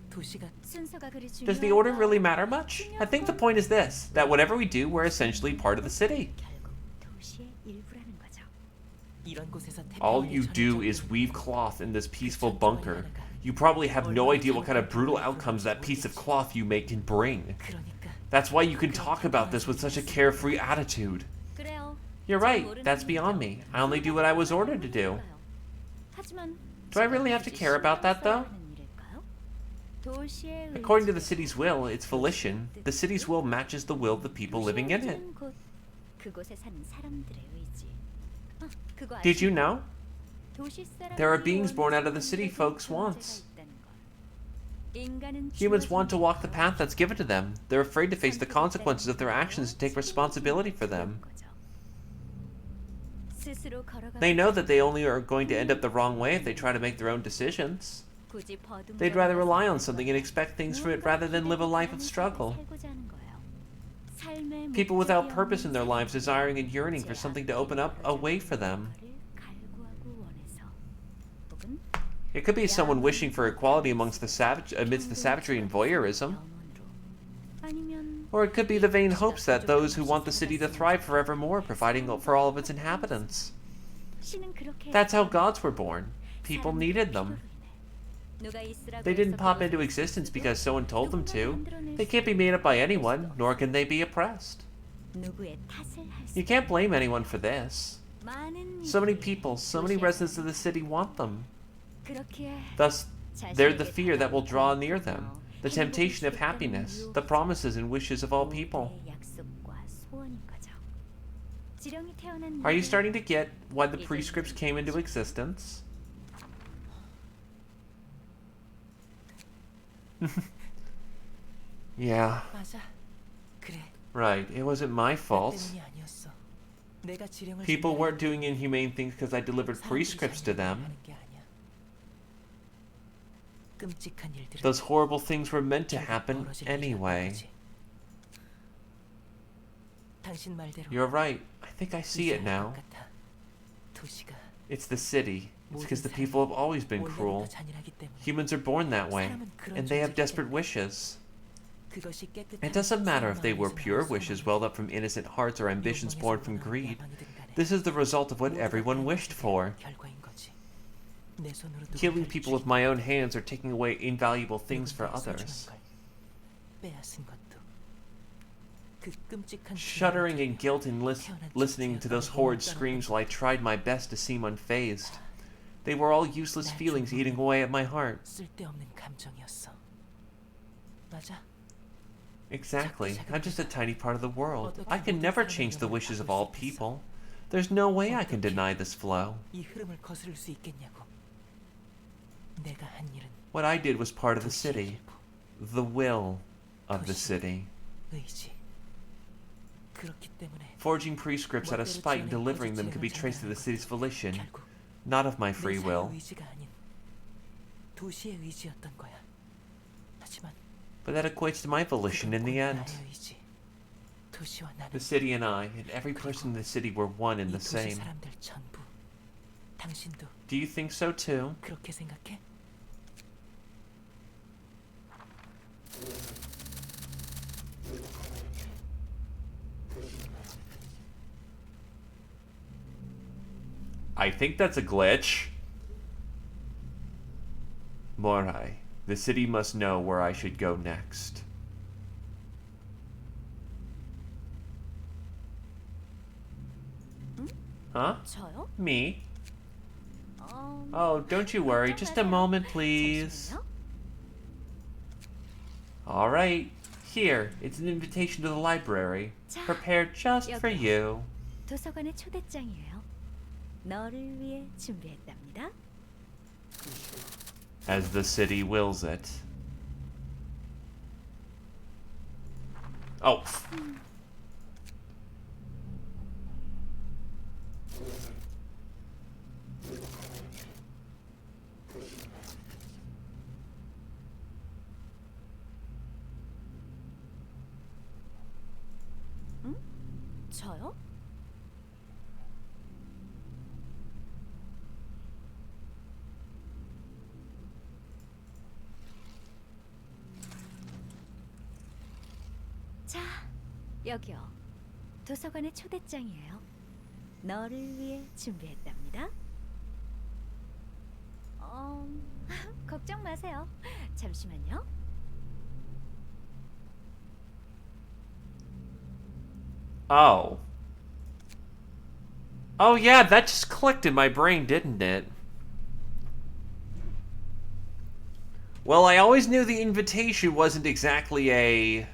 도시가 순서가 그리 Does the order 중요할까? really matter much? I think the point is this, that whatever we do, we're essentially part of the city. 결국 도시의 일부라는 거죠. 이런 곳에서 All 태평하게 you do 전해져 is weave cloth in this peaceful bunker. You probably have no idea what kind of brutal outcomes that piece of cloth you make can bring. 그러니까 That's why you can talk about this with such a carefree attitude. 그래요. You're right, that's beyond me. I only do what I was ordered to do. 하지만 Do I really have to care about that, though? 도시의 According to the city's will, its volition, the city's will matches the will of the people living in it. 곳, 그곳에 사는 사람들의 의지. 그거 Did you 아시나요? know? 도시 사람들이 There are beings born out of the 원하는 city folks' 존재가 wants. 있다는 걸. 인간은 Humans want to 주어진 walk the path that's given to them. They're afraid to face the consequences of their actions and take responsibility for them. 거죠. 스스로 걸어가고 They know that they only are going to end up the wrong way if they try to make their own decisions. 굳이 버둥 They'd rather 걸어가서 rely on something and expect things from it rather than live a life of struggle. 살고자 하는 거예요. 삶의 People without 목적이 purpose in 없는 their lives 삶은 desiring and yearning for 제 something to open up a way for them. 거를 갈구하고 원해서. 혹은 It could be someone wishing for equality amidst the savagery and voyeurism. 아니면 Or it could be the vain hopes that those who want the city to thrive forevermore, providing for all of its inhabitants. 신은 그렇게 That's how gods were born. People needed them. They didn't pop into existence because someone told them to. They can't be made up by anyone, nor can they be oppressed. 누구의 탓을 할 You can't blame anyone for this. 많은 So many people, so many residents of the city want them. 그렇기에 Thus, they're the fear that will draw near them, the temptation of happiness, the promises and wishes of all people. 약속과 소원인 거죠. 지령이 태어난 Are you starting to get why the prescripts came into existence? Yeah, 맞아. 그래. right. It wasn't my 나 fault. 때문이 아니었어. 내가 지령을 People 전달해 weren't doing inhumane things because I delivered 사람들이 prescripts to 자녀를 them. 하는 게 아니야. 끔찍한 일들은 Those horrible things were meant to 결국 happen 벌어질 일이었던 anyway. 거지. 당신 말대로 You're right. I think I see it now. 것 같아. 도시가 It's the city. It's because the people have always been cruel. 원래부터 잔인하기 때문에 Humans are born that way, 사람은 그런 and they have 존재이기 desperate 때문에 wishes. 그것이 깨끗한 It doesn't matter if they were 마음이지만 pure wishes welled up from innocent hearts or ambitions born from greed. This is the result of what everyone wished for. 결과인 거지. 내 손으로 Killing 누군가를 people with 죽이고 my own hands or taking away invaluable things for 누군가의 others. 소중한 걸 빼앗은 것도 그 끔찍한 Shuddering in guilt and listening to those horrid screams while I tried my best to seem unfazed. They were all useless feelings eating away at my heart. 쓸데없는 감정이었어. 맞아. Exactly. I'm just a tiny part of the world. I can never change the wishes of all people. There's no way I can deny this flow. 이 흐름을 거스를 수 있겠냐고. 내가 한 일은 What I did was part of the city. The will of the city. 의지. 그렇기 때문에 Forging prescripts out of spite and delivering them could be traced to the city's volition, 결국 not of my 내 free 사의 will. 의지가 아닌 도시의 의지였던 거야. 하지만 But that equates to my volition in the end. 나의 의지, 도시와 나는 The city and I, and every person in the city were one and 이 the 도시 same. 사람들 전부. 당신도 Do you think so too? 그렇게 생각해? I think that's a glitch. Morai, the city must know where I should go next. Huh? 저요? Me? Oh, don't you worry. Just a moment, please. 잠시만요. Alright. Here, it's an invitation to the library. Prepared just for you. 도서관의 초대장이에요. 너를 위해 준비했답니다. As the city wills it. Oh. 저요? 자, 여기요. 도서관의 초대장이에요. 너를 위해 준비했답니다. 걱정 마세요. 잠시만요. Oh. Oh yeah, that just clicked in my brain, didn't it? Well, I always knew the invitation wasn't exactly a...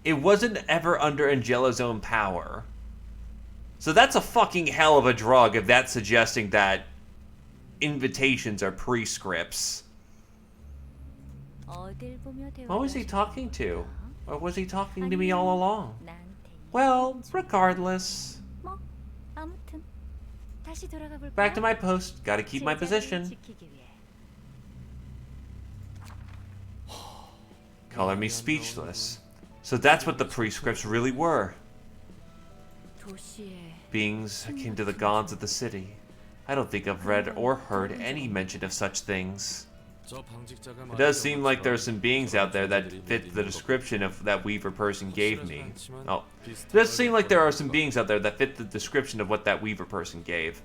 It wasn't ever under Angelo's own power. So that's a fucking hell of a drug if that's suggesting that invitations are prescripts. 어딜 보며 What was he talking to? Or was he talking to me all along? 나한테 Well, regardless. 뭐 아무튼 다시 돌아가 볼까요? Back to my post. Gotta keep my 제자리를 position. 지키기 위해. Color me speechless. So that's what the prescripts really were. 도시에 Beings akin to the gods of the city. I don't think I've read or heard any mention of such things. It does seem like there are some beings out there that fit the description of that Weaver person gave me. Oh, it does seem like there are some beings out there that fit the description of what that Weaver person gave.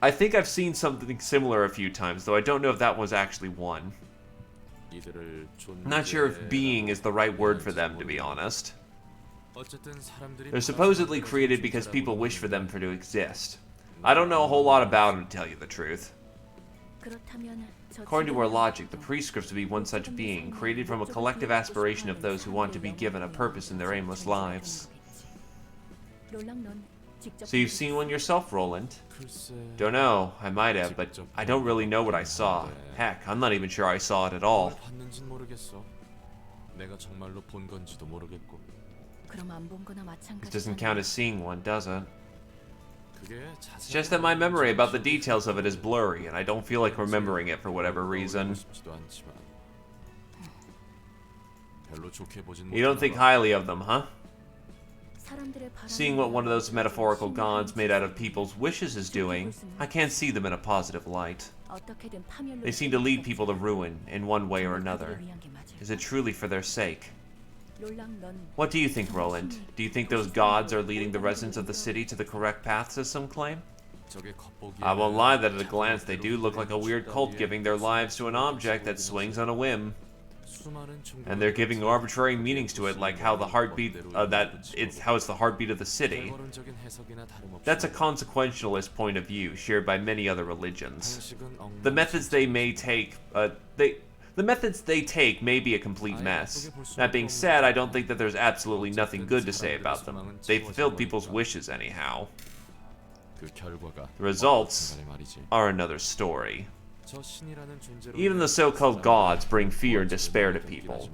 I think I've seen something similar a few times, though I don't know if that was actually one. I'm not sure if being is the right word for them, to be honest. They're supposedly created because people wish for them to exist. I don't know a whole lot about them, to tell you the truth. According to our logic, the prescripts would be one such being, created from a collective aspiration of those who want to be given a purpose in their aimless lives. So you've seen one yourself, Roland? Don't know, I might have, but I don't really know what I saw. Heck, I'm not even sure I saw it at all. It doesn't count as seeing one, does it? It's just that my memory about the details of it is blurry, and I don't feel like remembering it for whatever reason. You don't think highly of them, huh? Seeing what one of those metaphorical gods made out of people's wishes is doing, I can't see them in a positive light. They seem to lead people to ruin, in one way or another. Is it truly for their sake? What do you think, Roland? Do you think those gods are leading the residents of the city to the correct paths, as some claim? I won't lie that at a glance they do look like a weird cult giving their lives to an object that swings on a whim. And they're giving arbitrary meanings to it, like how the heartbeat how it's the heartbeat of the city. That's a consequentialist point of view shared by many other religions. The methods they take may be a complete mess. That being said, I don't think that there's absolutely nothing good to say about them. They fulfilled people's wishes anyhow. The results are another story. Even the so-called gods bring fear and despair to people.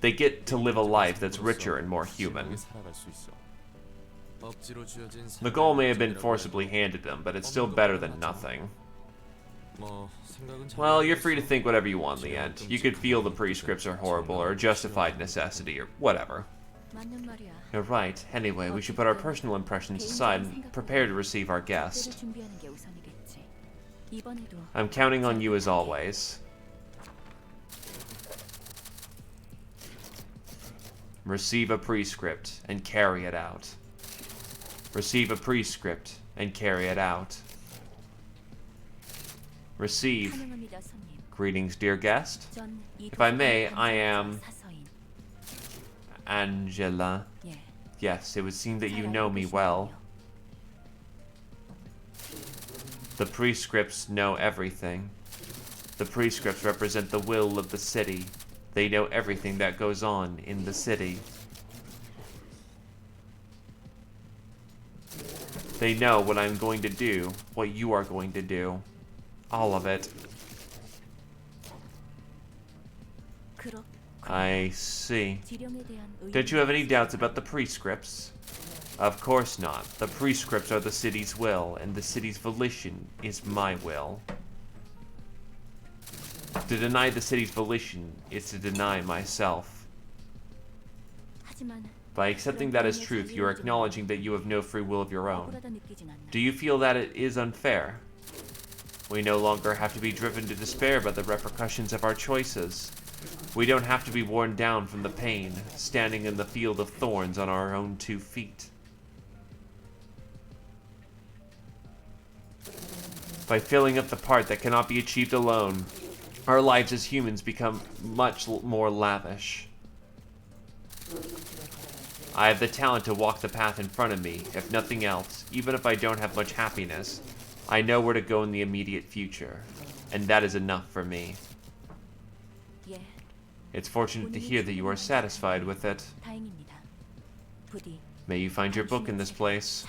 They get to live a life that's richer and more human. The goal may have been forcibly handed them, but it's still better than nothing. Well, you're free to think whatever you want in the end. You could feel the prescripts are horrible, or a justified necessity, or whatever. You're right. Anyway, we should put our personal impressions aside and prepare to receive our guest. I'm counting on you as always. Receive a prescript and carry it out. Receive a prescript and carry it out. Receive. Greetings, dear guest. If I may, I am Angela. Yes, it would seem that you know me well. The prescripts know everything. The prescripts represent the will of the city. They know everything that goes on in the city. They know what I'm going to do, what you are going to do. All of it. I see. Don't you have any doubts about the prescripts? Of course not. The prescripts are the city's will, and the city's volition is my will. To deny the city's volition is to deny myself. By accepting that as truth, you are acknowledging that you have no free will of your own. Do you feel that it is unfair? We no longer have to be driven to despair by the repercussions of our choices. We don't have to be worn down from the pain, standing in the field of thorns on our own 2 feet. By filling up the part that cannot be achieved alone, our lives as humans become much more lavish. I have the talent to walk the path in front of me, if nothing else, even if I don't have much happiness. I know where to go in the immediate future, and that is enough for me. It's fortunate to hear that you are satisfied with it. May you find your book in this place.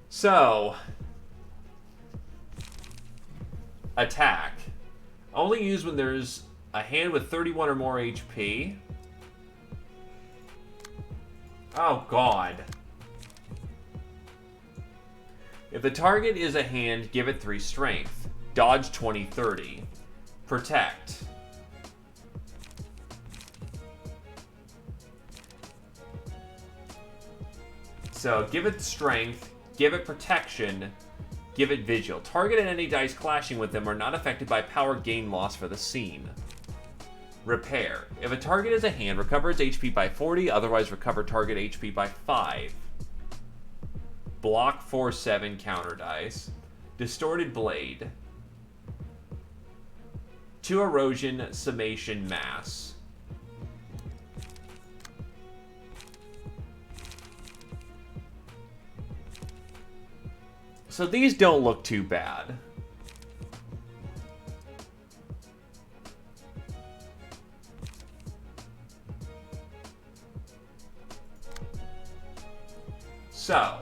So, attack. Only use when there's a hand with 31 or more HP. Oh, God. If the target is a hand, give it 3 strength. Dodge 20-30. Protect. So, give it strength, Give it protection. Give it vigil. Target and any dice clashing with them are not affected by power gain loss for the scene. Repair. If a target is a hand, recover its HP by 40, otherwise recover target HP by 5. Block 4/7 counter dice. Distorted Blade. 2 Erosion, Summation, Mass. So these don't look too bad. So,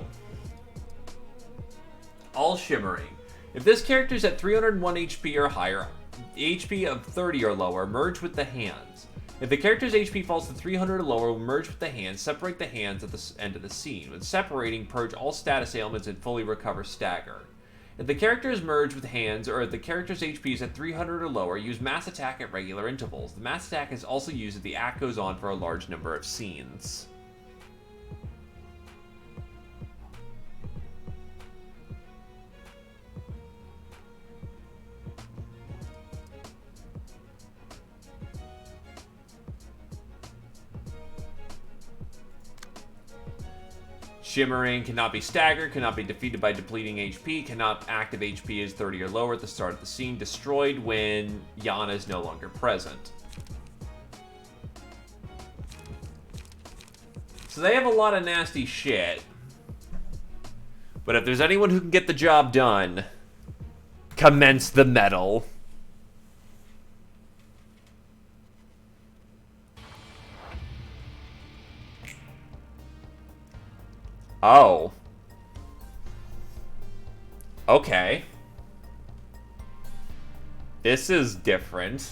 all shimmering. If this character is at 301 HP or higher, HP of 30 or lower, merge with the hands. If the character's HP falls to 300 or lower, merge with the hands, separate the hands at the end of the scene. When separating, purge all status ailments and fully recover stagger. If the character is merged with hands, or if the character's HP is at 300 or lower, use mass attack at regular intervals. The mass attack is also used if the act goes on for a large number of scenes. Shimmering cannot be staggered, cannot be defeated by depleting HP, cannot active HP is 30 or lower at the start of the scene, destroyed when Yana is no longer present. So they have a lot of nasty shit. But if there's anyone who can get the job done, commence the metal. Oh. Okay. This is different.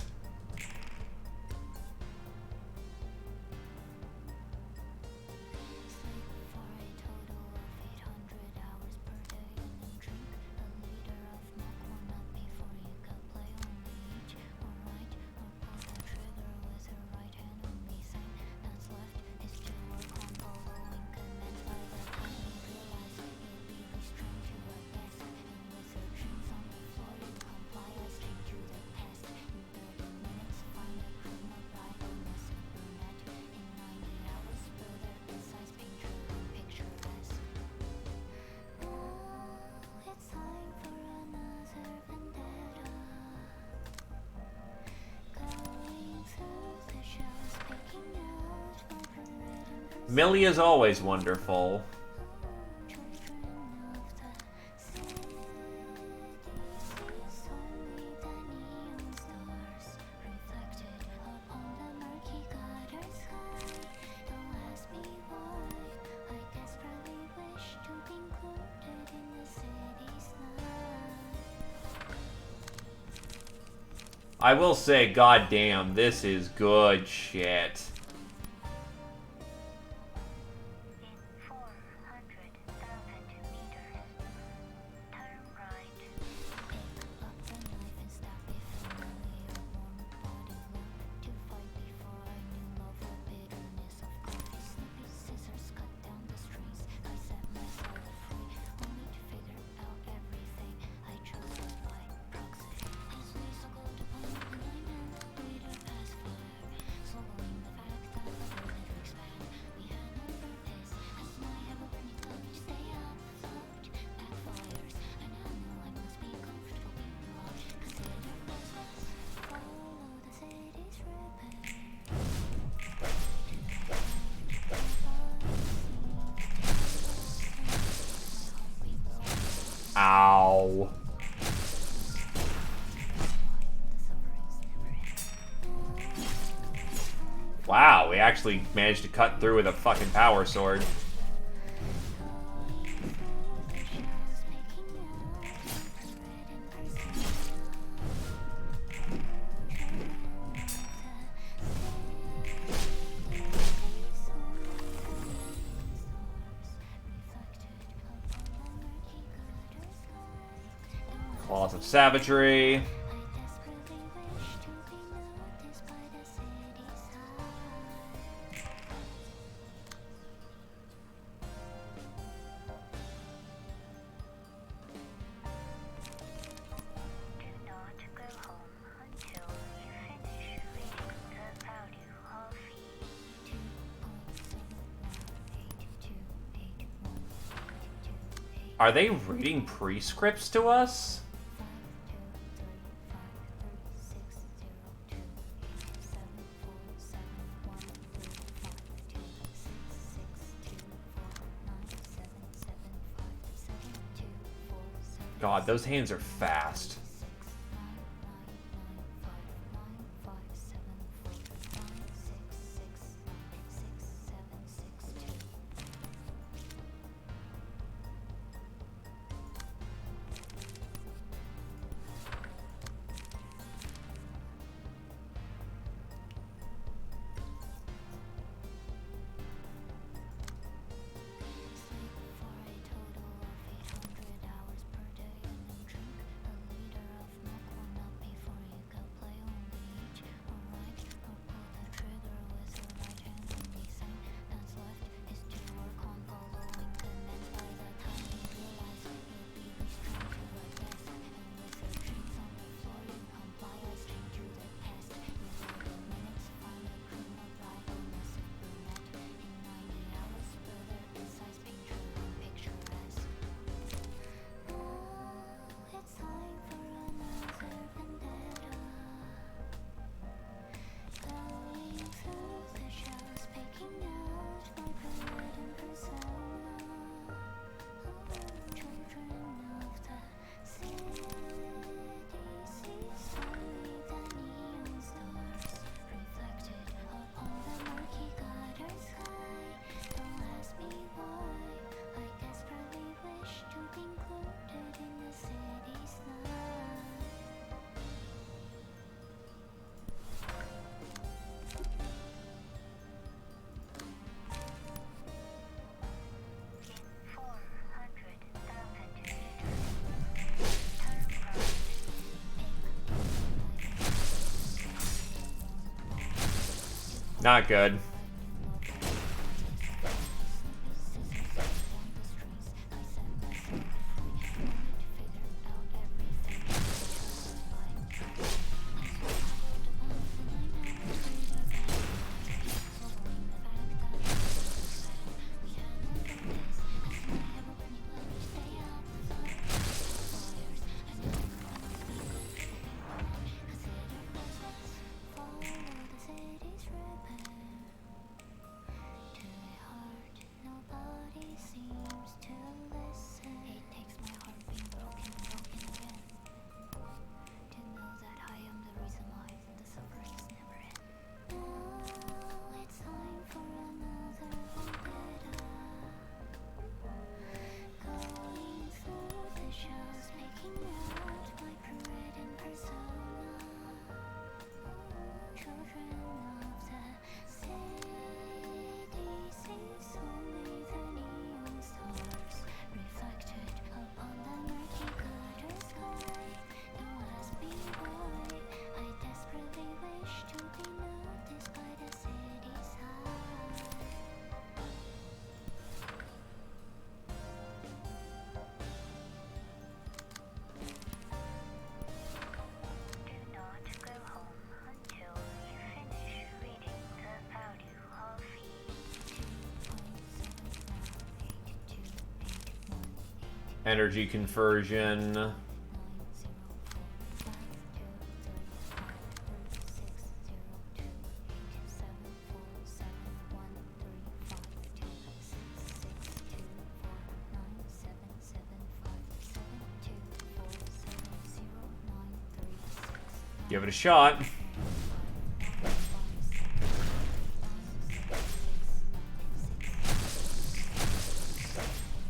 Millie is always wonderful. I will say, goddamn, this is good shit. Ow. Wow, we actually managed to cut through with a fucking power sword. Claws of Savagery. Are they reading prescripts to us? God, those hands are fast. Not good. Energy conversion. Give it a shot.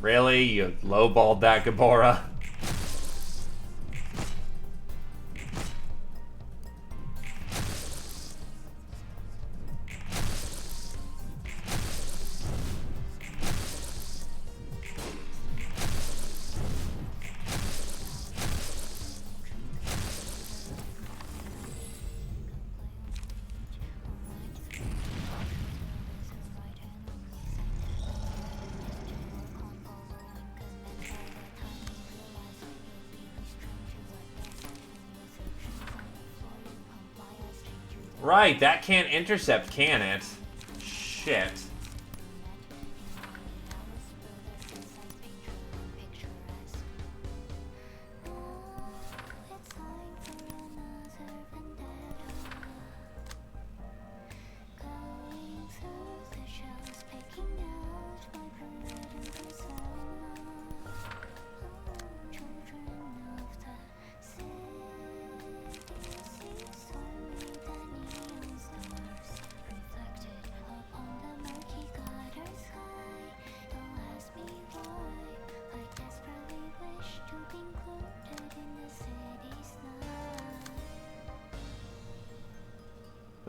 Really? You lowballed that, Gabora? Right, that can't intercept, can it? Shit.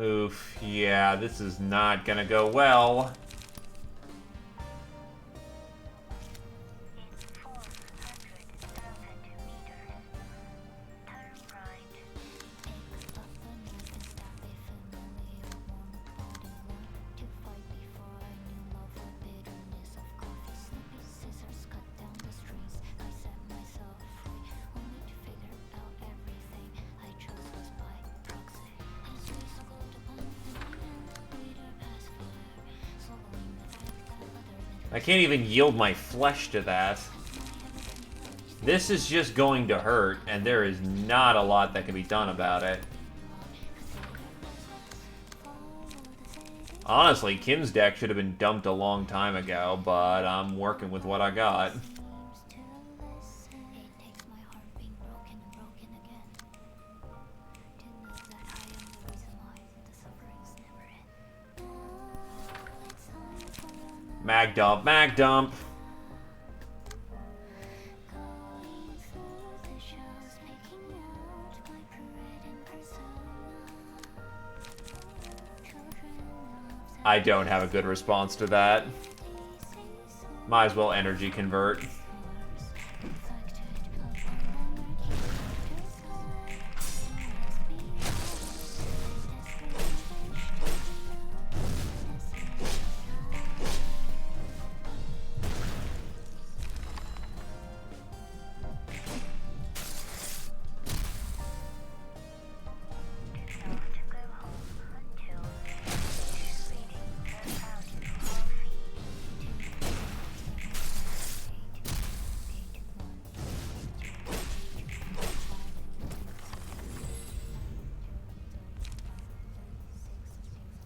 Oof, yeah, this is not gonna go well. I can't even yield my flesh to that. This is just going to hurt, and there is not a lot that can be done about it. Honestly, Kim's deck should have been dumped a long time ago, but I'm working with what I got. Mag dump, mag dump. I don't have a good response to that. Might as well energy convert.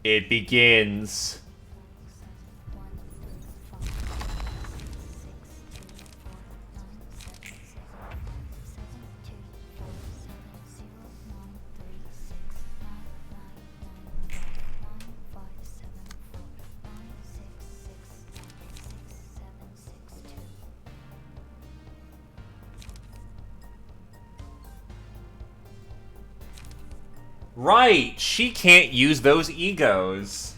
It begins. Right, she can't use those egos.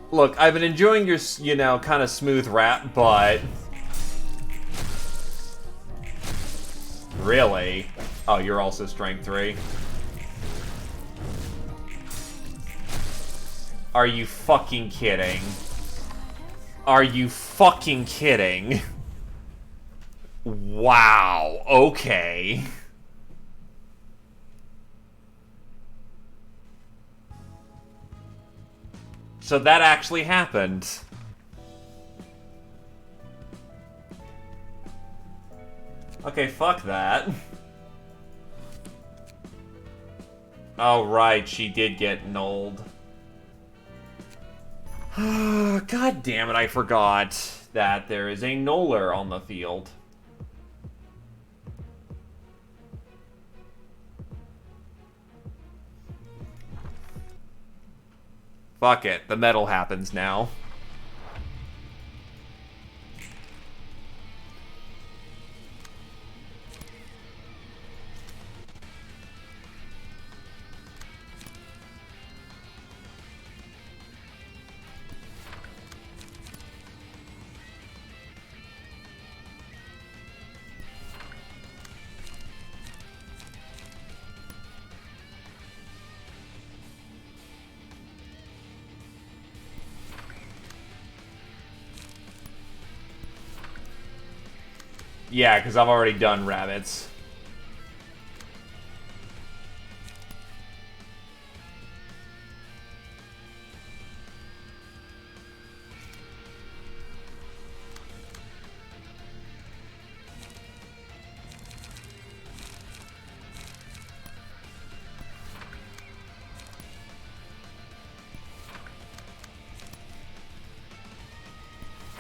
Look, I've been enjoying your, you know, kind of smooth rap, but... Really? Oh, you're also strength 3. Are you fucking kidding? Are you fucking kidding? Wow, okay. So that actually happened. Okay, fuck that. Oh, right, she did get nulled. God damn it, I forgot that there is a nuller on the field. Fuck it, the metal happens now. Yeah, because I've already done rabbits.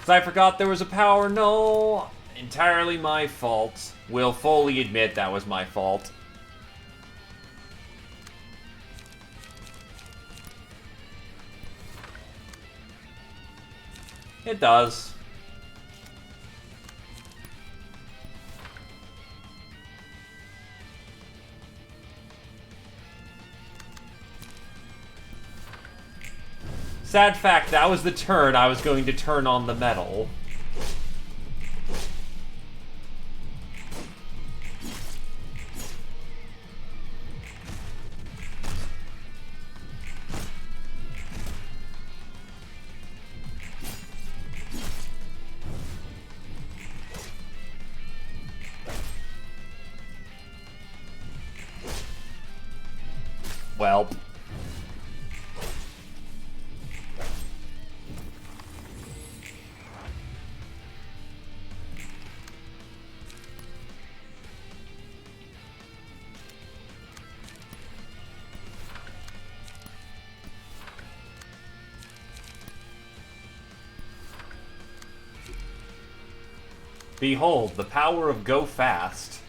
'Cause I forgot there was a power. No, entirely my fault. Will fully admit that was my fault. It does. Sad fact, that was the turn I was going to turn on the metal. Well. Behold, the power of go fast.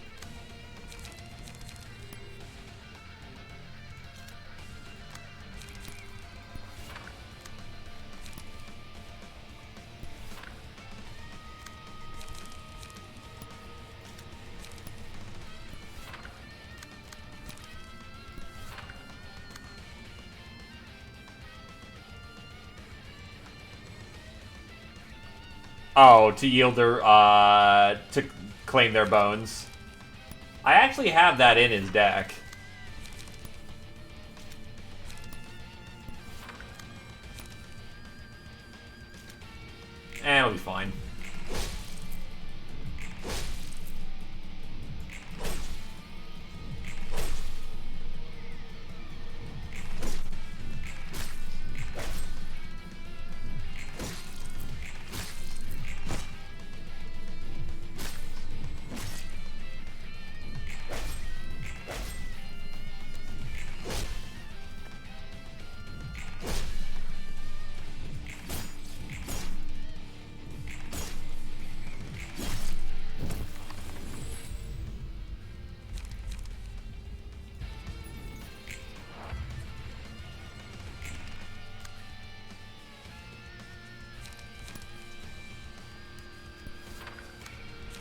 Oh, to yield their, to claim their bones. I actually have that in his deck. It'll be fine.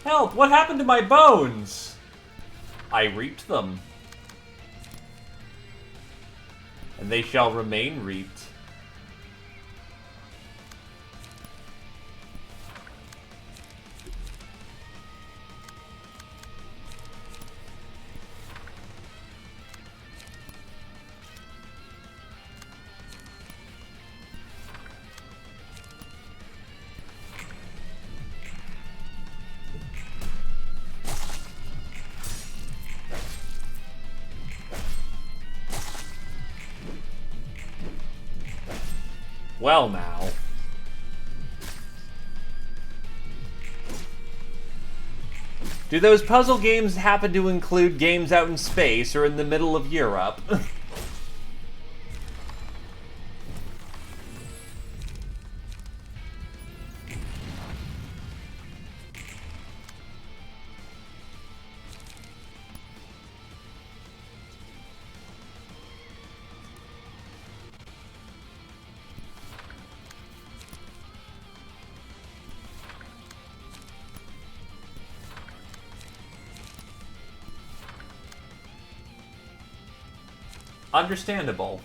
Help! What happened to my bones? I reaped them. And they shall remain reaped. Well, now. Do those puzzle games happen to include games out in space or in the middle of Europe? Understandable.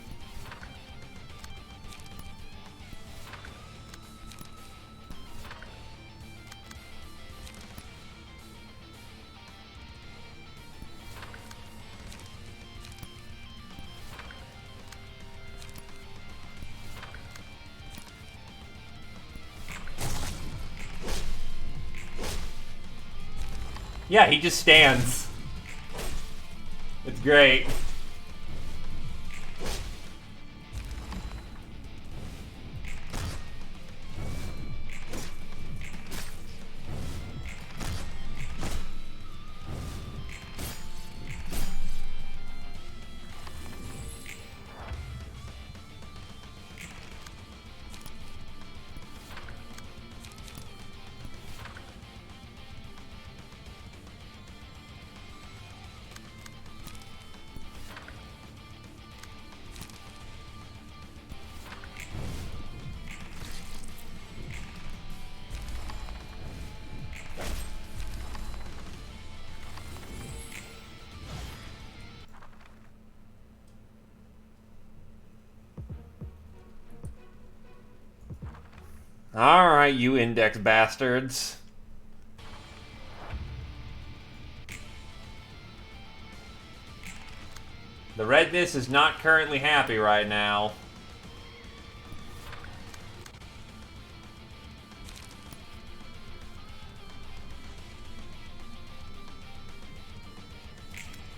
Yeah, he just stands. It's great. Alright, you index bastards. The redness is not currently happy right now.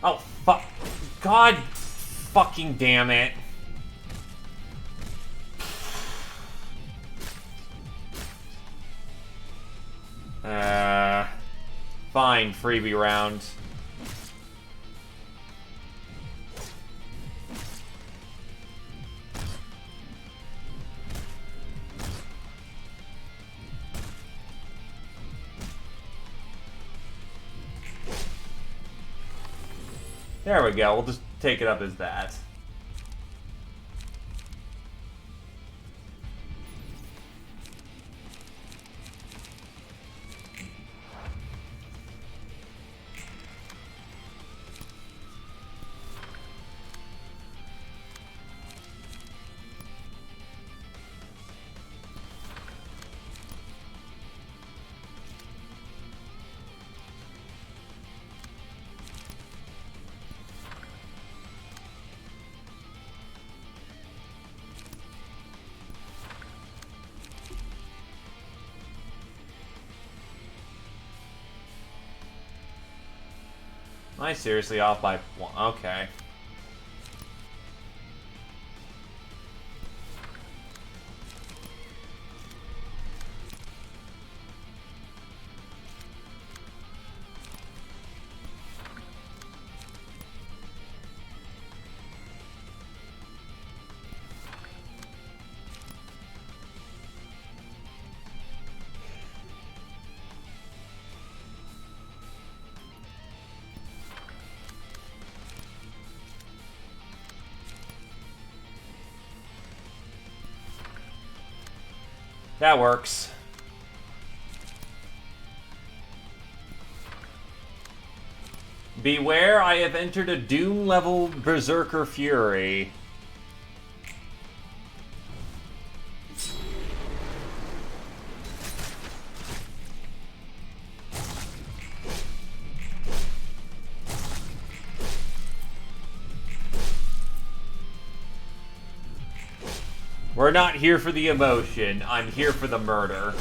Oh, fuck. God fucking damn it. Fine, freebie round. There we go, we'll just take it up as that. Am I seriously off by one? Okay. That works. Beware, I have entered a Doom-level Berserker Fury. We're not here for the emotion, I'm here for the murder.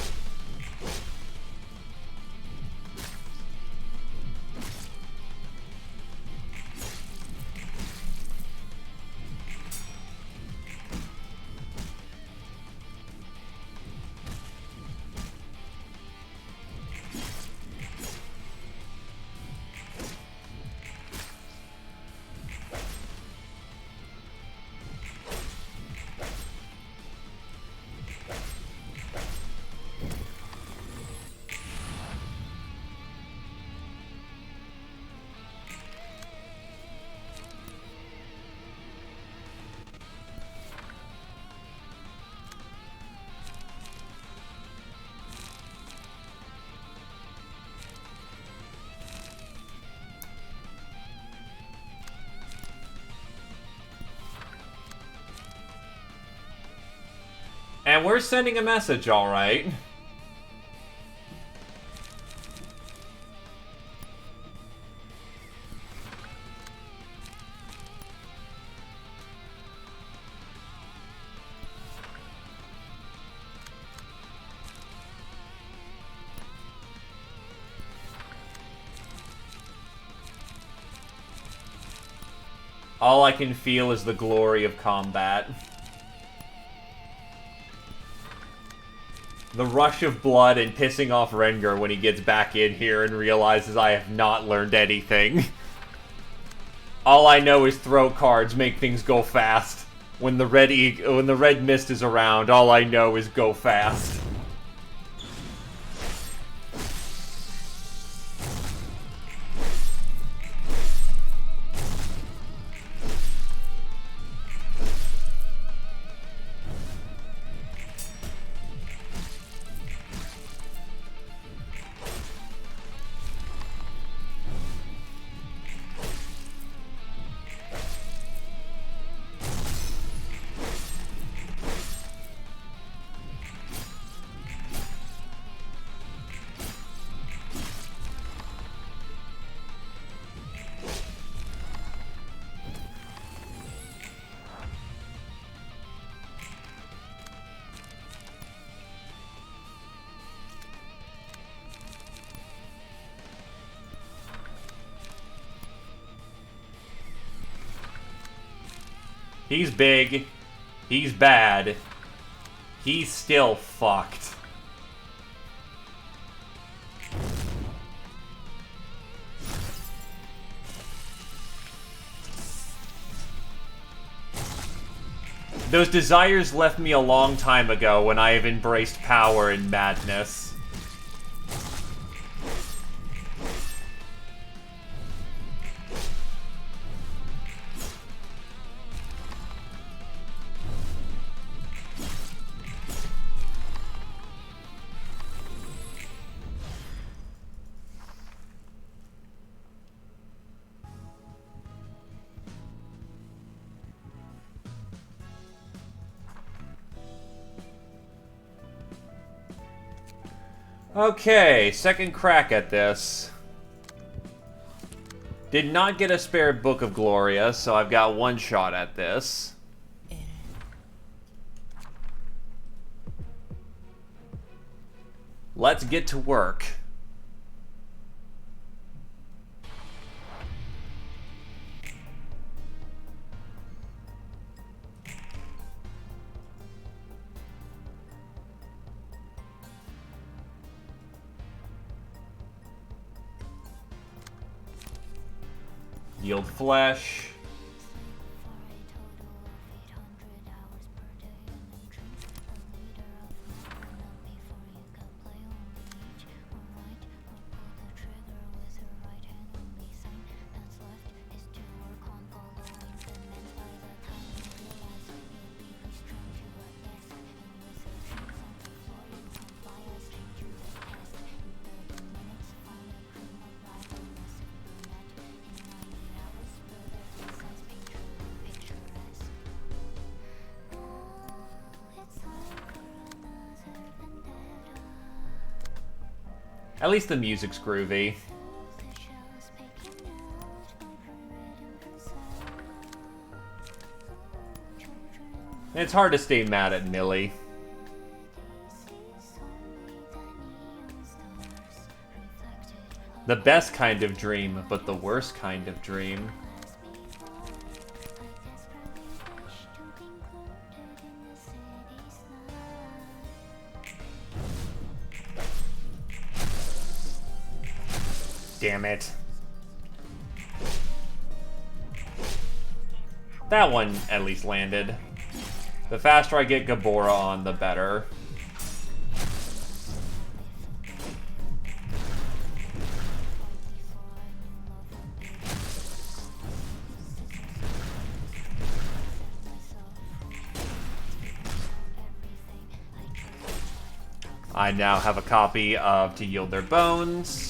And we're sending a message, alright. All I can feel is the glory of combat. The rush of blood and pissing off Rengar when he gets back in here and realizes I have not learned anything. All I know is throw cards make things go fast. When the red mist is around, all I know is go fast. He's big. He's bad. He's still fucked. Those desires left me a long time ago when I have embraced power and madness. Okay, second crack at this. Did not get a spare Book of Gloria, so I've got one shot at this. Let's get to work. Yield flesh. At least the music's groovy. It's hard to stay mad at Millie. The best kind of dream, but the worst kind of dream. Damn it. That one at least landed. The faster I get Gabora on, the better. I now have a copy of To Yield Their Bones.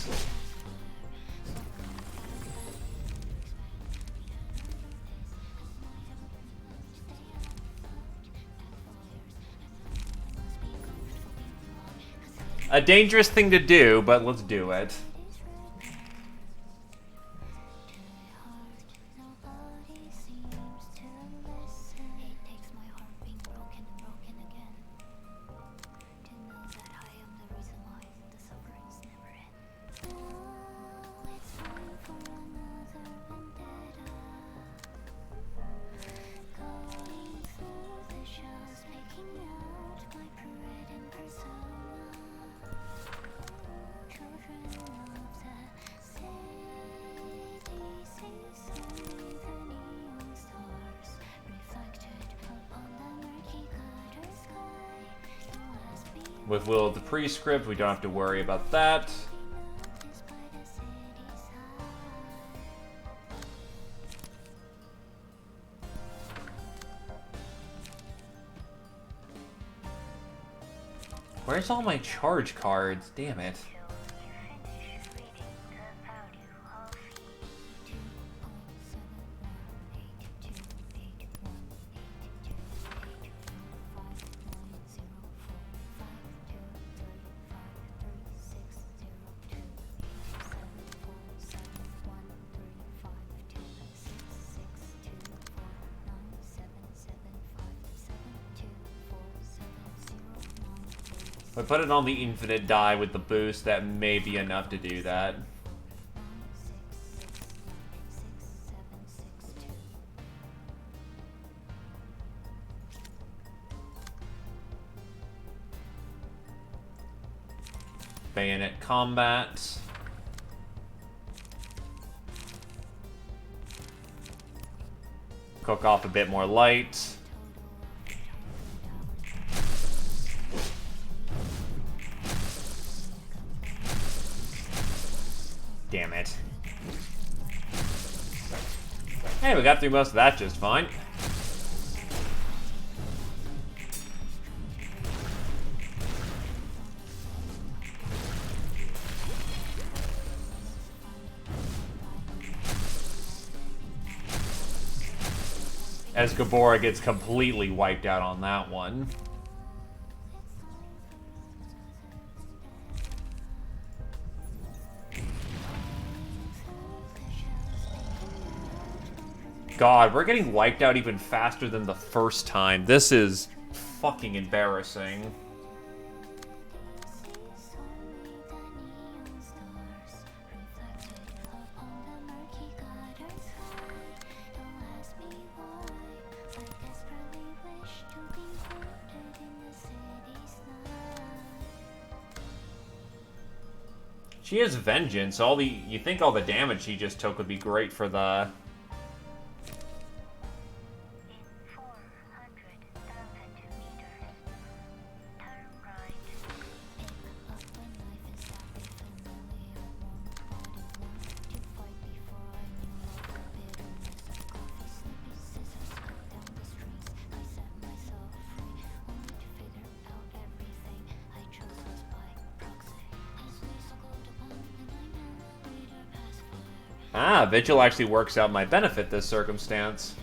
A dangerous thing to do, but let's do it. With Will of the Prescript, we don't have to worry about that. Where's all my charge cards? Damn it. If I put it on the infinite die with the boost, that may be enough to do that. bayonet combat. Cook off a bit more light. Damn it. Hey, we got through most of that just fine. As Gabora gets completely wiped out on that one. God, we're getting wiped out even faster than the first time. This is fucking embarrassing. She has vengeance. You think all the damage she just took would be great for the... Ah, Vigil actually works out my benefit this circumstance.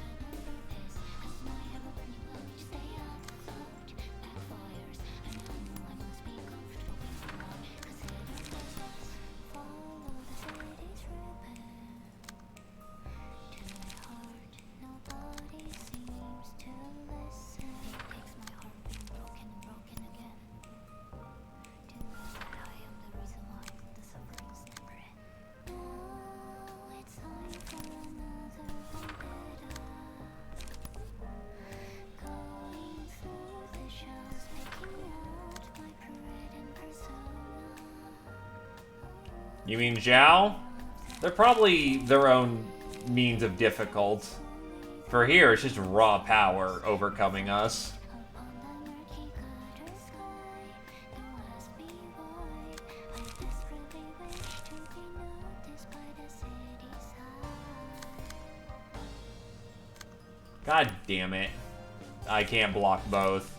You mean Zhao? They're probably their own means of difficult. For here, it's just raw power overcoming us. God damn it. I can't block both.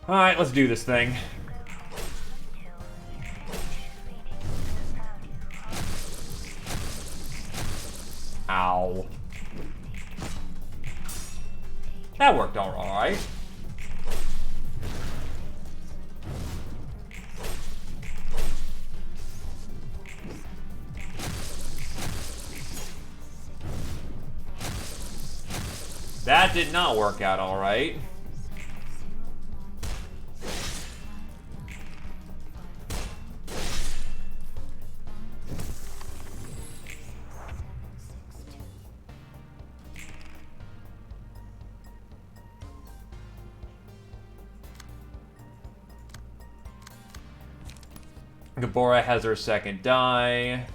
Alright, let's do this thing. Ow. That worked alright. That did not work out alright. Gabora has her second die.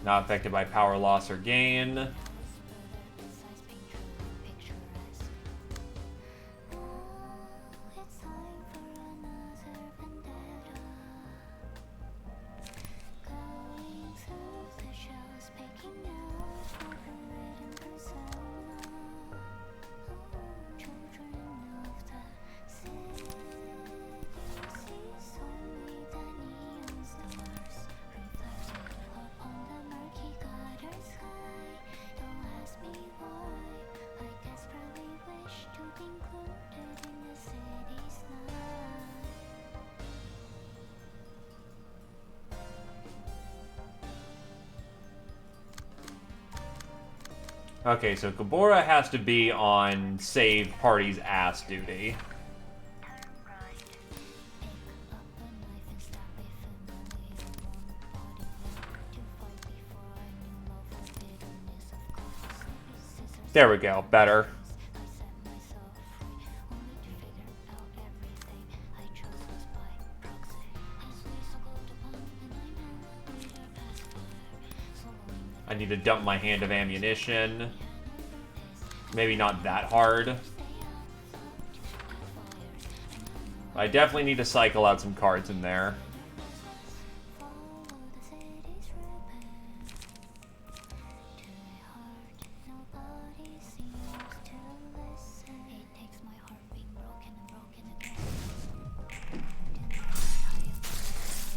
Not affected by power loss or gain. Okay, so Gabora has to be on save party's ass duty. There we go, better. I need to dump my hand of ammunition. Maybe not that hard. I definitely need to cycle out some cards in there.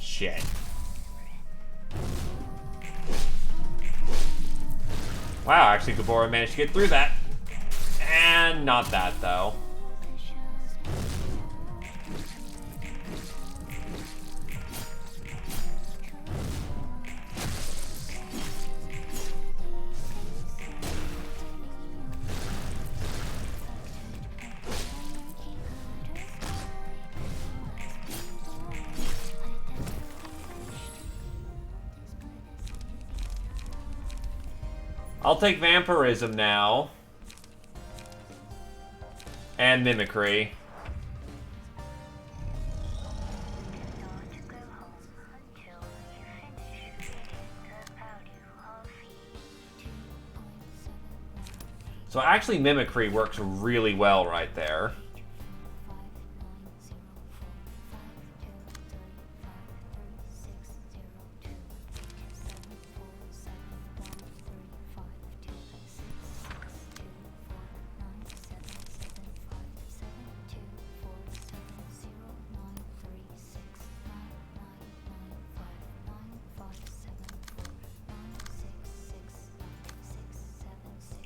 Shit. Wow, actually Gabora managed to get through that. And not that, though. I'll take Vampirism now. And Mimicry. So actually Mimicry works really well right there.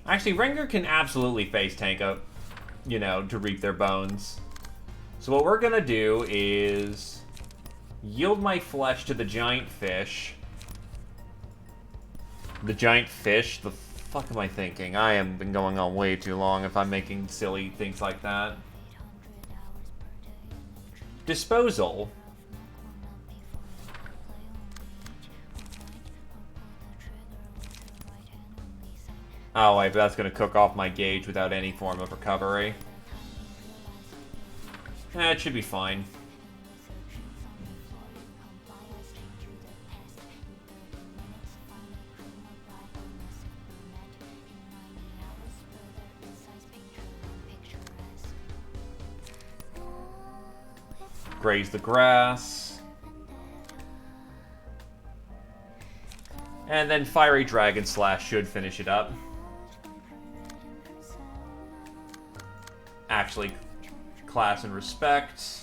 Actually, Rengar can absolutely face tank up, you know, to reap their bones. So what we're gonna do is yield my flesh to the giant fish. The giant fish? The fuck am I thinking? I have been going on way too long if I'm making silly things like that. Disposal. Oh, wait, but that's going to cook off my gauge without any form of recovery. It should be fine. Graze the grass. And then Fiery Dragon Slash should finish it up. Actually, class and respect.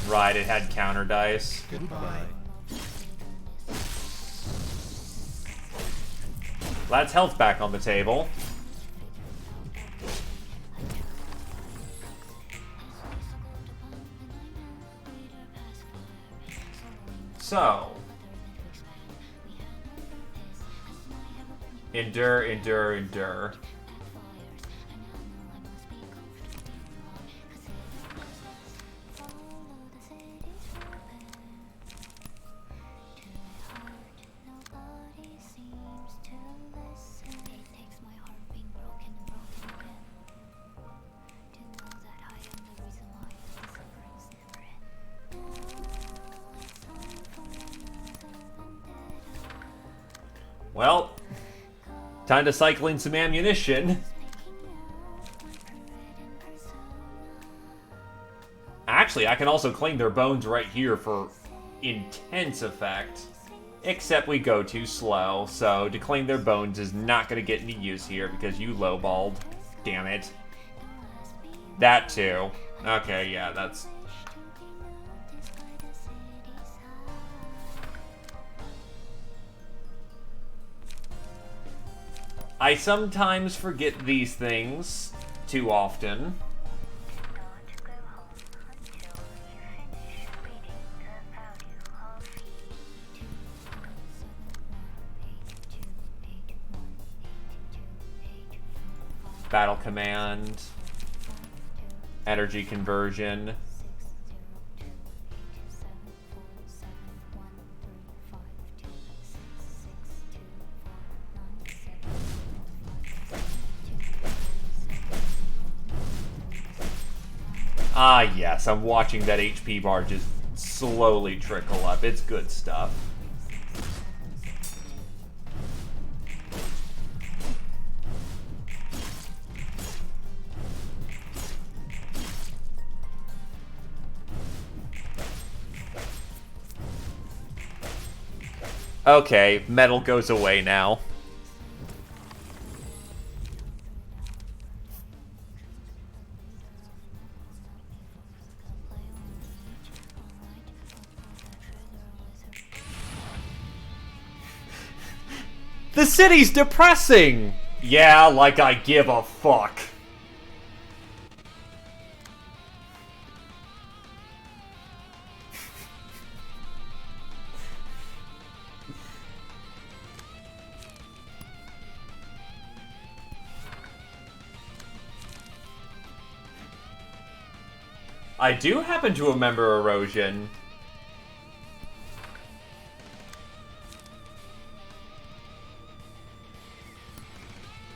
Right, it had counter dice. Goodbye. That's health back on the table. So. Endure, endure, endure. Well, time to cycle in some ammunition. Actually, I can also claim their bones right here for intense effect. Except we go too slow, so declaim their bones is not going to get any use here because you lowballed. Damn it. That too. Okay, yeah, that's... I sometimes forget these things too often. Battle command. Energy conversion. Ah, yes, I'm watching that HP bar just slowly trickle up. It's good stuff. Okay, metal goes away now. The city's depressing! Yeah, like I give a fuck. I do happen to remember erosion.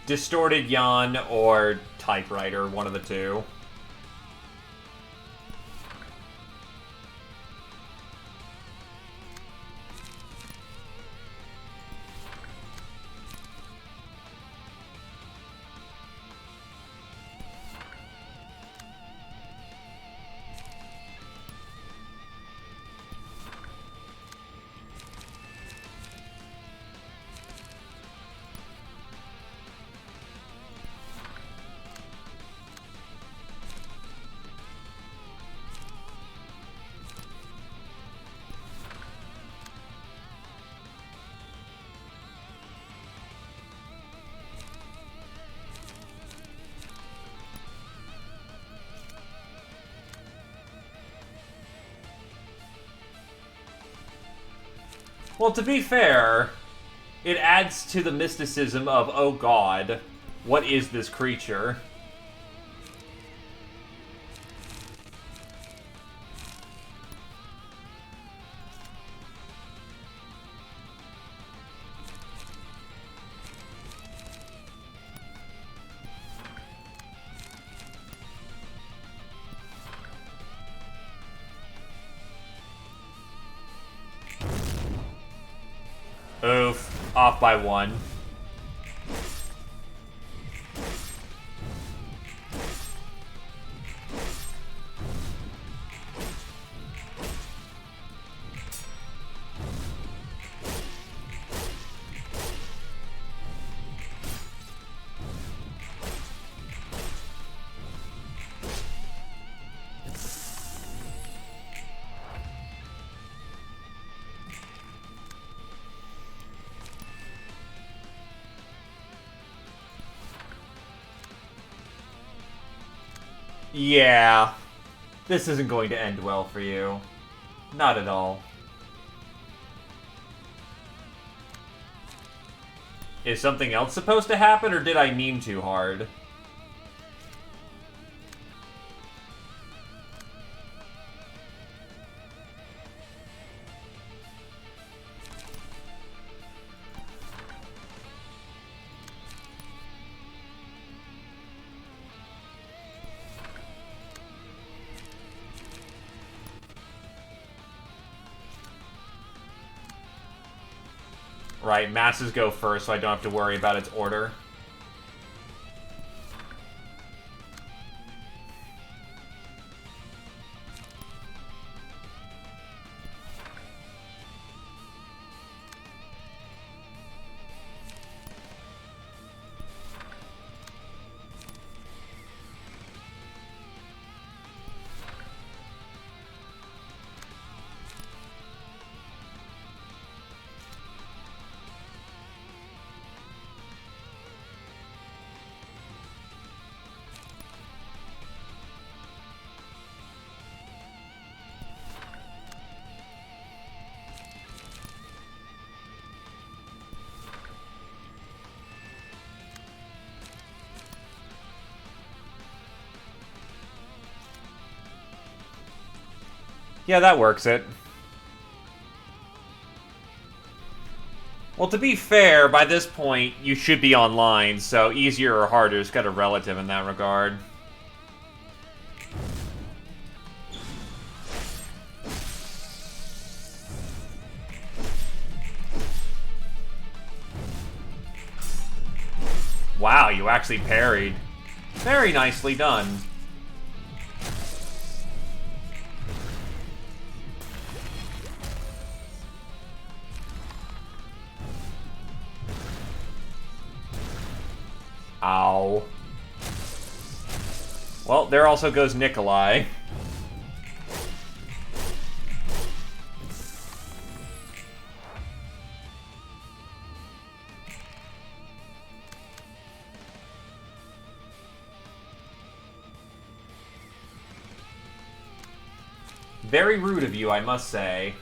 Distorted yawn or typewriter, one of the two. Well, to be fair, it adds to the mysticism of, oh god, what is this creature? Oof. Off by one. Yeah. This isn't going to end well for you. Not at all. Is something else supposed to happen, or did I mean too hard? Right, masses go first, so I don't have to worry about its order. Yeah, that works it. Well, to be fair, by this point, you should be online, so easier or harder is kind of relative in that regard. Wow, you actually parried. Very nicely done. Ow. Well, there also goes Nikolai. Very rude of you, I must say.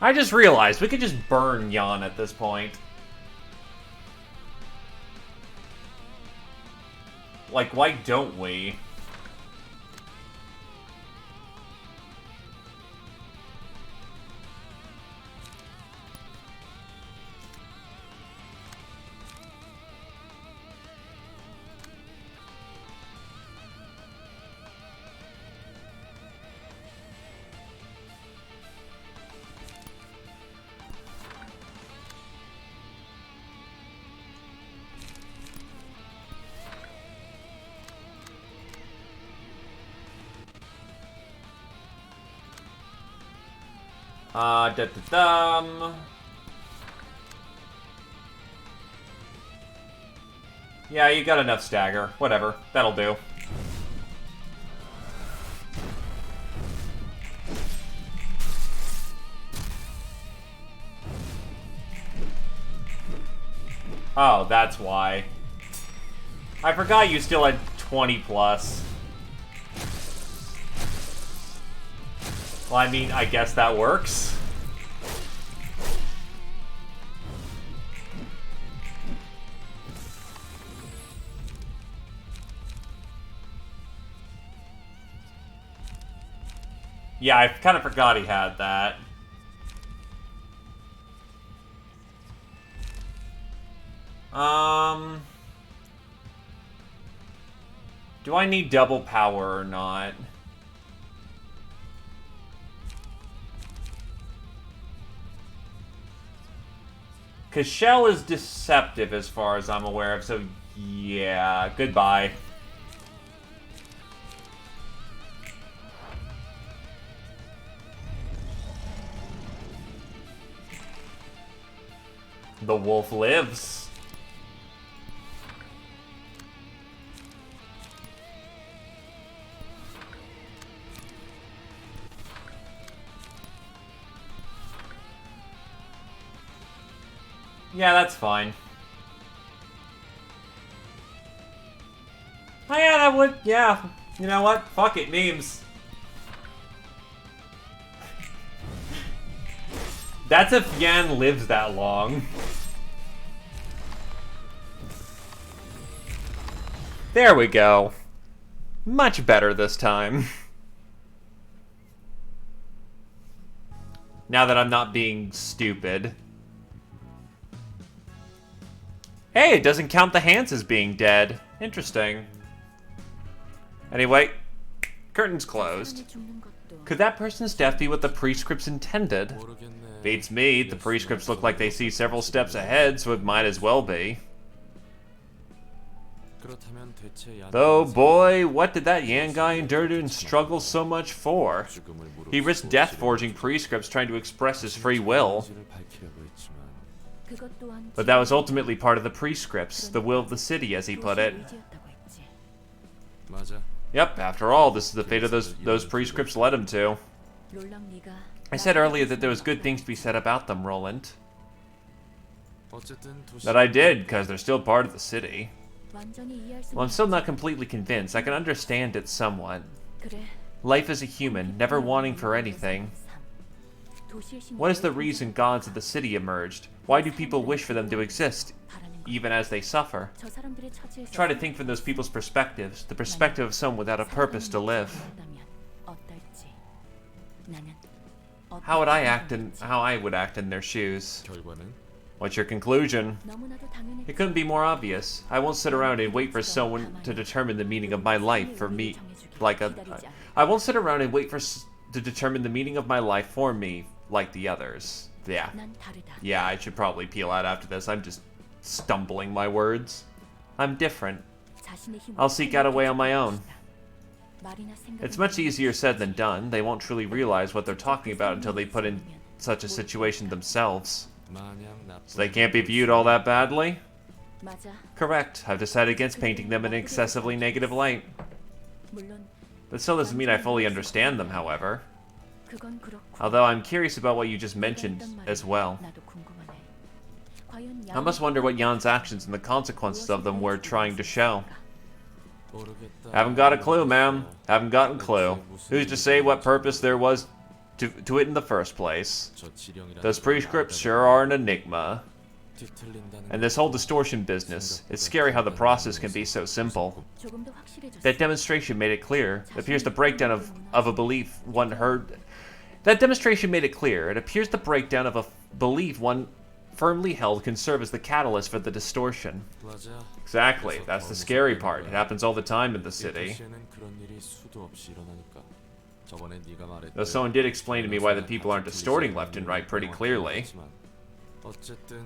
I just realized we could just burn Jan at this point. Like, why don't we? Da-da-dum. Yeah, you got enough stagger. Whatever. That'll do. Oh, that's why. I forgot you still had 20 plus. Well, I mean, I guess that works. Yeah, I kind of forgot he had that. Do I need double power or not? Because Shell is deceptive as far as I'm aware of, so yeah, goodbye. The wolf lives. Yeah, that's fine. Oh yeah, that would, yeah. You know what? Fuck it, memes. That's if Yan lives that long. There we go. Much better this time. Now that I'm not being stupid. Hey, it doesn't count the hands as being dead. Interesting. Anyway, curtains closed. Could that person's death be what the prescripts intended? Beats me, the prescripts look like they see several steps ahead, so it might as well be. Though, boy, what did that Yan guy endure and struggle so much for? He risked death forging prescripts trying to express his free will. But that was ultimately part of the prescripts, the will of the city, as he put it. Yep, after all, this is the fate of those prescripts led him to. I said earlier that there was good things to be said about them, Roland. That I did, because they're still part of the city. Well, I'm still not completely convinced. I can understand it somewhat. Life as a human, never wanting for anything. What is the reason gods of the city emerged? Why do people wish for them to exist, even as they suffer? Try to think from those people's perspectives, the perspective of someone without a purpose to live. How would I would act in their shoes? What's your conclusion? It couldn't be more obvious. I won't sit around and wait for someone to determine the meaning of my life for me, I won't sit around and wait to determine the meaning of my life for me, like the others. Yeah, I should probably peel out after this. I'm just stumbling my words. I'm different. I'll seek out a way on my own. It's much easier said than done. They won't truly realize what they're talking about until they put in such a situation themselves. So they can't be viewed all that badly? Correct. I've decided against painting them in an excessively negative light. That still doesn't mean I fully understand them, however. Although I'm curious about what you just mentioned as well. I must wonder what Jan's actions and the consequences of them were trying to show. Haven't got a clue, ma'am. Haven't gotten a clue. Who's to say what purpose there was to it in the first place? Those prescripts sure are an enigma. And this whole distortion business, it's scary how the process can be so simple. That demonstration made it clear. It appears the breakdown of a belief one heard... That demonstration made it clear. It appears the breakdown of a belief one firmly held can serve as the catalyst for the distortion. Exactly. That's the scary part. It happens all the time in the city. Though someone did explain to me why the people aren't distorting left and right pretty clearly.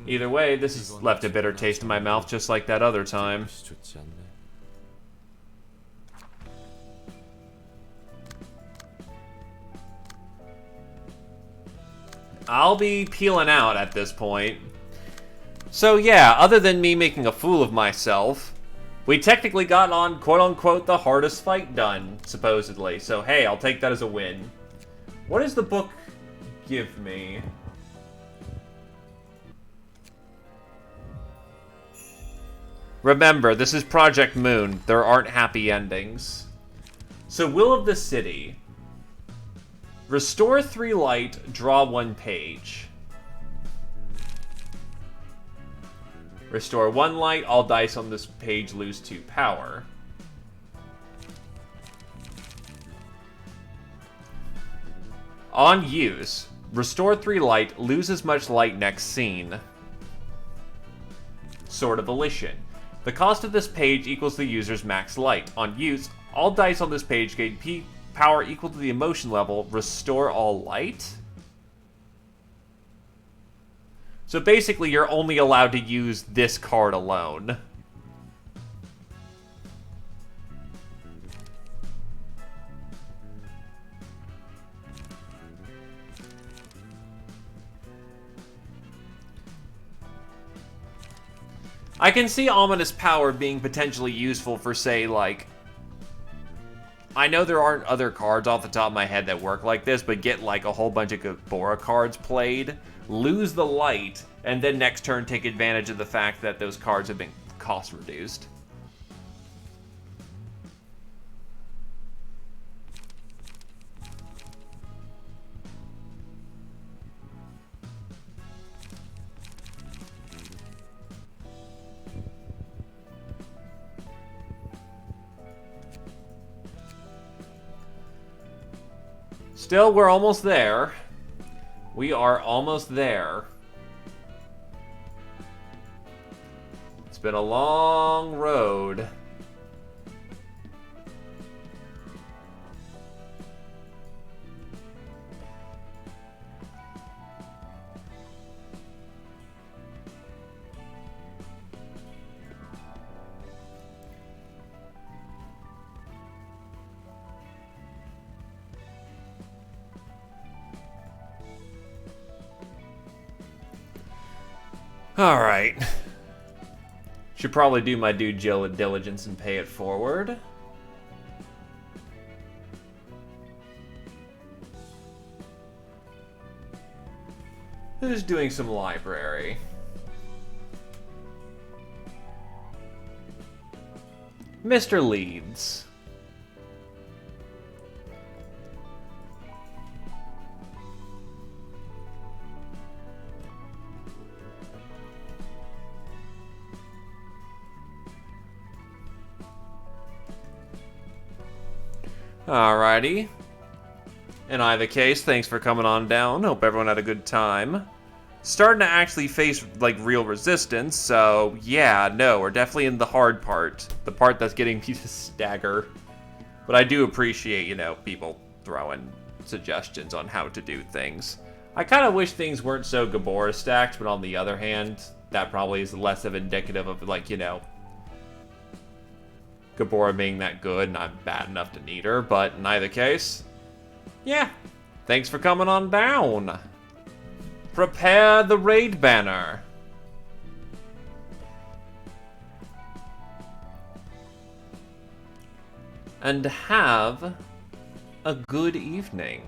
Either way, this has left a bitter taste in my mouth just like that other time. I'll be peeling out at this point. So yeah, other than me making a fool of myself, we technically got on, quote-unquote, the hardest fight done, supposedly. So hey, I'll take that as a win. What does the book give me? Remember, this is Project Moon. There aren't happy endings. So, Will of the City. Restore 3 light, draw 1 page. Restore 1 light, all dice on this page lose 2 power. On use, restore 3 light, lose as much light next scene. Sword of Volition. The cost of this page equals the user's max light. On use, all dice on this page gain power equal to the emotion level. Restore all light? So basically, you're only allowed to use this card alone. I can see Ominous Power being potentially useful for, say, like... I know there aren't other cards off the top of my head that work like this, but get, like, a whole bunch of Gabora cards played, lose the light, and then next turn take advantage of the fact that those cards have been cost reduced. Still, we're almost there. We are almost there. It's been a long road. Alright. Should probably do my due diligence and pay it forward. Who's doing some library? Mr. Leeds. Alrighty. In either case, thanks for coming on down. Hope everyone had a good time. Starting to actually face, like, real resistance, so yeah, no, we're definitely in the hard part. The part that's getting me to stagger. But I do appreciate, you know, people throwing suggestions on how to do things. I kind of wish things weren't so Gabora stacked, but on the other hand, that probably is less of indicative of, like, you know, Gabora being that good and I'm bad enough to need her, but in either case, yeah, thanks for coming on down. Prepare the raid banner. And have a good evening.